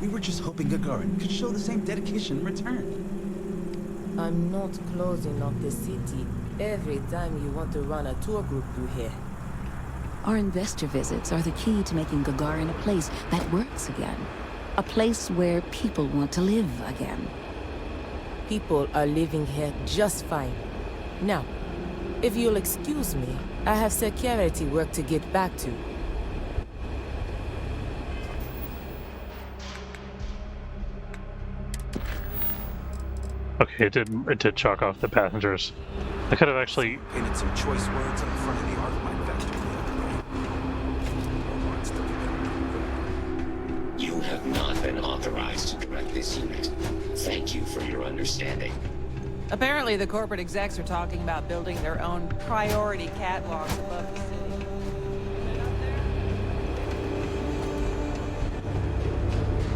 We were just hoping Gagarin could show the same dedication in return. I'm not closing off the city every time you want to run a tour group through here. Our investor visits are the key to making Gagarin a place that works again. A place where people want to live again. People are living here just fine. Now, if you'll excuse me, I have security work to get back to. Okay, it did chalk off the passengers. I could have actually painted some choice words on the front of the Arcanite vector the other day. You have not been authorized to direct this unit. Thank you for your understanding. Apparently the corporate execs are talking about building their own priority catwalks above the city.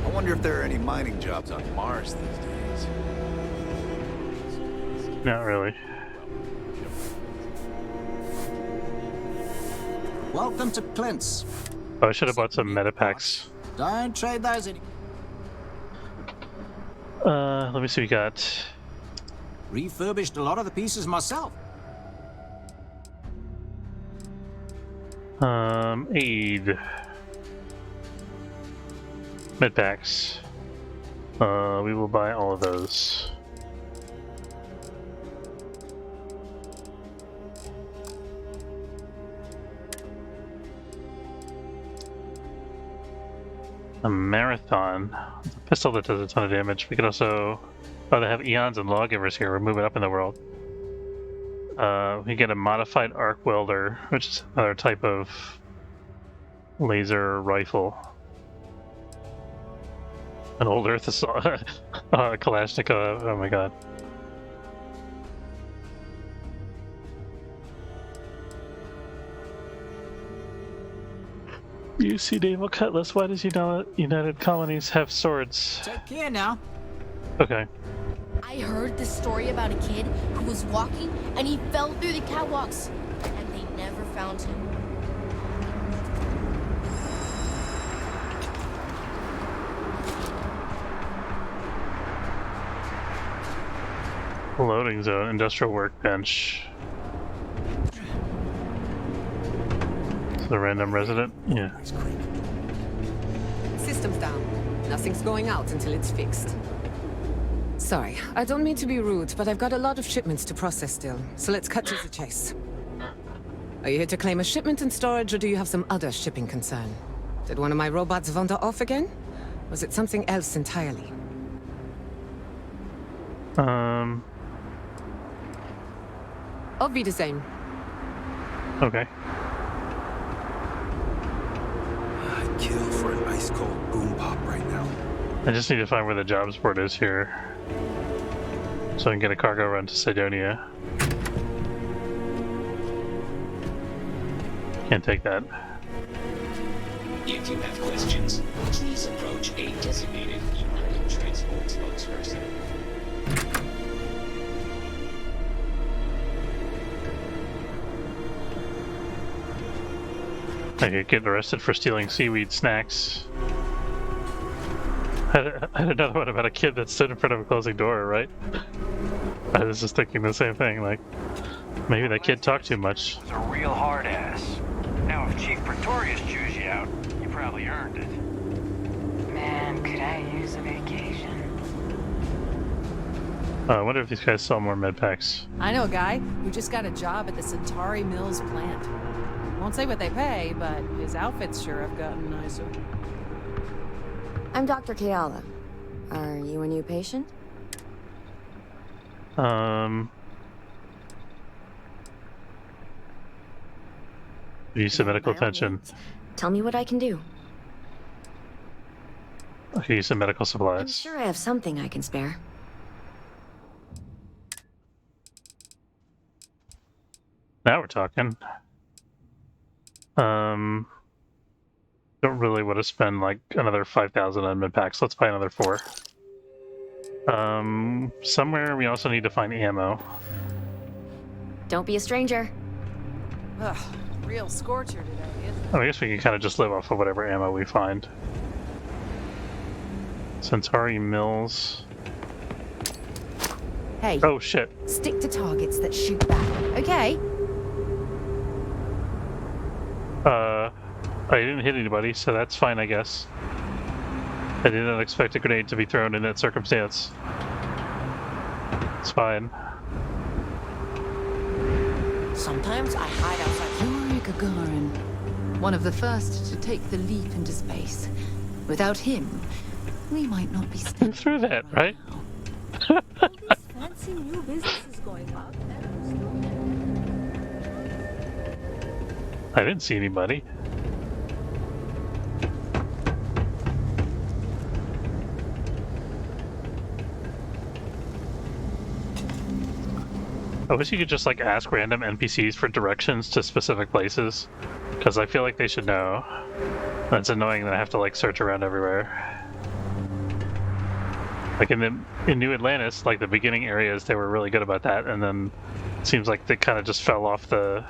I wonder if there are any mining jobs on Mars these days. not really. Welcome to Clint's. Oh, I should have bought some metapacks. Don't trade those any. Let me see, we got... Refurbished a lot of the pieces myself. Aid. Medpacks. We will buy all of those. A marathon. A pistol that does a ton of damage. We could also... Oh, they have eons and lawgivers here. We're moving up in the world. We get a modified arc welder, which is another type of laser rifle. An old Earth assault, Kalashnikov. Oh my god. UC Naval Cutlass. Why does United Colonies have swords? Take care now. Okay. I heard this story about a kid who was walking and he fell through the catwalks, and they never found him. Loading zone, industrial workbench. The random resident? Yeah. System's down. Nothing's going out until it's fixed. Sorry, I don't mean to be rude, but I've got a lot of shipments to process still, so let's cut to the chase. Are you here to claim a shipment in storage, or do you have some other shipping concern? Did one of my robots wander off again? Was it something else entirely? Auf Wiedersehen. Okay. I'd kill for an ice-cold boom pop right now. I just need to find where the jobs board is here, so I can get a cargo run to Cydonia. Can't take that. If you have questions, please approach a designated United Transport spokesperson. I could get arrested for stealing seaweed snacks. I had another one about a kid that stood in front of a closing door, right? I was just thinking the same thing, like, maybe that kid talked too much. Was a real hard ass. Now if Chief Pretorius chews you out, you probably earned it. Man, could I use a vacation? I wonder if these guys sell more medpacks. I know a guy who just got a job at the Centauri Mills plant. Won't say what they pay, but his outfits sure have gotten nicer. I'm Dr. Keala. Are you a new patient? Use some medical attention. Tell me what I can do. Okay, use some medical I'm supplies. sure I have something I can spare. Now we're talking. Don't really want to spend like another 5,000 on mid packs. Let's buy another 4. Somewhere we also need to find ammo. Don't be a stranger. Ugh, real scorcher today, isn't it? Oh, I guess we can kind of just live off of whatever ammo we find. Centauri Mills. Hey. Oh shit. Stick to targets that shoot back, okay? I didn't hit anybody, so that's fine, I guess. I did not expect a grenade to be thrown in that circumstance. It's fine. Sometimes I hide outside. Yuri Gagarin, one of the first to take the leap into space. Without him, we might not be standing through that, right? Fancy new businesses going up. I didn't see anybody. I wish you could just like ask random NPCs for directions to specific places, because I feel like they should know. That's annoying that I have to like search around everywhere. Like in New Atlantis, like the beginning areas, they were really good about that, and then it seems like they kind of just fell off the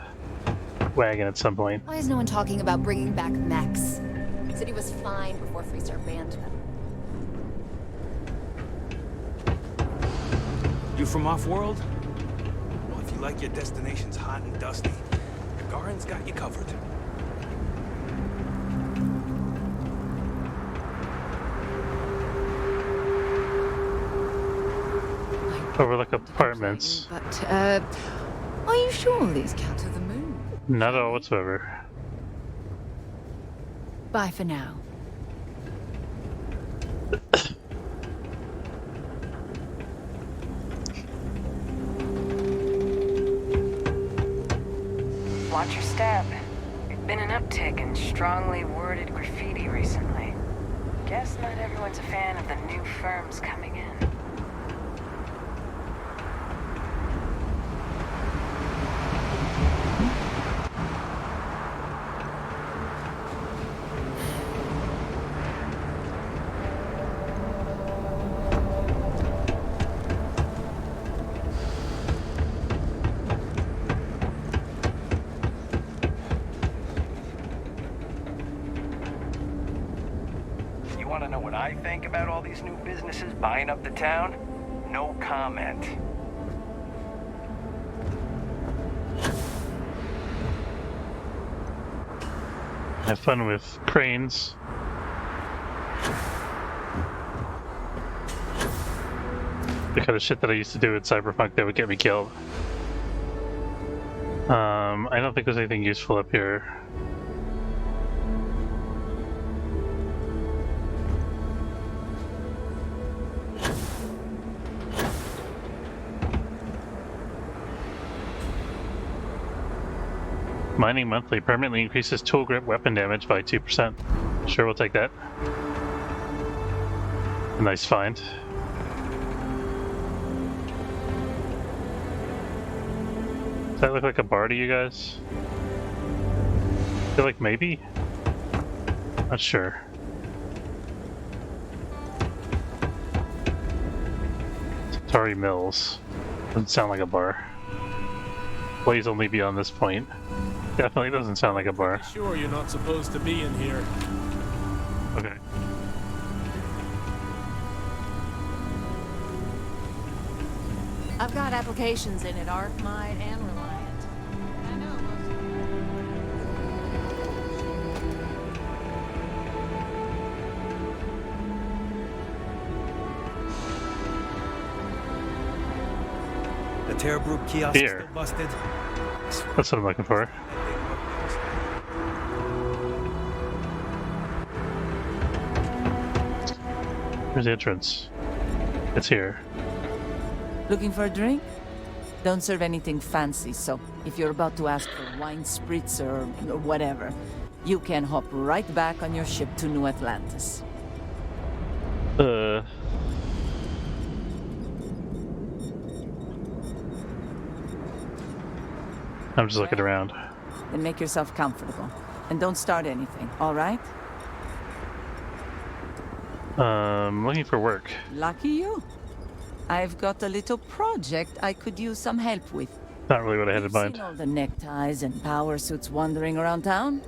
wagon at some point. Why is no one talking about bringing back mechs? City was fine before Freestar banned them. You from off-world? Well, if you like your destinations hot and dusty, Gagarin's got you covered. Overlook apartments. But, are you sure these count to the moon? Not at all whatsoever. Bye for now. Watch your step. There's been an uptick in strongly worded graffiti recently. Guess not everyone's a fan of the new firms coming in. I think about all these new businesses buying up the town? No comment. Have fun with cranes. The kind of shit that I used to do in Cyberpunk that would get me killed. I don't think there's anything useful up here. Mining monthly permanently increases tool grip weapon damage by 2%. Sure, we'll take that. A nice find. Does that look like a bar to you guys? I feel like maybe? Not sure. Centauri Mills. Doesn't sound like a bar. Please only be on this point. Definitely doesn't sound like a bar. Sure, you're not supposed to be in here. Okay. I've got applications in at Arcmite and Reliant. I know The Terrabrook kiosk Here. still busted. That's what I'm looking for. Here's the entrance. It's here. Looking for a drink? Don't serve anything fancy, so if you're about to ask for wine spritz or whatever, you can hop right back on your ship to New Atlantis. I'm just looking around. Then make yourself comfortable. And don't start anything, all right? Looking for work. Lucky you. I've got a little project I could use some help with. Not really what I had in You've mind. seen all the neckties and power suits wandering around town?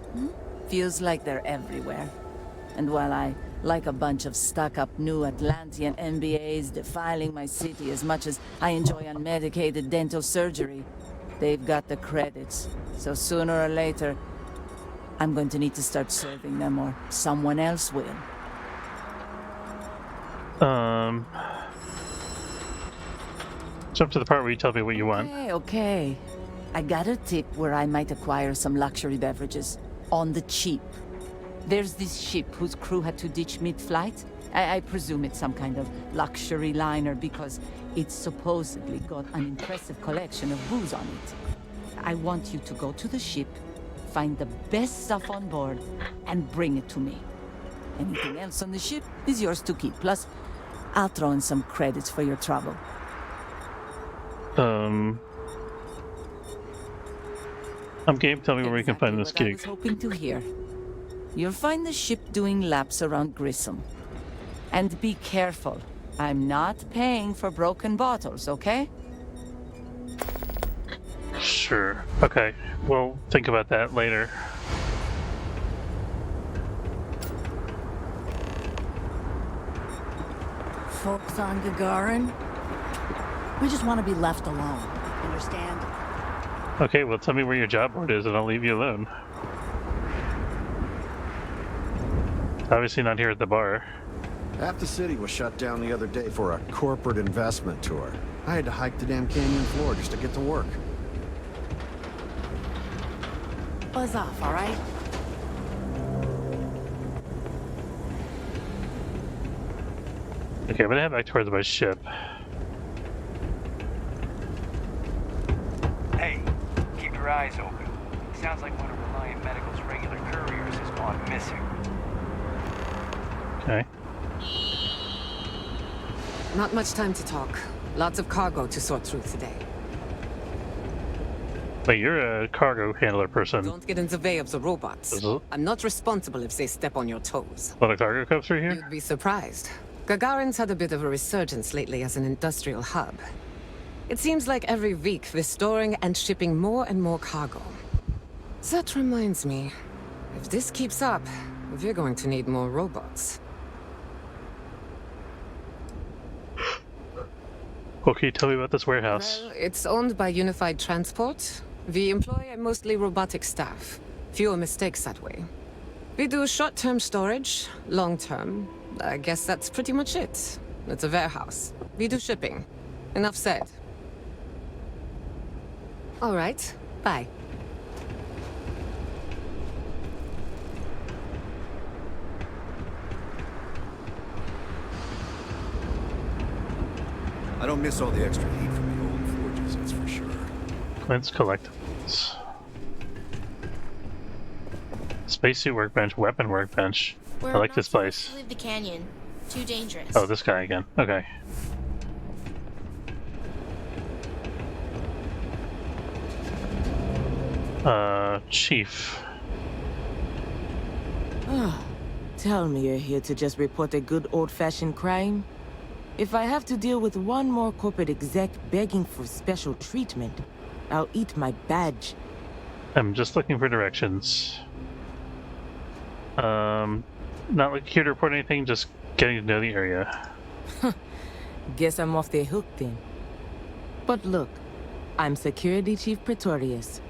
Feels like they're everywhere. And while I like a bunch of stuck-up new Atlantean MBAs defiling my city as much as I enjoy unmedicated dental surgery, they've got the credits. So sooner or later, I'm going to need to start serving them, or someone else will. Jump to the part where you tell me what you want. Okay. I got a tip where I might acquire some luxury beverages. On the cheap. There's this ship whose crew had to ditch mid-flight. I presume it's some kind of luxury liner because it's supposedly got an impressive collection of booze on it. I want you to go to the ship, find the best stuff on board, and bring it to me. Anything else on the ship is yours to keep. Plus, I'll throw in some credits for your trouble. I'm game. Tell me where we can find this I gig. was hoping to hear. You'll find the ship doing laps around Grissom. And be careful. I'm not paying for broken bottles, okay? Sure. Okay. We'll think about that later. Folks on Gagarin, we just want to be left alone. Understand? Okay, well tell me where your job board is and I'll leave you alone. Obviously not here at the bar. Half the city was shut down the other day for a corporate investment tour. I had to hike the damn canyon floor just to get to work. Buzz off, all right? Okay, I'm gonna head back towards my ship. Hey, keep your eyes open. Sounds like one of Reliant Medical's regular couriers has gone missing. Okay. Not much time to talk. Lots of cargo to sort through today. Wait, you're a cargo handler person. Don't get in the way of the robots. I'm not responsible if they step on your toes. A lot of cargo comes through here? You'd be surprised. Gagarin's had a bit of a resurgence lately as an industrial hub. It seems like every week we're storing and shipping more and more cargo. That reminds me, if this keeps up, we're going to need more robots. What can you tell me about this warehouse? Well, it's owned by Unified Transport. We employ a mostly robotic staff. Fewer mistakes that way. We do short-term storage, long-term. I guess that's pretty much it. It's a warehouse. We do shipping. Enough said. All right. Bye. I don't miss all the extra heat from the old forges, that's for sure. Clint's collectibles. Spacesuit workbench, weapon workbench. I like this place. Leave the canyon. Too dangerous. Oh, this guy again. Okay. Chief. Tell me you're here to just report a good old-fashioned crime? If I have to deal with one more corporate exec begging for special treatment, I'll eat my badge. I'm just looking for directions. Not like here to report anything, just getting to know the area. Guess I'm off the hook then. But look, I'm Security Chief Pretorius.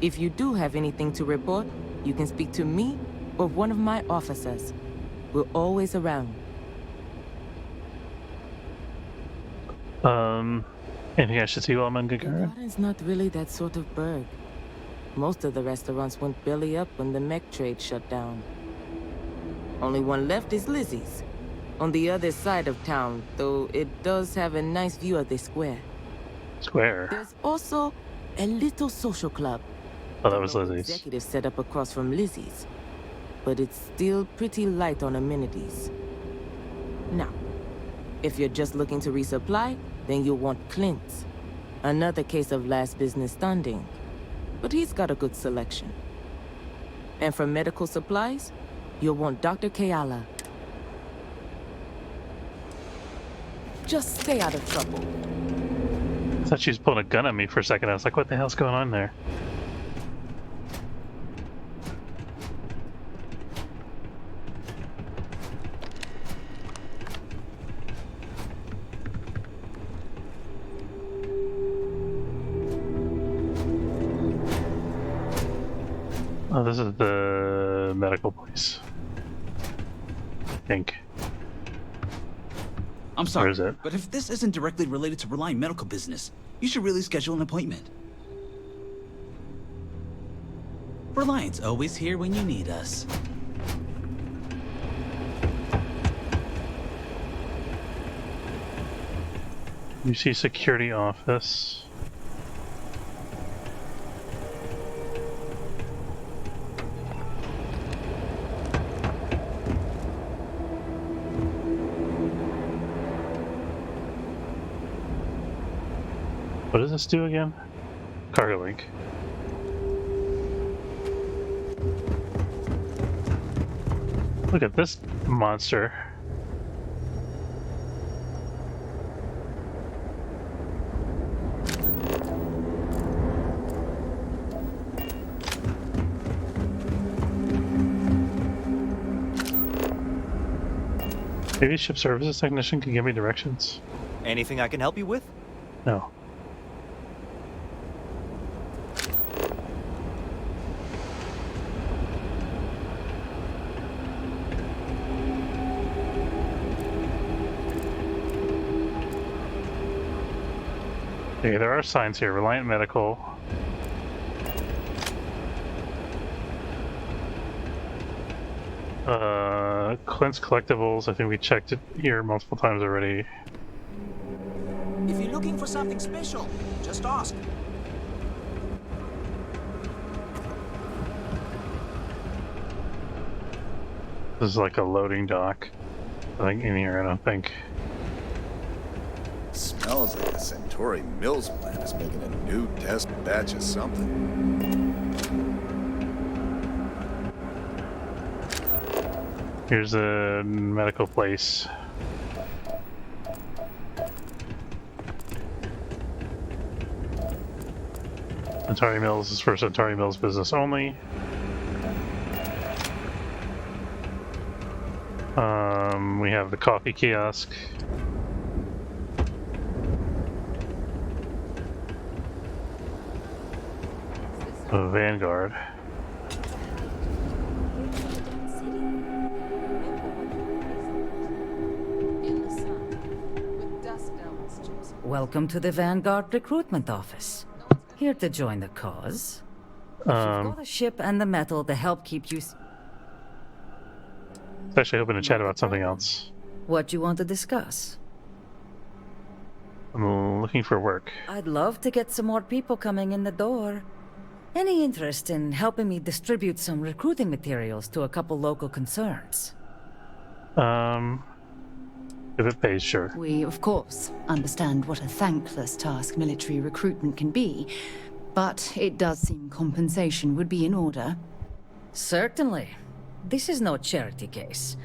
If you do have anything to report, you can speak to me or one of my officers. We're always around. Anything I should see while I'm on Gagarin? Gagarin's not really that sort of burg. Most of the restaurants went belly up when the mech trade shut down. Only one left is Lizzie's, on the other side of town, though it does have a nice view of the square. Square? There's also a little social club. Oh, that was Lizzie's. Executive set up across from Lizzie's, but it's still pretty light on amenities. Now, if you're just looking to resupply, then you'll want Clint's. Another case of last business standing. but he's got a good selection. And for medical supplies, you'll want Dr. Keala. Just stay out of trouble. I thought she was pulling a gun at me for a second. I was like, what the hell's going on there? Oh, this is the medical place. I think. I'm sorry, Where is it? but if this isn't directly related to Reliant medical business, you should really schedule an appointment. Reliant's always here when you need us. You see security office. What does this do again? Cargo link. Look at this monster. Maybe ship services technician can give me directions. Anything I can help you with? No. Okay, there are signs here. Reliant Medical. Clint's Collectibles. I think we checked it here multiple times already. If you're looking for something special, just ask. This is like a loading dock. I think in here, I don't think. Smells like the Centauri Mills plant is making a new test batch of something. Here's a medical place. Centauri Mills is for Centauri Mills business only. We have the coffee kiosk. Vanguard. Welcome to the Vanguard recruitment office. Here to join the cause. If you've got a ship and the metal to help keep you... I was actually hoping to chat about something else. What do you want to discuss? I'm looking for work. I'd love to get some more people coming in the door. Any interest in helping me distribute some recruiting materials to a couple local concerns? If it pays, sure. We, of course, understand what a thankless task military recruitment can be, but it does seem compensation would be in order. Certainly. This is no charity case,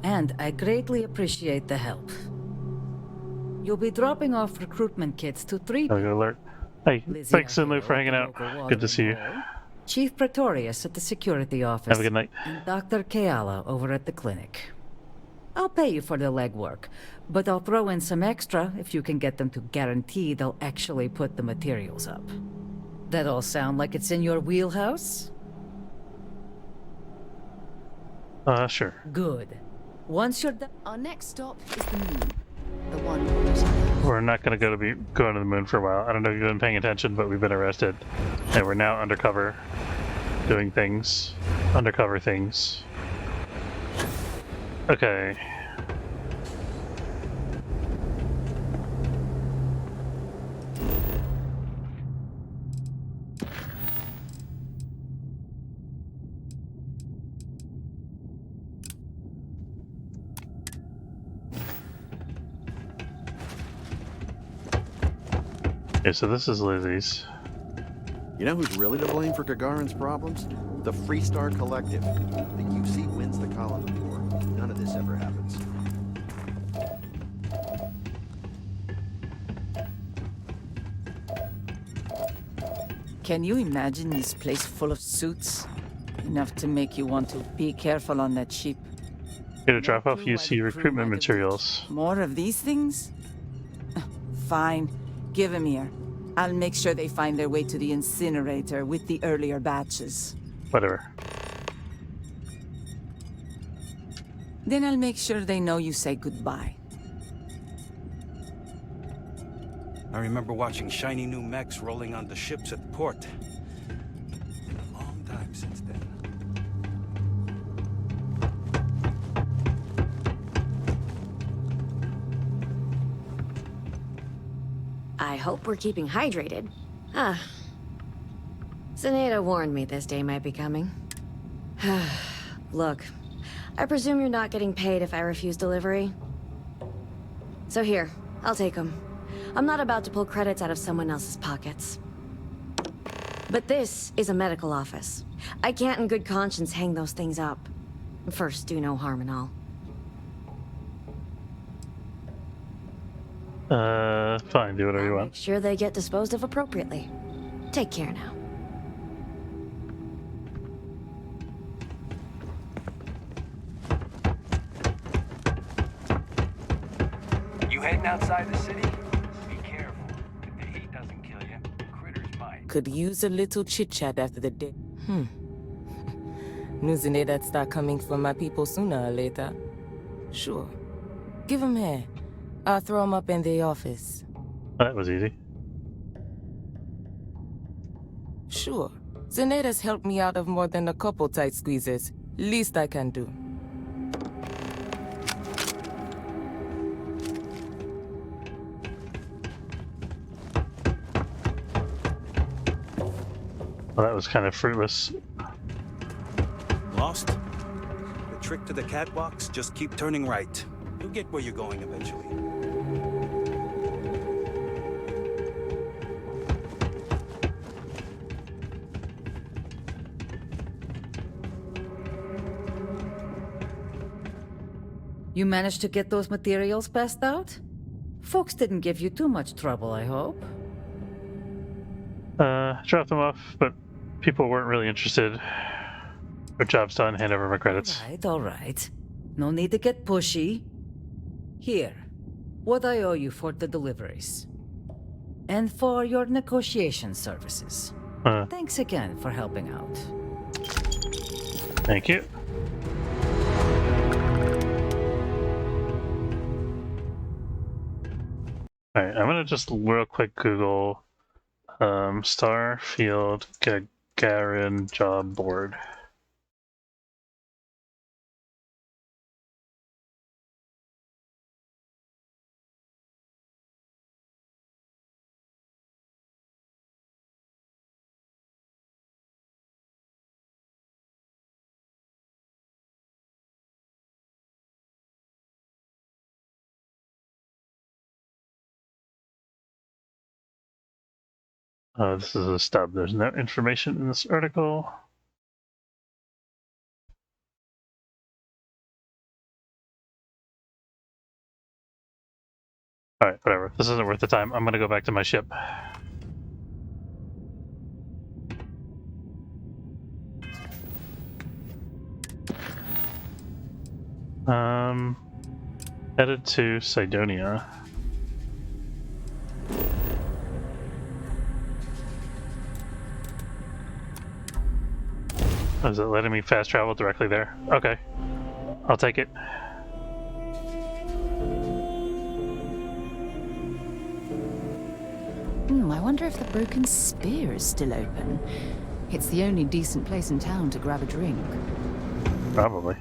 and I greatly appreciate the help. You'll be dropping off recruitment kits to 3 people. Alert. Hey, thanks, Sinlu, for hanging out. Good to see you. Chief Pretorius at the security office. Have a good night. And Dr. Keala over at the clinic. I'll pay you for the legwork, but I'll throw in some extra if you can get them to guarantee they'll actually put the materials up. That all sound like it's in your wheelhouse? Sure. Good. Once you're done... Our next stop is the moon. The one We're not going to be going to the moon for a while. I don't know if you've been paying attention, but we've been arrested. And we're now undercover, doing things. Undercover things. Okay. Okay, so this is Lizzie's. You know who's really to blame for Gagarin's problems? The Freestar Collective. The UC wins the colony war. None of this ever happens. Can you imagine this place full of suits? Enough to make you want to be careful on that ship. Get a drop off UC recruitment materials. More of these things? Fine. Give them here. I'll make sure they find their way to the incinerator with the earlier batches. Whatever. Then I'll make sure they know you say goodbye. I remember watching shiny new mechs rolling onto ships at port. Been a long time since then. I hope we're keeping hydrated. Zenaida warned me this day might be coming. Look, I presume you're not getting paid if I refuse delivery. So here, I'll take them. I'm not about to pull credits out of someone else's pockets. But this is a medical office. I can't in good conscience hang those things up. First, do no harm and all. Fine, do whatever you want. Make sure they get disposed of appropriately. Take care now. You heading outside the city? Be careful. If the heat doesn't kill you, critters might. Could use a little chit-chat after the day. Knew Zenaide'd start coming for my people sooner or later. Sure. Give 'em here. I'll throw 'em up in the office. That was easy. Sure. Zenaide's helped me out of more than a couple tight squeezes. Least I can do. Well, that was kind of fruitless. Lost? The trick to the catwalks, just keep turning right. You'll get where you're going eventually. You managed to get those materials passed out? Folks didn't give you too much trouble, I hope. Dropped them off, but people weren't really interested. Their job's done, hand over my credits. All right. No need to get pushy. Here, what I owe you for the deliveries. And for your negotiation services. Thanks again for helping out. Thank you. Alright, I'm gonna just real quick Google Starfield Gagarin job board. This is a stub. There's no information in this article. Alright, whatever. This isn't worth the time. I'm gonna go back to my ship. Headed to Cydonia. Oh, is it letting me fast travel directly there? Okay. I'll take it. I wonder if the Broken Spear is still open. It's the only decent place in town to grab a drink. Probably.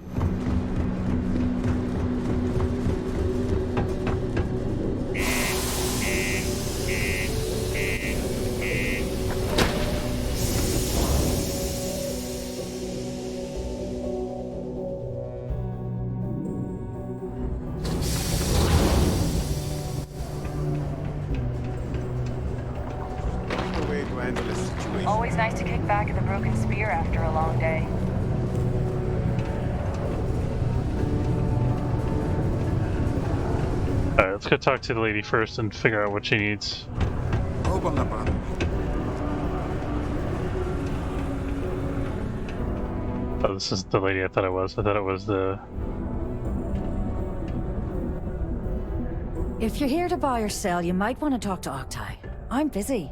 handle this situation. Always nice to kick back at the Broken Spear after a long day. Alright, let's go talk to the lady first and figure out what she needs. Hope I'm not bothering you. Oh, this is the lady I thought it was. I thought it was the... If you're here to buy or sell, you might want to talk to Octai. I'm busy.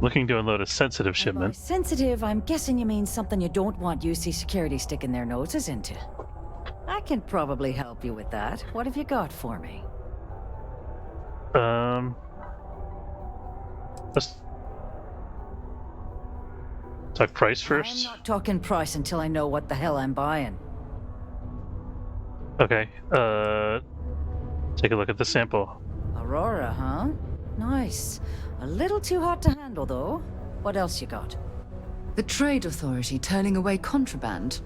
Looking to unload a sensitive shipment. By sensitive, I'm guessing you mean something you don't want UC security sticking their noses into. I can probably help you with that. What have you got for me? Let's talk price first. I'm not talking price until I know what the hell I'm buying. Okay, take a look at the sample. Aurora, huh? Nice. A little too hot to handle, though. What else you got? The Trade Authority turning away contraband.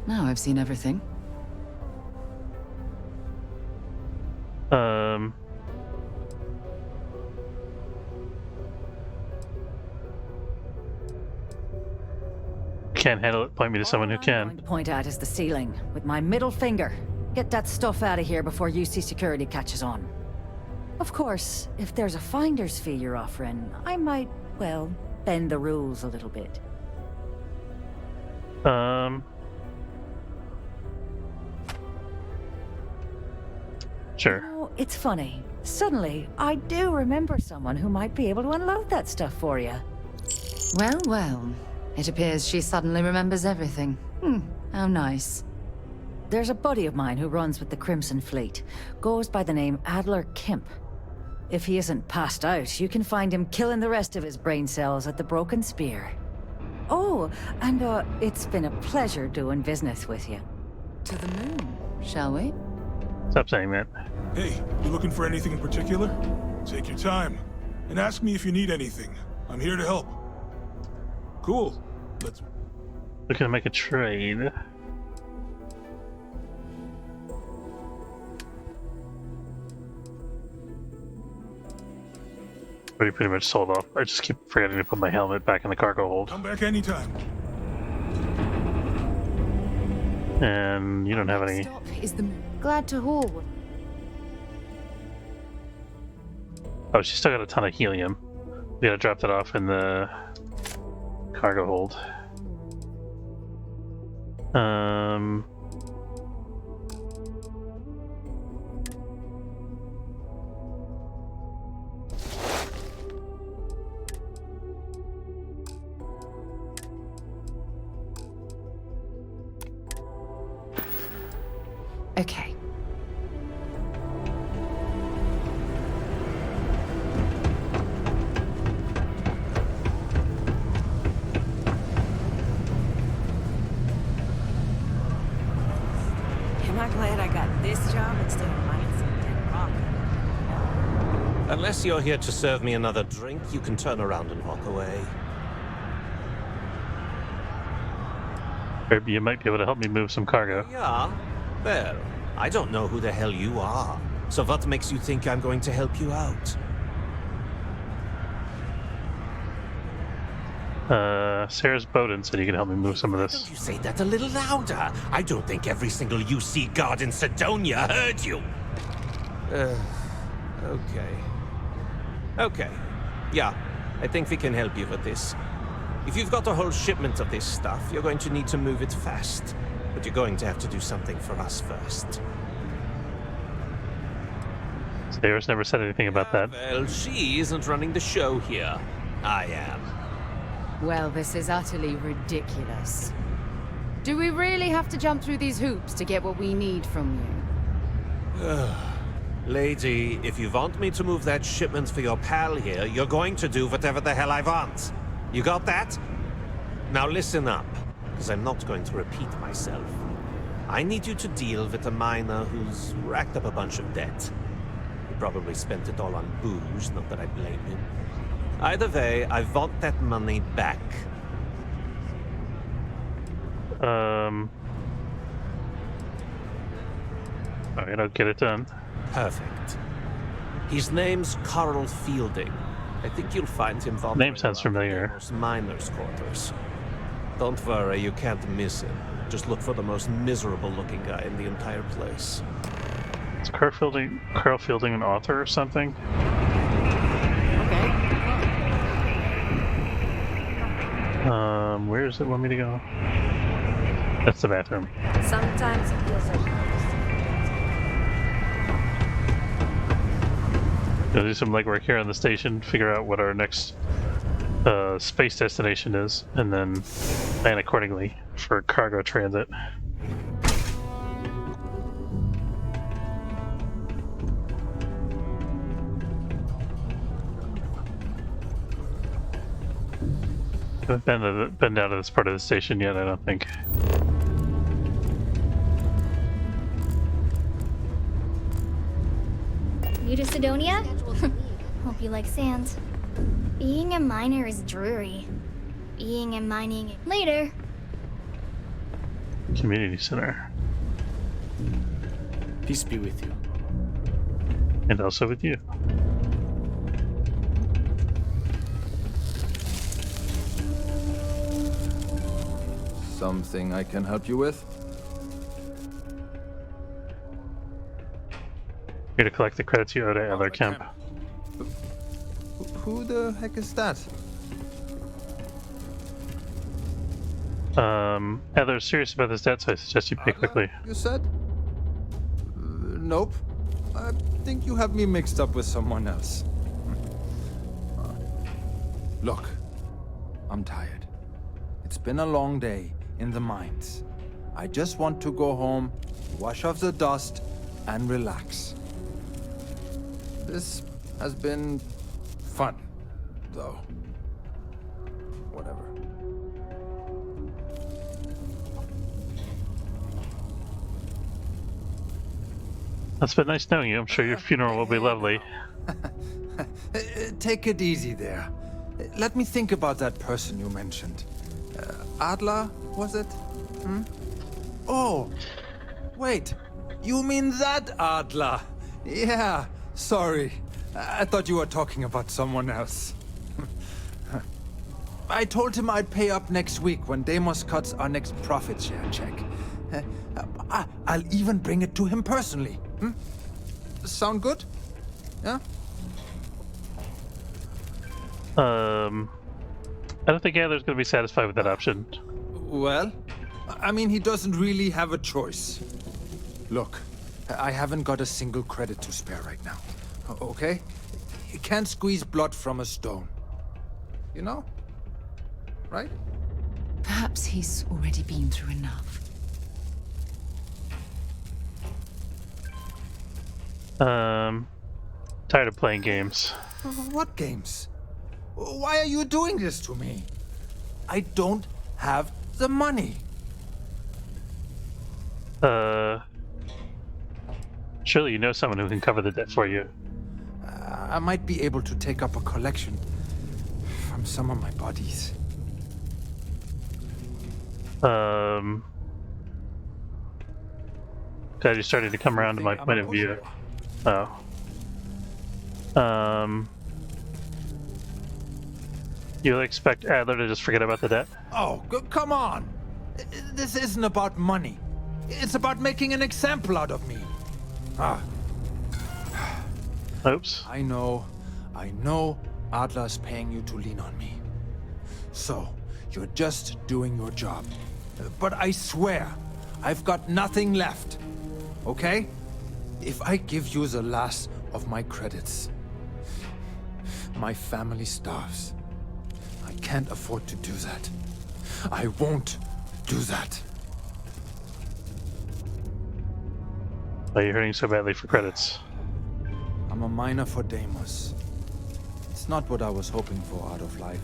Now I've seen everything. Can't handle it. Point me to someone who can. All I'm point at is the ceiling, with my middle finger. Get that stuff out of here before UC security catches on. Of course, if there's a finder's fee you're offering, I might, well, bend the rules a little bit. Sure. Oh, it's funny. Suddenly, I do remember someone who might be able to unload that stuff for you. Well, well. It appears she suddenly remembers everything. How nice. There's a buddy of mine who runs with the Crimson Fleet. Goes by the name Adler Kemp. If he isn't passed out, you can find him killing the rest of his brain cells at the Broken Spear. Oh, and it's been a pleasure doing business with you. To the moon, shall we? Stop saying that. Hey, you looking for anything in particular? Take your time, and ask me if you need anything. I'm here to help. Cool. Let's... Looking to make a trade. Already pretty much sold off. I just keep forgetting to put my helmet back in the cargo hold. Come back anytime. And you don't have any... Stop is the glad to haul. Oh, she's still got a ton of helium. We gotta drop that off in the cargo hold. Okay. Am I glad I got this job instead of mining some dead rock? Unless you're here to serve me another drink, you can turn around and walk away. Or you might be able to help me move some cargo. Yeah? Well, I don't know who the hell you are. So what makes you think I'm going to help you out? Sarah's Bowden said you can help me move some of this. Don't you say that a little louder? I don't think every single UC guard in Sidonia heard you. Okay. Okay. Yeah, I think we can help you with this. If you've got a whole shipment of this stuff, you're going to need to move it fast. But you're going to have to do something for us first. Sarah's never said anything about that. Well, she isn't running the show here. I am. Well, this is utterly ridiculous. Do we really have to jump through these hoops to get what we need from you? Lady, if you want me to move that shipment for your pal here, you're going to do whatever the hell I want. You got that? Now listen up, because I'm not going to repeat myself. I need you to deal with a miner who's racked up a bunch of debt. He probably spent it all on booze, not that I blame him. Either way, I want that money back. Alright, I'll get it done. Perfect. His name's Carl Fielding. I think you'll find him wandering Name sounds around familiar. the most miners' quarters. Don't worry, you can't miss him. Just look for the most miserable-looking guy in the entire place. Is Carl Fielding an author or something? Okay. Where does it want me to go? That's the bathroom. Sometimes it feels like... Gonna do some legwork here on the station, figure out what our next space destination is, and then plan accordingly for cargo transit. I haven't been down to this part of the station yet, I don't think. New to Sidonia? Hope you like sand. Being a miner is dreary. Being and mining later. Community center. Peace be with you. And also with you. Something I can help you with? Here to collect the credits you owe to Eller Kemp. Who the heck is that? Eller's serious about this debt, so I suggest you pay quickly. You said? Nope. I think you have me mixed up with someone else. Look, I'm tired. It's been a long day in the mines. I just want to go home, wash off the dust, and relax. This has been fun, though. Whatever. It's been nice knowing you. I'm sure your funeral will be lovely. Take it easy there. Let me think about that person you mentioned. Adler, was it? Hmm? Oh, wait. You mean that Adler? Yeah, sorry. I thought you were talking about someone else. I told him I'd pay up next week when Deimos cuts our next profit share check. I'll even bring it to him personally. Hmm? Sound good? Yeah? I don't think Adler's going to be satisfied with that option. Well, I mean, he doesn't really have a choice. Look, I haven't got a single credit to spare right now. Okay? You can't squeeze blood from a stone. You know? Right? Perhaps he's already been through enough. Tired of playing games. What games? Why are you doing this to me? I don't have the money. Surely you know someone who can cover the debt for you. I might be able to take up a collection from some of my buddies. Glad you're starting to come around to my point of view. Oh. You'll expect Adler to just forget about the debt? Oh, come on! This isn't about money. It's about making an example out of me. Oops. I know Adler's paying you to lean on me. So, you're just doing your job. But I swear, I've got nothing left. Okay? If I give you the last of my credits, my family starves. I can't afford to do that. I won't do that. Why are you hurting so badly for credits? I'm a miner for Deimos. It's not what I was hoping for out of life.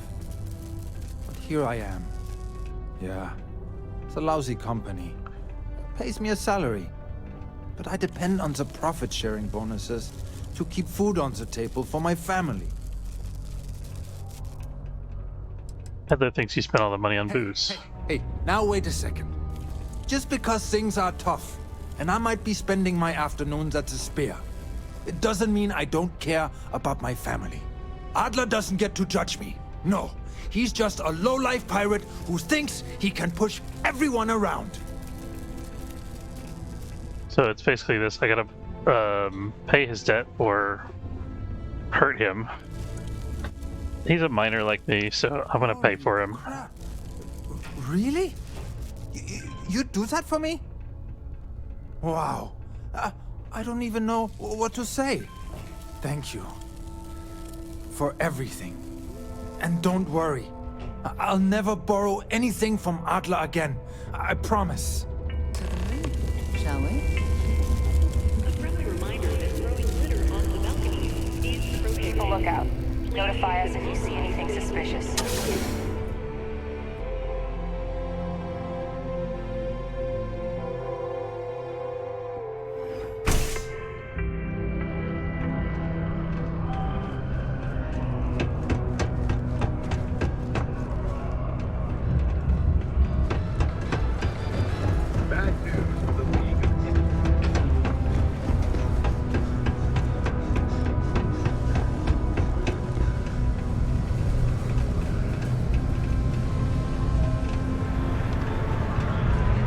But here I am. Yeah, it's a lousy company. Pays me a salary. But I depend on the profit-sharing bonuses to keep food on the table for my family. Adler thinks you spent all the money on booze. Hey, now wait a second. Just because things are tough, and I might be spending my afternoons at the Spear, it doesn't mean I don't care about my family. Adler doesn't get to judge me. No, he's just a low-life pirate who thinks he can push everyone around. So it's basically this: I gotta pay his debt or hurt him. He's a miner like me, so I'm gonna pay for him. Really? You do that for me? Wow. I don't even know what to say. Thank you. For everything. And don't worry. I'll never borrow anything from Adler again. I promise. Shall we? Keep a lookout. Notify us if you see anything suspicious.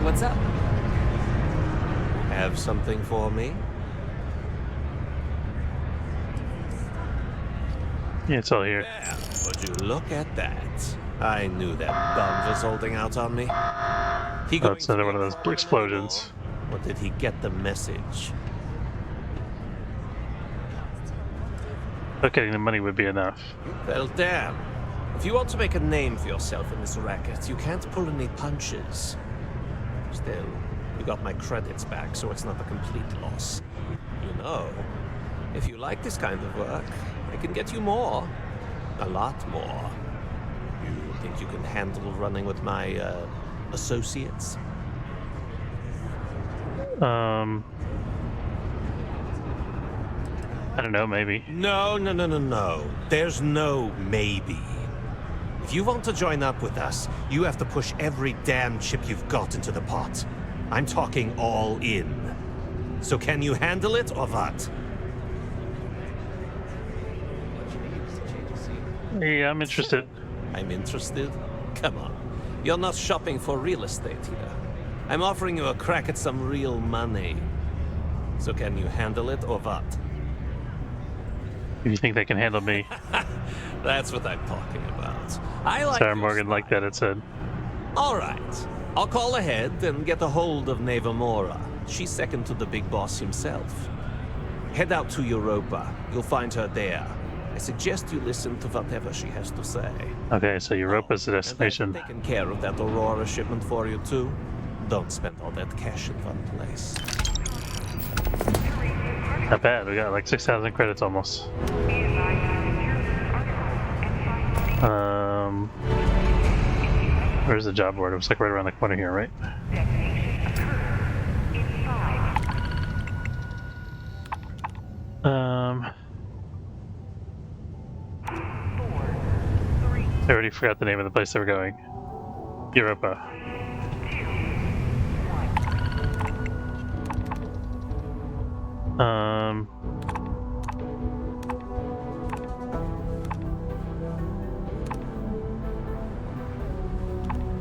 What's up? Have something for me? Yeah, it's all here. Yeah, would you look at that? I knew that bum was holding out on me. He Oh, it's another one of those explosions. Or did he get the message? But getting the money would be enough. Well, damn. If you want to make a name for yourself in this racket, you can't pull any punches. Still, you got my credits back, so it's not a complete loss. You know, if you like this kind of work, I can get you more. A lot more. You think you can handle running with my, associates? I don't know, maybe. No. There's no maybe. If you want to join up with us, you have to push every damn chip you've got into the pot. I'm talking all in. So can you handle it or what? Yeah, I'm interested. I'm interested? Come on. You're not shopping for real estate here. I'm offering you a crack at some real money. So can you handle it or what? If you think they can handle me. That's what I'm talking about. I like Sarah Morgan liked that, it said. All right. I'll call ahead and get a hold of Nevamora. She's second to the big boss himself. Head out to Europa. You'll find her there. I suggest you listen to whatever she has to say. Okay, so Europa's the destination. And I've taken care of that Aurora shipment for you too. Don't spend all that cash in one place. Not bad, we got like 6,000 credits almost. Where's the job board? It was like right around the corner here, right? I already forgot the name of the place they were going. Europa.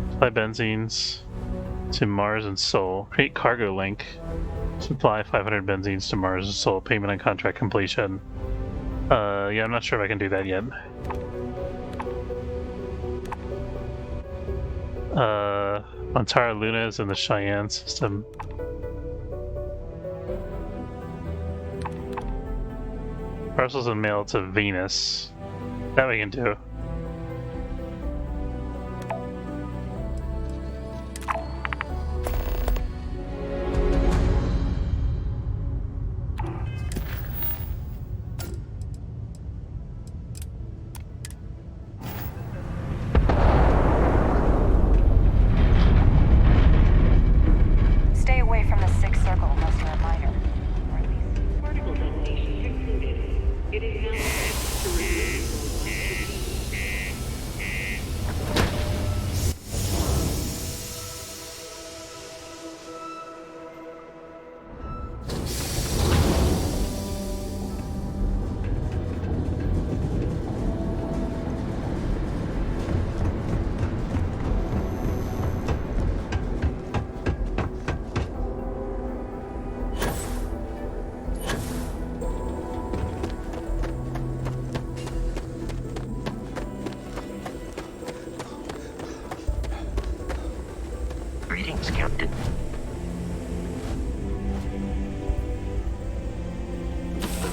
Supply benzines to Mars and Sol. Create cargo link. Supply 500 benzines to Mars and Sol. Payment on contract completion. Yeah, I'm not sure if I can do that yet. Montara Luna is in the Cheyenne system. Parcels and mail to Venus. That we can do. Stay away from the sixth circle unless you're a miner. Or at least... Particle detonations included. It is now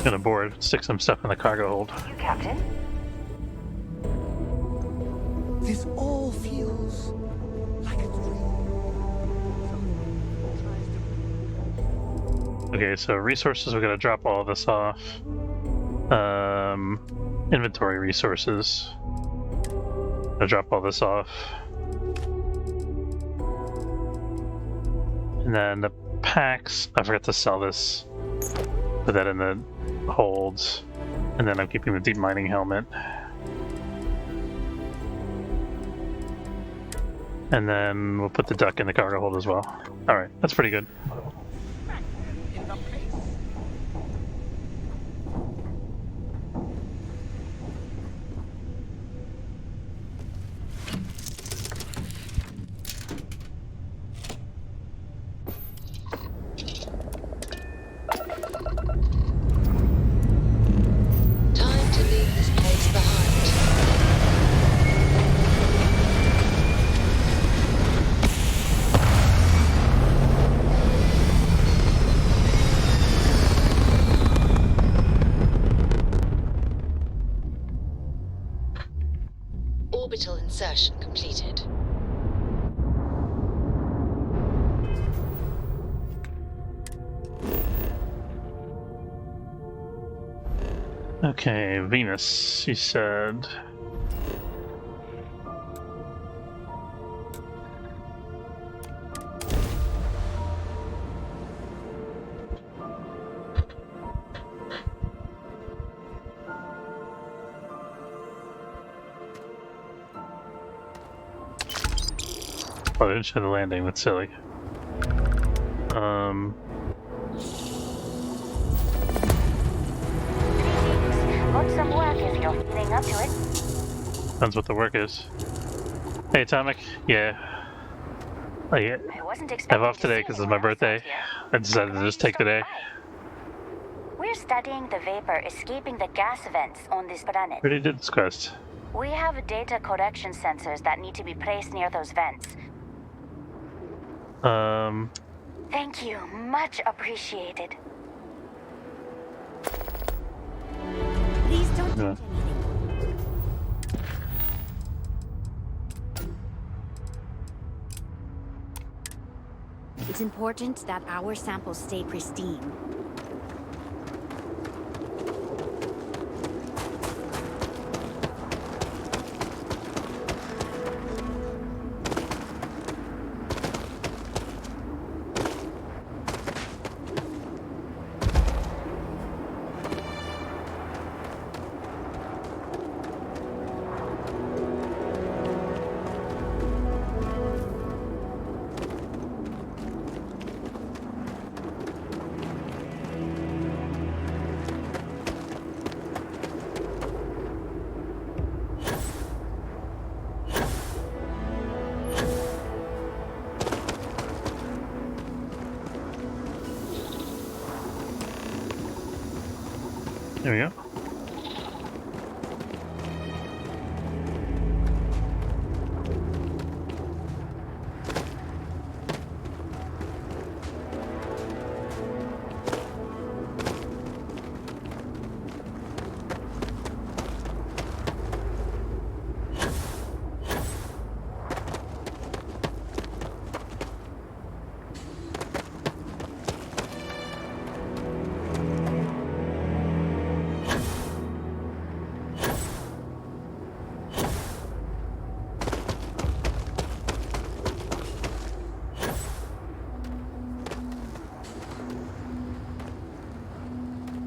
Gonna board, stick some stuff in the cargo hold. You, Captain? This all feels like a dream. Okay, so resources, we're gonna drop all this off. Inventory resources. Gonna drop all this off. And then the packs, I forgot to sell this. Put that in the holds. And then I'm keeping the deep mining helmet. And then we'll put the duck in the cargo hold as well. Alright, that's pretty good. Time to leave this place behind. Orbital insertion completed. Okay, Venus, you said. Oh, they didn't show the landing, that's silly. Got some work if you're feeling up to it. Depends what the work is. Hey, Atomic. Yeah. Oh, yeah. I wasn't I'm expecting off today because it's my birthday. I decided to just take the day. We're studying the vapor escaping the gas vents on this planet. Already did this quest. We have data collection sensors that need to be placed near those vents. Thank you. Much appreciated. Please don't Yeah. It's important that our samples stay pristine. There we go.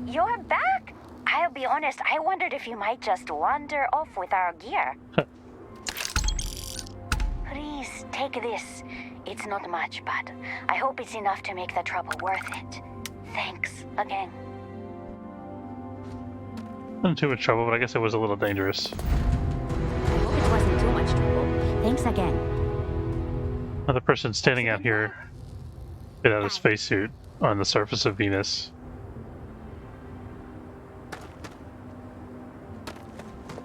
You're back? I'll be honest, I wondered if you might just wander off with our gear. Please, take this. It's not much, but I hope it's enough to make the trouble worth it. Thanks again. Not too much trouble, but I guess it was a little dangerous. I hope it wasn't too much trouble. Thanks again. Another person standing out here without a spacesuit on the surface of Venus.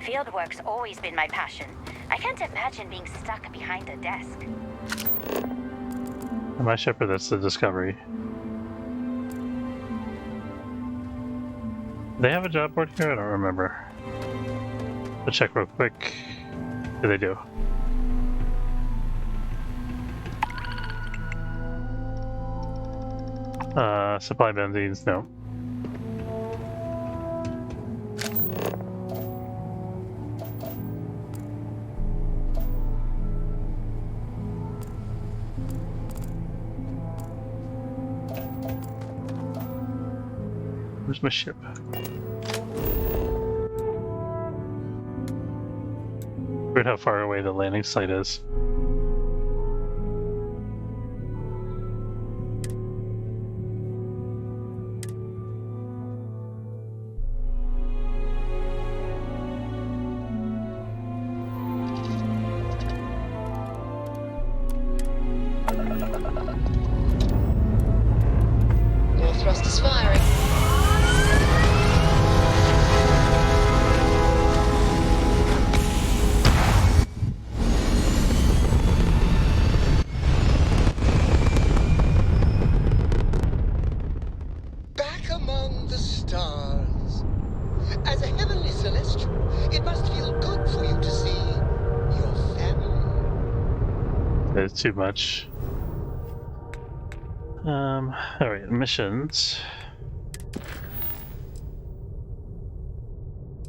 Fieldwork's always been my passion. I can't imagine being stuck behind a desk. On my ship, or that's the Discovery. They have a job board here? I don't remember. I'll check real quick. Do they do? Supply benzines, no. Where's my ship? Weird how far away the landing site is. Your thrust is firing. Back among the stars. As a heavenly celestial, it must feel good for you to see your family. That's too much. Alright, missions.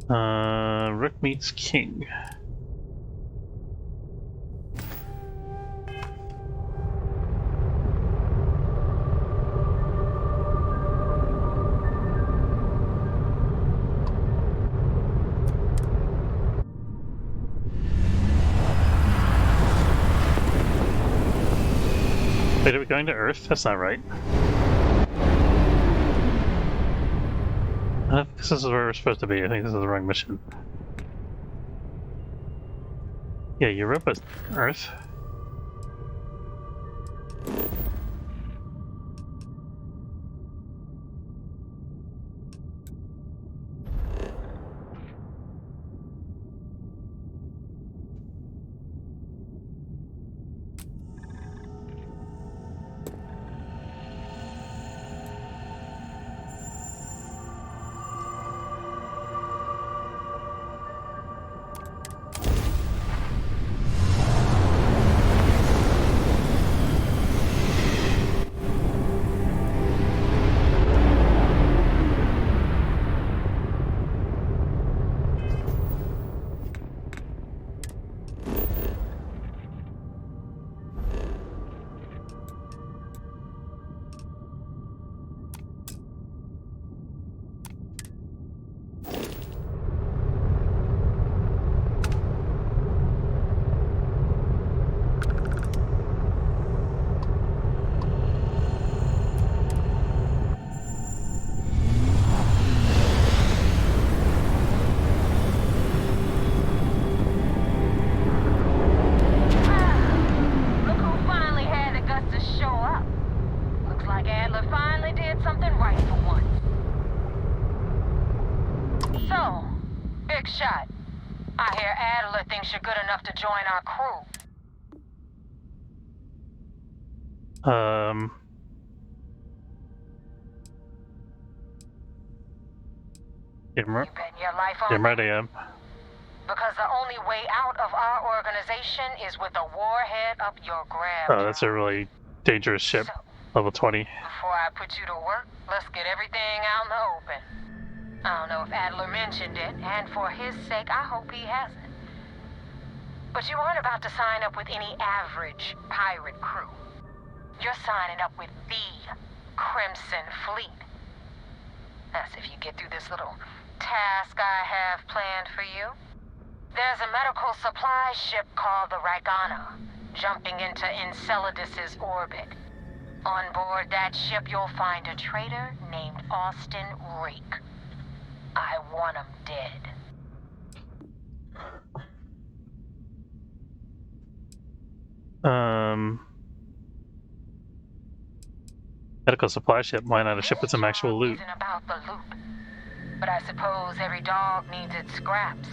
Rook meets King. Wait, are we going to Earth? That's not right. I don't think this is where we're supposed to be. I think this is the wrong mission. Yeah, Europa's Earth. Shot. I hear Adler thinks you're good enough to join our crew. Damn right I am. Because the only way out of our organization is with a warhead up your grab. Oh, that's a really dangerous ship. Level 20. Before I put you to work, let's get everything out in the open. I don't know if Adler mentioned it, and for his sake, I hope he hasn't. But you aren't about to sign up with any average pirate crew. You're signing up with the Crimson Fleet. That's if you get through this little task I have planned for you. There's a medical supply ship called the Ragana, jumping into Enceladus's orbit. On board that ship, you'll find a traitor named Austin Reek. I want him dead. Medical supply ship. Why not a ship with some actual loot? Isn't about the loot, but I suppose every dog needs its scraps.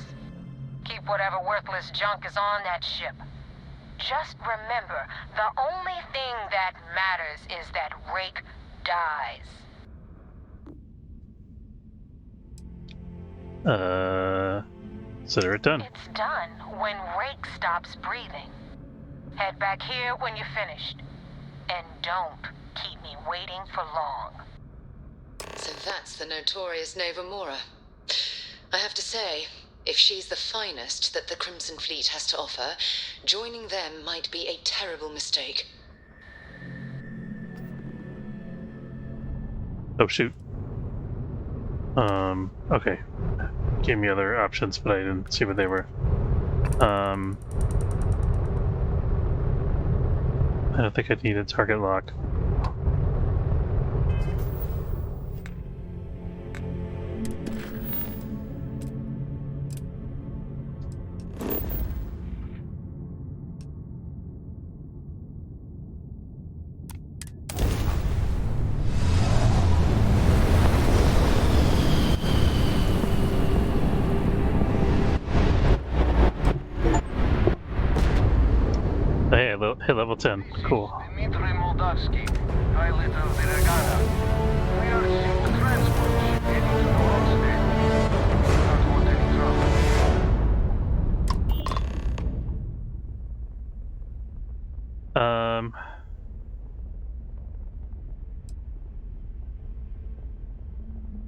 Keep whatever worthless junk is on that ship. Just remember, the only thing that matters is that Rake dies. Consider it done. It's done when Rake stops breathing. Head back here when you're finished. And don't keep me waiting for long. So that's the notorious Nova Mora. I have to say, if she's the finest that the Crimson Fleet has to offer, joining them might be a terrible mistake. Oh, shoot. Okay. Gave me other options, but I didn't see what they were. I don't think I need a target lock. Hey, hit level 10. Cool. Dmitry Moldavsky, pilot of the Regana. We are shipped transport ship heading to the homestead. Don't want any trouble.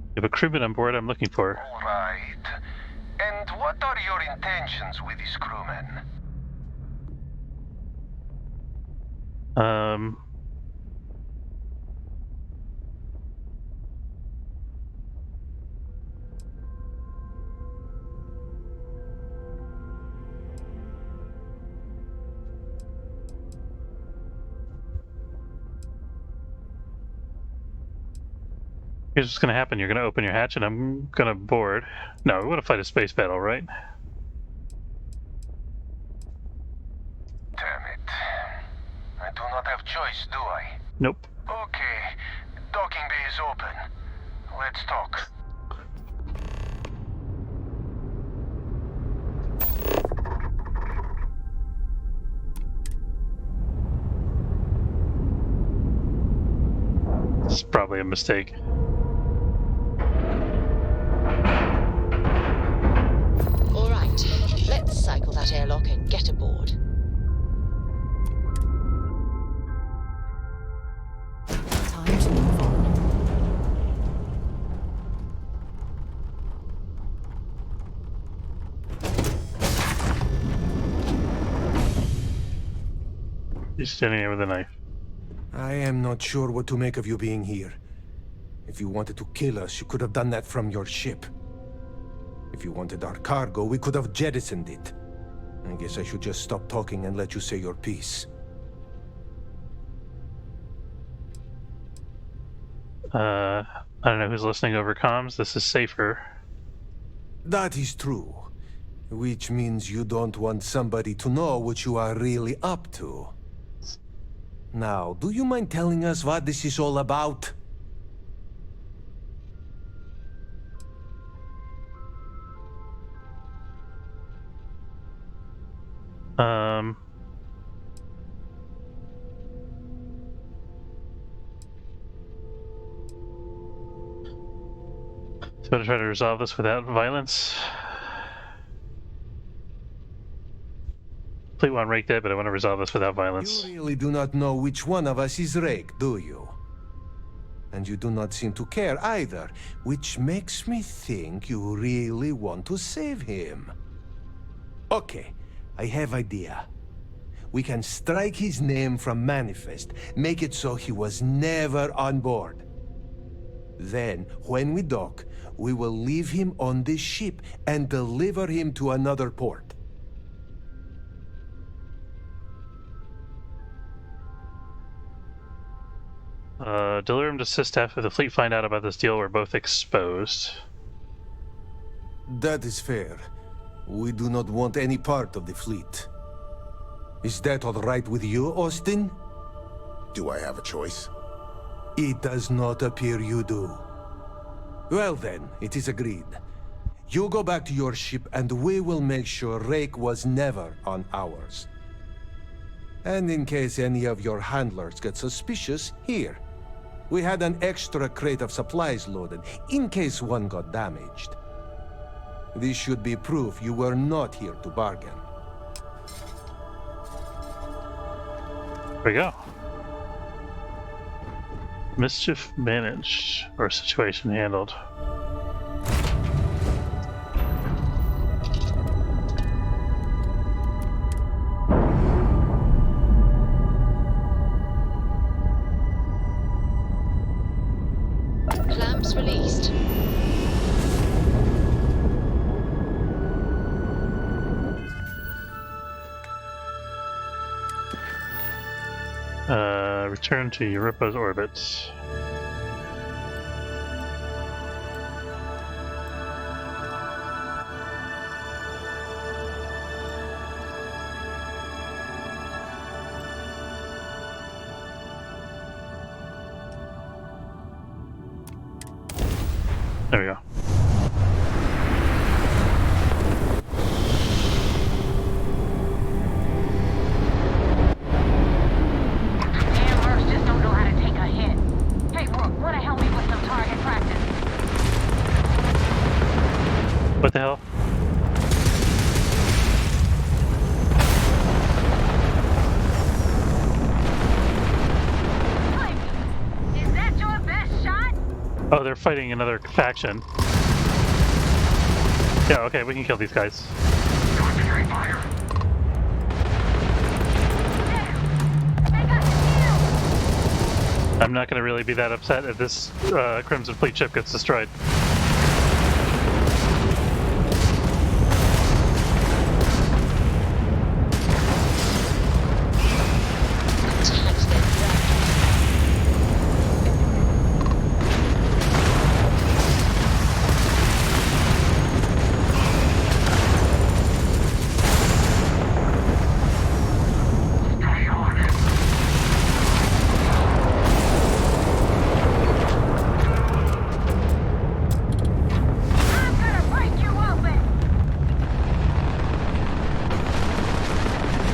You have a crewman on board I'm looking for. Right. And what are your intentions with these crewmen? Here's what's gonna happen. You're gonna open your hatch and I'm gonna board. No, we want to fight a space battle, right? Damn it. I do not have choice, do I? Nope. Okay. Docking bay is open. Let's talk. This is probably a mistake. All right, let's cycle that airlock and get aboard. Time to move on. He's standing there with a knife. I am not sure what to make of you being here. If you wanted to kill us, you could have done that from your ship. If you wanted our cargo, we could have jettisoned it. I guess I should just stop talking and let you say your piece. I don't know who's listening over comms. This is safer. That is true. Which means you don't want somebody to know what you are really up to. Now, do you mind telling us what this is all about? So I'm gonna try to resolve this without violence. Fleet one Rake dead, but I want to resolve this without violence. You really do not know which one of us is Rake, do you? And you do not seem to care either, which makes me think you really want to save him. Okay, I have idea. We can strike his name from Manifest, make it so he was never on board. Then, when we dock, we will leave him on this ship and deliver him to another port. Deliver him to Sistaf. If the fleet find out about this deal, we're both exposed. That is fair. We do not want any part of the fleet. Is that all right with you, Austin? Do I have a choice? It does not appear you do. Well then, it is agreed. You go back to your ship and we will make sure Rake was never on ours. And in case any of your handlers get suspicious, here. We had an extra crate of supplies loaded, in case one got damaged. This should be proof you were not here to bargain. There we go. Mischief managed, or situation handled. Clamps released. Return to Europa's orbits. There we go. What the hell? Is that your best shot? Oh, they're fighting another faction. Yeah, okay, we can kill these guys. I'm not going to really be that upset if this Crimson Fleet ship gets destroyed.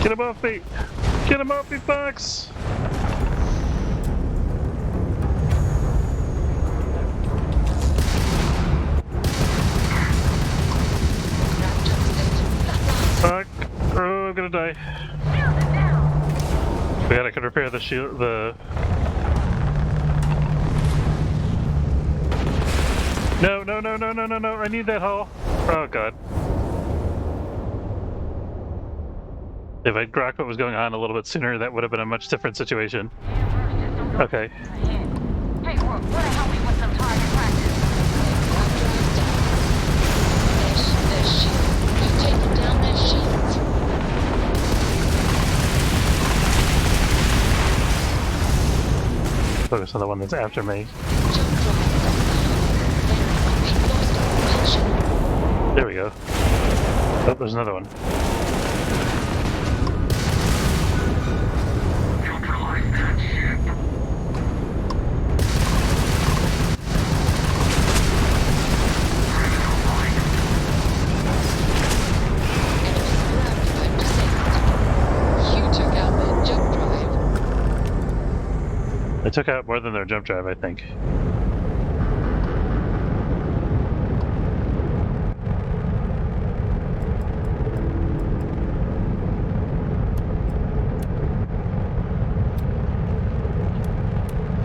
Get him off me! Get him off me, Fox! Fuck! Oh, I'm gonna die. We gotta repair the shield. No! I need that hull. Oh god. If I'd grokked what was going on a little bit sooner, that would have been a much different situation. Okay. Hey, Rook, what the hell we with some target practice? Their shield. You've taken down their shields. Focus on the one that's after me. There we go. Oh, there's another one. They took out more than their jump drive, I think.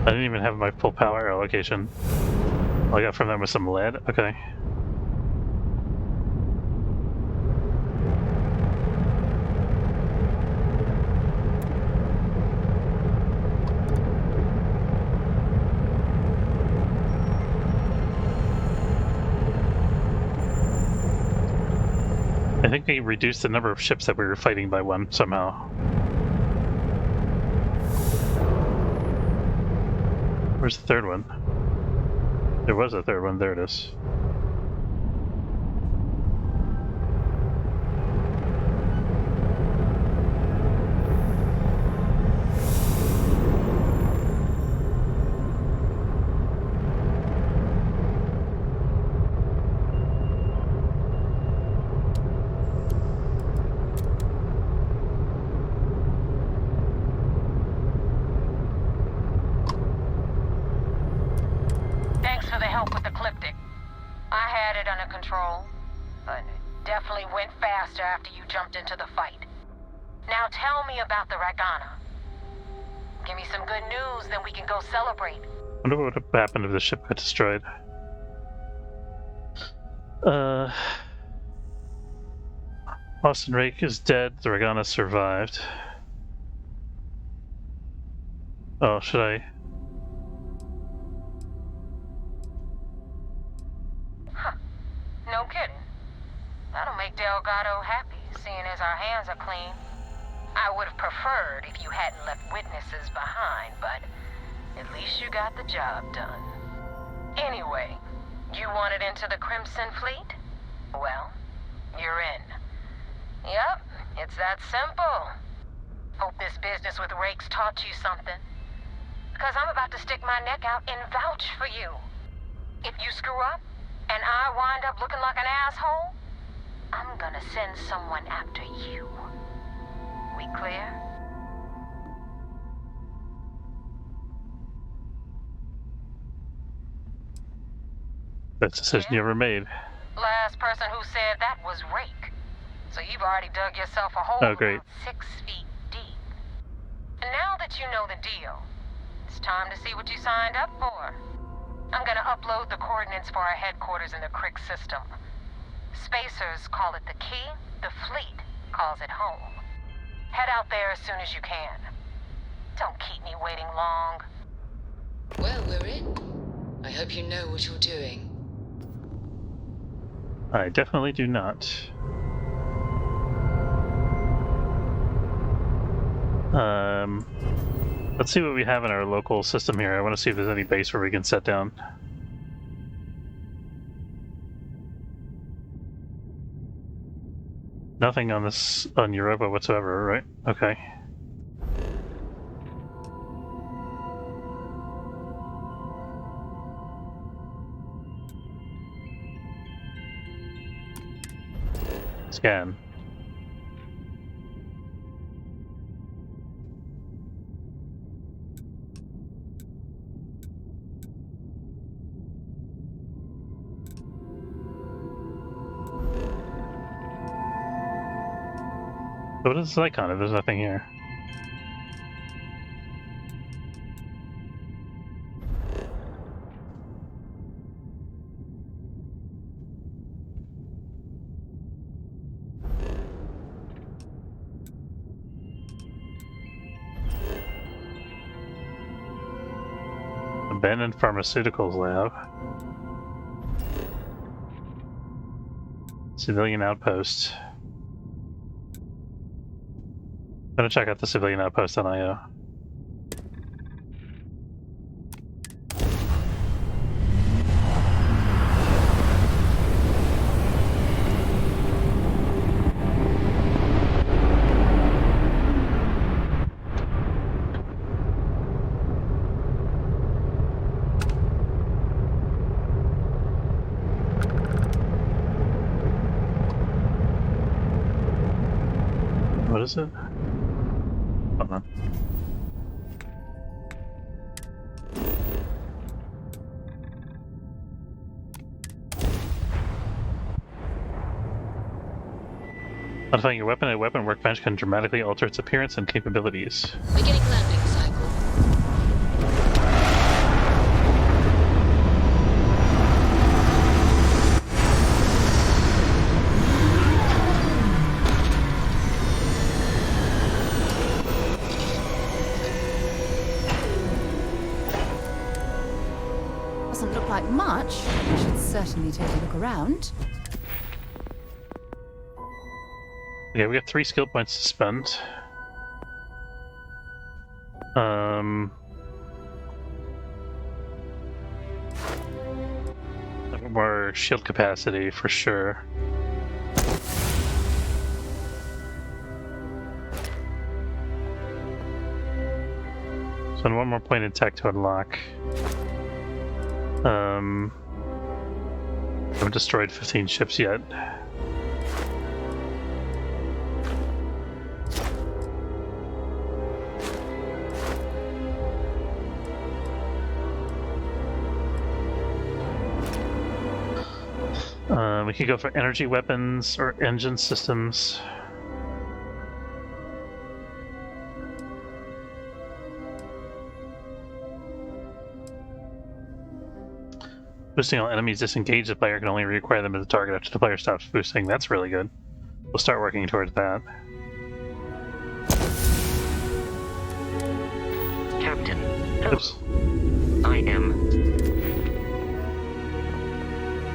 I didn't even have my full power allocation. All I got from them was some lead. Okay. I think they reduced the number of ships that we were fighting by one somehow. Where's the third one? There was a third one. There it is. Thanks for the help with the Cliptic. I had it under control. but it definitely went faster after you jumped into the fight. Now tell me about the Ragana. Give me some good news, then we can go celebrate. I wonder what would have happened if the ship got destroyed. Austin Rake is dead. The Ragana survived. Oh, should I? Huh. No kidding. That'll make Delgado happy, seeing as our hands are clean. I would have preferred if you hadn't left witnesses behind, but at least you got the job done. Anyway, you wanted into the Crimson Fleet? Well, you're in. Yep, it's that simple. Hope this business with Rakes taught you something. Because I'm about to stick my neck out and vouch for you. If you screw up, and I wind up looking like an asshole, I'm gonna send someone after you. We clear? Best decision you ever made. Last person who said that was Rake. So you've already dug yourself a hole Oh, great. about 6 feet deep. And now that you know the deal, it's time to see what you signed up for. I'm gonna upload the coordinates for our headquarters in the Crick system. Spacers call it the key, the fleet calls it home. Head out there as soon as you can. Don't keep me waiting long. Well, we're in. I hope you know what you're doing. I definitely do not. Let's see what we have in our local system here. I want to see if there's any base where we can set down. Nothing on this on Europa whatsoever, right? Okay. Scan. What is this icon if there's nothing here? Abandoned pharmaceuticals lab. Civilian outpost. I'm gonna check out the civilian outpost on IO. What is it? Hold on. Modifying your weapon at a weapon workbench can dramatically alter its appearance and capabilities. Beginning landing cycle. Doesn't look like much. I should certainly take a look around. Okay, we got 3 skill points to spend. More shield capacity for sure. So one more point in tech to unlock. Haven't destroyed 15 ships yet. We could go for energy weapons or engine systems. Boosting all enemies disengaged, the player can only reacquire them as a target after the player stops boosting. That's really good. We'll start working towards that. Captain. Oops. I am.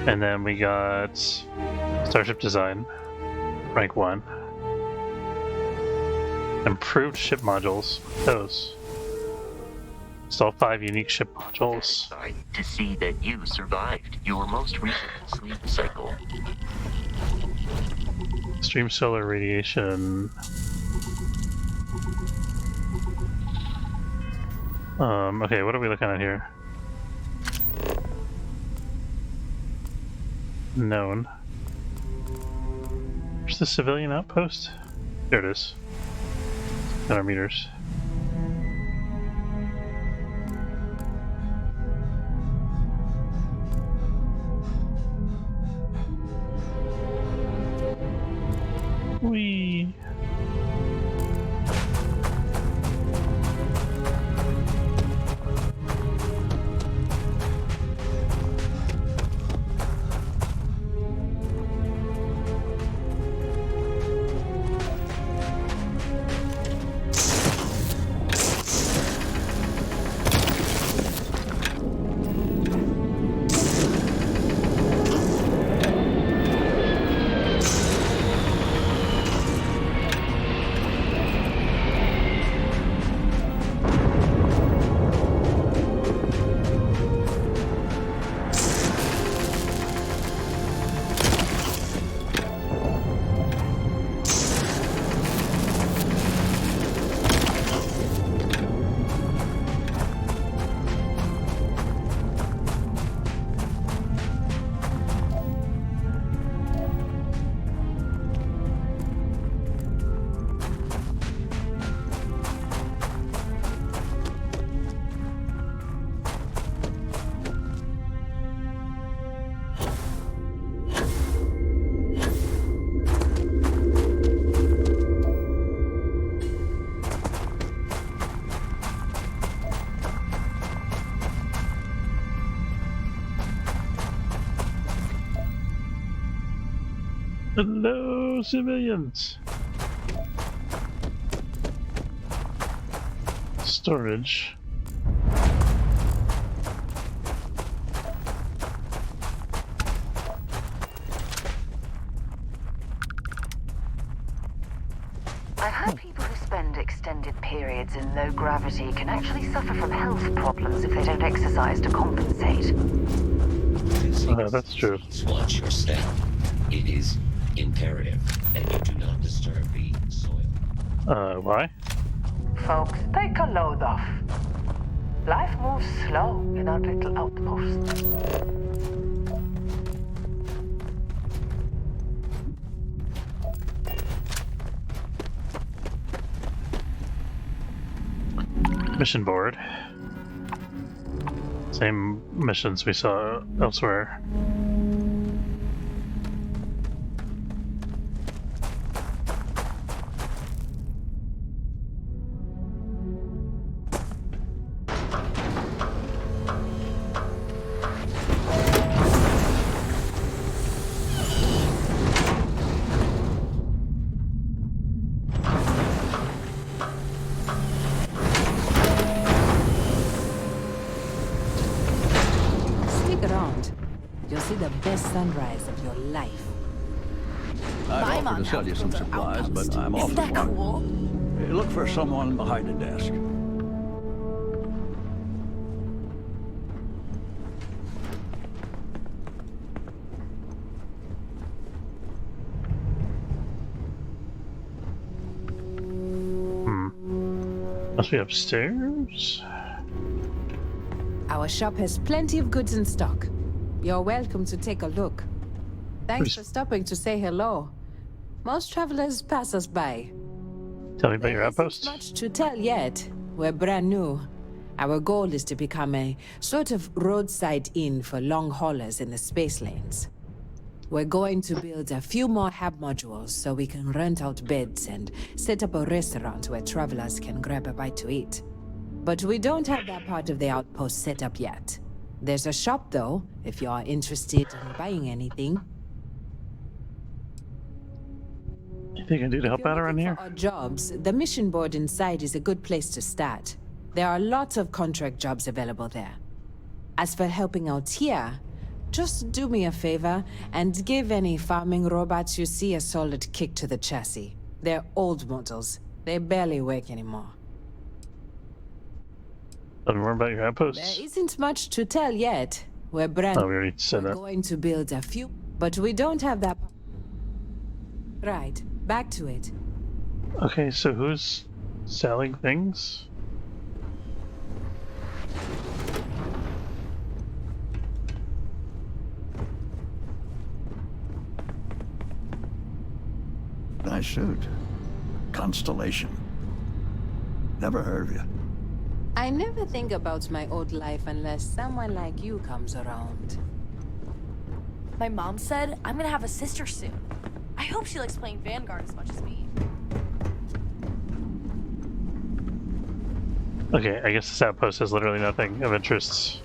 And then we got Starship Design, rank 1. Improved ship modules. Those. Install 5 unique ship modules. Satisfied to see that you survived your most recent sleep cycle. Extreme solar radiation. Okay, what are we looking at here? Known. Where's the civilian outpost? There it is. 100 meters. Whee! Hello, civilians! Storage. I've heard people who spend extended periods in low gravity can actually suffer from health problems if they don't exercise to compensate. That's true. Watch your step. It is imperative that you do not disturb the soil. Why? Folks, take a load off. Life moves slow in our little outpost. Mission board. Same missions we saw elsewhere. Sunrise of your life. I'd offer to sell you some supplies, but I'm off the mark. Cool? Look for someone behind the desk. Must be upstairs? Our shop has plenty of goods in stock. You're welcome to take a look. Thanks for stopping to say hello. Most travelers pass us by. Tell me about your outpost. There isn't much to tell yet. We're brand new. Our goal is to become a sort of roadside inn for long haulers in the space lanes. We're going to build a few more hab modules so we can rent out beds and set up a restaurant where travelers can grab a bite to eat. But we don't have that part of the outpost set up yet. There's a shop, though, if you are interested in buying anything. Anything I can do to help out around here? For odd jobs, the mission board inside is a good place to start. There are lots of contract jobs available there. As for helping out here, just do me a favor and give any farming robots you see a solid kick to the chassis. They're old models. They barely work anymore. Tell me more about your outposts. There isn't much to tell yet. We're brand Oh, we already said We're that. going to build a few, but we don't have that. Right, back to it. Okay, so who's selling things? Nice suit. Constellation. Never heard of you. I never think about my old life unless someone like you comes around. My mom said I'm gonna have a sister soon. I hope she likes playing Vanguard as much as me. Okay, I guess this outpost has literally nothing of interest.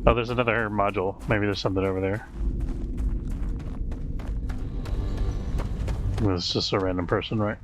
Oh, there's another module. Maybe there's something over there. It's just a random person, right?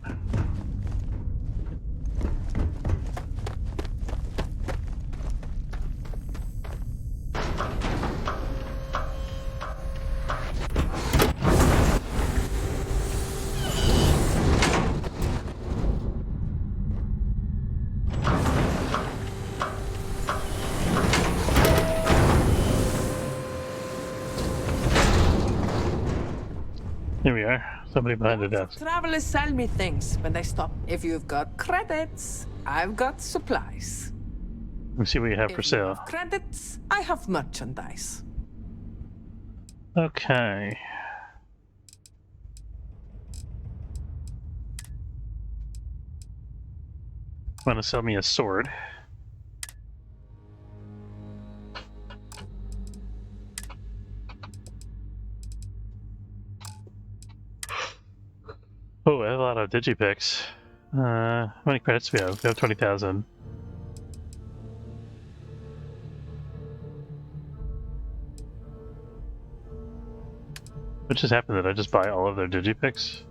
Here we are. Somebody behind the desk. Travelers sell me things when they stop. If you've got credits, I've got supplies. Let me see what you have for sale. Credits, I have merchandise. Okay. Want to sell me a sword? Oh, I have a lot of digipicks. How many credits do we have? We have 20,000. What just happened? Did I just buy all of their digipicks?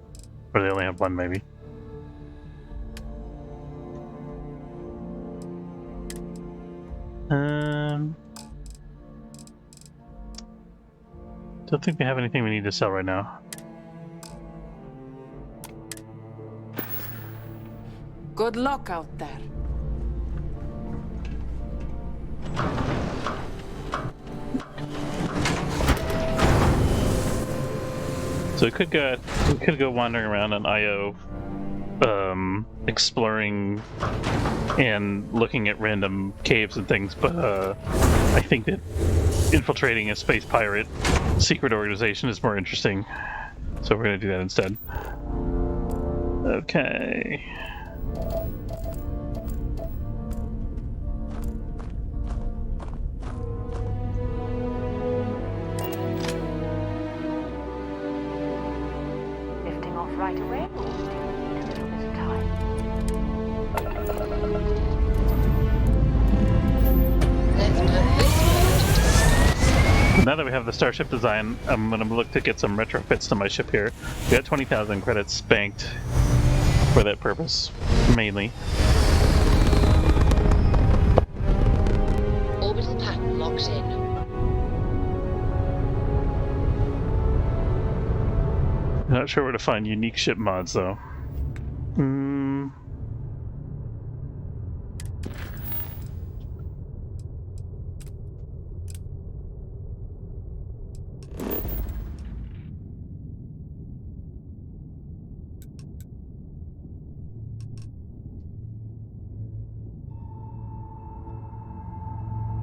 Or they only have one, maybe? Don't think we have anything we need to sell right now. Good luck out there. So we could go wandering around on IO, exploring and looking at random caves and things, but I think that infiltrating a space pirate secret organization is more interesting. So we're gonna do that instead. Okay. Lifting off right away, or do you need a little bit of time? Now that we have the starship design, I'm gonna look to get some retrofits to my ship here. We got 20,000 credits banked for that purpose, mainly. Orbital pattern locked in. I'm not sure where to find unique ship mods, though.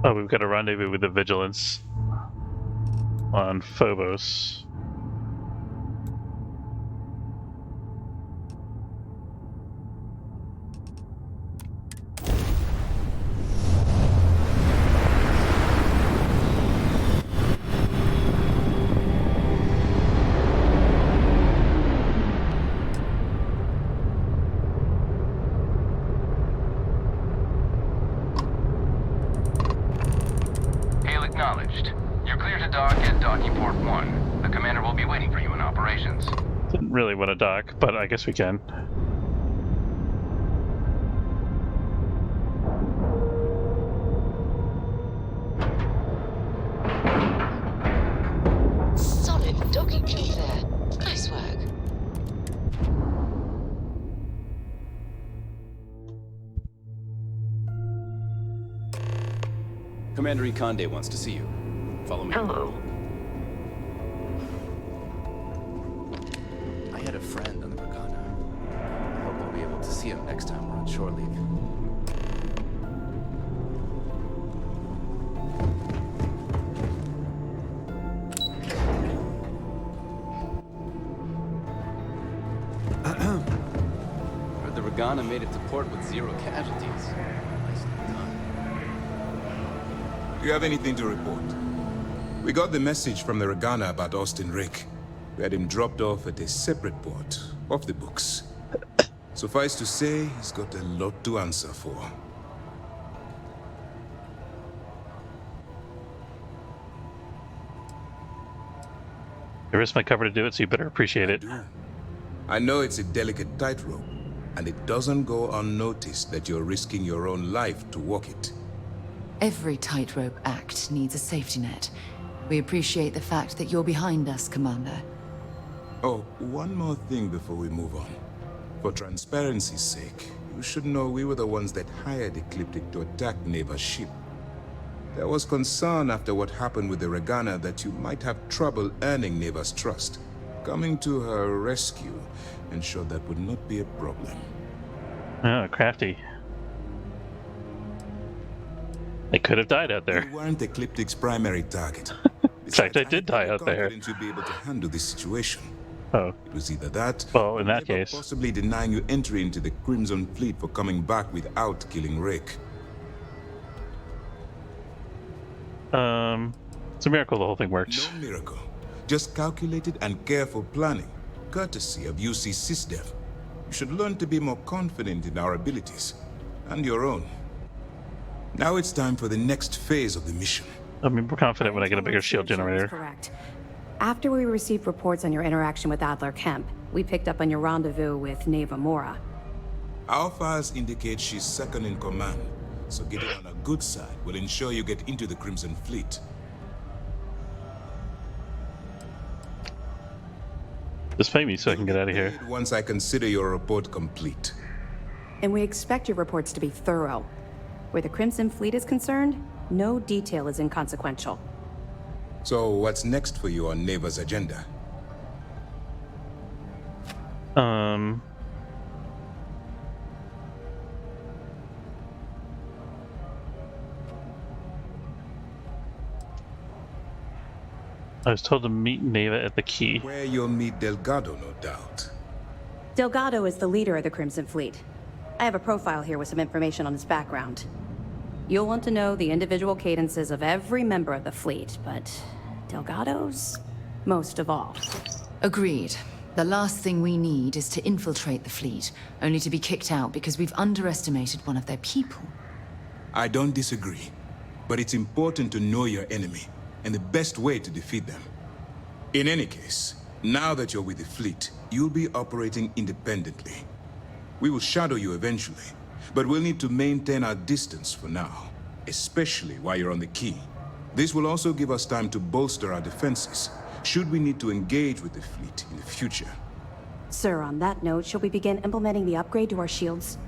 Oh, we've got a rendezvous with the Vigilance on Phobos. Acknowledged. You're clear to dock at docking port 1. The commander will be waiting for you in operations. Didn't really want to dock, but I guess we can. Solid docking job there. Nice work. Commander Ikonde wants to see you. Follow me. Hello. I had a friend on the Brigana. I hope I'll be able to see him next time we're on shore leave. Heard the Brigana made it to port with 0 casualties. Nicely done. Do you have anything to report? We got the message from the Regana about Austin Rick. We had him dropped off at a separate port, off the books. Suffice to say, he's got a lot to answer for. I risked my cover to do it, so you better appreciate it. I know it's a delicate tightrope, and it doesn't go unnoticed that you're risking your own life to walk it. Every tightrope act needs a safety net. We appreciate the fact that you're behind us, Commander. Oh, one more thing before we move on. For transparency's sake, you should know we were the ones that hired Ecliptic to attack Neva's ship. There was concern after what happened with the Regana that you might have trouble earning Neva's trust. Coming to her rescue ensured that would not be a problem. Oh, crafty. They could have died out there. You weren't Ecliptic's primary target. In fact, I did die out there. You'd be able to handle this situation. Oh. It was either that, well, in that or case, possibly denying you entry into the Crimson Fleet for coming back without killing Rick. it's a miracle the whole thing works. No miracle. Just calculated and careful planning, courtesy of UC SysDev. You should learn to be more confident in our abilities, and your own. Now it's time for the next phase of the mission. I'll be more confident when I get a bigger shield generator. Correct. After we received reports on your interaction with Adler Kemp, we picked up on your rendezvous with Neva Mora. Our files indicate she's second in command, so getting on a good side will ensure you get into the Crimson Fleet. Just pay me so I can get out of here. Once I consider your report complete. And we expect your reports to be thorough. Where the Crimson Fleet is concerned, no detail is inconsequential. So what's next for you on Neva's agenda? I was told to meet Neva at the key. Where you'll meet Delgado, no doubt. Delgado is the leader of the Crimson Fleet. I have a profile here with some information on his background. You'll want to know the individual cadences of every member of the fleet, but Delgado's most of all. Agreed. The last thing we need is to infiltrate the fleet, only to be kicked out because we've underestimated one of their people. I don't disagree, but it's important to know your enemy and the best way to defeat them. In any case, now that you're with the fleet, you'll be operating independently. We will shadow you eventually, but we'll need to maintain our distance for now, especially while you're on the key. This will also give us time to bolster our defenses, should we need to engage with the fleet in the future. Sir, on that note, shall we begin implementing the upgrade to our shields?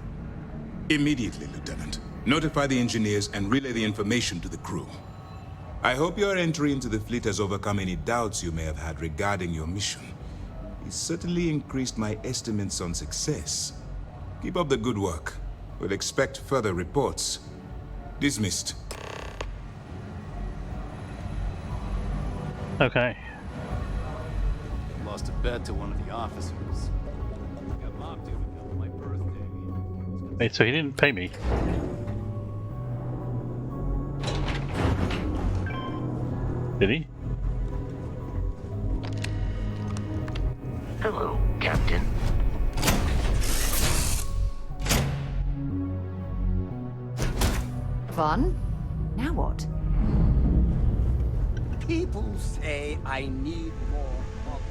Immediately, Lieutenant. Notify the engineers and relay the information to the crew. I hope your entry into the fleet has overcome any doubts you may have had regarding your mission. It certainly increased my estimates on success. Keep up the good work. We'll expect further reports. Dismissed. Okay. Lost a bet to one of the officers. Got mocked to on my birthday. Wait, so he didn't pay me. Did he? Hello, Captain. Fun? Now what? People say I need more puppets.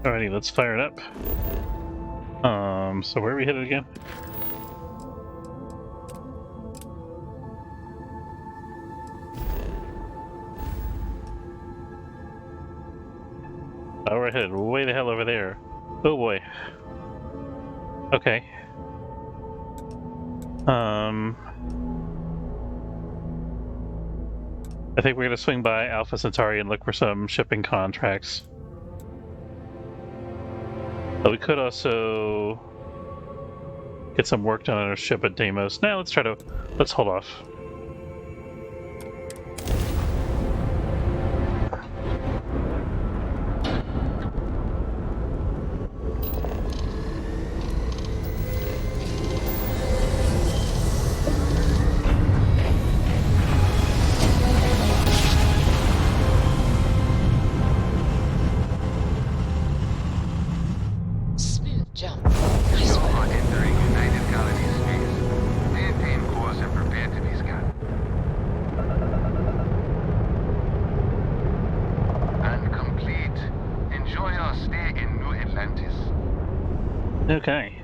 Alrighty, let's fire it up. So where are we headed again? Oh, we're headed way the hell over there. Oh boy. Okay. I think we're gonna swing by Alpha Centauri and look for some shipping contracts. But we could also get some work done on our ship at Deimos. Now let's hold off. Okay.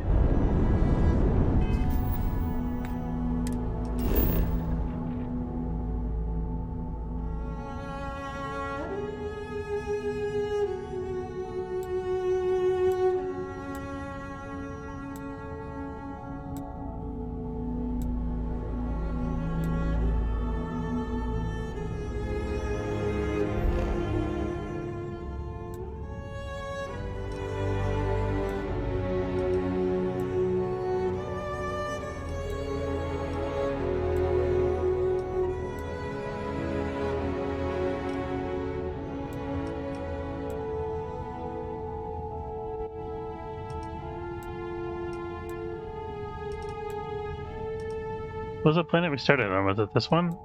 What was the planet we started on? Was it this one?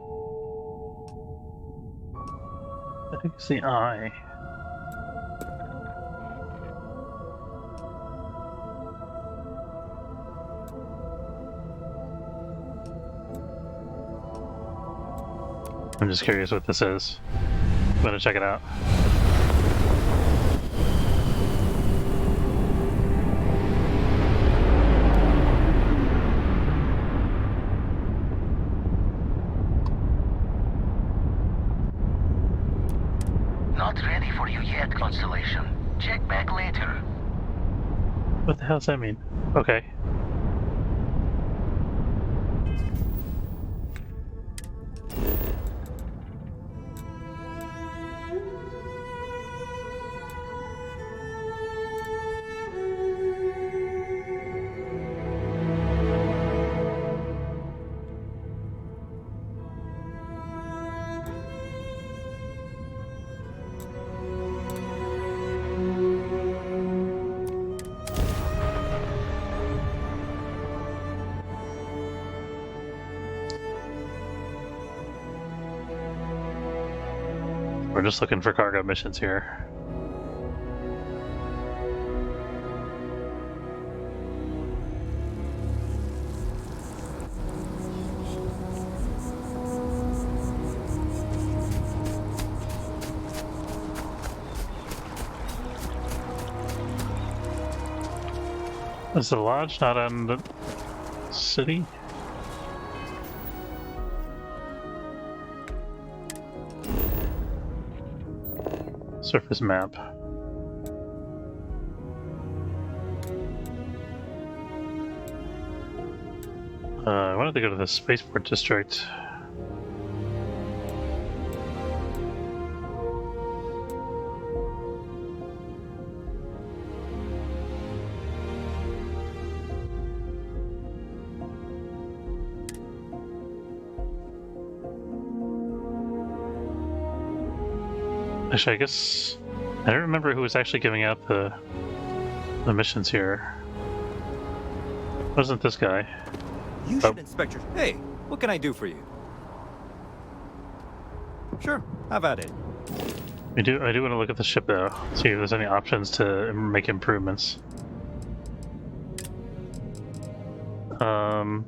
I think it's the Eye. I'm just curious what this is. I'm gonna check it out. Not ready for you yet, Constellation. Check back later. What the hell does that mean? Okay. We're just looking for cargo missions here. Is the lodge not on the city? Surface map. I wanted to go to the spaceport district. Actually, I guess I don't remember who was actually giving out the missions here. Wasn't this guy? You should inspect your... Hey, what can I do for you? Sure, have at it. I do want to look at the ship though, see if there's any options to make improvements. So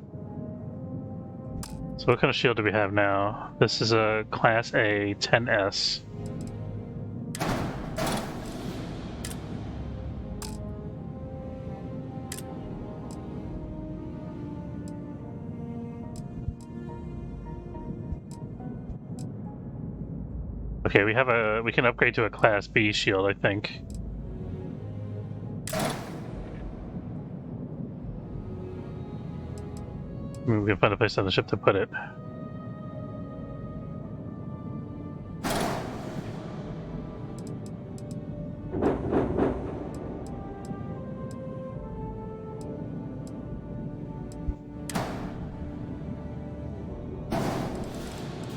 what kind of shield do we have now? This is a Class A 10S. Okay, we can upgrade to a Class B shield, I think. Maybe we can find a place on the ship to put it.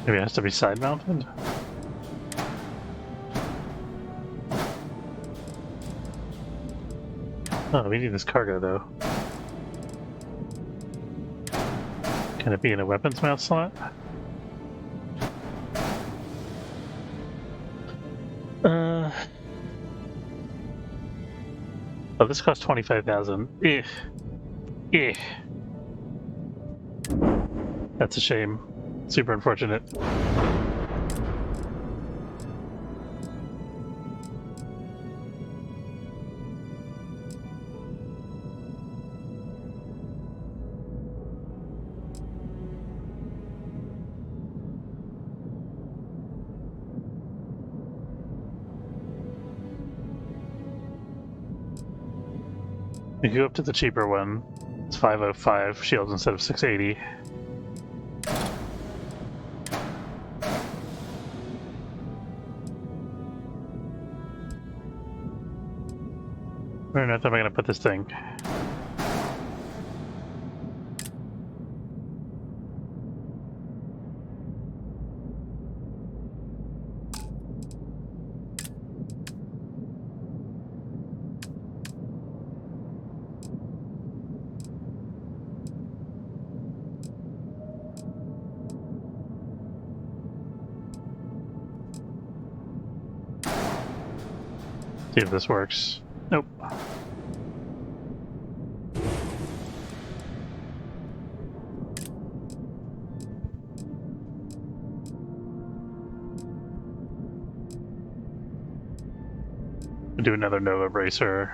Maybe it has to be side mounted? Oh, we need this cargo though. Can it be in a weapons mount slot? Oh, this costs 25,000. That's a shame. Super unfortunate. We can go up to the cheaper one. It's 505 shields instead of 680. Where on earth am I going to put this thing? See if this works. Nope. Do another Nova Bracer.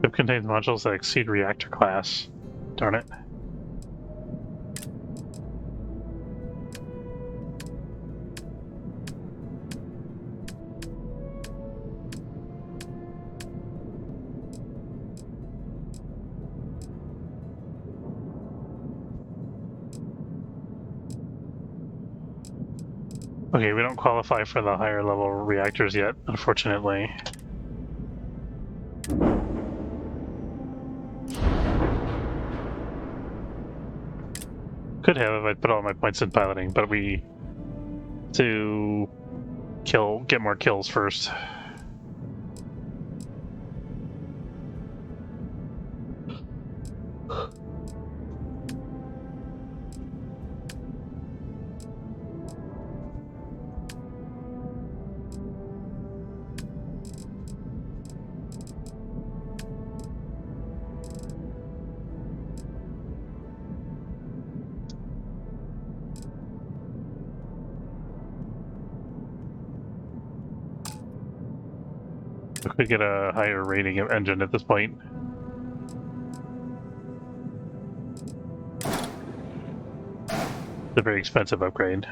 Ship contains modules that exceed reactor class. Darn it. Okay, we don't qualify for the higher level reactors yet, unfortunately. Could have if I put all my points in piloting, but we to get more kills first. We could get a higher rating of engine at this point. It's a very expensive upgrade.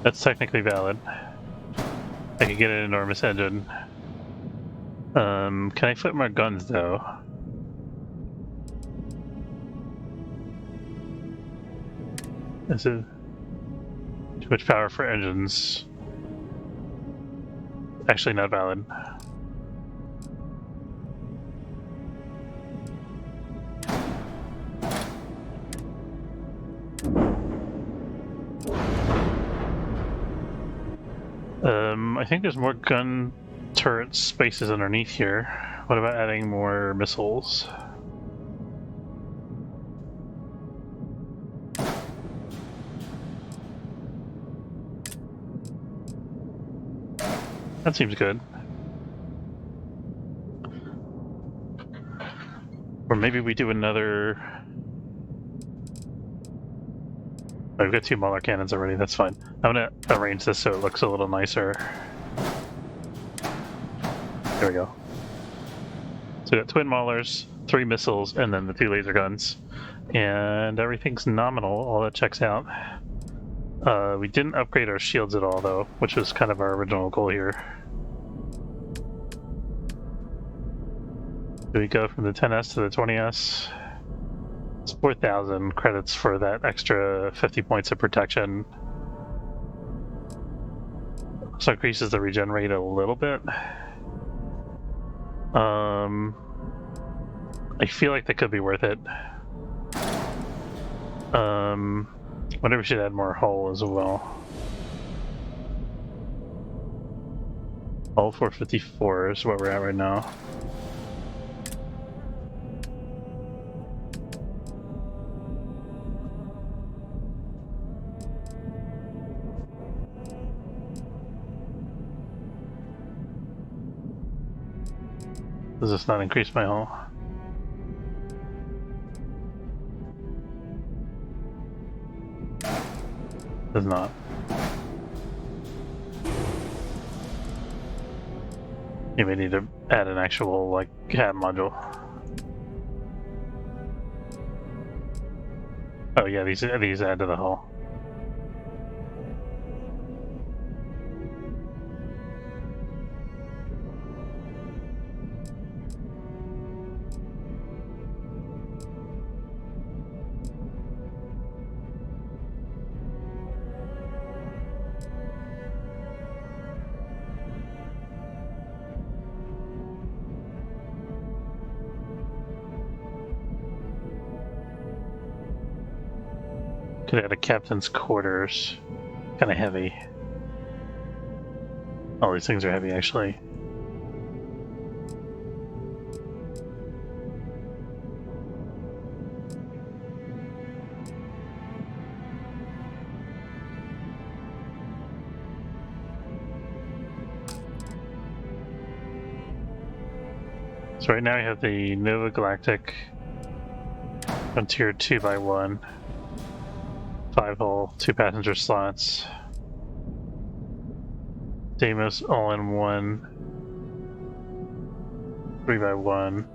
That's technically valid. I could get an enormous engine. Can I flip my guns though? Is it too much power for engines? Actually not valid. I think there's more gun turret spaces underneath here. What about adding more missiles? That seems good. Or maybe we do another... Oh, we've got 2 Mauler cannons already, that's fine. I'm gonna arrange this so it looks a little nicer. There we go. So we got twin Maulers, 3 missiles, and then the 2 laser guns. And everything's nominal, all that checks out. We didn't upgrade our shields at all though, which was kind of our original goal here. Do we go from the 10S to the 20S? It's 4,000 credits for that extra 50 points of protection. So increases the regen rate a little bit. I feel like that could be worth it. Wonder if we should add more hull as well. Hull 454 is where we're at right now. Does this not increase my hull? Does not. You may need to add an actual, like, CAD module. Oh yeah, these add to the hull. Could add a captain's quarters. Kind of heavy. All these things are heavy, actually. So right now we have the Nova Galactic Frontier 2x1. 5 hull, 2 passenger slots. Deimos all-in-one 3x1.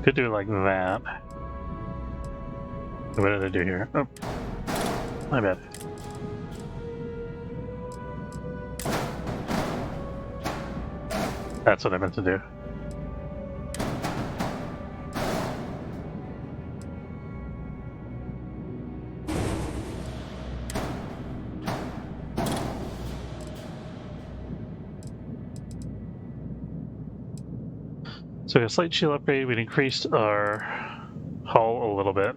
Could do it like that. What did I do here? Oh, my bad. That's what I meant to do. So a slight shield upgrade, we'd increased our hull a little bit.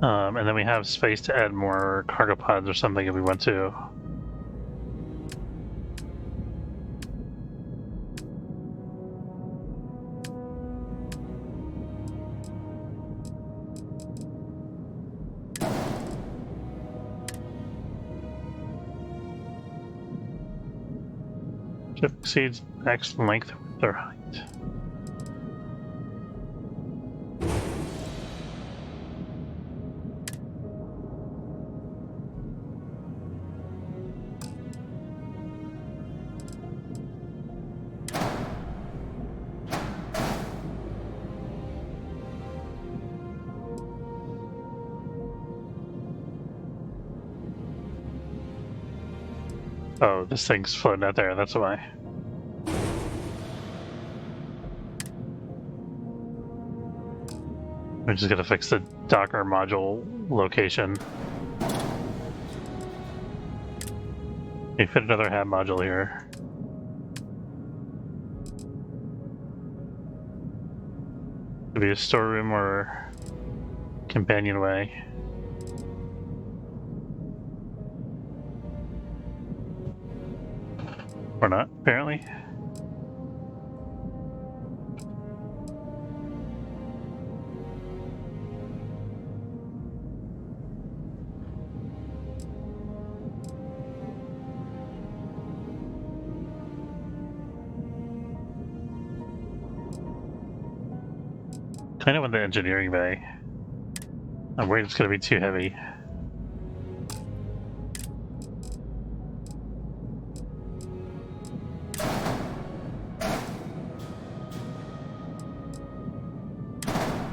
And then we have space to add more cargo pods or something if we want to. Ship exceeds max length with their height. Oh, this thing's floating out there, that's why. We're just gonna fix the Docker module location. We fit another HAB module here. Could be a storeroom or companionway. Or not, apparently. Kind of in the engineering bay. I'm worried it's going to be too heavy.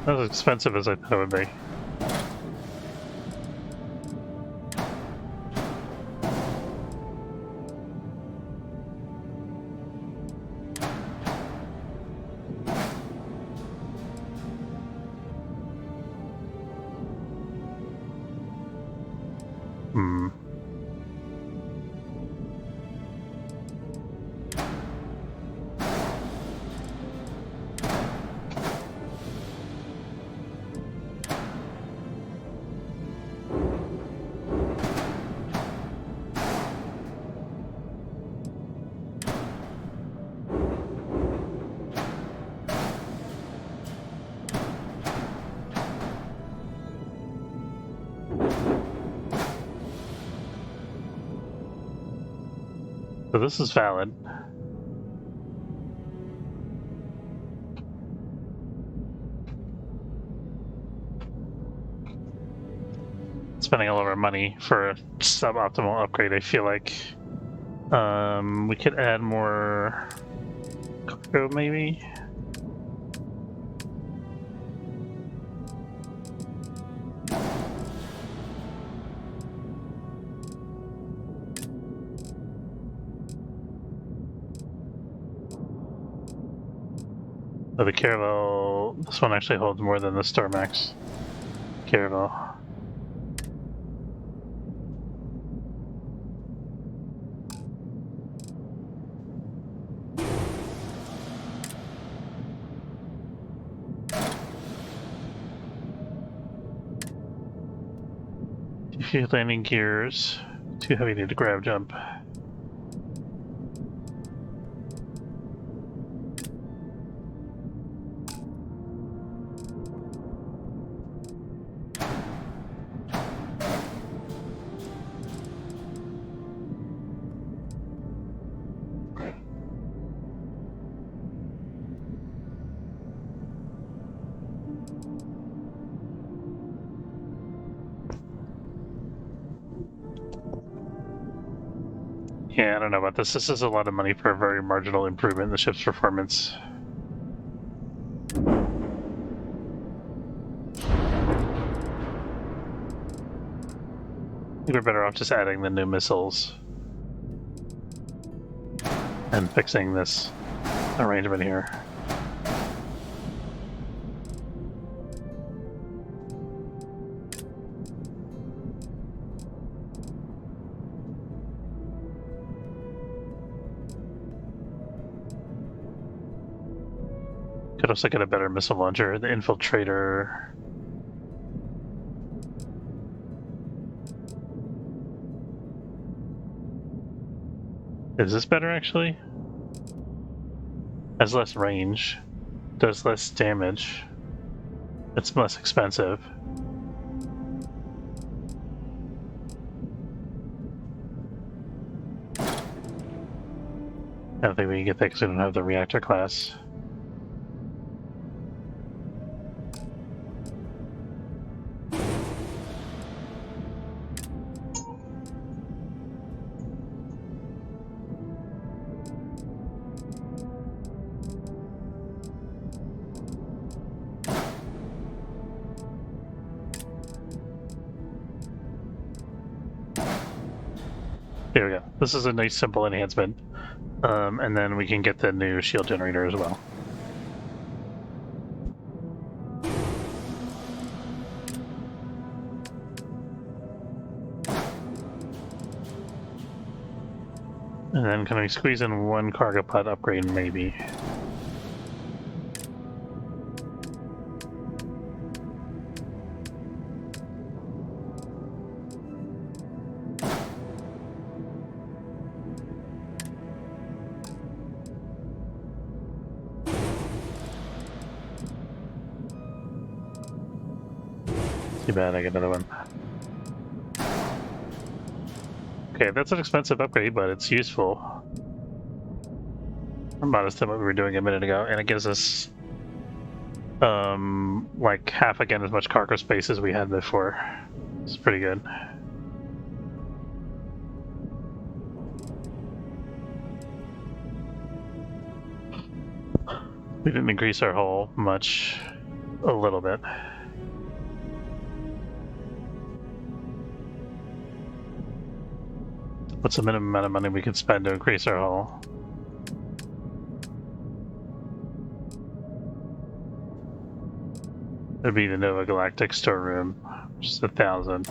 Not as expensive as I thought it would be. So this is valid. Spending all of our money for a suboptimal upgrade, I feel like. We could add more cargo, maybe? Oh, the caravel, this one actually holds more than the Stormax caravel. Few landing gears, too heavy to grab jump. Yeah, I don't know about this. This is a lot of money for a very marginal improvement in the ship's performance. I think we're better off just adding the new missiles and fixing this arrangement here. Could also get a better missile launcher. The infiltrator. Is this better actually? Has less range. Does less damage. It's less expensive. I don't think we can get that because we don't have the reactor class. There we go. This is a nice simple enhancement. And then we can get the new shield generator as well. And then can we squeeze in one cargo pod upgrade maybe? Too bad I get another one. Okay, that's an expensive upgrade, but it's useful. Modest than what we were doing a minute ago, and it gives us like half again as much cargo space as we had before. It's pretty good. We didn't increase our hull much, a little bit. What's the minimum amount of money we can spend to increase our hull? It'd be the Nova Galactic storeroom, which is 1,000.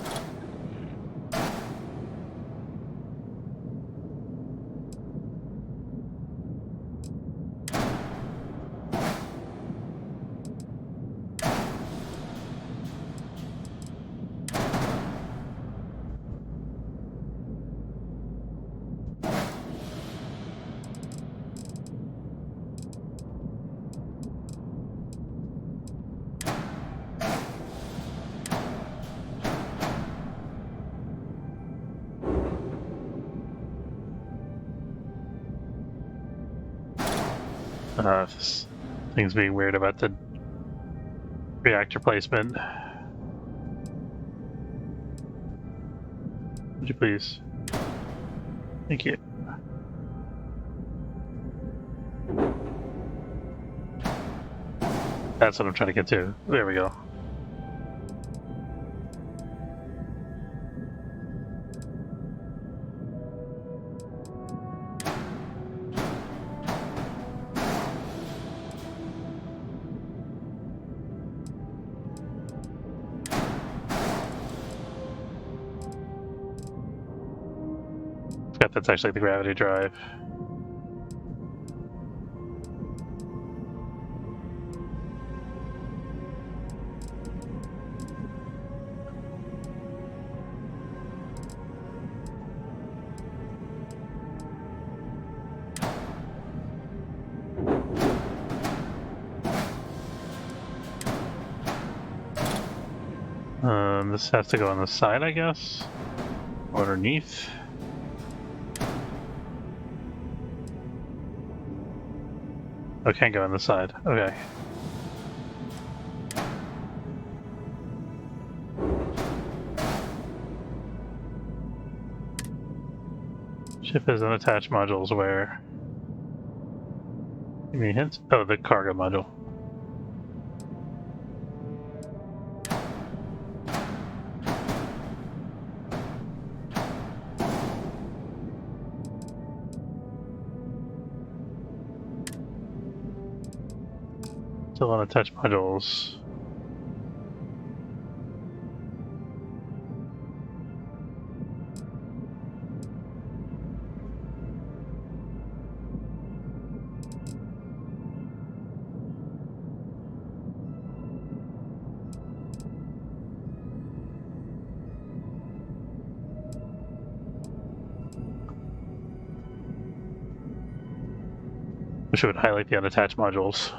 This thing's being weird about the reactor placement. Would you please? Thank you. That's what I'm trying to get to. There we go. That's actually the gravity drive. This has to go on the side, I guess. Underneath. Oh, can't go on the side. Okay. Ship has unattached modules where... Give me a hint? Oh, the cargo module. Still unattached modules. which would highlight the unattached modules.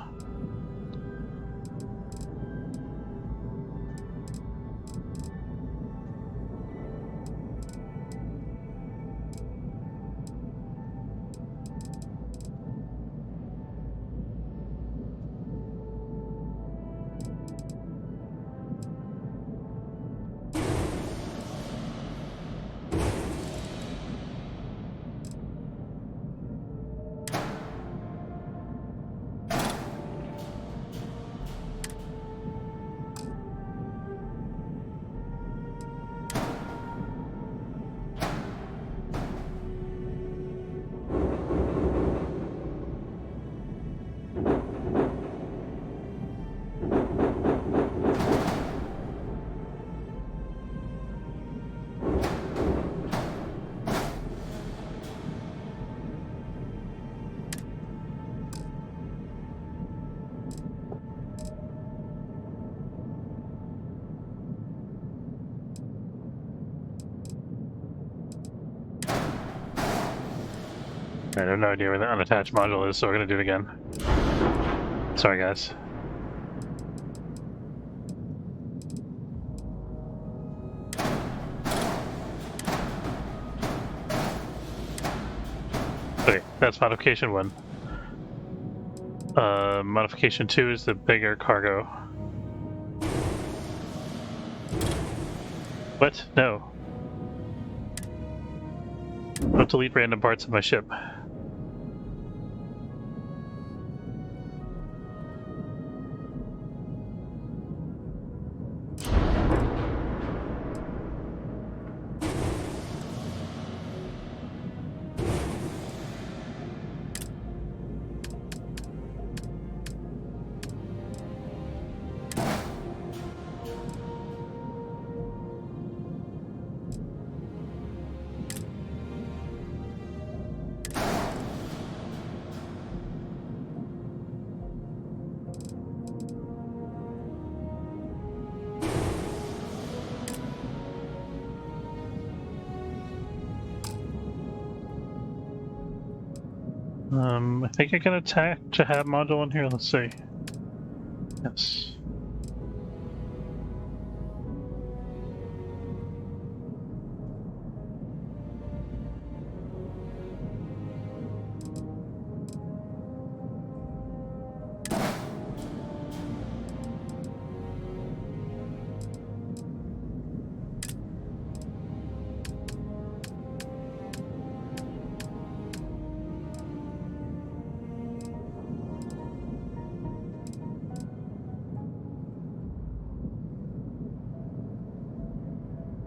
I have no idea where the unattached module is, so we're gonna do it again. Sorry, guys. Okay, that's modification 1. Modification 2 is the bigger cargo. What? No. Don't delete random parts of my ship. I think I can attach a hab module in here. Let's see. Yes.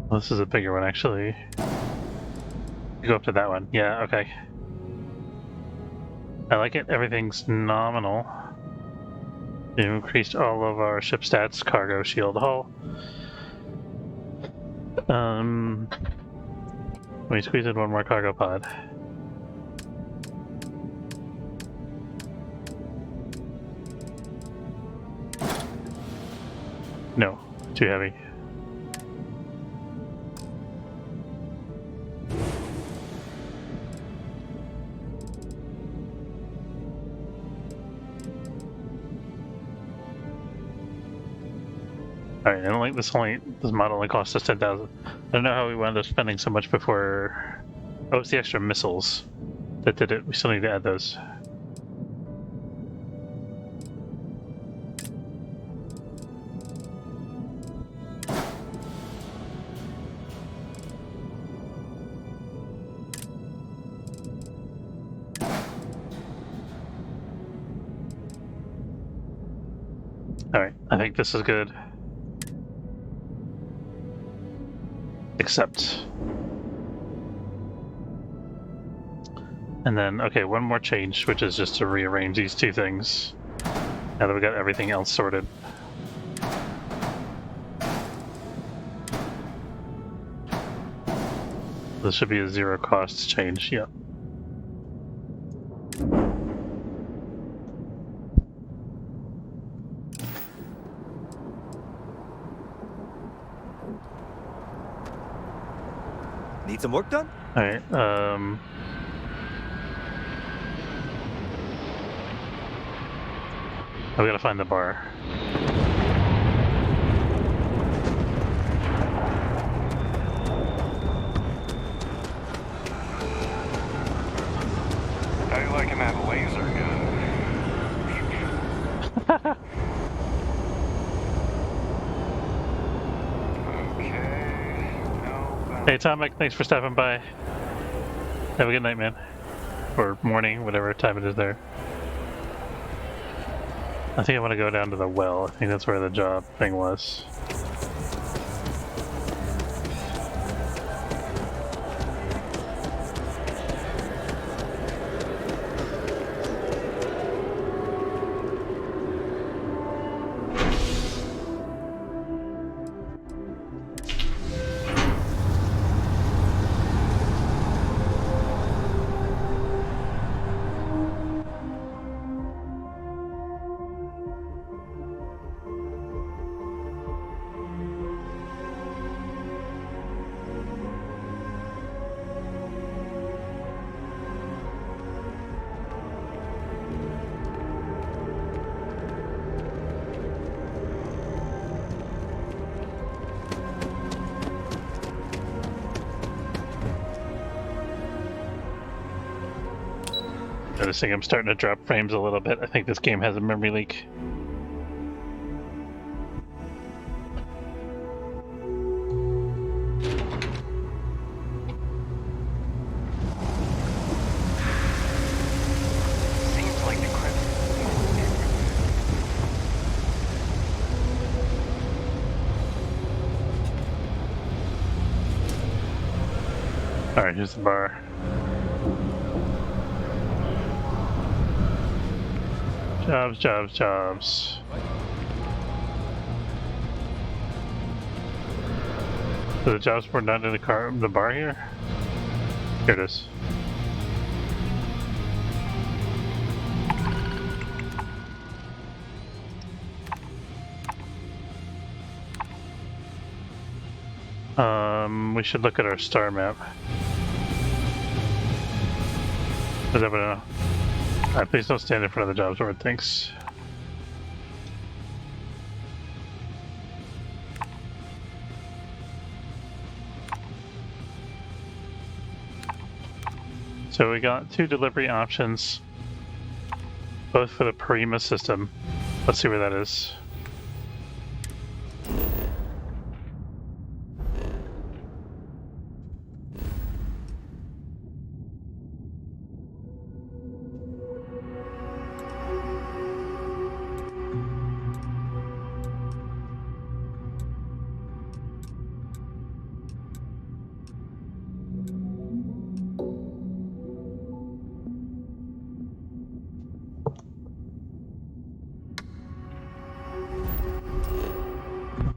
Well, this is a bigger one, actually. Go up to that one. Yeah, okay. I like it. Everything's nominal. We increased all of our ship stats, cargo, shield, hull. Let me squeeze in one more cargo pod. No, too heavy. Alright, I don't like this model only cost us 10,000. I don't know how we wound up spending so much before. Oh, it's the extra missiles that did it. We still need to add those. Alright, I think this is good. Except. And then, okay, one more change, which is just to rearrange these two things. Now that we got everything else sorted. This should be a zero cost change, yeah. Need some work done? Alright, Oh, we gotta find the bar. How you liking that laser gun? Hey, Tomic, thanks for stopping by. Have a good night, man. Or morning, whatever time it is there. I think I want to go down to the well. I think that's where the job thing was. Noticing I'm starting to drop frames a little bit. I think this game has a memory leak. Seems like the Alright, here's the bar. Jobs, jobs, jobs. So the jobs were not in the bar here? Here it is. We should look at our star map. Is that what I know? Alright, please don't stand in front of the jobs board, thanks. So we got 2 delivery options, both for the Prima system. Let's see where that is.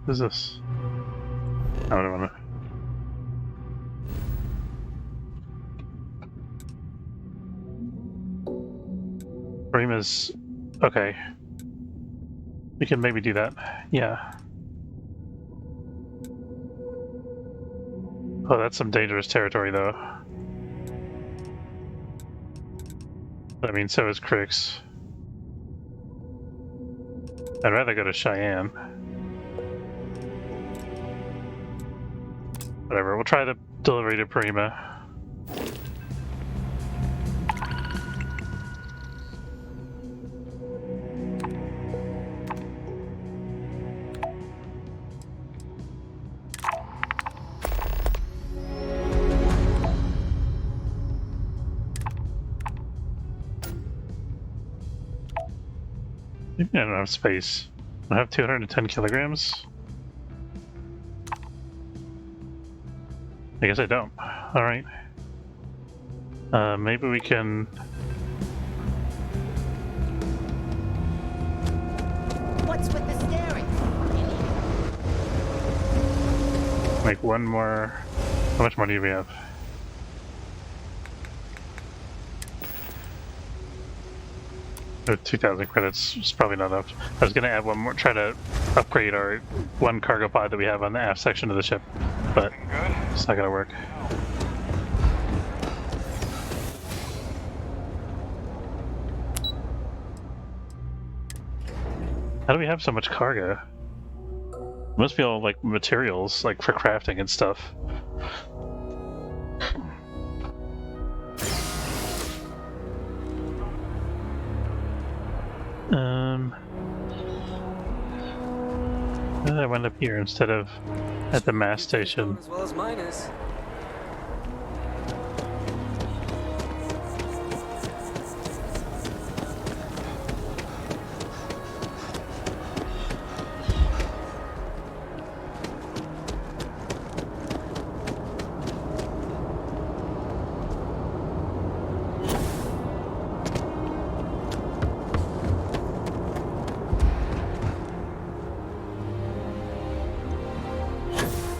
What is this? I don't want to. Prima's okay. We can maybe do that. Yeah. Oh, that's some dangerous territory, though. I mean, so is Crix. I'd rather go to Cheyenne. Whatever, we'll try the delivery to Prima. Maybe I don't have space. I have 210 kilograms. I guess I don't. Alright. Maybe we can... What's with the staring? Make one more... How much money do we have? Oh, 2,000 credits is probably not enough. I was gonna add one more, try to upgrade our one cargo pod that we have on the aft section of the ship, but it's not gonna work. How do we have so much cargo? It must be all like materials, like for crafting and stuff. How did I wind up here instead of at the mass station? As well as mine is.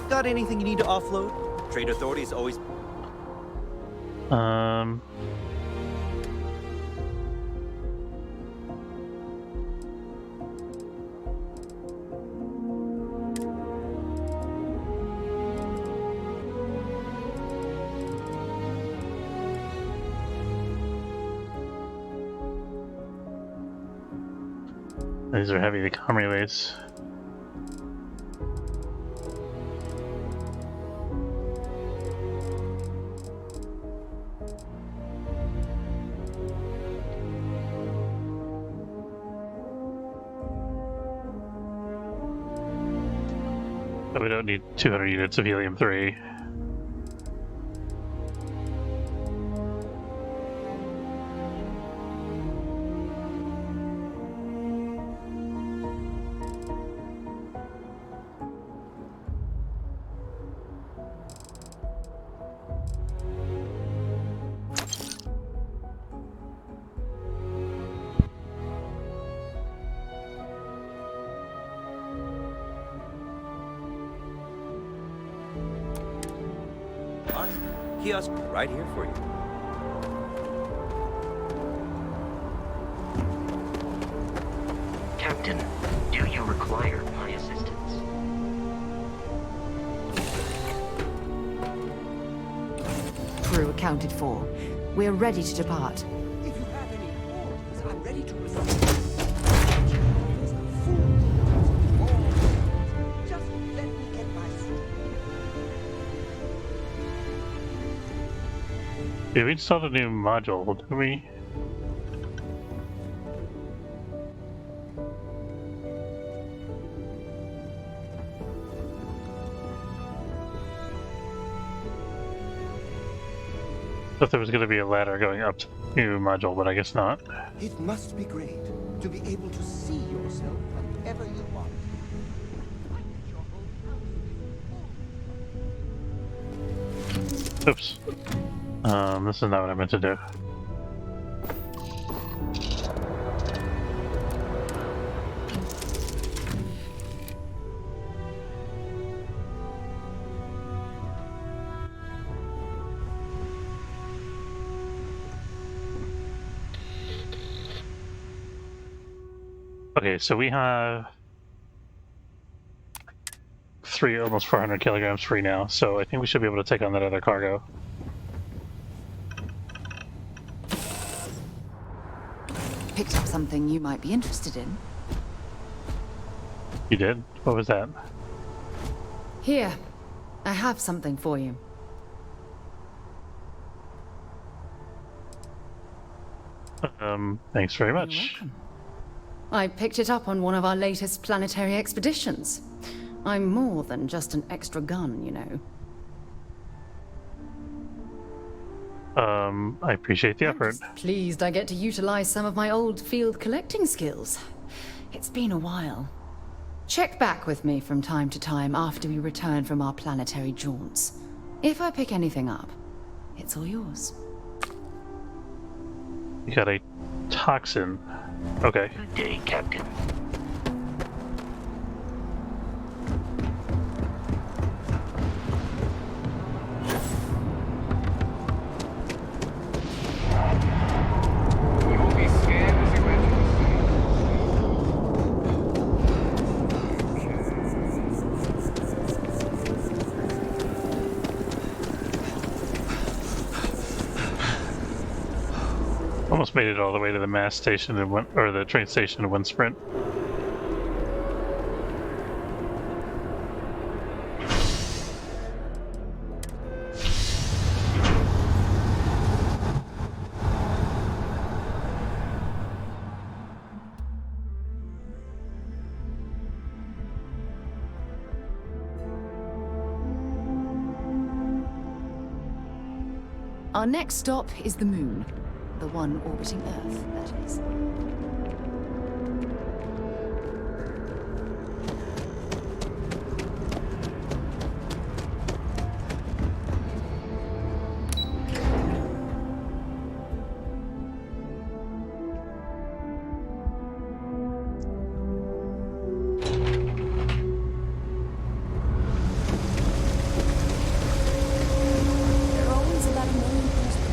Got anything you need to offload? Trade authorities always... These are heavy comm relays. But we don't need 200 units of helium-3. Kiosk right here for you. Captain, do you require my assistance? Crew accounted for. We're ready to depart. If you have any orders, I'm ready to receive. Just let me get my suit. Yeah, we installed a new module, didn't we? Thought there was going to be a ladder going up to the new module, but I guess not. It must be great to be able to see yourself whenever you want. Oops. This is not what I meant to do. Okay, so we have almost 400 kilograms free now, so I think we should be able to take on that other cargo. Picked up something you might be interested in. You did? What was that? Here, I have something for you. Thanks very much. You're welcome. I picked it up on one of our latest planetary expeditions. I'm more than just an extra gun, you know. I appreciate the effort. Pleased I get to utilize some of my old field collecting skills. It's been a while. Check back with me from time to time after we return from our planetary jaunts. If I pick anything up, it's all yours. You got a toxin. Okay. Good day, Captain. Almost made it all the way to the mass station and or the train station in one sprint. Our next stop is the moon. The one orbiting Earth, that is. There are always about a million things to do.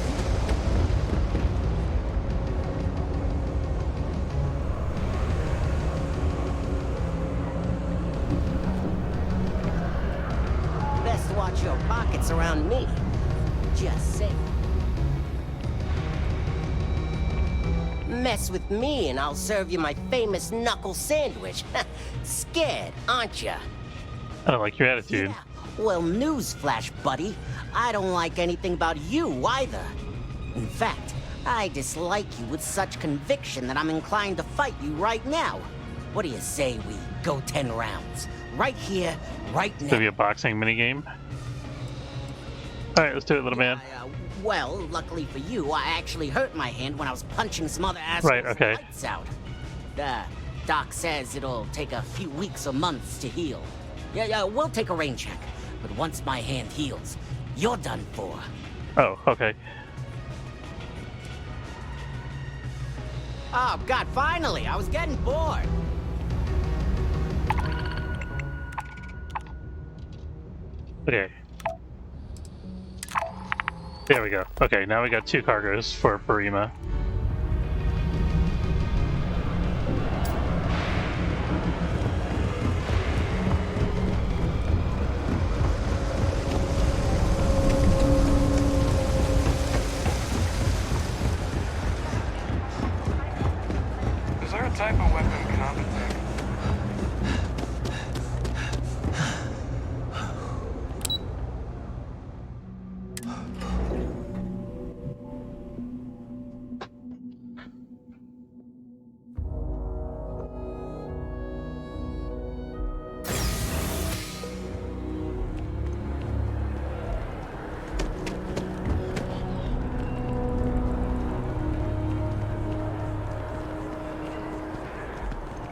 Best watch your pockets around me. Just say. Mess with me and I'll serve you my famous knuckle sandwich. Scared, aren't ya? I don't like your attitude. Well, newsflash, buddy. I don't like anything about you either. In fact, I dislike you with such conviction that I'm inclined to fight you right now. What do you say we go 10 rounds? Right here, right now. Maybe a boxing minigame? Alright, let's do it, little man. Well, luckily for you, I actually hurt my hand when I was punching some other assholes' Right, okay. lights out. Doc says it'll take a few weeks or months to heal. Yeah, we'll take a rain check. But once my hand heals, you're done for. Oh, okay. Oh, God, finally! I was getting bored. Okay. There we go. Okay, now we got 2 cargoes for Burima. Is there a type of weapon competent?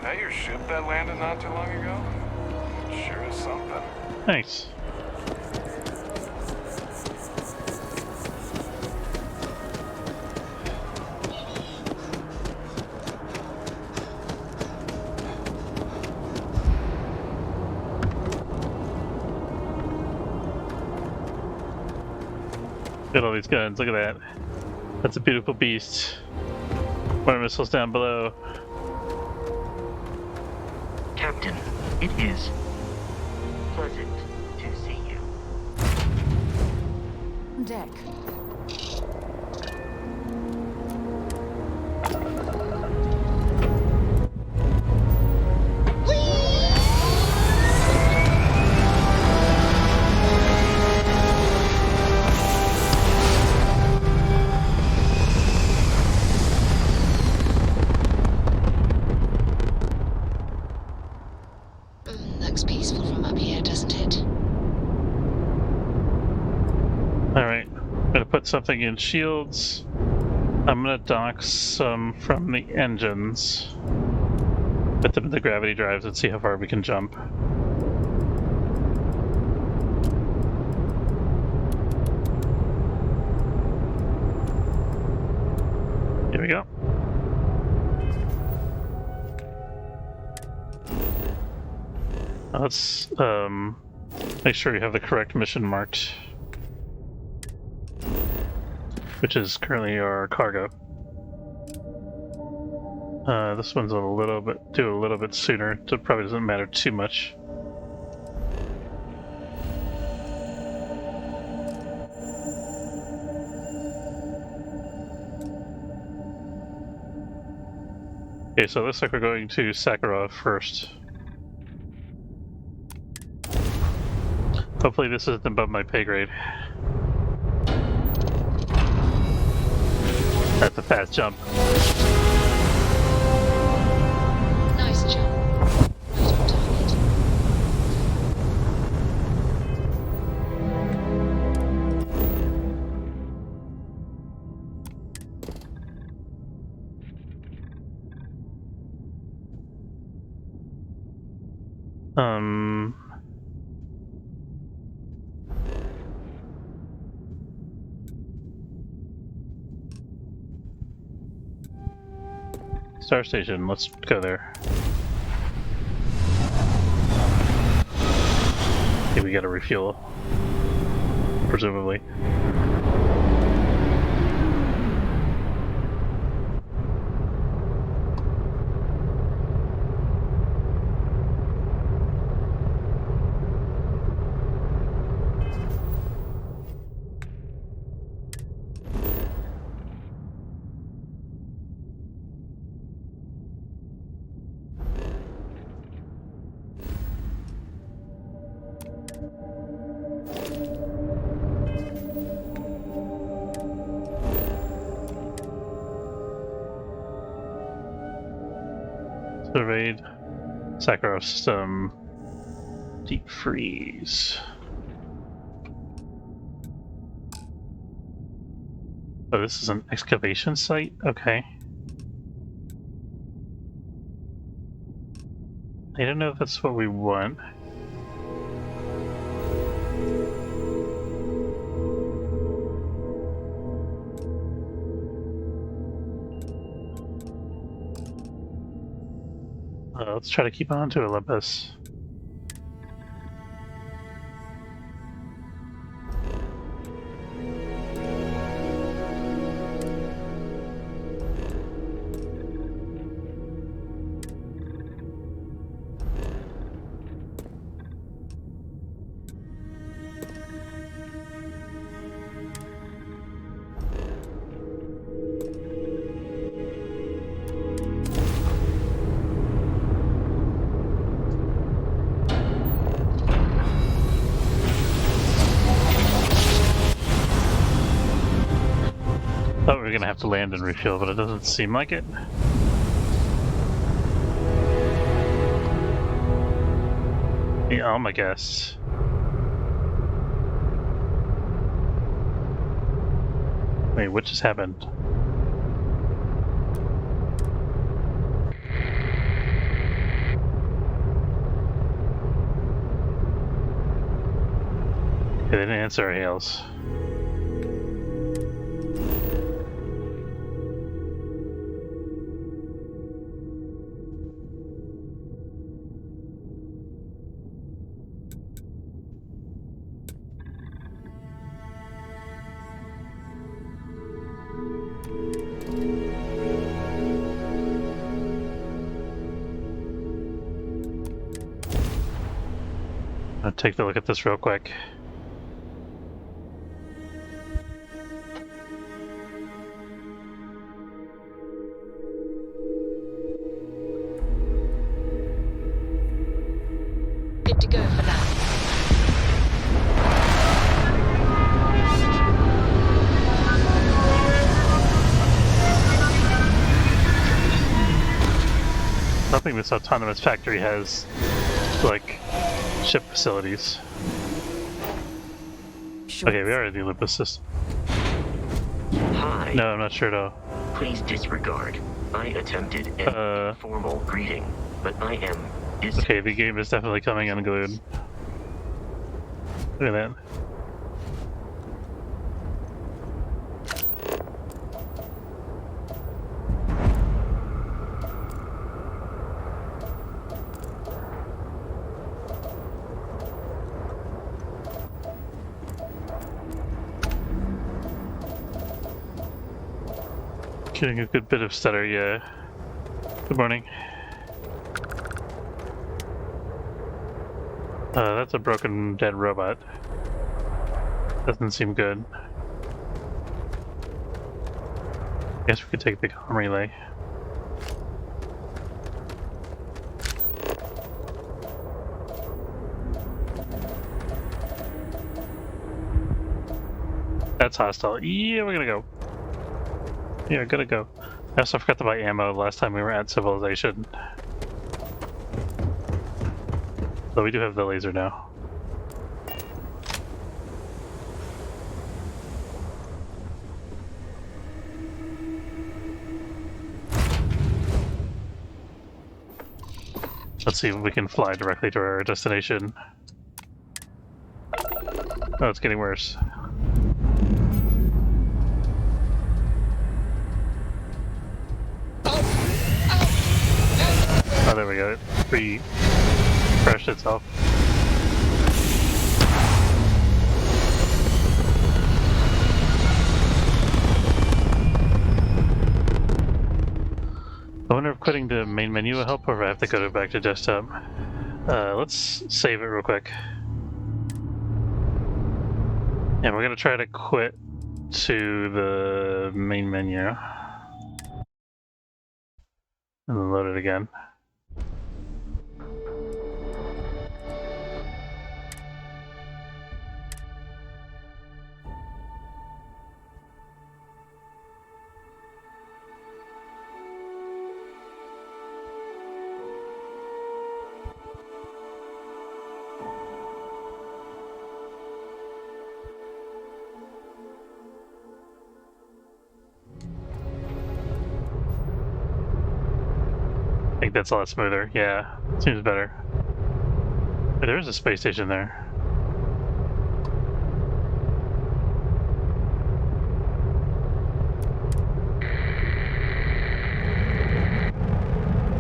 That your ship that landed not too long ago? Sure is something. Thanks. Look at all these guns, look at that. That's a beautiful beast. More missiles down below. Captain, it is pleasant to see you. Deck. Looks peaceful from up here, doesn't it? Alright, I'm gonna put something in shields. I'm gonna dock some from the engines. Put them in the gravity drives and see how far we can jump. Here we go. Let's make sure you have the correct mission marked, which is currently our cargo. This one's a little bit sooner. It probably doesn't matter too much. Okay, so it looks like we're going to Sakharov first. Hopefully this isn't above my pay grade. That's a fast jump. Nice jump. Right on target. Star Station, let's go there. Okay, we gotta refuel. Presumably. Surveyed. Sakharov system. Deep freeze. Oh, this is an excavation site? Okay. I don't know if that's what we want. Let's try to keep on to Olympus. Thought we were gonna have to land and refuel, but it doesn't seem like it. Yeah, oh my guess. Wait, what just happened? Okay, they didn't answer our hails. I'll take a look at this real quick. Good to go for now. Nothing this autonomous factory has, like, ship facilities. Sure. Okay, we are in the Olympus system. Hi. No, I'm not sure at all. Please disregard. I attempted an informal greeting, but I am okay, the game is definitely coming unglued. Look at that. Getting a good bit of stutter, yeah. Good morning. That's a broken dead robot. Doesn't seem good. Guess we could take the comm relay. That's hostile. Yeah, we're gonna go. Yeah, gotta go. I also forgot to buy ammo last time we were at Civilization. So we do have the laser now. Let's Let's see if we can fly directly to our destination. Oh, it's getting worse. Oh, there we go. It refreshed itself. I wonder if quitting the main menu will help, or if I have to go back to desktop. Let's save it real quick. And we're gonna try to quit to the main menu. And then load it again. I think that's a lot smoother. Yeah, seems better. There is a space station there.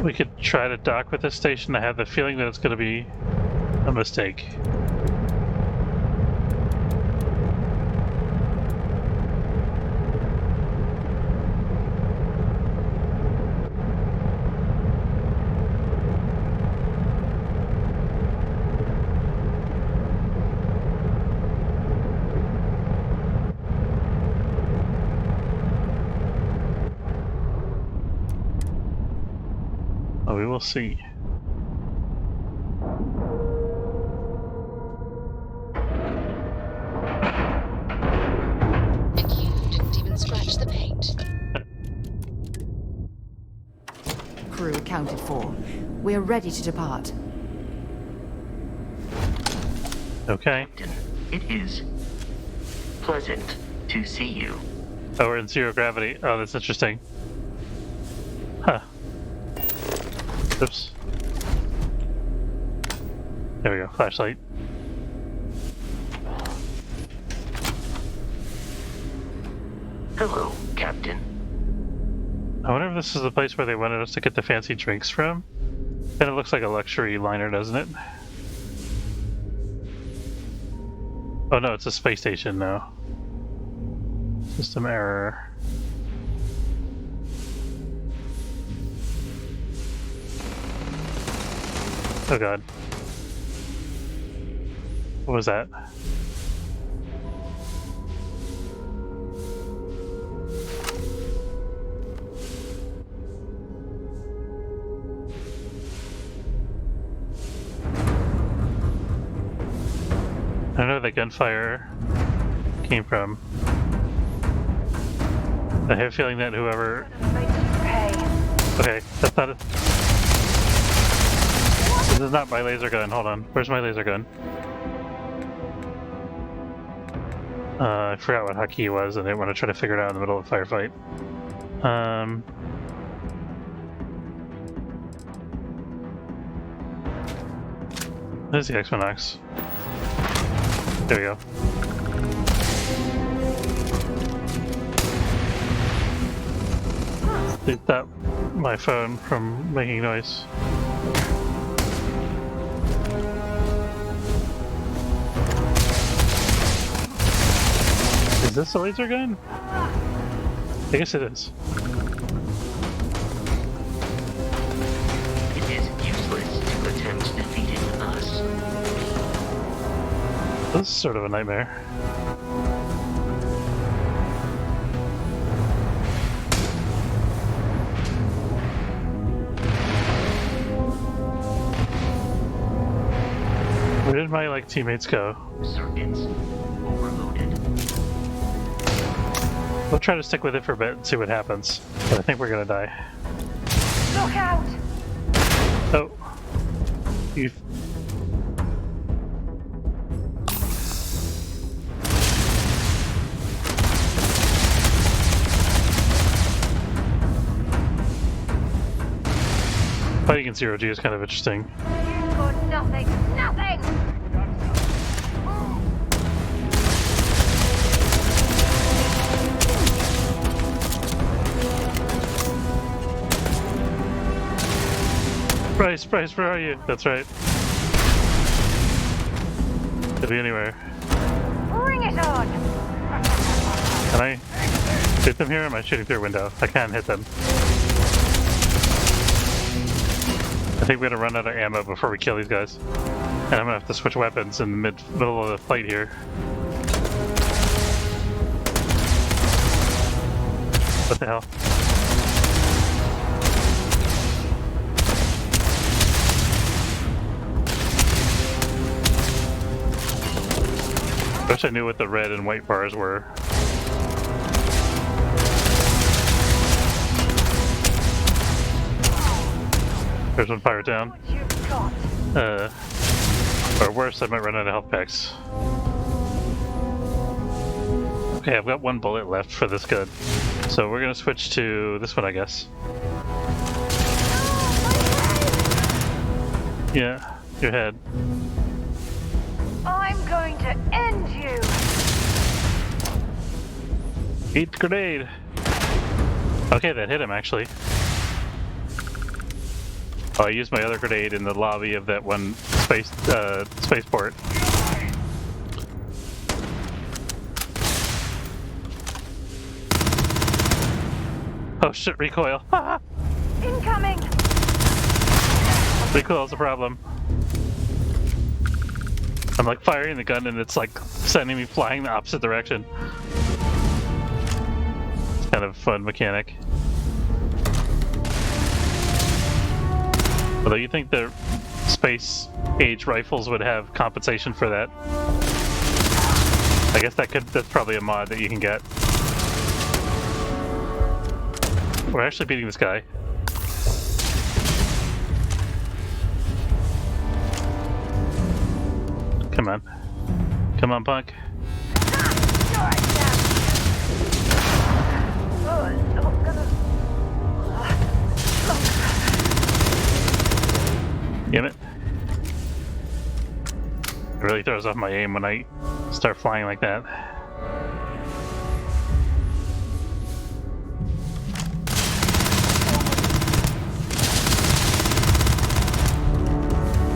We could try to dock with this station. I have the feeling that it's going to be a mistake. We will see. And you didn't even scratch the paint. Crew accounted for. We're ready to depart. Okay. It is pleasant to see you. Oh, we're in zero gravity. Oh, that's interesting. Huh. Oops. There we go, flashlight. Hello, Captain. I wonder if this is the place where they wanted us to get the fancy drinks from? And it looks like a luxury liner, doesn't it? Oh no, it's a space station now. System error. Oh god. What was that? I don't know where the gunfire came from. I have a feeling that whoever... Okay, that's not it. This is not my laser gun. Hold on. Where's my laser gun? I forgot what hotkey was, and I didn't want to try to figure it out in the middle of a firefight. There's the Equinox. There we go. They stopped my phone from making noise. Is this a laser gun? I guess it is. It is useless to attempt defeating us. This is sort of a nightmare. Where did my teammates go? Circuits overloaded. We'll try to stick with it for a bit and see what happens. But I think we're gonna die. Look out! Oh. You. Fighting in zero G is kind of interesting. You got nothing. Nothing! Bryce, where are you? That's right. Could be anywhere. Bring it on! Can I hit them here? Or am I shooting through a window? I can't hit them. I think we're gonna run out of ammo before we kill these guys. And I'm gonna have to switch weapons in the middle of the fight here. What the hell? I wish I knew what the red and white bars were. There's one pirate down. Or worse, I might run out of health packs. Okay, I've got one bullet left for this gun. So we're gonna switch to this one, I guess. Yeah, your head. I'm going to end you! Eat the grenade! Okay, that hit him, actually. Oh, I used my other grenade in the lobby of that one spaceport. Oh shit, recoil. Incoming! Recoil's a problem. I'm like firing the gun and it's like sending me flying the opposite direction. It's kind of a fun mechanic. Although you think the space age rifles would have compensation for that. I guess that's probably a mod that you can get. We're actually beating this guy. Come on. Come on, punk. Damn it. It really throws off my aim when I start flying like that.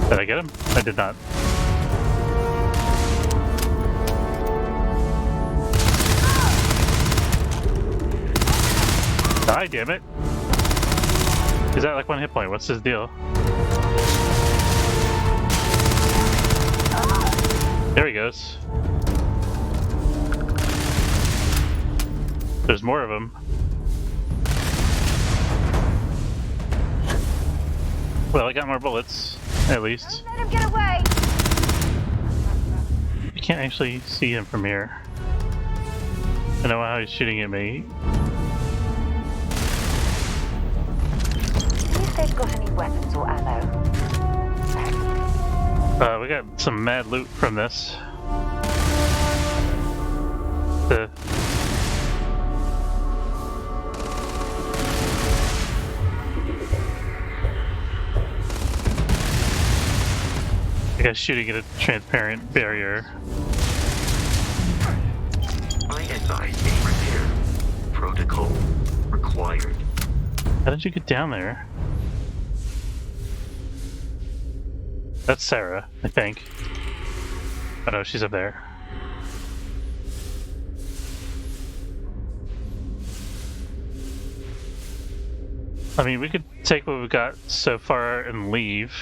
Did I get him? I did not. Die, damn it. Is that like one hit point? What's his deal? There he goes. There's more of them. Well, I got more bullets, at least. Don't let him get away! You can't actually see him from here. I know how he's shooting at me. See if they've got any weapons or ammo. We got some mad loot from this. I guess shooting at a transparent barrier. I advise a repair. Protocol required. How did you get down there? That's Sarah, I think. Oh no, she's up there. I mean, we could take what we've got so far and leave.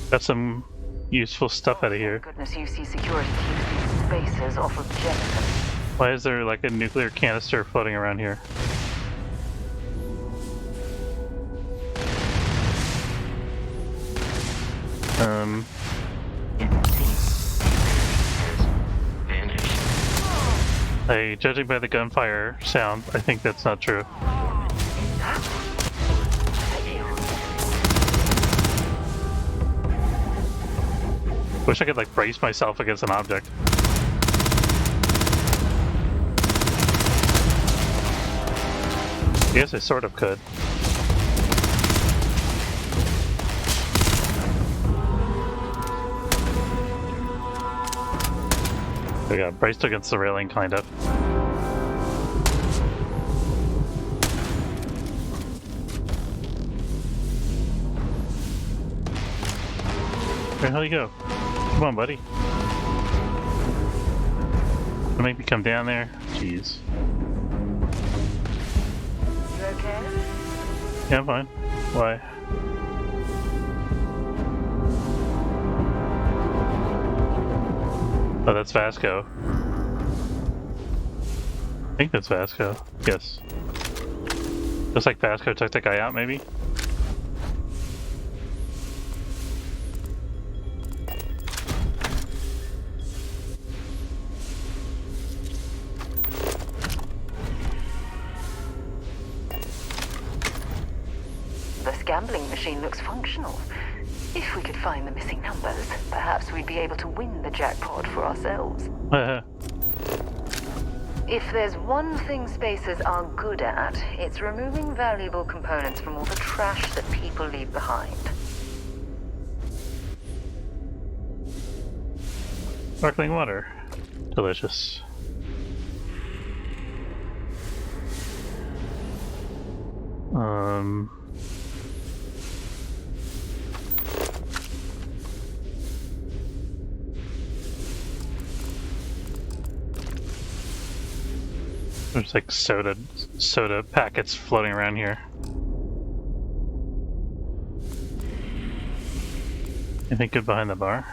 Got some useful stuff out of here. Goodness, you see security keeps these spaces off of Jensen. Why is there like a nuclear canister floating around here? Hey, judging by the gunfire sound, I think that's not true. Wish I could like brace myself against an object. I guess I sort of could. We got braced against the railing, kind of. Where the hell you go? Come on, buddy. Don't make me come down there. Jeez. You okay? Yeah, I'm fine. Why? Oh, that's Vasco. I think that's Vasco. Yes. Just like Vasco took that guy out, maybe? This gambling machine looks functional. If we could find the missing numbers, perhaps we'd be able to win the jackpot for ourselves. If there's one thing spacers are good at, it's removing valuable components from all the trash that people leave behind. Sparkling water. Delicious. There's like soda packets floating around here. Anything good behind the bar?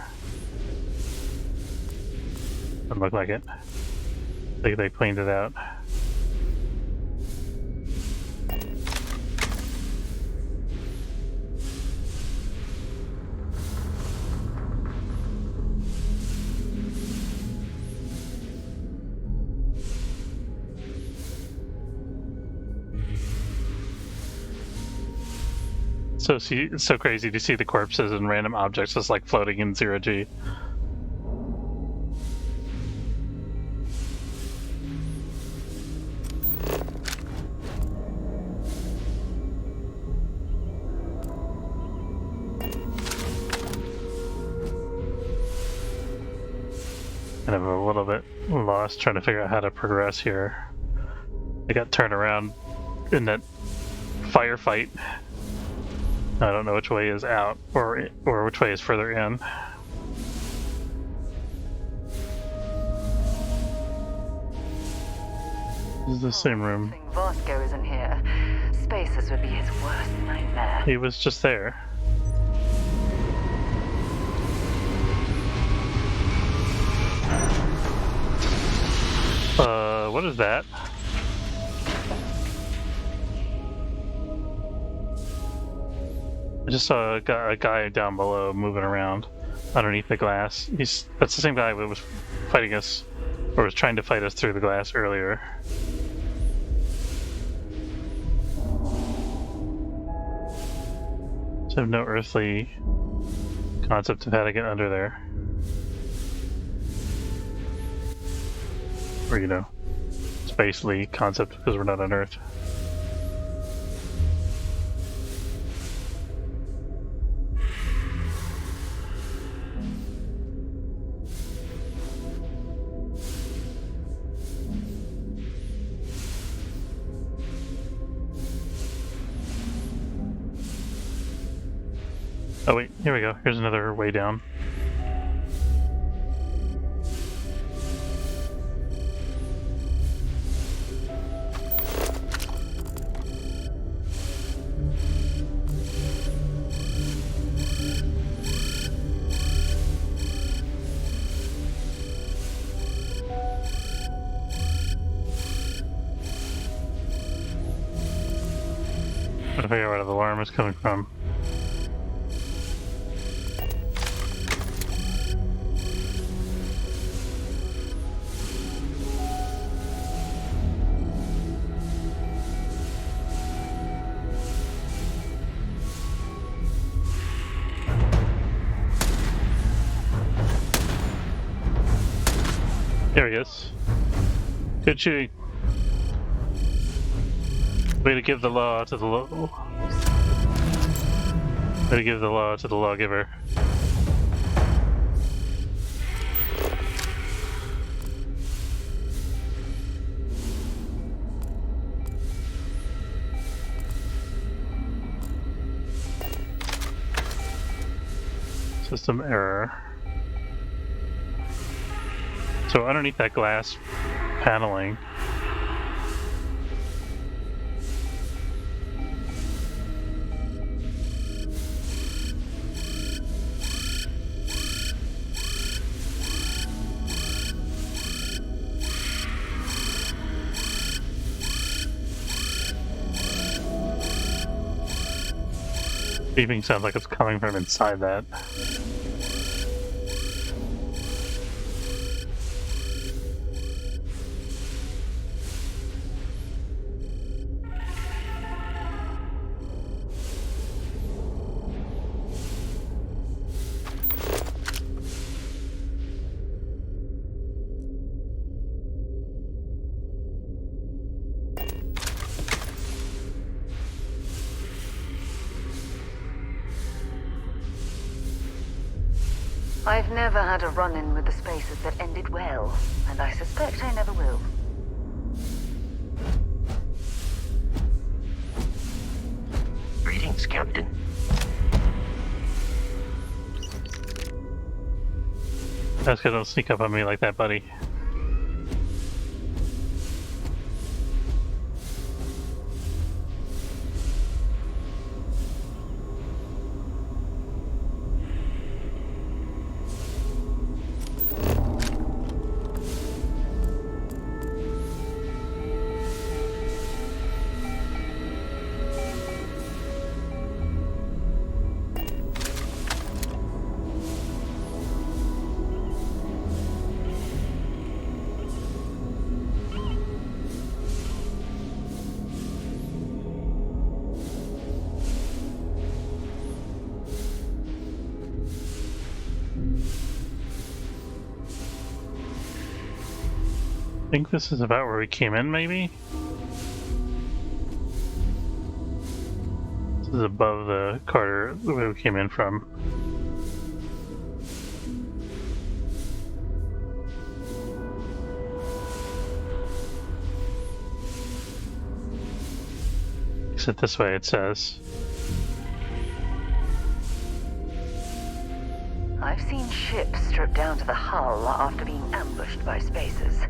Doesn't look like it. I think they cleaned it out. It's so crazy to see the corpses and random objects just like floating in 0G. Kind of a little bit lost trying to figure out how to progress here. I got turned around in that firefight. I don't know which way is out or which way is further in. This is the same room. Vasco isn't here. Spacers would be his worst nightmare. He was just there. What is that? I just saw a guy down below moving around underneath the glass. That's the same guy that was fighting us, or was trying to fight us through the glass earlier. So I have no earthly concept of how to get under there. Or, you know, spacely concept because we're not on Earth. Oh wait, here we go. Here's another way down. I figure out where the alarm is coming from. There he is. Good shooting. Way to give the law to the law. Way to give the law to the lawgiver. System error. So underneath that glass paneling, beeping sounds like it's coming from inside that. I've never had a run-in with the spaces that ended well, and I suspect I never will. Greetings, Captain. That's good, don't sneak up on me like that, buddy. I think this is about where we came in, maybe? This is above the Carter, the way we came in from. Exit this way, it says. I've seen ships stripped down to the hull after being ambushed by spacers.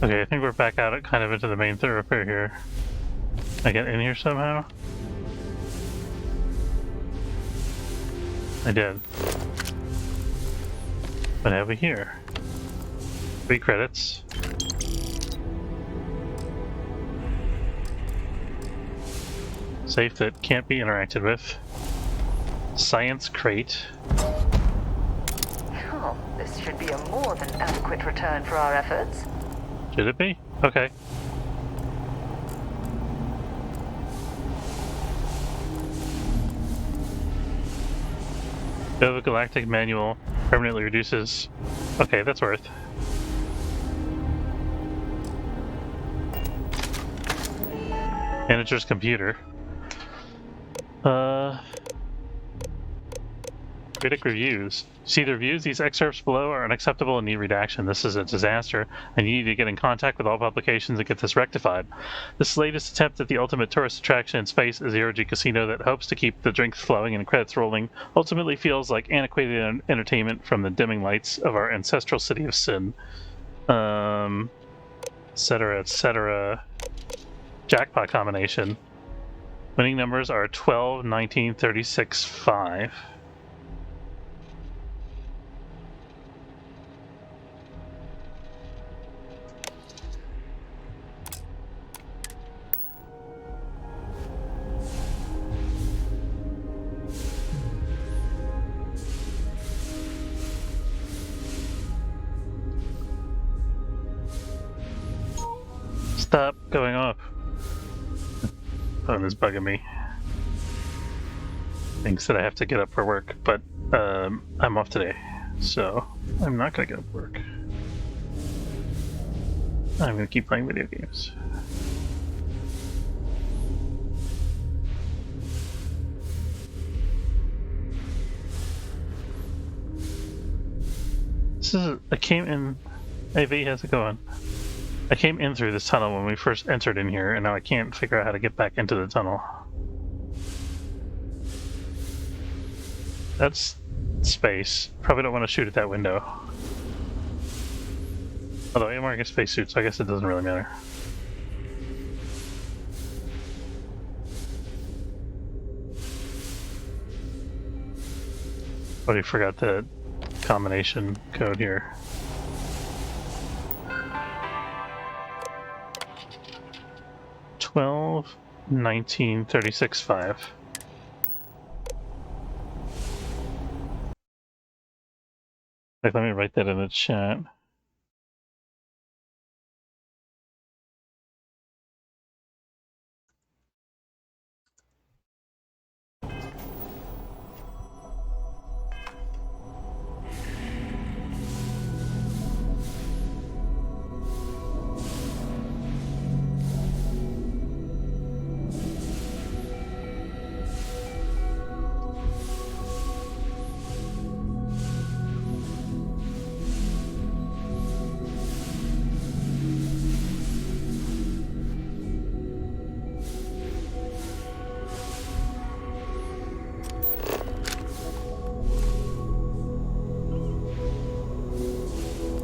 Okay, I think we're back out kind of into the main thoroughfare here. Can I get in here somehow? I did. What have we here? 3 credits. Safe that can't be interacted with. Science crate. Oh, this should be a more than adequate return for our efforts. Should it be? Okay. The Galactic Manual permanently reduces. Okay, that's worth. Manager's computer. Critic reviews. See the reviews? These excerpts below are unacceptable and need redaction. This is a disaster, and you need to get in contact with all publications and get this rectified. This latest attempt at the ultimate tourist attraction in space, a zero-G casino that hopes to keep the drinks flowing and credits rolling, ultimately feels like antiquated entertainment from the dimming lights of our ancestral city of sin. Etc., etc. Jackpot combination. Winning numbers are 12, 19, 36, 5. Stop going off. Phone is bugging me. Thinks that I have to get up for work, but I'm off today, so I'm not gonna get up for work. I'm gonna keep playing video games. This is. I came in. Hey V, how's it going? I came in through this tunnel when we first entered in here, and now I can't figure out how to get back into the tunnel. That's space. Probably don't want to shoot at that window. Although I'm wearing a spacesuit, so I guess it doesn't really matter. Already forgot the combination code here. $12, 19, 36, 5. Like, let me write that in the chat.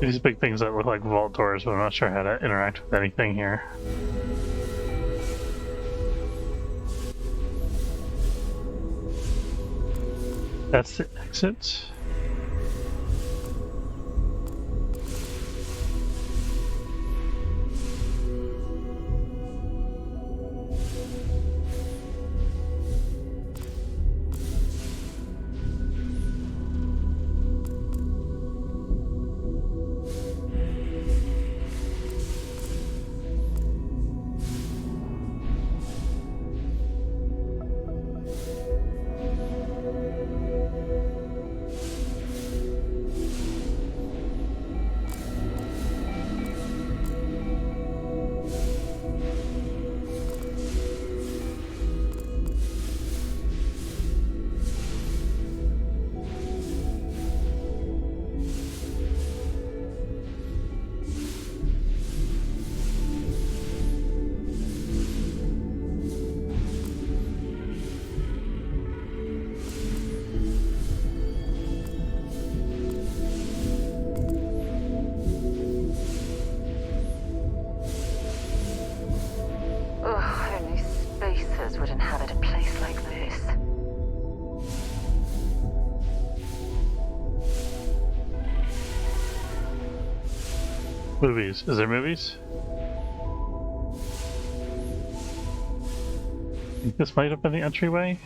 These big things that look like vault doors, but I'm not sure how to interact with anything here. That's the exit. Would inhabit a place like this. Movies. Is there movies? I think this might have been the entryway.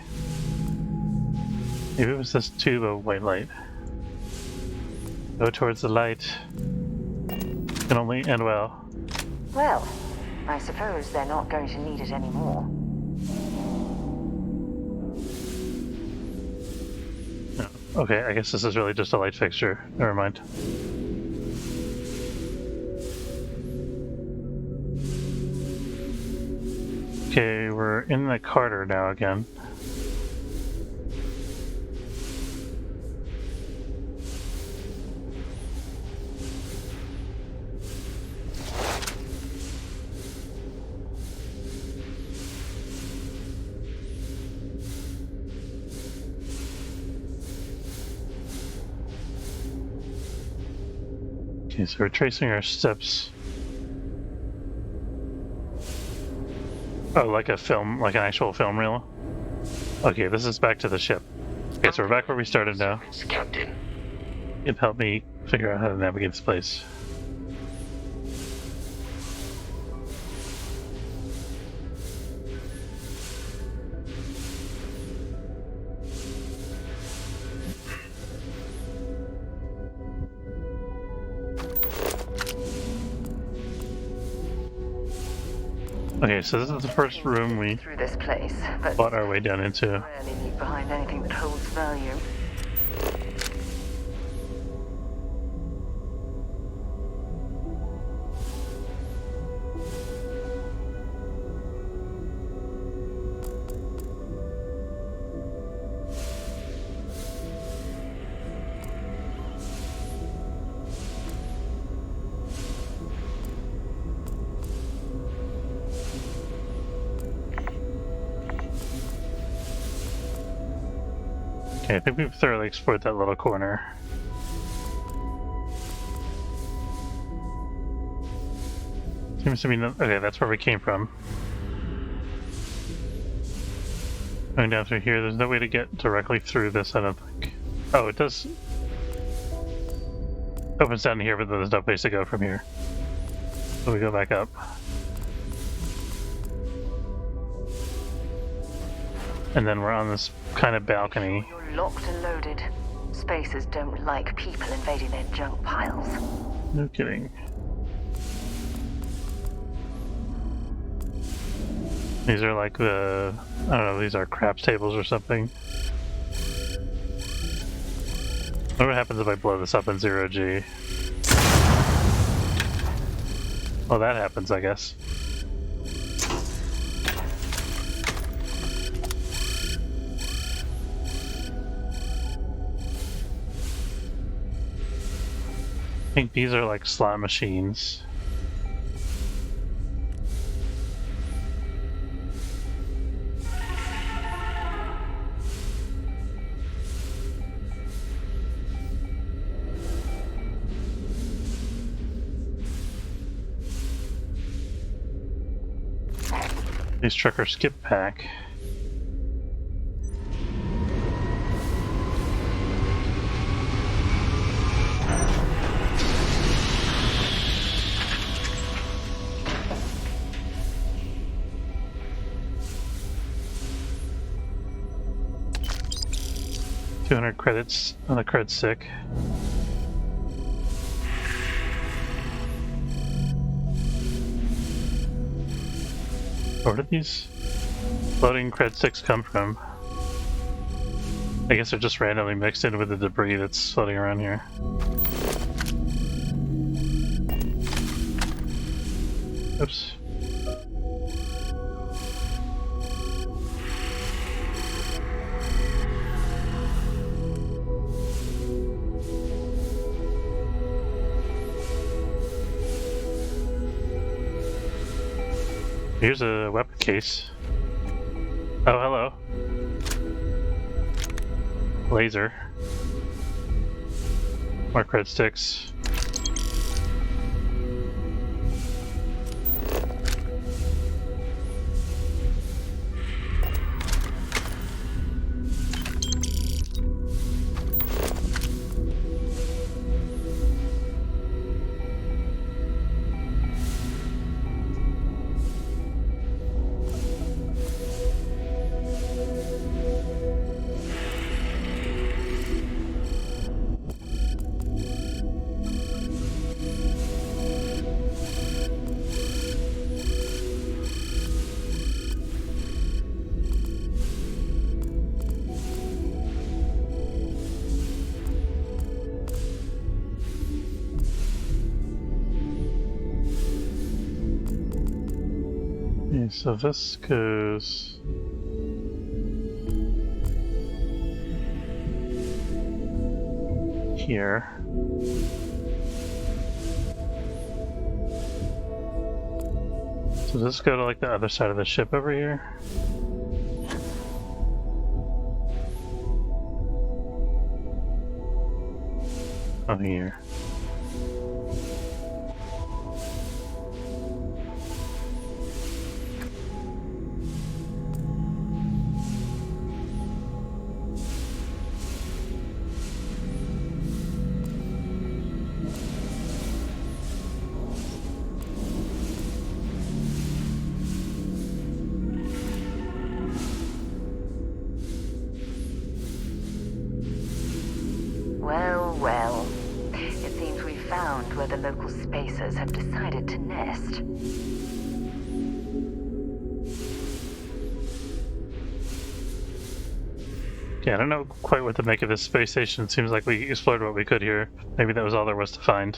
Maybe it was this tube of white light. Go towards the light. Can only end well. Well, I suppose they're not going to need it anymore. Okay, I guess this is really just a light fixture. Never mind. Okay, we're in the Carter now again. Okay, so we're tracing our steps. Oh, like a film, like an actual film reel? Okay, this is back to the ship. Okay, so we're back where we started now. Captain. It helped me figure out how to navigate this place. Okay, so this is the first room we through this place, but fought our way down into. Rarely leave behind anything that holds value. Okay, I think we've thoroughly explored that little corner. Seems to be okay, that's where we came from. Going down through here, there's no way to get directly through this, I don't think. Oh, it does. Opens down here, but there's no place to go from here. So we go back up. And then we're on this kind of balcony. You're locked and loaded. Spacers don't like people invading their junk piles. No kidding. These are like the, I don't know, these are craps tables or something. What happens if I blow this up in 0G? Well, that happens, I guess. I think these are like slot machines. These trucker skip pack. $200 credits on the cred stick. Where did these floating cred sticks come from? I guess they're just randomly mixed in with the debris that's floating around here. Oops. Here's a weapon case. Oh, hello. Laser. More cred sticks. Okay, so this goes here. So does this go to like the other side of the ship over here? Oh, here. Well, well. It seems we've found where the local spacers have decided to nest. Yeah, I don't know quite what to make of this space station. Seems like we explored what we could here. Maybe that was all there was to find.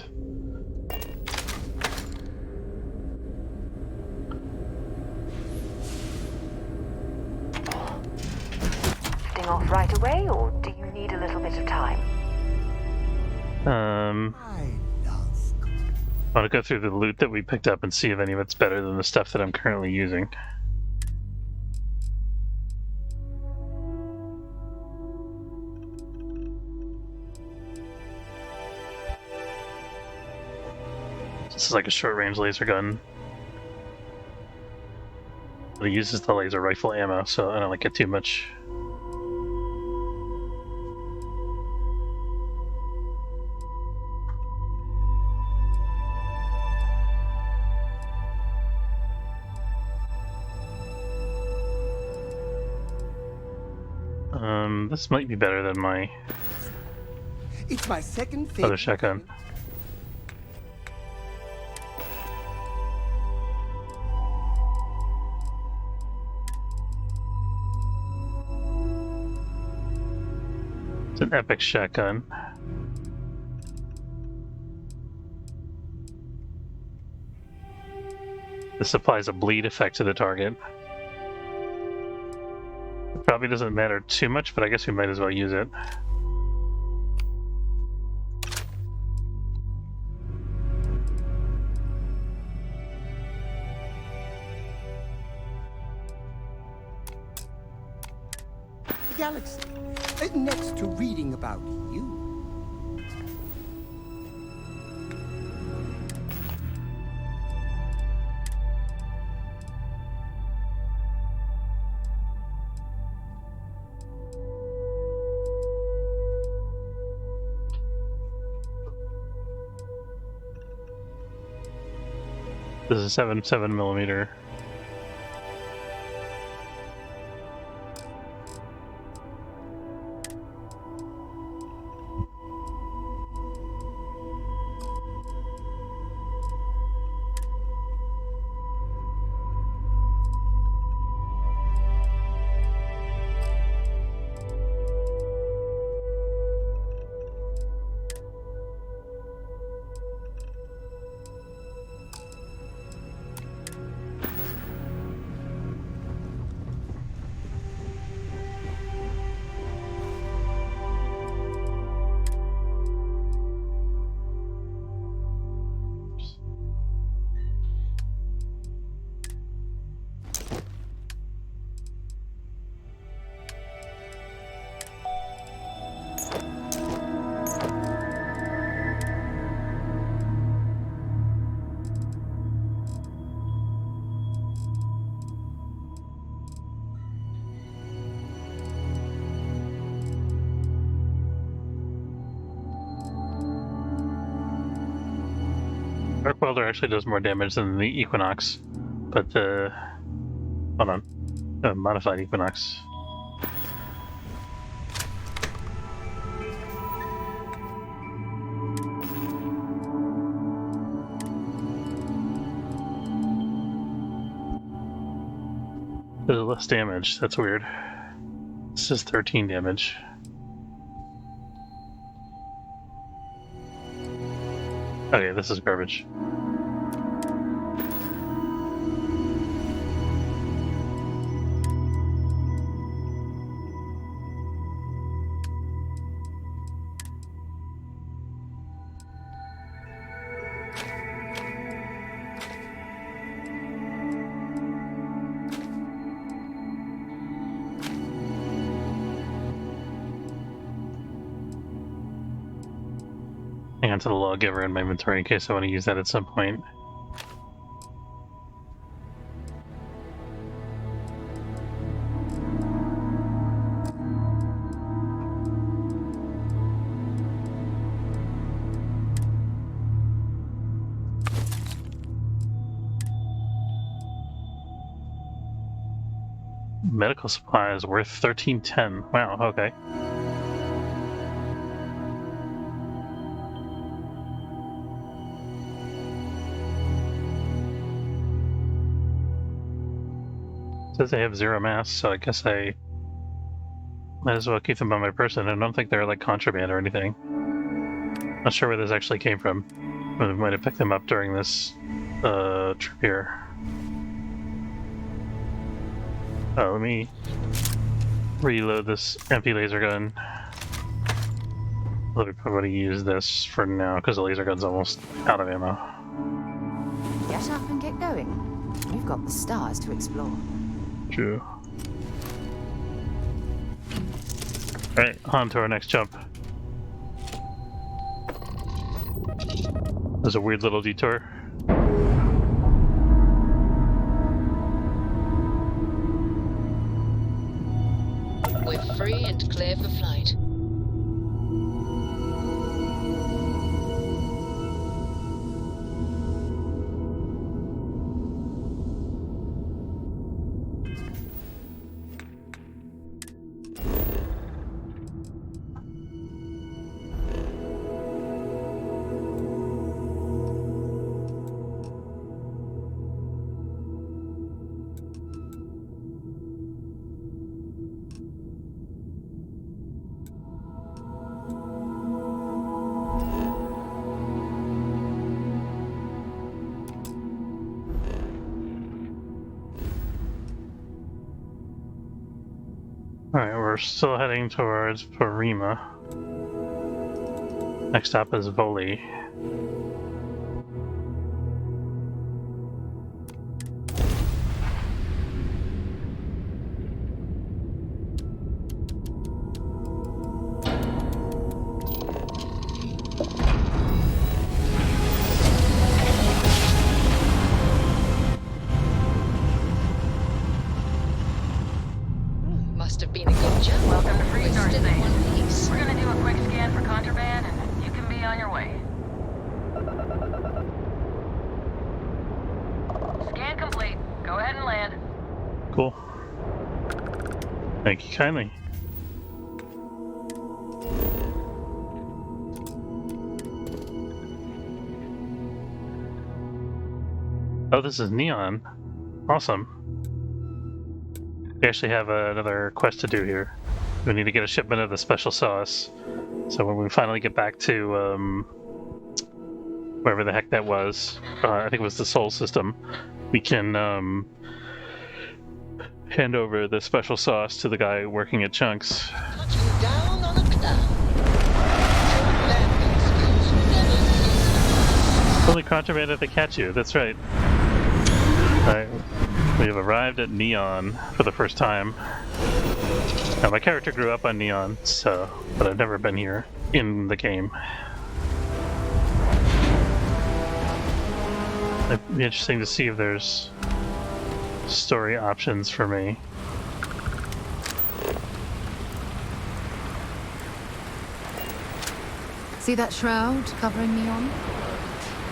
Lifting off right away, or do you need a little bit of time? I want to go through the loot that we picked up and see if any of it's better than the stuff that I'm currently using. This is like a short-range laser gun. But it uses the laser rifle ammo, so I don't like it too much. This might be better than my It's my second thing. other shotgun. It's an epic shotgun. This applies a bleed effect to the target. It probably doesn't matter too much, but I guess we might as well use it. Galaxy. Next to reading about you. This is a 7.7mm. Arc Welder actually does more damage than the Equinox, but hold on, modified Equinox. Does less damage. That's weird. This is 13 damage. Okay, this is garbage. Hang on to the lawgiver in my inventory in case I want to use that at some point. Medical supplies worth 1310. Wow, okay. Says they have 0 mass, so I guess I might as well keep them on my person. I don't think they're like contraband or anything. Not sure where this actually came from. I might have picked them up during this trip here. Oh, let me reload this empty laser gun. Let me probably use this for now because the laser gun's almost out of ammo. Get up and get going. We've got the stars to explore. True. Alright, on to our next jump. There's a weird little detour. free and clear for flight. Alright, we're still heading towards Parima. Next stop is Voli. Must have been a good job. Welcome to Freestar Still in Station. one piece. We're gonna do a quick scan for contraband, and you can be on your way. Scan complete. Go ahead and land. Cool. Thank you kindly. Oh, this is Neon. Awesome. We actually have another quest to do here. We need to get a shipment of the special sauce. So when we finally get back to wherever the heck that was, I think it was the Sol system, we can hand over the special sauce to the guy working at Chunks. Down on a cloud. Only contraband if they catch you, that's right. Alright, we have arrived at Neon for the first time. Now, my character grew up on Neon, so, but I've never been here in the game. It'd be interesting to see if there's story options for me. See that shroud covering Neon?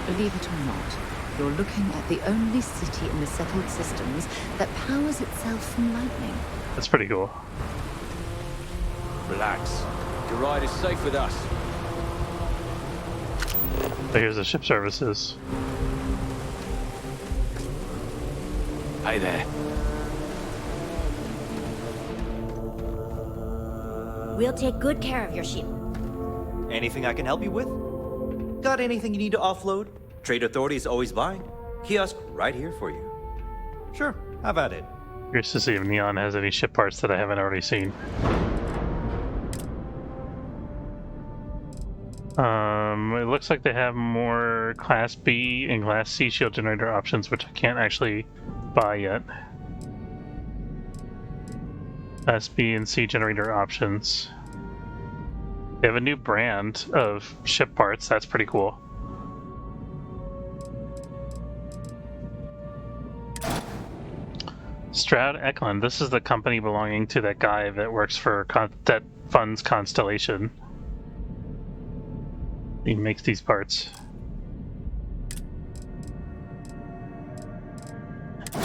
Believe it or not, you're looking at the only city in the settled systems that powers itself from lightning. That's pretty cool. Relax. Your ride is safe with us. So here's the ship services. Hey there. We'll take good care of your ship. Anything I can help you with? Got anything you need to offload? Trade Authority is always buying. Kiosk right here for you. Sure, have at it. Curious to see if Neon has any ship parts that I haven't already seen. It looks like they have more Class B and Class C shield generator options, which I can't actually buy yet. Class B and C generator options. They have a new brand of ship parts, that's pretty cool. Stroud Eklund, this is the company belonging to that guy that works for that funds Constellation. He makes these parts.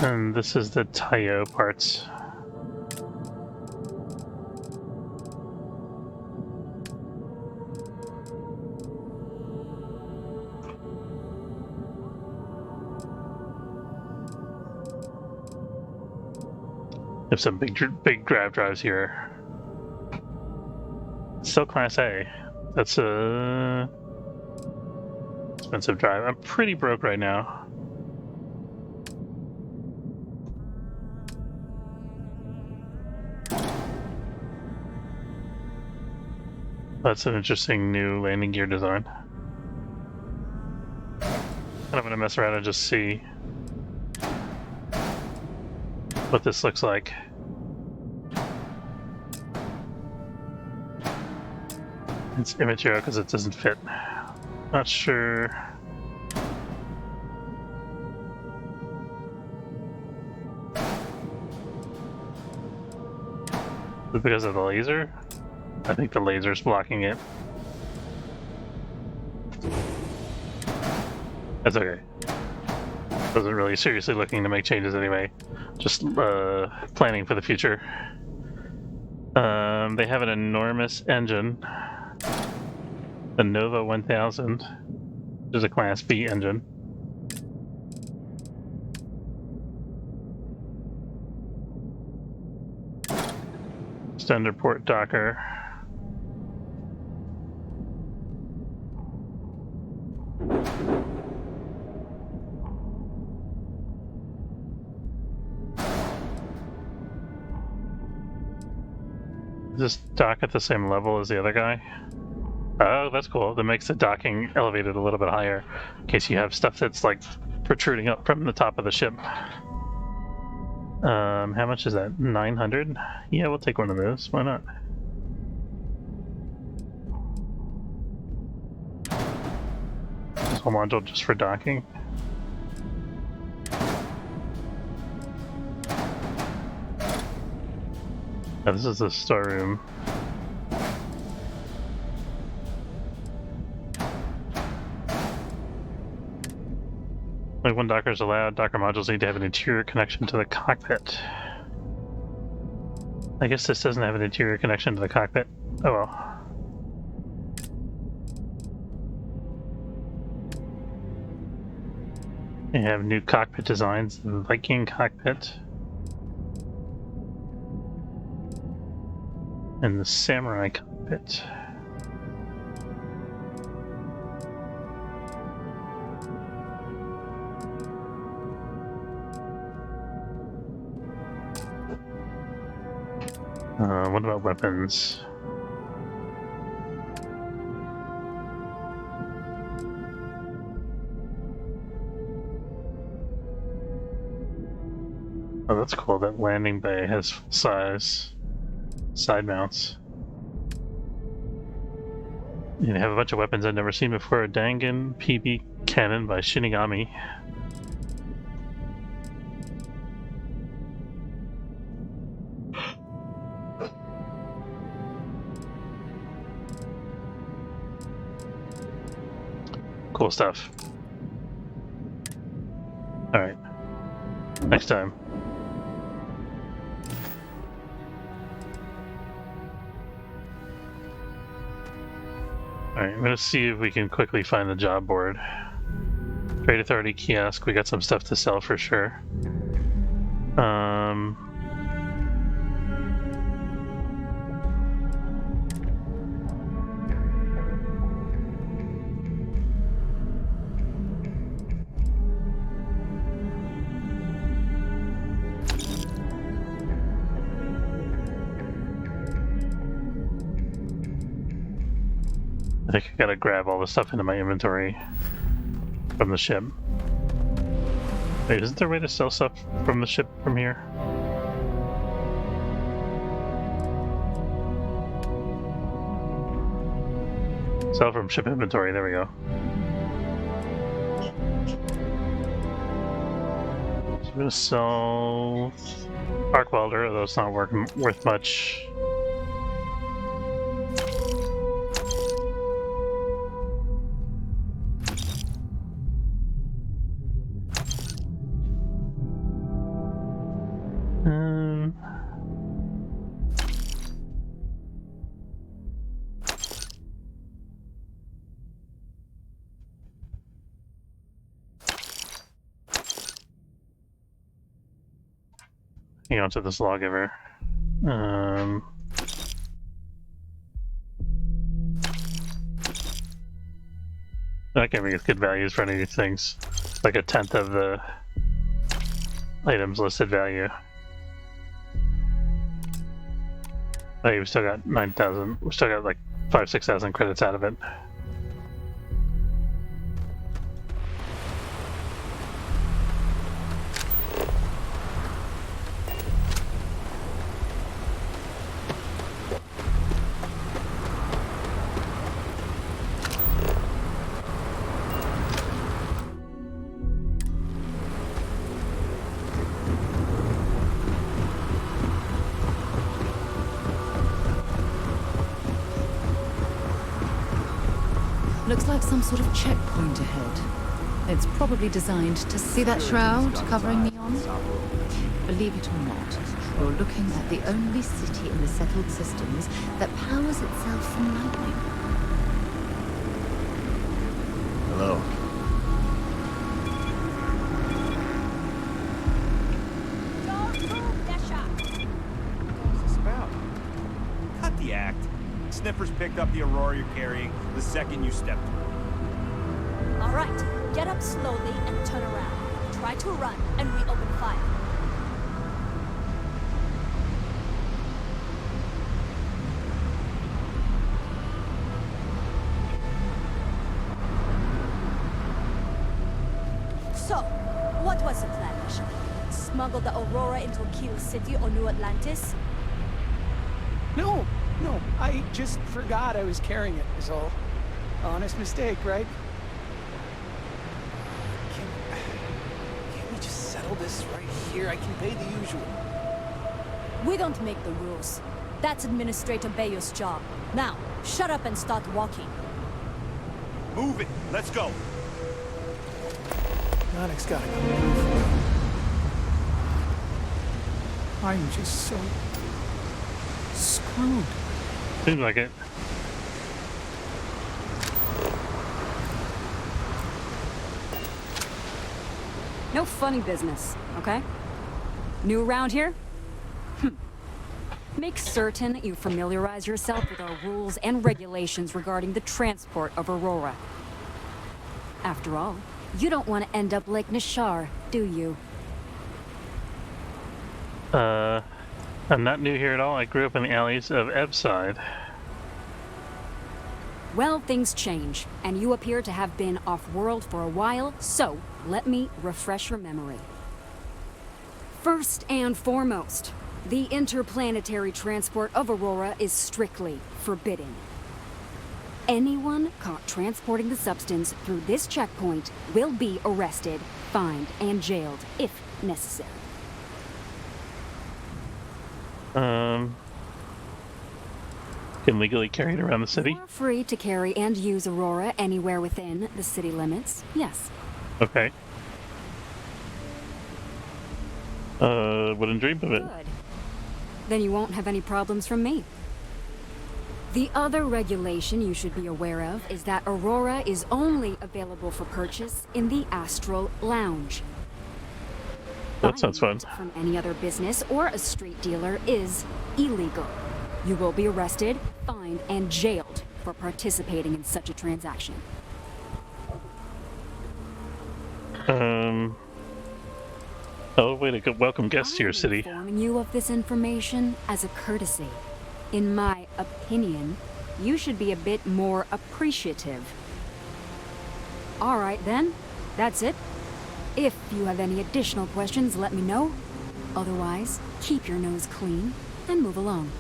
And this is the Tayo parts. There's some big grab drives here. Still Class A. That's a expensive drive. I'm pretty broke right now. That's an interesting new landing gear design. And I'm gonna mess around and just see what this looks like. It's immaterial because it doesn't fit. Not sure. it because of the laser? I think the laser's blocking it. That's okay. Wasn't really seriously looking to make changes anyway. Just planning for the future. They have an enormous engine. The Nova 1000. Which is a Class B engine. Standard port docker. Is this dock at the same level as the other guy? Oh, that's cool. That makes the docking elevated a little bit higher in case you have stuff that's like protruding up from the top of the ship. How much is that? 900? Yeah, we'll take one of those. Why not? This whole module just for docking. Oh, this is the storeroom. Only one docker is allowed. Docker modules need to have an interior connection to the cockpit. I guess this doesn't have an interior connection to the cockpit. Oh well. They have new cockpit designs. The Viking cockpit. And the Samurai cockpit. What about weapons? Oh, that's cool. That landing bay has full-size side mounts. You have a bunch of weapons I've never seen before. A Dangan PB cannon by Shinigami. Cool stuff. Alright. Next time. Alright, I'm gonna see if we can quickly find the job board. Trade Authority kiosk, we got some stuff to sell for sure. I think I gotta grab all the stuff into my inventory from the ship. Wait, isn't there a way to sell stuff from the ship from here? Sell from ship inventory, there we go. So I'm gonna sell arc welder, although it's not worth much. Hang on to this lawgiver. That can make good values for any of these things. Like a tenth of the items listed value. Hey, we still got 9,000. We still got like 5,000-6,000 credits out of it. Looks like some sort of checkpoint ahead. It's probably designed to see that shroud covering Neon. Believe it or not, you're looking at the only city in the settled systems that powers itself from lightning. Hello. What's this about? Cut the act. Sniffers picked up the Aurora you're carrying the second you stepped through. All right, get up slowly and turn around. Try to run, and we open fire. So, what was the plan, Misha? Smuggle the Aurora into Kilo City or New Atlantis? No, I just forgot I was carrying it, is all. Honest mistake, right? Can't we just settle this right here? I can pay the usual. We don't make the rules. That's Administrator Bayo's job. Now, shut up and start walking. Move it. Let's go. Yonik's gotta come through. I'm just so screwed. Seems like it. No funny business, okay? New around here? Make certain you familiarize yourself with our rules and regulations regarding the transport of Aurora. After all, you don't want to end up like Nishar, do you? I'm not new here at all. I grew up in the alleys of Ebbside. Well, things change, and you appear to have been off-world for a while, so let me refresh your memory. First and foremost, the interplanetary transport of Aurora is strictly forbidden. Anyone caught transporting the substance through this checkpoint will be arrested, fined, and jailed, if necessary. Can legally carry it around the city? You're free to carry and use Aurora anywhere within the city limits, yes. Okay. Wouldn't dream of it. Good. Then you won't have any problems from me. The other regulation you should be aware of is that Aurora is only available for purchase in the Astral Lounge. That sounds fun. From any other business or a street dealer is illegal. You will be arrested, fined, and jailed for participating in such a transaction. Oh, way to welcome guests to your city. I'm informing you of this information as a courtesy. In my opinion, you should be a bit more appreciative. All right then, that's it. If you have any additional questions, let me know. Otherwise, keep your nose clean and move along.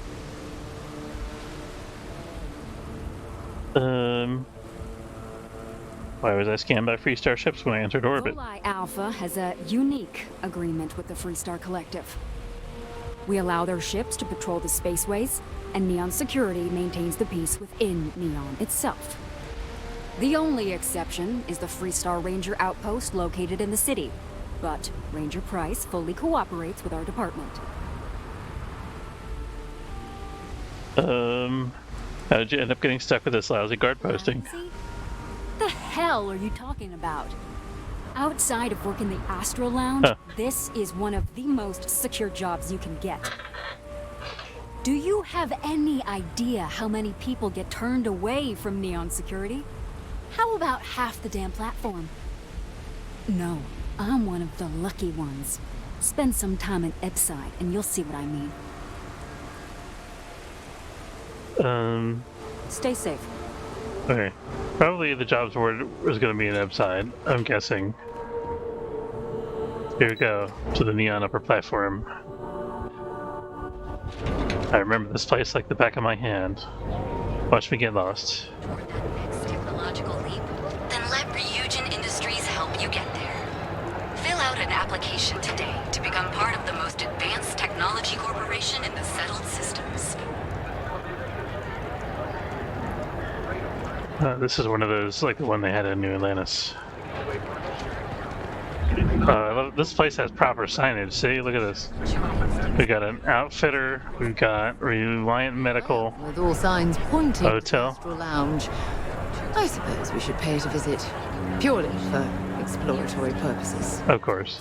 Why was I scanned by Freestar ships when I entered orbit? Volii Alpha has a unique agreement with the Freestar Collective. We allow their ships to patrol the spaceways, and Neon Security maintains the peace within Neon itself. The only exception is the Freestar Ranger outpost located in the city, but Ranger Price fully cooperates with our department. How did you end up getting stuck with this lousy guard posting? The hell are you talking about? Outside of work in the Astral Lounge, this is one of the most secure jobs you can get. Do you have any idea how many people get turned away from Neon Security? How about half the damn platform? No, I'm one of the lucky ones. Spend some time in Ebbside and you'll see what I mean. Stay safe. Okay. Probably the jobs board was going to be in Ebbside, I'm guessing. Here we go, to the Neon upper platform. I remember this place like the back of my hand. Watch me get lost. Technological leap? Then let Ryujin Industries help you get there. Fill out an application today to become part of the most advanced technology corporation in the settled systems. This is one of those, like the one they had in New Atlantis. This place has proper signage. See, look at this. We got an outfitter. We've got Reliant Medical. With all signs pointing hotel. to Astral Lounge. I suppose we should pay it a visit, purely for exploratory purposes. Of course.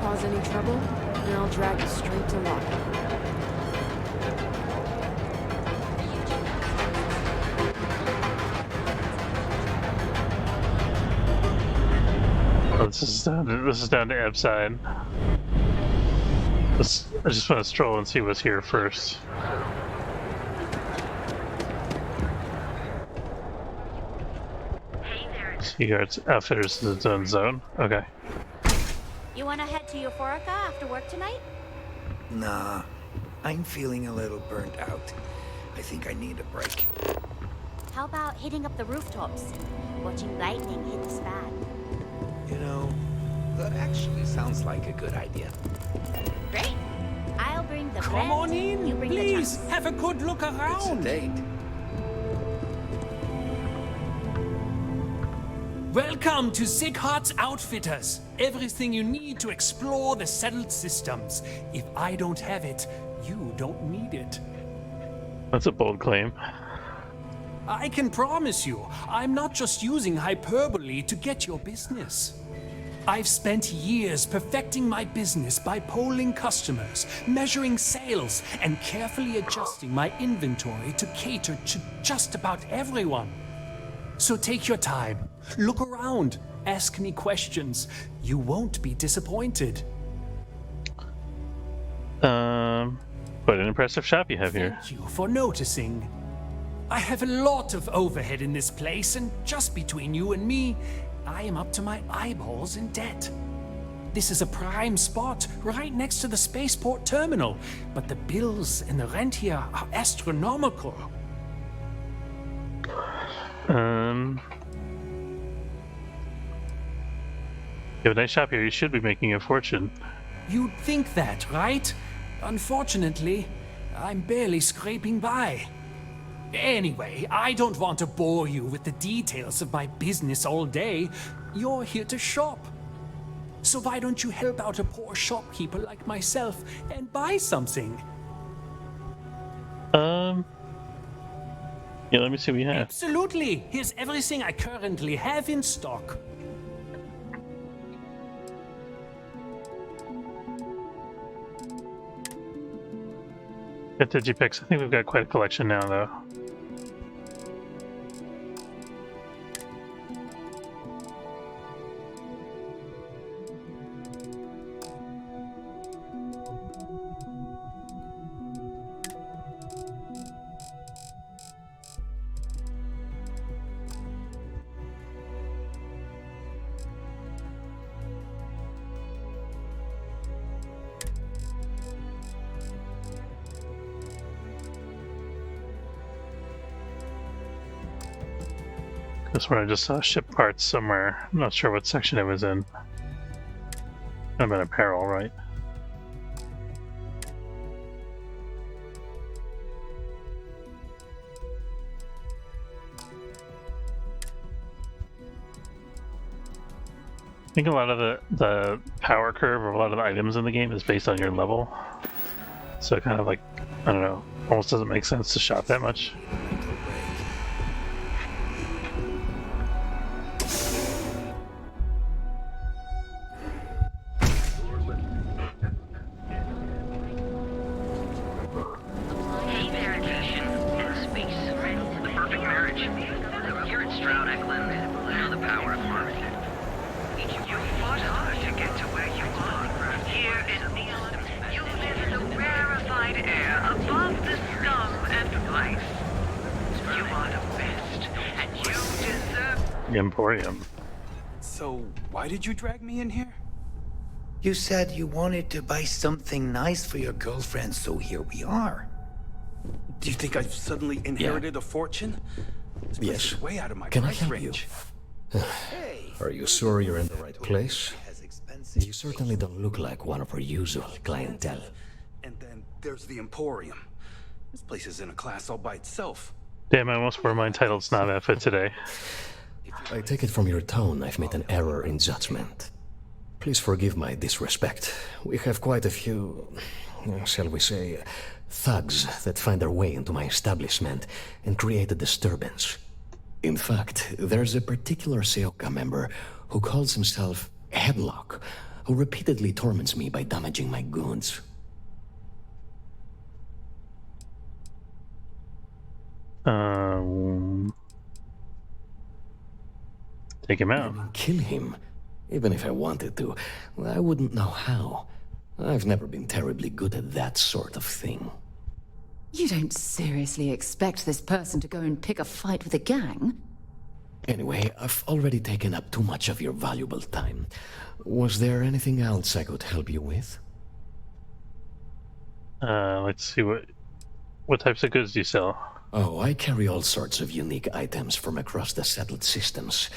Cause any trouble, and I'll drag you straight to lockup. Oh, this is down to Eb's side. I just want to stroll and see what's here first. See here, it's outfitters in its own zone. Okay. You wanna head to Euphorica after work tonight? Nah, I'm feeling a little burnt out. I think I need a break. How about hitting up the rooftops? Watching lightning hit the span. You know, that actually sounds like a good idea. Great. I'll bring the Come on in, you bring please. the Have a good look around. It's a date. Welcome to Sighart's Outfitters. Everything you need to explore the settled systems. If I don't have it, you don't need it. That's a bold claim. I can promise you, I'm not just using hyperbole to get your business. I've spent years perfecting my business by polling customers, measuring sales, and carefully adjusting my inventory to cater to just about everyone. So take your time, look around, ask me questions. You won't be disappointed. What an impressive shop you have here. Thank you for noticing. I have a lot of overhead in this place, and just between you and me, I am up to my eyeballs in debt. This is a prime spot right next to the spaceport terminal, but the bills and the rent here are astronomical. You have a nice shop here. You should be making a fortune. You'd think that, right? Unfortunately, I'm barely scraping by. Anyway, I don't want to bore you with the details of my business all day. You're here to shop. So why don't you help out a poor shopkeeper like myself and buy something? Yeah, let me see what you have. Absolutely. Here's everything I currently have in stock. Get Digipix. I think we've got quite a collection now, though. This one I just saw ship parts somewhere. I'm not sure what section it was in. I'm in apparel, right? I think a lot of the power curve of a lot of the items in the game is based on your level. So it kind of like, I don't know, almost doesn't make sense to shop that much. Emporium. So, why did you drag me in here? You said you wanted to buy something nice for your girlfriend, so here we are. Do you think I've suddenly inherited a fortune? This place Yes. is way out of my Can I price help range. you? Are you sure you're in the right place? You certainly don't look like one of our usual clientele. And then there's the Emporium. This place is in a class all by itself. Damn, I almost wore my entitled snob outfit today. I take it from your tone I've made an error in judgment. Please forgive my disrespect. We have quite a few, shall we say, thugs that find their way into my establishment and create a disturbance. In fact, there's a particular Seoka member who calls himself Headlock, who repeatedly torments me by damaging my goods. Take him out. Kill him? Even if I wanted to, I wouldn't know how. I've never been terribly good at that sort of thing. You don't seriously expect this person to go and pick a fight with a gang? Anyway, I've already taken up too much of your valuable time. Was there anything else I could help you with? Let's see, what types of goods do you sell? Oh, I carry all sorts of unique items from across the settled systems.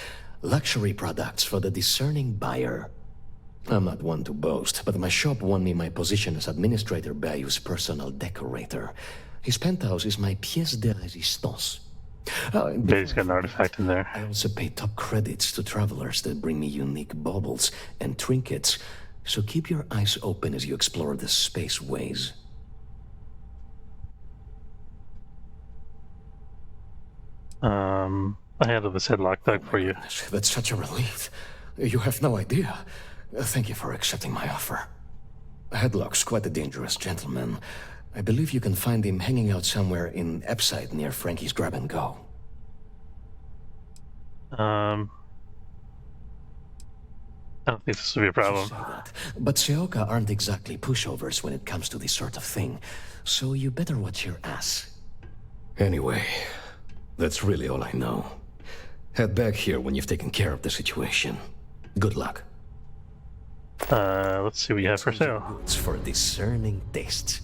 Luxury products for the discerning buyer. I'm not one to boast, but my shop won me my position as Administrator Bayou's personal decorator. His penthouse is my pièce de résistance. He's got an artifact in there. I also pay top credits to travelers that bring me unique baubles and trinkets, so keep your eyes open as you explore the spaceways. I handled this headlock dog for you. That's such a relief. You have no idea. Thank you for accepting my offer. Headlock's quite a dangerous gentleman. I believe you can find him hanging out somewhere in Epside near Frankie's Grab and Go. I don't think this will be a problem. But Seoka aren't exactly pushovers when it comes to this sort of thing, so you better watch your ass. Anyway, that's really all I know. Head back here when you've taken care of the situation. Good luck. Let's see what you have for sale. It's for discerning tastes.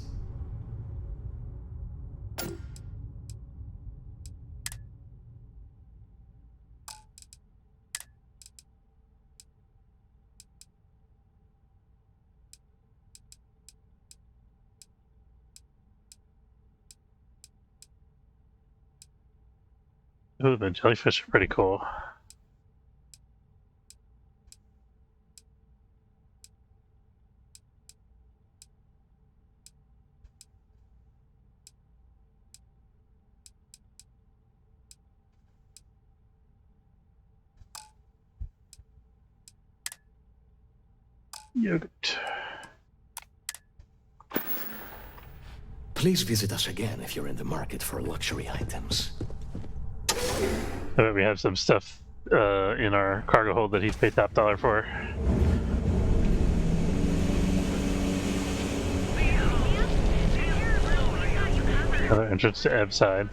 Ooh, the jellyfish are pretty cool. Yogurt. Please visit us again if you're in the market for luxury items. I bet we have some stuff in our cargo hold that he'd pay top dollar for. Another entrance to Ebside.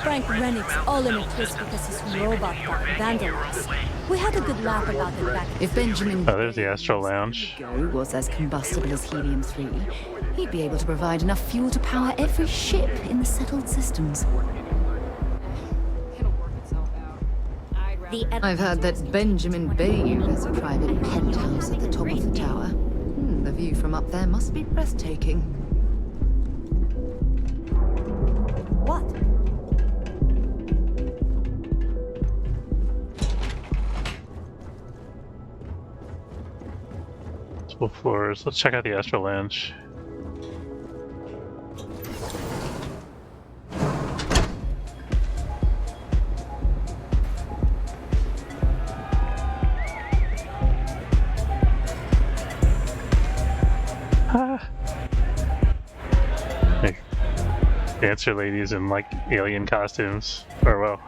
Frank Rennick's all in a twist because his robot got vandalized. We had a good laugh about it back. If Benjamin there's the Astral Lounge was as combustible as helium-3, he'd be able to provide enough fuel to power every ship in the settled systems. I've heard that Benjamin Bayou has a private penthouse at the top of the tower. The view from up there must be breathtaking. What? multiple floors. Let's check out the Astral Lounge. Hey, dancer ladies in like alien costumes, or well,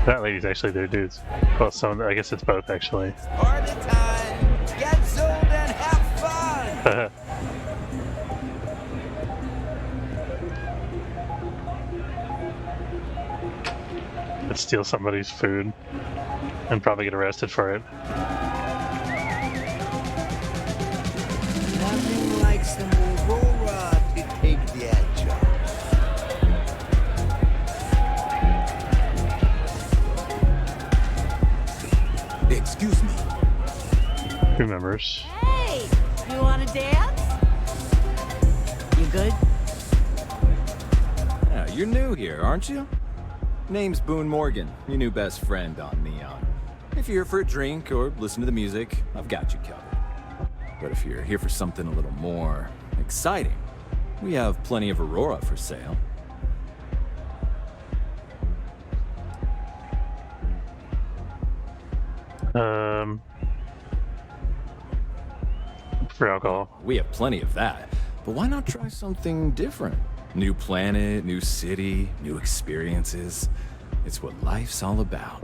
that lady's actually their dudes. Well, some, I guess it's both actually. Party time! Get zoned and have fun! Let's steal somebody's food and probably get arrested for it. Nothing like some Aurora to take the edge off. Excuse me. Crew members. Hey, you want to dance? good? Yeah, you're new here, aren't you? Name's Boone Morgan, your new best friend on Neon. If you're here for a drink or listen to the music, I've got you covered. But if you're here for something a little more exciting, we have plenty of Aurora for sale. For alcohol. We have plenty of that, but why not try something different? New planet, new city, new experiences. It's what life's all about.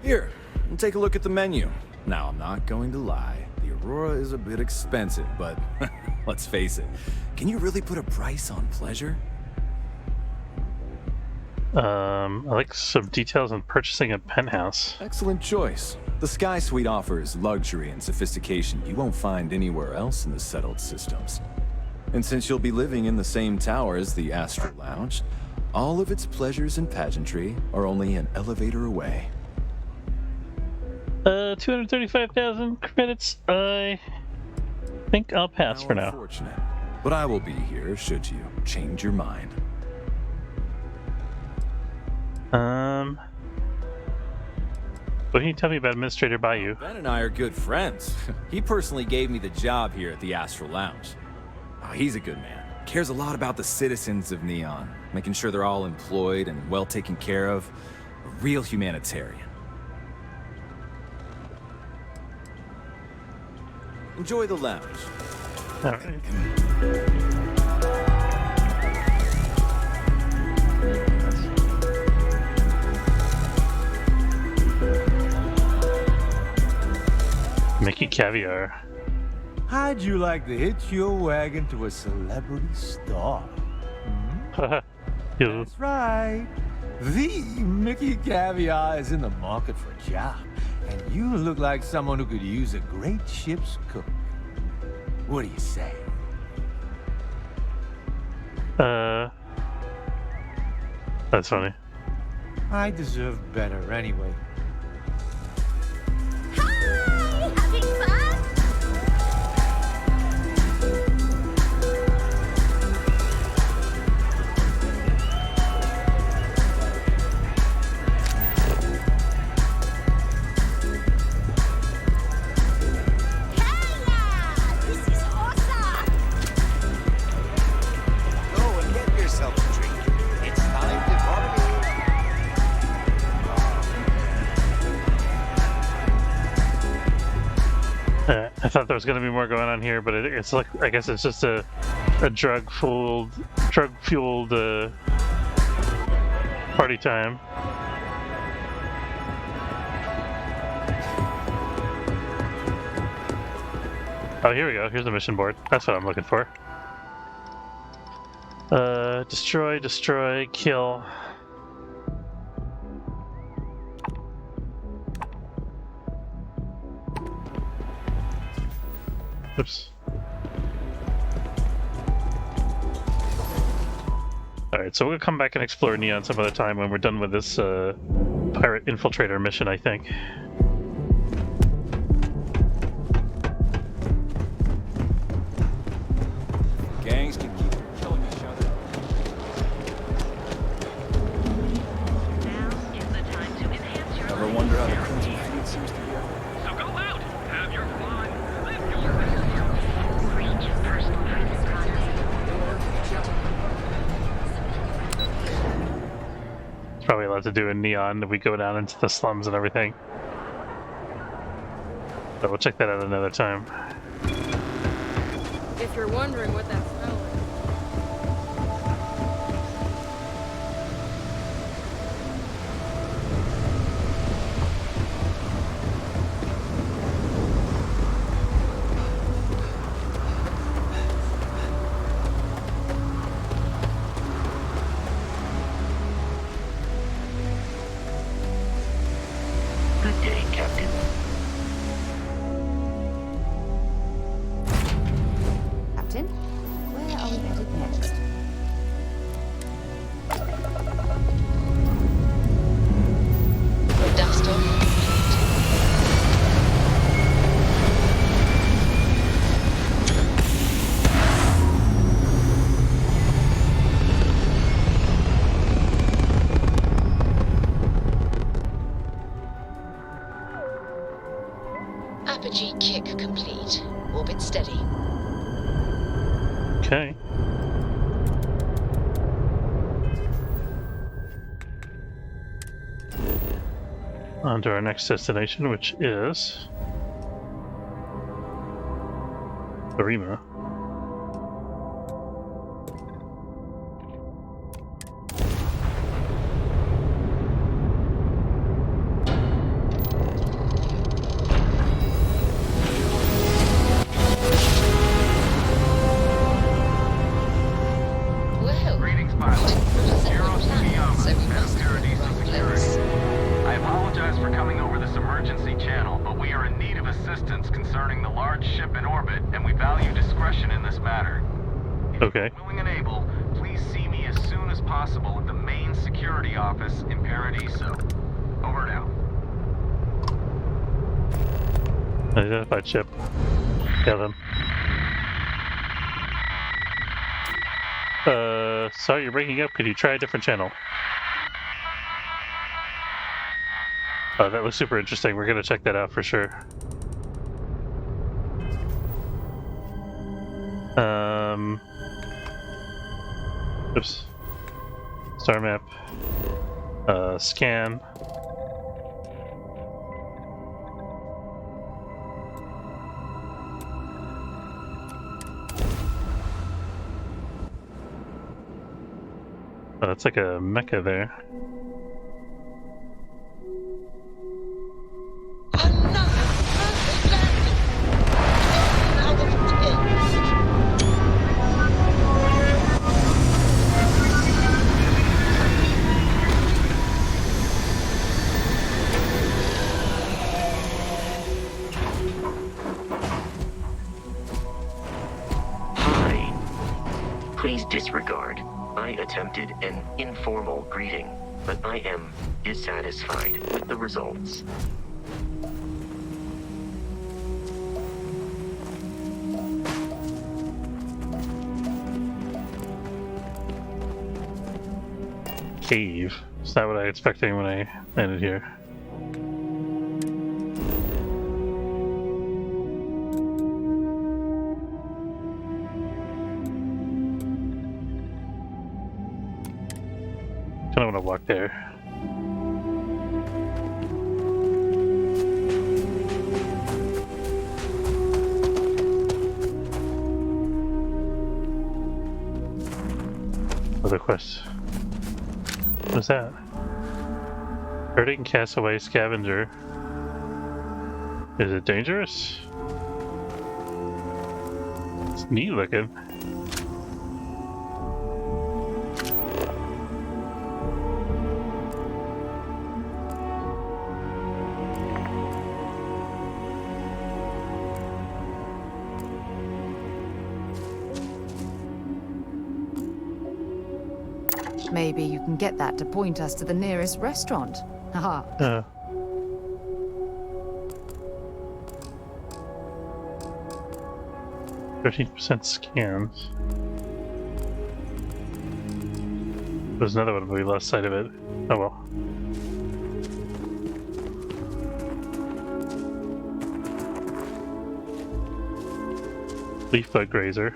Here, take a look at the menu. Now, I'm not going to lie. The Aurora is a bit expensive, but let's face it. Can you really put a price on pleasure? I like some details on purchasing a penthouse. Excellent choice. The Sky Suite offers luxury and sophistication you won't find anywhere else in the settled systems. And since you'll be living in the same tower as the Astral Lounge, all of its pleasures and pageantry are only an elevator away. 235,000 credits. I think I'll pass for now. Unfortunate, but I will be here should you change your mind. What can you tell me about Administrator Bayou? Ben and I are good friends. He personally gave me the job here at the Astral Lounge. Oh, he's a good man. Cares a lot about the citizens of Neon, making sure they're all employed and well taken care of. A real humanitarian. Enjoy the lounge. All right. Mickey Caviar. How'd you like to hitch your wagon to a celebrity star? That's right. The Mickey Caviar is in the market for a job, and you look like someone who could use a great ship's cook. What do you say? That's funny. I deserve better anyway. I thought there was going to be more going on here, but it's like, I guess it's just a drug-fueled party time. Oh, here we go. Here's the mission board. That's what I'm looking for. Destroy, kill. Oops. Alright, so we'll come back and explore Neon some other time when we're done with this pirate infiltrator mission, I think. Gangs can keep killing each other. Now is the time to enhance your Ever wonder how the Crimson Fleet seems to be? So go out, have your fun, live your best. Reach personal private It's probably a lot to do in Neon if we go down into the slums and everything. But we'll check that out another time. If you're wondering what that smell is. Good day, Captain. Captain, where are we headed next? Dust off. complete. Orbit steady. Okay. On to our next destination, which is Arima. Well, Greetings, pilot. Zero Sciama, so we must Security be in the right place. I apologize for coming over this emergency channel, but we are in need of assistance concerning the large ship in orbit, and we value discretion in this matter. Okay. Willing and able, please see me as soon as possible at the main security office in Paradiso. Over and out. Identified ship. Got them. Sorry, you're breaking up. Could you try a different channel? Oh, that was super interesting. We're gonna check that out for sure. Oops. Star map. Scan. Oh, that's like a mecha there. Please disregard. I attempted an informal greeting, but I am dissatisfied with the results. Cave. Is that what I was expecting when I landed here? I don't want to walk there. Other quest. What's that? Hurting castaway scavenger. Is it dangerous? It's neat looking. Maybe you can get that to point us to the nearest restaurant. Haha. 13% scans. There's another one, but we lost sight of it. Oh well. Leaf bug grazer.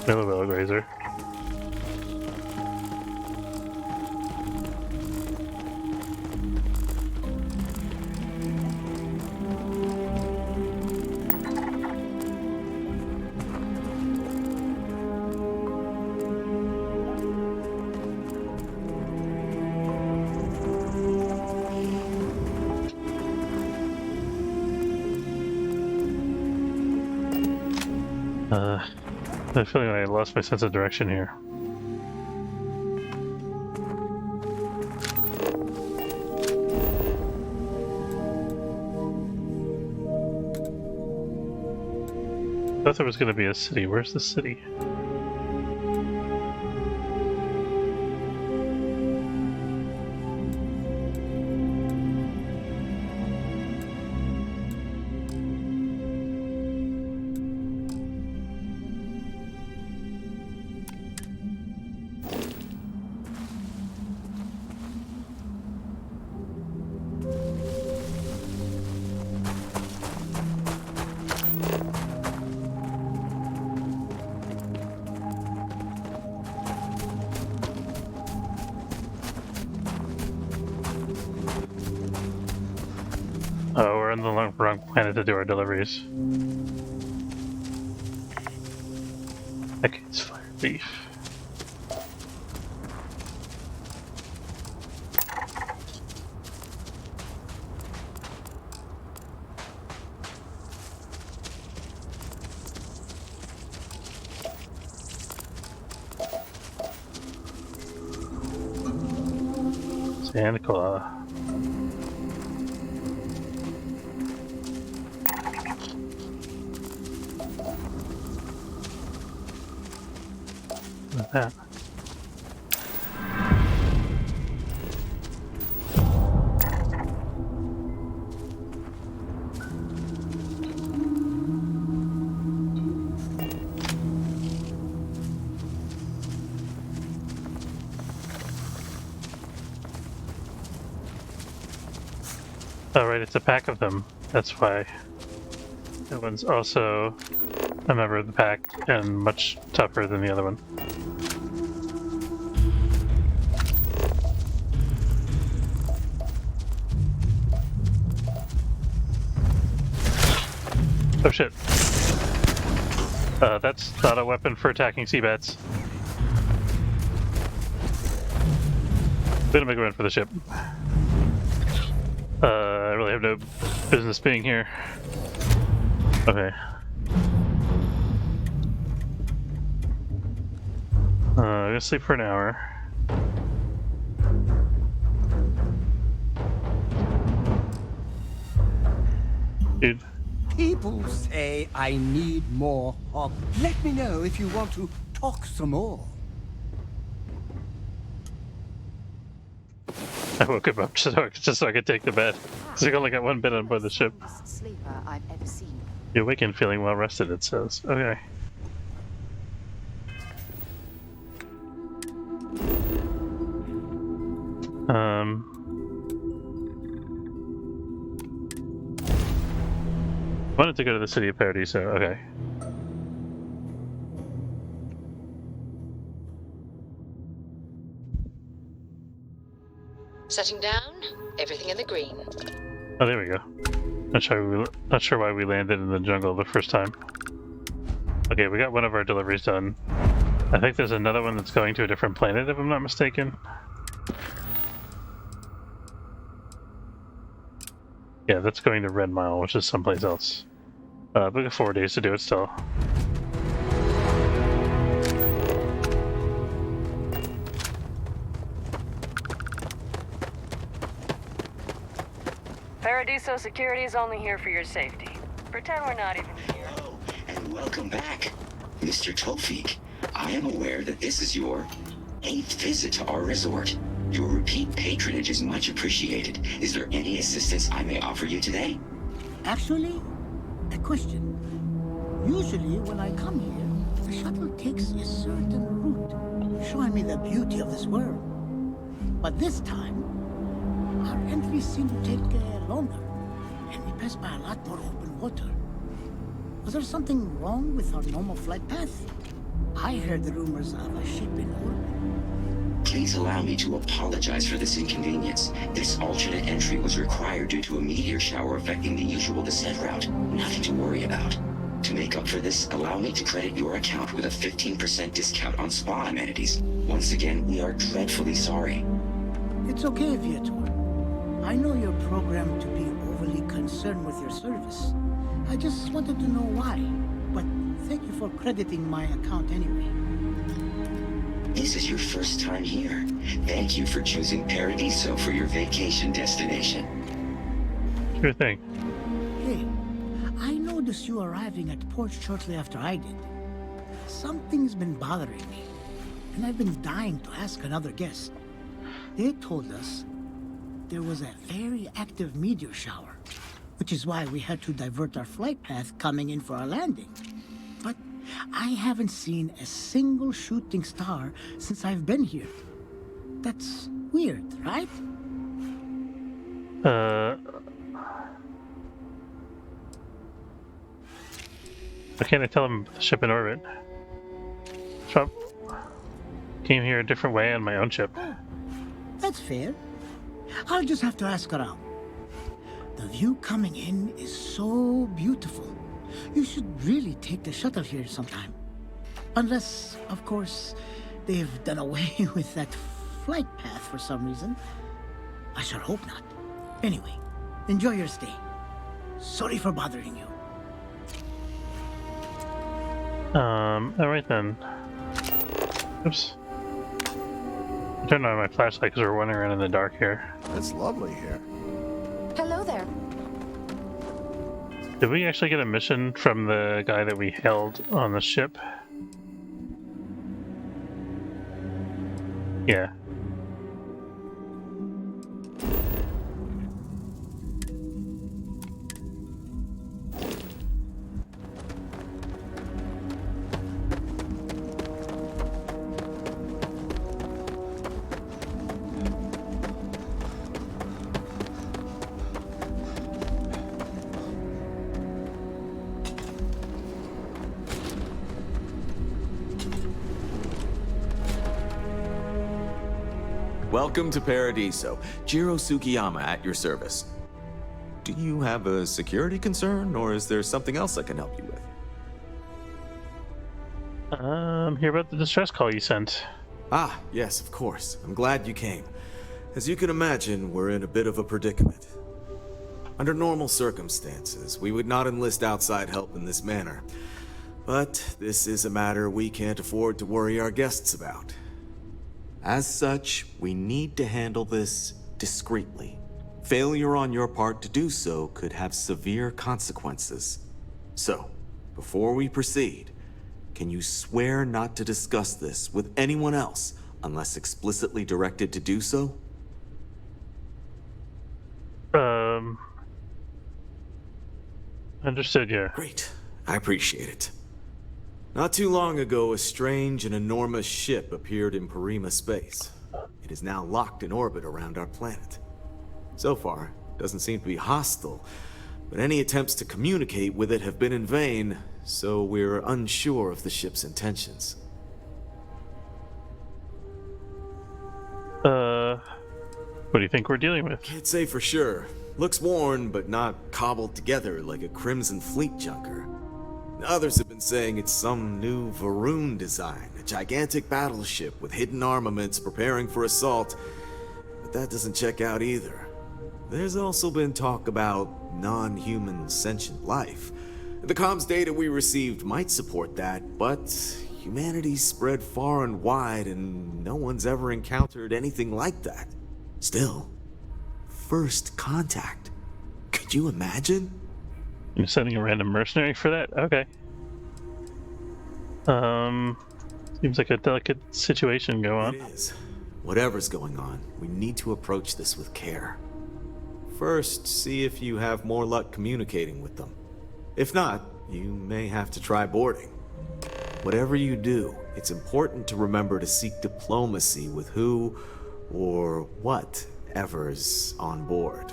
Willow grazer. I have a feeling I lost my sense of direction here. I thought there was going to be a city. Where's the city? Oh, we're on the wrong planet to do our deliveries. Okay, it's fire thief. Santa Claus. Like that. Oh, right, it's a pack of them. That's why. That one's also a member of the pack and much tougher than the other one. Oh shit. That's not a weapon for attacking sea bats. Didn't make a run for the ship. I really have no business being here. Okay. I'm gonna sleep for an hour. Dude. People say I need more hog. Let me know if you want to talk some more. I woke him up just so I could take the bed. Because I only got one bed on board the ship. Sleeper I've ever seen. You awaken feeling well rested, it says. Okay. Wanted to go to the City of Paradiso, okay. Setting down, everything in the green. Oh, there we go. Not sure why we landed in the jungle the first time. Okay, we got one of our deliveries done. I think there's another one that's going to a different planet, if I'm not mistaken. Yeah, that's going to Red Mile, which is someplace else. We got 4 days to do it still. Paradiso security is only here for your safety. Pretend we're not even here. Hello, and welcome back. Mr. Tofik, I am aware that this is your 8th visit to our resort. Your repeat patronage is much appreciated. Is there any assistance I may offer you today? Actually, a question. Usually when I come here, the shuttle takes a certain route, showing me the beauty of this world. But this time, our entries seem to take longer, and we pass by a lot more open water. Was there something wrong with our normal flight path? I heard the rumors of a ship in orbit. Please allow me to apologize for this inconvenience. This alternate entry was required due to a meteor shower affecting the usual descent route. Nothing to worry about. To make up for this, allow me to credit your account with a 15% discount on spa amenities. Once again, we are dreadfully sorry. It's okay, Viator. I know you're programmed to be overly concerned with your service. I just wanted to know why, but thank you for crediting my account anyway. This is your first time here. Thank you for choosing Paradiso for your vacation destination. Sure thing. Hey, I noticed you arriving at port shortly after I did. Something's been bothering me, and I've been dying to ask another guest. They told us there was a very active meteor shower, which is why we had to divert our flight path coming in for our landing. But I haven't seen a single shooting star since I've been here. That's weird, right? Why can't I tell him the ship in orbit? Trump came here a different way on my own ship. That's fair. I'll just have to ask around. The view coming in is so beautiful. You should really take the shuttle here sometime. Unless, of course, they've done away with that flight path for some reason. I sure hope not. Anyway, enjoy your stay. Sorry for bothering you. Alright then. Oops. I turned on my flashlight because we're wandering around in the dark here. It's lovely here. Hello there. Did we actually get a mission from the guy that we held on the ship? Yeah. Welcome to Paradiso. Jiro Sukiyama at your service. Do you have a security concern, or is there something else I can help you with? Hear about the distress call you sent. Ah, yes, of course. I'm glad you came. As you can imagine, we're in a bit of a predicament. Under normal circumstances, we would not enlist outside help in this manner. But this is a matter we can't afford to worry our guests about. As such, we need to handle this discreetly. Failure on your part to do so could have severe consequences. So, before we proceed, can you swear not to discuss this with anyone else unless explicitly directed to do so? Understood, yeah. Great. I appreciate it. Not too long ago, a strange and enormous ship appeared in Parima space. It is now locked in orbit around our planet. So far, it doesn't seem to be hostile, but any attempts to communicate with it have been in vain, so we're unsure of the ship's intentions. What do you think we're dealing with? Can't say for sure. Looks worn, but not cobbled together like a Crimson Fleet junker. Others have been saying it's some new Varun design, a gigantic battleship with hidden armaments preparing for assault, but that doesn't check out either. There's also been talk about non-human sentient life. The comms data we received might support that, but humanity's spread far and wide and no one's ever encountered anything like that. Still, first contact. Could you imagine? You're sending a random mercenary for that? Okay. Seems like a delicate situation going on. It is. Whatever's going on, we need to approach this with care. First, see if you have more luck communicating with them. If not, you may have to try boarding. Whatever you do, it's important to remember to seek diplomacy with who or whatever's on board.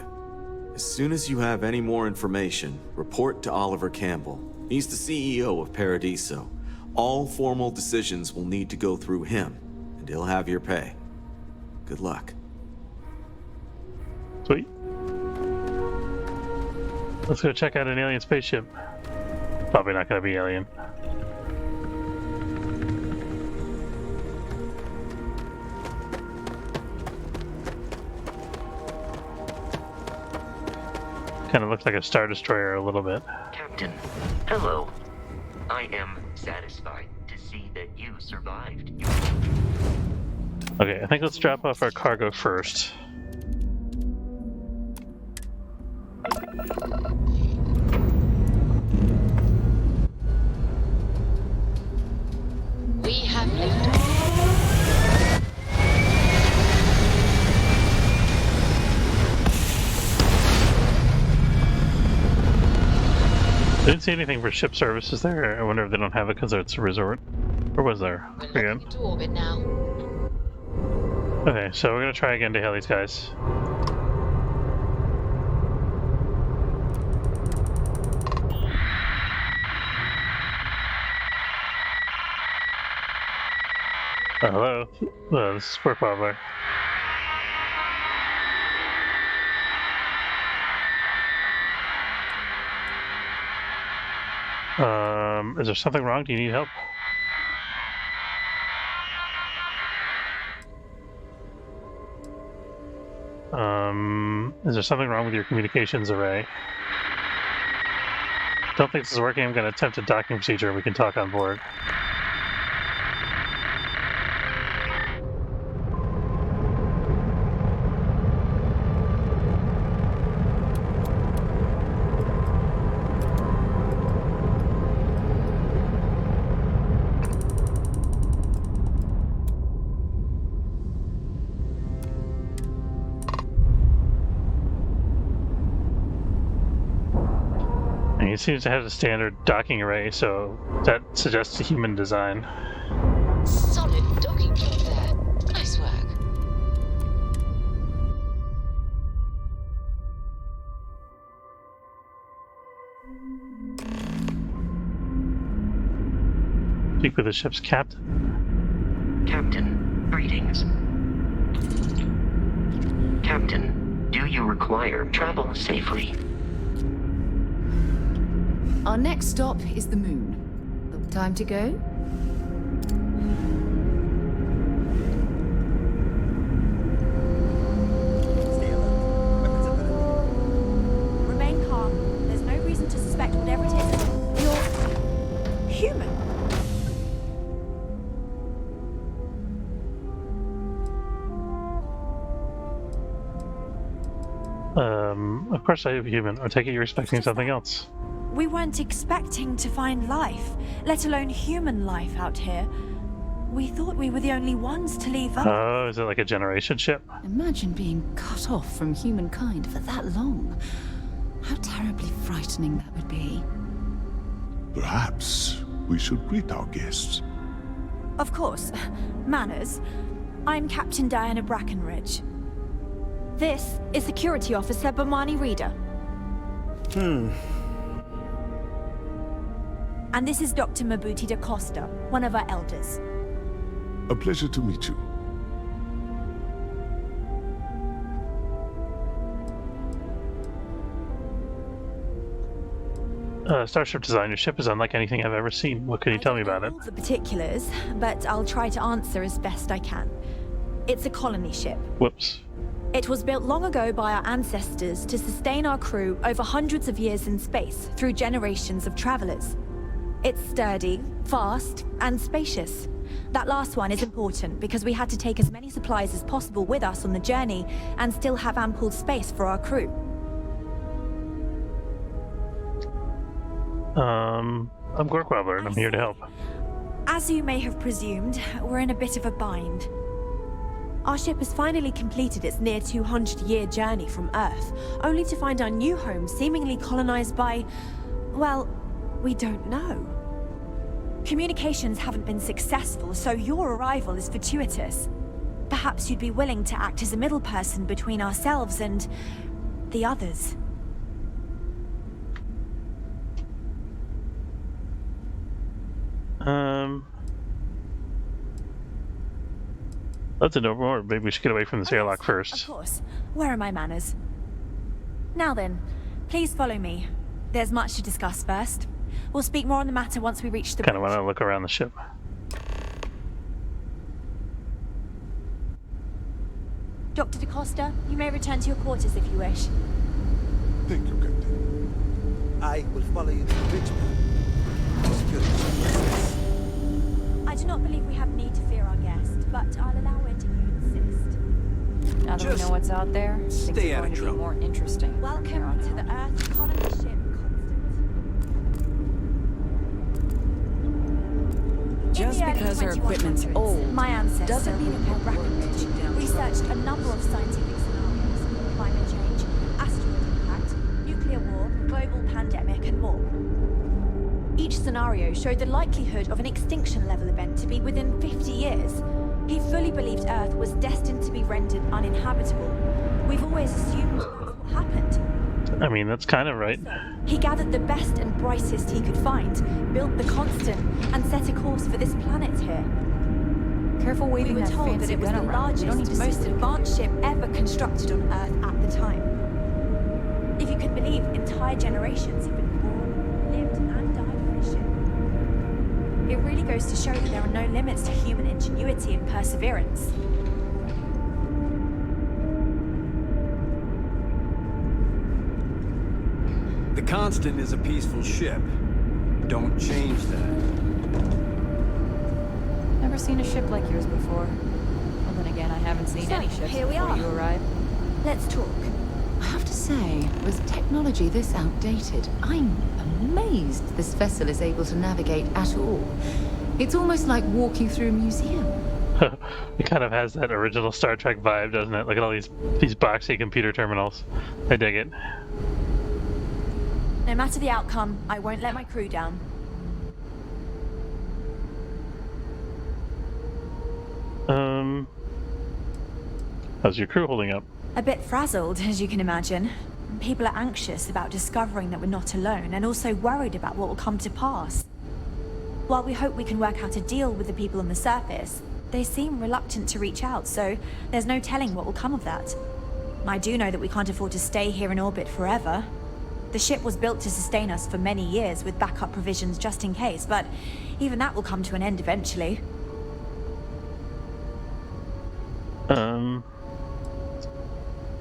As soon as you have any more information, report to Oliver Campbell. He's the CEO of Paradiso. All formal decisions will need to go through him, and he'll have your pay. Good luck. Sweet. Let's go check out an alien spaceship. Probably not going to be alien. Kind of looks like a Star Destroyer a little bit. Captain, hello. I am satisfied to see that you survived. Okay, I think let's drop off our cargo first. We have liftoff. I didn't see anything for ship services there. I wonder if they don't have it because it's a resort. Or was there? Again. Into orbit now. Okay, so we're gonna try again to hail these guys. Hello. This is Sport Bobbler. Is there something wrong? Do you need help? Is there something wrong with your communications array? Don't think this is working. I'm going to attempt a docking procedure and we can talk on board. It seems to have a standard docking array, so that suggests a human design. Solid docking job there. Nice work. Speak with the ship's captain. Captain, greetings. Captain, do you require travel safely? Our next stop is the moon. Time to go? Remain calm. There's no reason to suspect whatever it is. You're human. Of course I am human. I take it you're expecting something else. We weren't expecting to find life, let alone human life out here. We thought we were the only ones to leave Earth. Oh, is it like a generation ship? Imagine being cut off from humankind for that long. How terribly frightening that would be. Perhaps we should greet our guests. Of course. Manners. I'm Captain Diana Brackenridge. This is Security Officer Bomani Reader. And this is Dr. Mabuti da Costa, one of our elders. A pleasure to meet you. Starship design. Your ship is unlike anything I've ever seen. What can you tell me about it? The particulars, but I'll try to answer as best I can. It's a colony ship. Whoops. It was built long ago by our ancestors to sustain our crew over hundreds of years in space through generations of travelers. It's sturdy, fast, and spacious. That last one is important because we had to take as many supplies as possible with us on the journey and still have ample space for our crew. I'm Gork Wobbler, and I'm here to help. As you may have presumed, we're in a bit of a bind. Our ship has finally completed its near 200-year journey from Earth, only to find our new home seemingly colonized by, well, we don't know. Communications haven't been successful, so your arrival is fortuitous. Perhaps you'd be willing to act as a middle person between ourselves and the others. Love to know more. Maybe we should get away from this airlock first. Of course. Where are my manners? Now then, please follow me. There's much to discuss first. We'll speak more on the matter once we reach the Kind of want to look around the ship. Dr. da Costa, you may return to your quarters if you wish. Thank you, Captain. I will follow you to the bridge. I do not believe we have need to fear our guest, but I'll allow it if you insist. Now that we know what's out there, stay things are out going of to be trouble. more interesting. Welcome to the Earth colony ship. Just because our equipment's old my ancestor, doesn't mean it won't work. Brackenridge, researched a number of scientific scenarios: climate change, asteroid impact, nuclear war, global pandemic, and more. Each scenario showed the likelihood of an extinction level event to be within 50 years. He fully believed Earth was destined to be rendered uninhabitable. We've always assumed that's what happened. I mean, that's kind of right. He gathered the best and brightest he could find, built the Constant, and set a course for this planet here. Careful waving we were that told fancy that it was gun the around. You don't need largest, to most see advanced ship ever constructed on Earth at the time. If you could believe, entire generations have been born, lived, and died for his It really goes to show that there are no limits to human ingenuity and perseverance. The Constant is a peaceful ship. Don't change that. Never seen a ship like yours before. Well, then again, I haven't seen any ships here we before are. you arrived. Let's talk. I have to say, with technology this outdated, I'm amazed this vessel is able to navigate at all. It's almost like walking through a museum. It kind of has that original Star Trek vibe, doesn't it? Look at all these boxy computer terminals. I dig it. No matter the outcome, I won't let my crew down. How's your crew holding up? A bit frazzled, as you can imagine. People are anxious about discovering that we're not alone, and also worried about what will come to pass. While we hope we can work out a deal with the people on the surface, they seem reluctant to reach out, so there's no telling what will come of that. I do know that we can't afford to stay here in orbit forever. The ship was built to sustain us for many years with backup provisions just in case, but even that will come to an end eventually.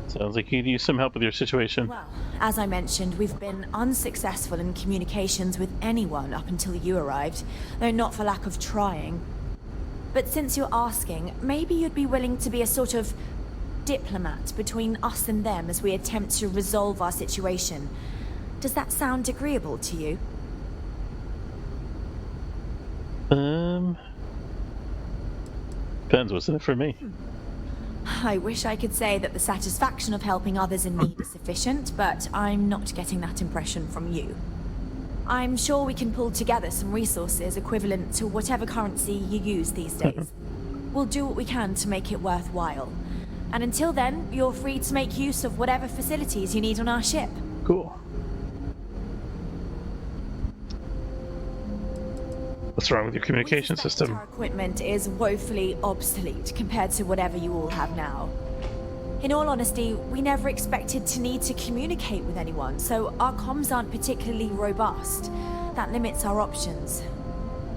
Sounds like you could use some help with your situation. Well, as I mentioned, we've been unsuccessful in communications with anyone up until you arrived, though not for lack of trying. But since you're asking, maybe you'd be willing to be a sort of diplomat between us and them as we attempt to resolve our situation. Does that sound agreeable to you? Depends what's in it for me. I wish I could say that the satisfaction of helping others in need is sufficient, but I'm not getting that impression from you. I'm sure we can pull together some resources equivalent to whatever currency you use these days. We'll do what we can to make it worthwhile. And until then, you're free to make use of whatever facilities you need on our ship. Cool. What's wrong with your communication system? Our equipment is woefully obsolete compared to whatever you all have now. In all honesty, we never expected to need to communicate with anyone, so our comms aren't particularly robust. That limits our options.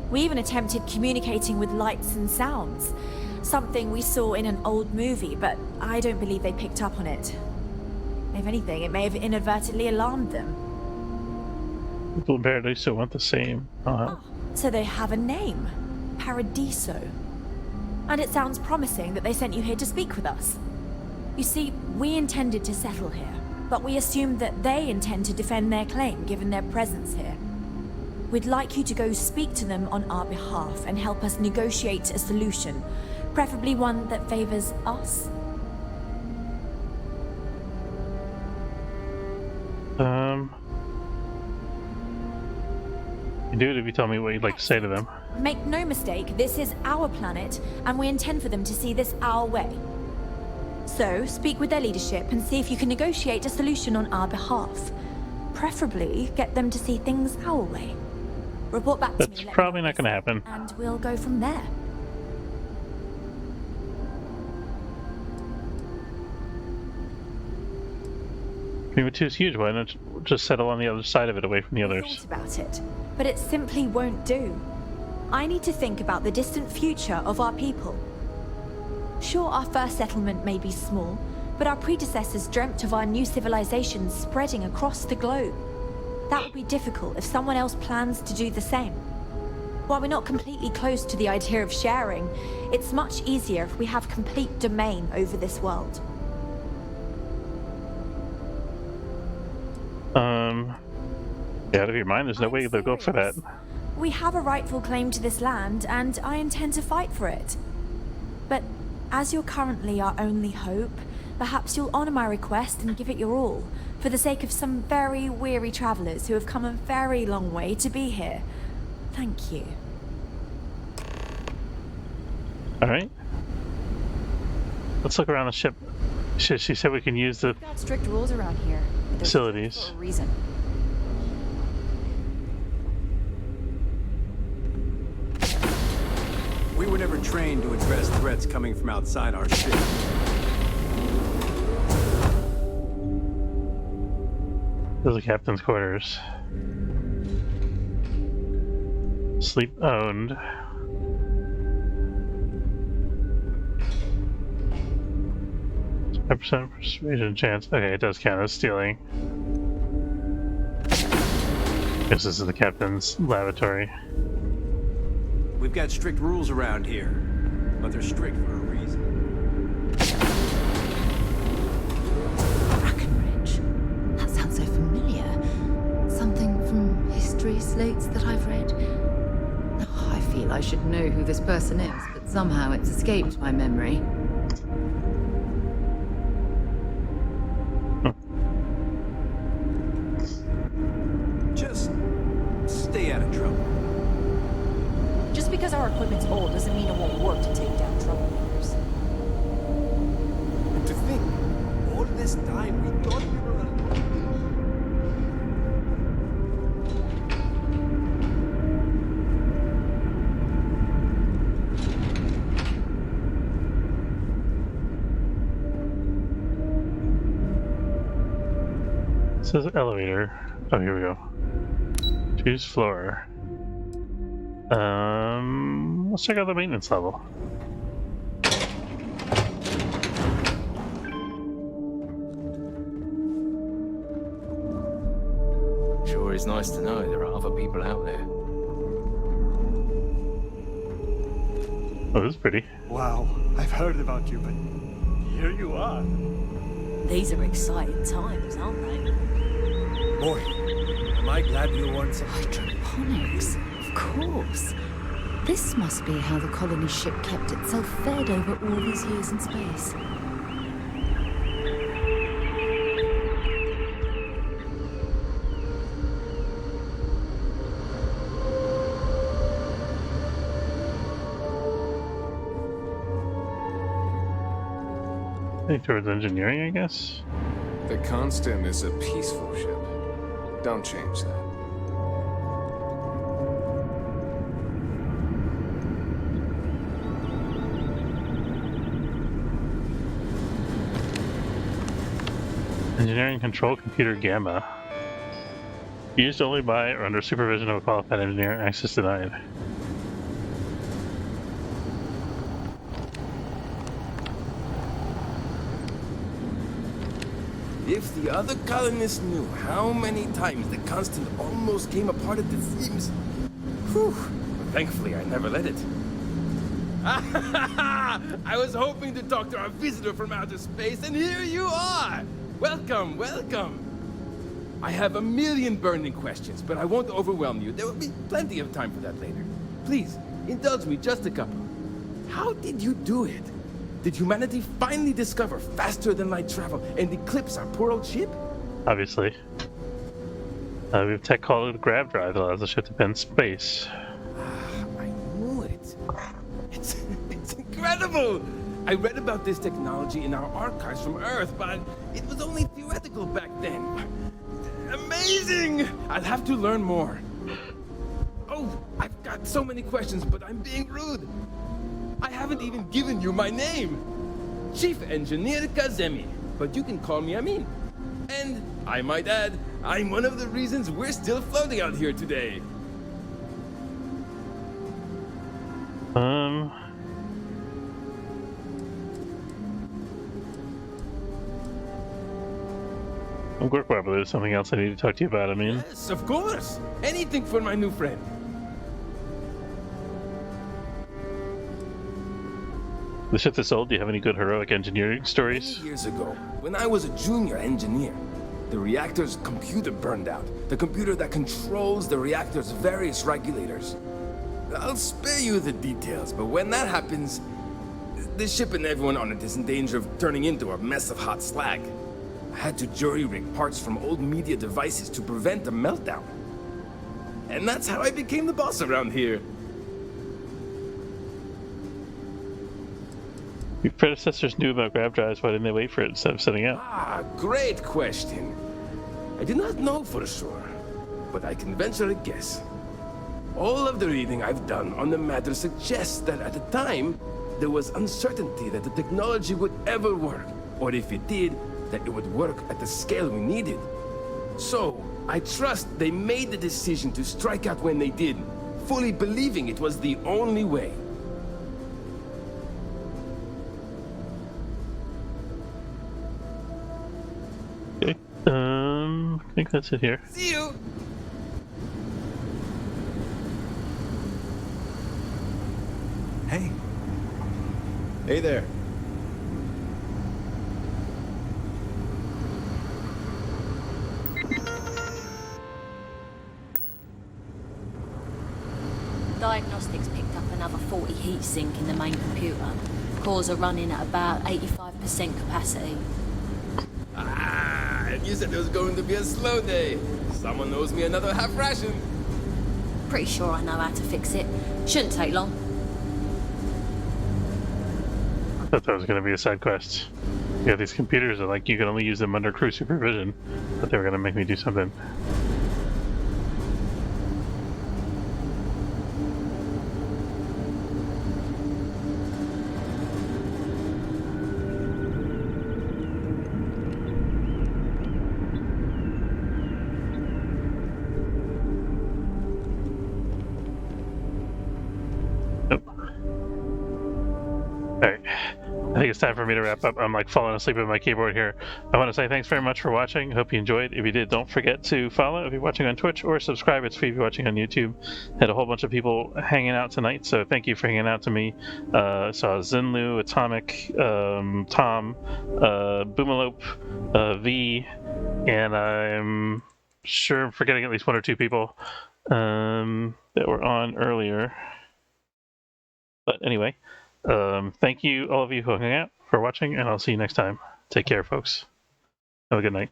We even attempted communicating with lights and sounds, something we saw in an old movie, but I don't believe they picked up on it. If anything, it may have inadvertently alarmed them. People in Paradiso want the same. So they have a name. Paradiso. And it sounds promising that they sent you here to speak with us. You see, we intended to settle here, but we assumed that they intend to defend their claim given their presence here. We'd like you to go speak to them on our behalf and help us negotiate a solution, preferably one that favors us. You do it if you tell me what you'd like to say to them. Make no mistake, this is our planet, and we intend for them to see this our way. So, speak with their leadership and see if you can negotiate a solution on our behalf. Preferably, get them to see things our way. Report back to me. That's probably not going to happen. And we'll go from there. Prima2 is huge. Why not just settle on the other side of it, away from the others? Thought about it, but it simply won't do. I need to think about the distant future of our people. Sure, our first settlement may be small, but our predecessors dreamt of our new civilization spreading across the globe. That would be difficult if someone else plans to do the same. While we're not completely close to the idea of sharing, it's much easier if we have complete domain over this world. Get out of your mind, there's no way they'll go for that. We have a rightful claim to this land, and I intend to fight for it. But as you're currently our only hope, perhaps you'll honor my request and give it your all, for the sake of some very weary travelers who have come a very long way to be here. Thank you. Alright. Let's look around the ship. She said we can use the We've got strict rules around here. facilities. For a reason. We were never trained to address threats coming from outside our ship. Those are the captain's quarters. Sleep owned. %, persuasion chance. Okay, it does count as stealing. Guess this is the captain's lavatory. We've got strict rules around here, but they're strict for a reason. Brackenridge. That sounds so familiar. Something from history slates that I've read. Oh, I feel I should know who this person is, but somehow it's escaped my memory. Just stay out of trouble. Just because our equipment's old doesn't mean it won't work to take down troublemakers. And to think, all this time we thought we were alone. It says elevator. Oh, here we go. Choose floor. Let's check out the maintenance level. Sure is nice to know there are other people out there. Oh, this is pretty. Wow, I've heard about you, but here you are. These are exciting times, aren't they? Boy, am I glad you won some. Hydroponics, of course. This must be how the colony ship kept itself fed over all these years in space. Heading towards engineering, I guess? The Constant is a peaceful ship. Don't change that. Engineering control computer Gamma. Used only by or under supervision of a qualified engineer. Access denied. If the other colonists knew how many times the Constant almost came apart at the seams. Whew. But thankfully, I never let it. I was hoping to talk to our visitor from outer space, and here you are! Welcome, welcome! I have a million burning questions, but I won't overwhelm you. There will be plenty of time for that later. Please, indulge me just a couple. How did you do it? Did humanity finally discover faster than light travel and eclipse our poor old ship? Obviously. We have tech called a grav drive that allows the ship to bend space. I knew it. It's incredible! I read about this technology in our archives from Earth, but it was only theoretical back then. Amazing! I'll have to learn more. Oh, I've got so many questions, but I'm being rude. I haven't even given you my name. Chief Engineer Kazemi, but you can call me Amin. And I might add, I'm one of the reasons we're still floating out here today. I'm Gork, but there's something else I need to talk to you about, I mean. Yes, of course. Anything for my new friend. The ship this old, do you have any good heroic engineering stories? Many years ago, when I was a junior engineer, the reactor's computer burned out. The computer that controls the reactor's various regulators. I'll spare you the details, but when that happens, the ship and everyone on it is in danger of turning into a mess of hot slag. I had to jury-rig parts from old media devices to prevent a meltdown. And that's how I became the boss around here. Your predecessors knew about grav drives, why didn't they wait for it instead of setting out? Ah, great question. I do not know for sure, but I can venture a guess. All of the reading I've done on the matter suggests that at the time, there was uncertainty that the technology would ever work, or if it did, that it would work at the scale we needed. So, I trust they made the decision to strike out when they did, fully believing it was the only way. Okay. I think that's it here. See you! Hey. Hey there. Diagnostics picked up another 40 heat sink in the main computer. Cores are running at about 85% capacity. Ah, you said it was going to be a slow day. Someone owes me another half ration. Pretty sure I know how to fix it. Shouldn't take long. I thought that was going to be a side quest. Yeah, these computers are like, you can only use them under crew supervision. But they were going to make me do something. Alright, I think it's time for me to wrap up. I'm like falling asleep at my keyboard here. I want to say thanks very much for watching. Hope you enjoyed. If you did, don't forget to follow if you're watching on Twitch, or subscribe. It's free if you're watching on YouTube. Had a whole bunch of people hanging out tonight, so thank you for hanging out to me. Saw Zinlu, Atomic, Tom, Boomalope, V, and I'm sure I'm forgetting at least one or two people that were on earlier. But anyway, thank you, all of you who hung out, for watching, and I'll see you next time. Take care, folks. Have a good night.